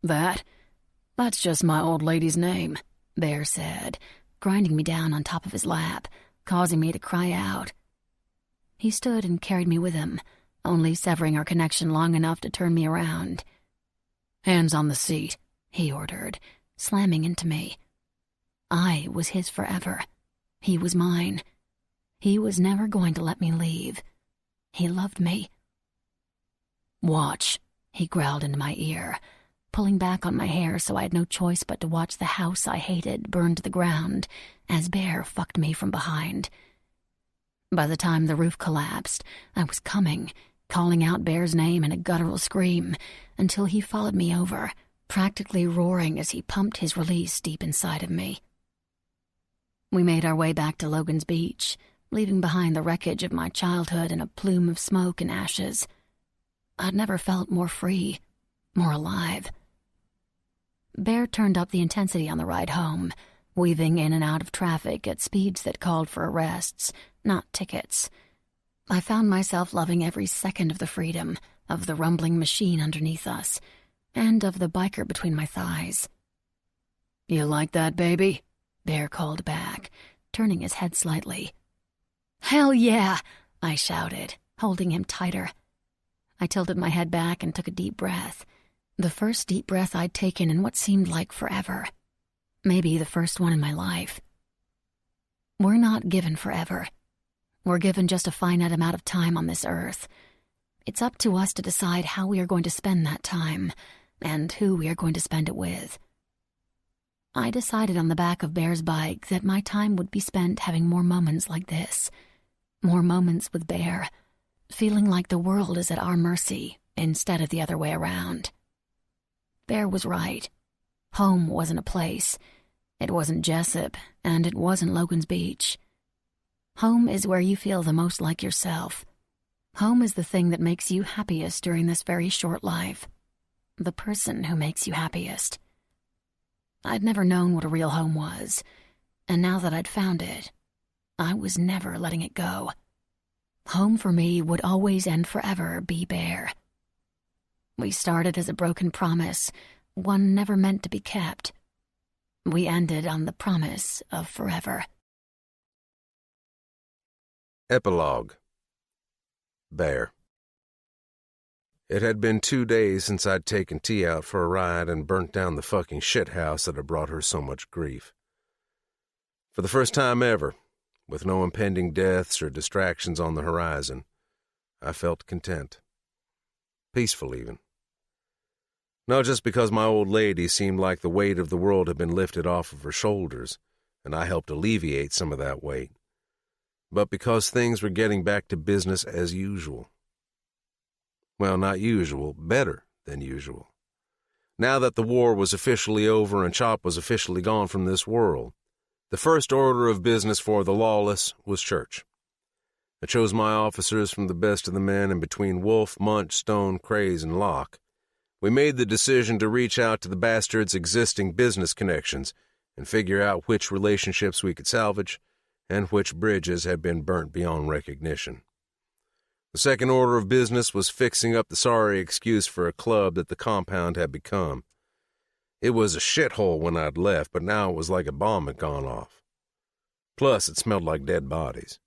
That's just my old lady's name," Bear said, grinding me down on top of his lap, causing me to cry out. He stood and carried me with him, only severing our connection long enough to turn me around. "Hands on the seat," he ordered, slamming into me. I was his forever. He was mine. He was never going to let me leave. He loved me. "Watch," he growled into my ear, pulling back on my hair so I had no choice but to watch the house I hated burn to the ground as Bear fucked me from behind. By the time the roof collapsed, I was coming, calling out Bear's name in a guttural scream, until he followed me over, practically roaring as he pumped his release deep inside of me. We made our way back to Logan's Beach, leaving behind the wreckage of my childhood in a plume of smoke and ashes. I'd never felt more free, more alive. Bear turned up the intensity on the ride home, weaving in and out of traffic at speeds that called for arrests, not tickets. I found myself loving every second of the freedom, of the rumbling machine underneath us, and of the biker between my thighs. "You like that, baby?" Bear called back, turning his head slightly. "Hell yeah!" I shouted, holding him tighter. I tilted my head back and took a deep breath. The first deep breath I'd taken in what seemed like forever. Maybe the first one in my life. We're not given forever. We're given just a finite amount of time on this earth. It's up to us to decide how we are going to spend that time, and who we are going to spend it with. I decided on the back of Bear's bike that my time would be spent having more moments like this. More moments with Bear, feeling like the world is at our mercy instead of the other way around. Bear was right. Home wasn't a place. It wasn't Jessup, and it wasn't Logan's Beach. Home is where you feel the most like yourself. Home is the thing that makes you happiest during this very short life. The person who makes you happiest. I'd never known what a real home was, and now that I'd found it, I was never letting it go. Home for me would always and forever be Bear. We started as a broken promise, one never meant to be kept. We ended on the promise of forever. Epilogue. Bear. It had been 2 days since I'd taken T out for a ride and burnt down the fucking shithouse that had brought her so much grief. For the first time ever, with no impending deaths or distractions on the horizon, I felt content. Peaceful, even. Not just because my old lady seemed like the weight of the world had been lifted off of her shoulders, and I helped alleviate some of that weight, but because things were getting back to business as usual. Well, not usual, better than usual. Now that the war was officially over and Chop was officially gone from this world, the first order of business for the lawless was church. I chose my officers from the best of the men, and between Wolf, Munch, Stone, Craze, and Locke, we made the decision to reach out to the bastards' existing business connections and figure out which relationships we could salvage and which bridges had been burnt beyond recognition. The second order of business was fixing up the sorry excuse for a club that the compound had become. It was a shithole when I'd left, but now it was like a bomb had gone off. Plus, it smelled like dead bodies.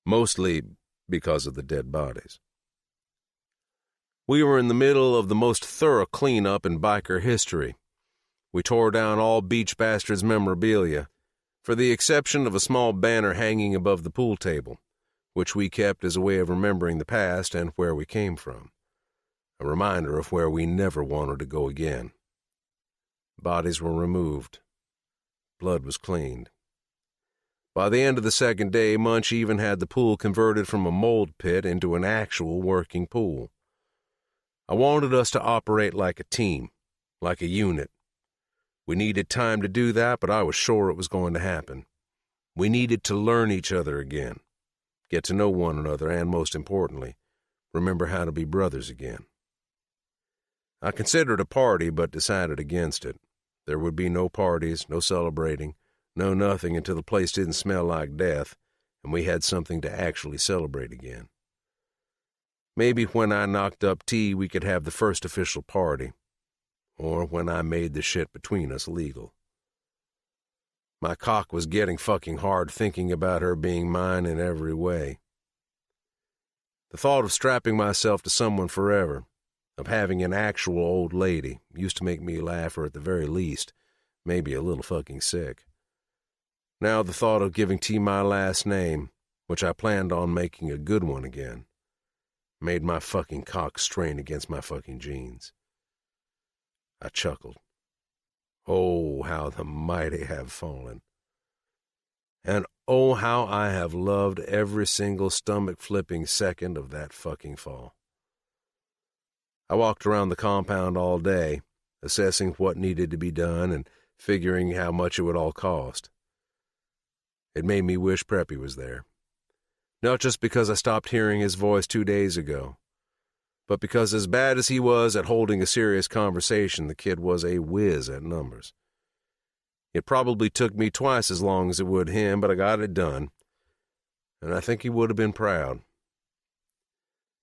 Mostly because of the dead bodies. We were in the middle of the most thorough cleanup in biker history. We tore down all Beach Bastards memorabilia, for the exception of a small banner hanging above the pool table, which we kept as a way of remembering the past and where we came from. A reminder of where we never wanted to go again. Bodies were removed. Blood was cleaned. By the end of the second day, Munch even had the pool converted from a mold pit into an actual working pool. I wanted us to operate like a team, like a unit. We needed time to do that, but I was sure it was going to happen. We needed to learn each other again, get to know one another, and most importantly, remember how to be brothers again. I considered a party, but decided against it. There would be no parties, no celebrating, no nothing until the place didn't smell like death, and we had something to actually celebrate again. Maybe when I knocked up T, we could have the first official party, or when I made the shit between us legal. My cock was getting fucking hard thinking about her being mine in every way. The thought of strapping myself to someone forever, of having an actual old lady, used to make me laugh, or at the very least, maybe a little fucking sick. Now the thought of giving T my last name, which I planned on making a good one again, made my fucking cock strain against my fucking jeans. I chuckled. Oh, how the mighty have fallen. And oh, how I have loved every single stomach-flipping second of that fucking fall. I walked around the compound all day, assessing what needed to be done and figuring how much it would all cost. It made me wish Preppy was there. Not just because I stopped hearing his voice 2 days ago, but because as bad as he was at holding a serious conversation, the kid was a whiz at numbers. It probably took me twice as long as it would him, but I got it done, and I think he would have been proud.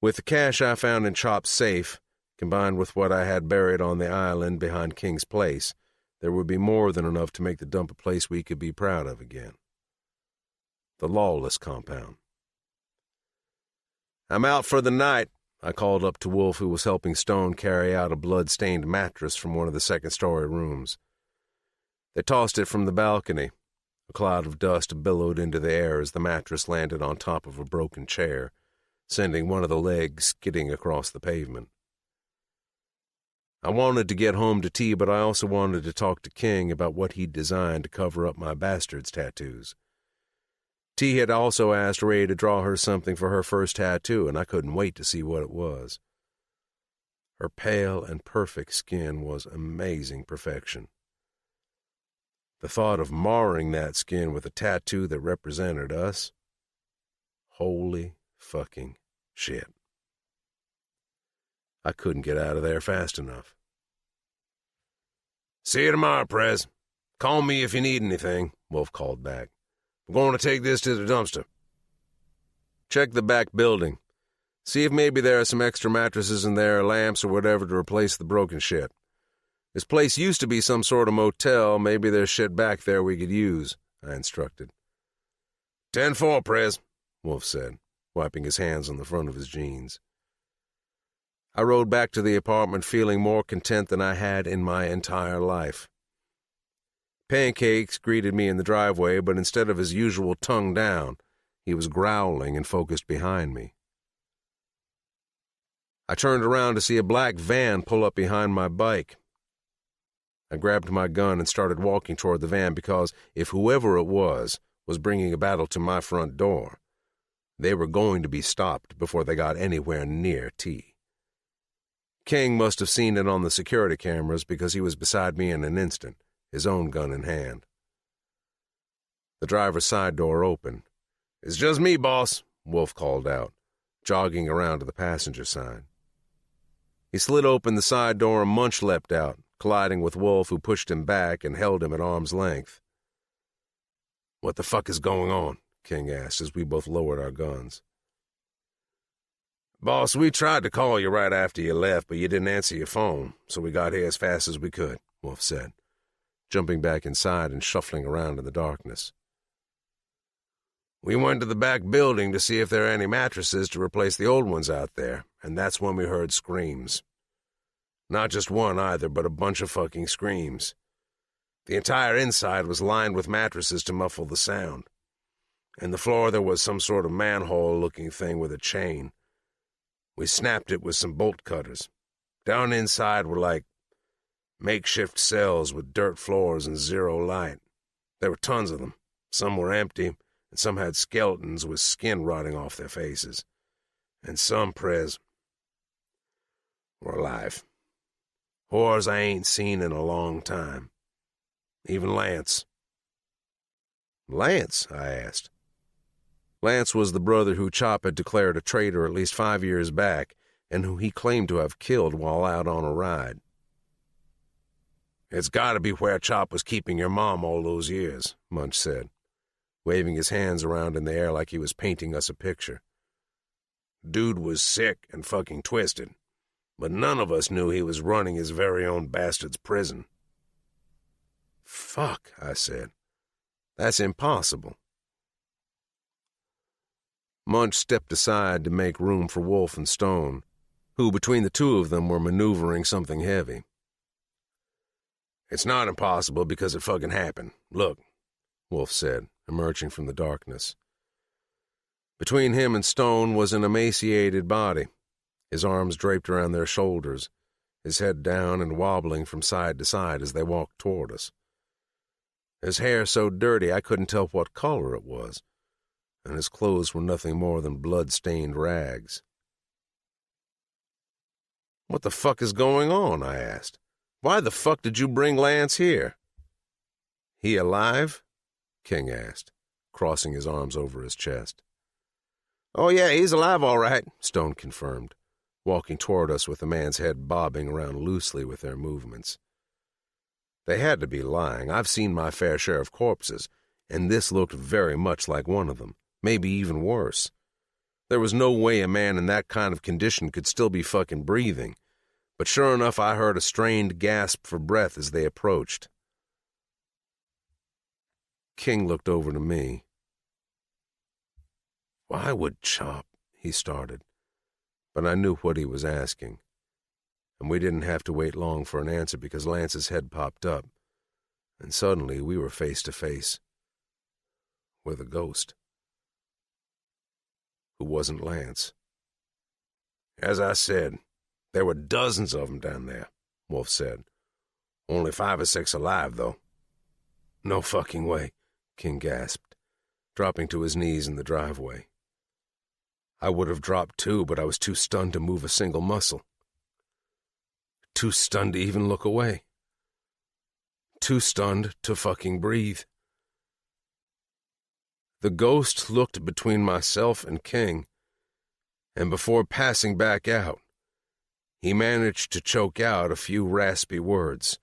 With the cash I found in Chop's safe, combined with what I had buried on the island behind King's Place, there would be more than enough to make the dump a place we could be proud of again. The Lawless compound. "I'm out for the night," I called up to Wolf, who was helping Stone carry out a blood-stained mattress from one of the second-story rooms. They tossed it from the balcony. A cloud of dust billowed into the air as the mattress landed on top of a broken chair, sending one of the legs skidding across the pavement. I wanted to get home to T, but I also wanted to talk to King about what he'd designed to cover up my bastard's tattoos. T had also asked Ray to draw her something for her first tattoo, and I couldn't wait to see what it was. Her pale and perfect skin was amazing perfection. The thought of marring that skin with a tattoo that represented us, holy fucking shit. I couldn't get out of there fast enough. "See you tomorrow, Prez. Call me if you need anything," Wolf called back. "I'm going to take this to the dumpster." "Check the back building. See if maybe there are some extra mattresses in there, or lamps or whatever to replace the broken shit. This place used to be some sort of motel. Maybe there's shit back there we could use," I instructed. 10-4, Prez, Wolf said, wiping his hands on the front of his jeans. I rode back to the apartment feeling more content than I had in my entire life. Pancakes greeted me in the driveway, but instead of his usual tongue down, he was growling and focused behind me. I turned around to see a black van pull up behind my bike. I grabbed my gun and started walking toward the van because if whoever it was bringing a battle to my front door, they were going to be stopped before they got anywhere near T. King must have seen it on the security cameras because he was beside me in an instant, his own gun in hand. The driver's side door opened. "It's just me, boss," Wolf called out, jogging around to the passenger side. He slid open the side door and Munch leapt out, colliding with Wolf, who pushed him back and held him at arm's length. "What the fuck is going on?" King asked as we both lowered our guns. "Boss, we tried to call you right after you left, but you didn't answer your phone, so we got here as fast as we could," Wolf said, jumping back inside and shuffling around in the darkness. "We went to the back building to see if there are any mattresses to replace the old ones out there, and that's when we heard screams. Not just one either, but a bunch of fucking screams. The entire inside was lined with mattresses to muffle the sound. And the floor there was some sort of manhole-looking thing with a chain. We snapped it with some bolt cutters. Down inside were like makeshift cells with dirt floors and zero light. There were tons of them. Some were empty, and some had skeletons with skin rotting off their faces. And some, Prez, were alive. Horrors I ain't seen in a long time. Even Lance." "Lance?" I asked. Lance was the brother who Chop had declared a traitor at least 5 years back, and who he claimed to have killed while out on a ride. "It's got to be where Chop was keeping your mom all those years," Munch said, waving his hands around in the air like he was painting us a picture. "Dude was sick and fucking twisted, but none of us knew he was running his very own bastard's prison." "Fuck," I said. "That's impossible." Munch stepped aside to make room for Wolf and Stone, who between the two of them were maneuvering something heavy. "It's not impossible because it fucking happened. Look," Wolf said, emerging from the darkness. Between him and Stone was an emaciated body, his arms draped around their shoulders, his head down and wobbling from side to side as they walked toward us. His hair so dirty I couldn't tell what color it was, and his clothes were nothing more than blood-stained rags. "What the fuck is going on?" I asked. "Why the fuck did you bring Lance here?" "He alive?" King asked, crossing his arms over his chest. "Oh yeah, he's alive all right," Stone confirmed, walking toward us with the man's head bobbing around loosely with their movements. They had to be lying. I've seen my fair share of corpses, and this looked very much like one of them, maybe even worse. There was no way a man in that kind of condition could still be fucking breathing, but sure enough I heard a strained gasp for breath as they approached. King looked over to me. "Why would Chop?" he started, but I knew what he was asking, and we didn't have to wait long for an answer because Lance's head popped up, and suddenly we were face to face with a ghost. Who wasn't Lance. "As I said, there were dozens of them down there," Wolf said. "Only 5 or 6 alive, though." "No fucking way," King gasped, dropping to his knees in the driveway. I would have dropped too, but I was too stunned to move a single muscle. Too stunned to even look away. Too stunned to fucking breathe. The ghost looked between myself and King, and before passing back out, he managed to choke out a few raspy words.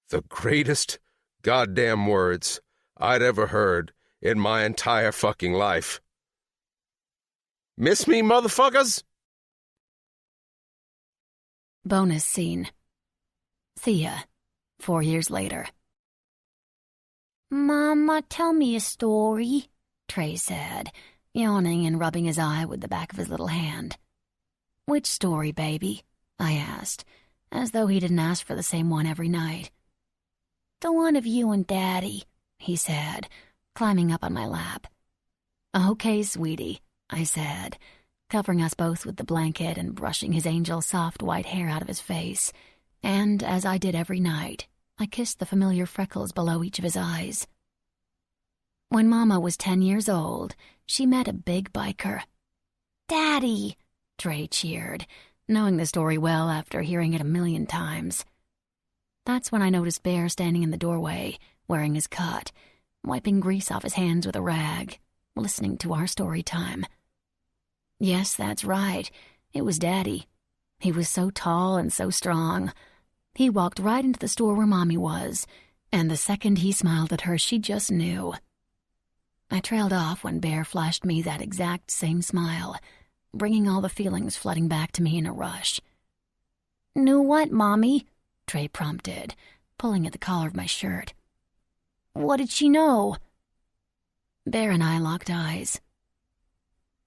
The greatest goddamn words I'd ever heard in my entire fucking life. "Miss me, motherfuckers?" Bonus scene. Thea, 4 years later. "Mama, tell me a story," Trey said, yawning and rubbing his eye with the back of his little hand. "Which story, baby?" I asked, as though he didn't ask for the same one every night. "The one of you and Daddy," he said, climbing up on my lap. "Okay, sweetie," I said, covering us both with the blanket and brushing his angel soft white hair out of his face, and, as I did every night, I kissed the familiar freckles below each of his eyes. When Mama was 10 years old, she met a big biker. "Daddy!" Trey cheered, knowing the story well after hearing it 1,000,000 times. That's when I noticed Bear standing in the doorway, wearing his cut, wiping grease off his hands with a rag, listening to our story time. Yes, that's right. It was Daddy. He was so tall and so strong. He walked right into the store where Mommy was, and the second he smiled at her, she just knew. I trailed off when Bear flashed me that exact same smile, bringing all the feelings flooding back to me in a rush. "Knew what, Mommy?" Trey prompted, pulling at the collar of my shirt. "What did she know?" Bear and I locked eyes.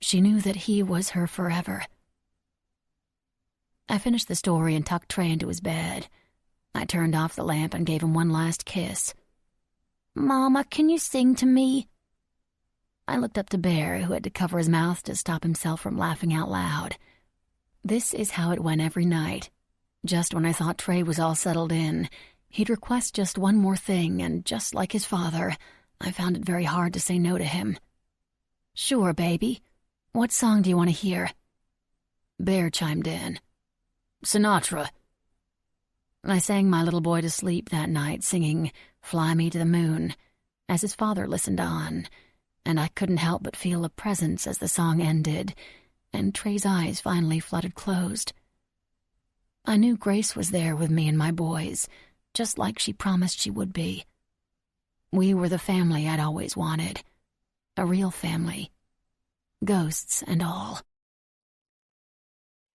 She knew that he was her forever. I finished the story and tucked Trey into his bed. I turned off the lamp and gave him one last kiss. "Mama, can you sing to me?" I looked up to Bear, who had to cover his mouth to stop himself from laughing out loud. This is how it went every night. Just when I thought Trey was all settled in, he'd request just one more thing, and just like his father, I found it very hard to say no to him. "Sure, baby. What song do you want to hear?" Bear chimed in. "Sinatra." I sang my little boy to sleep that night, singing "Fly Me to the Moon," as his father listened on, and I couldn't help but feel a presence as the song ended, and Trey's eyes finally flooded closed. I knew Grace was there with me and my boys, just like she promised she would be. We were the family I'd always wanted. A real family. Ghosts and all.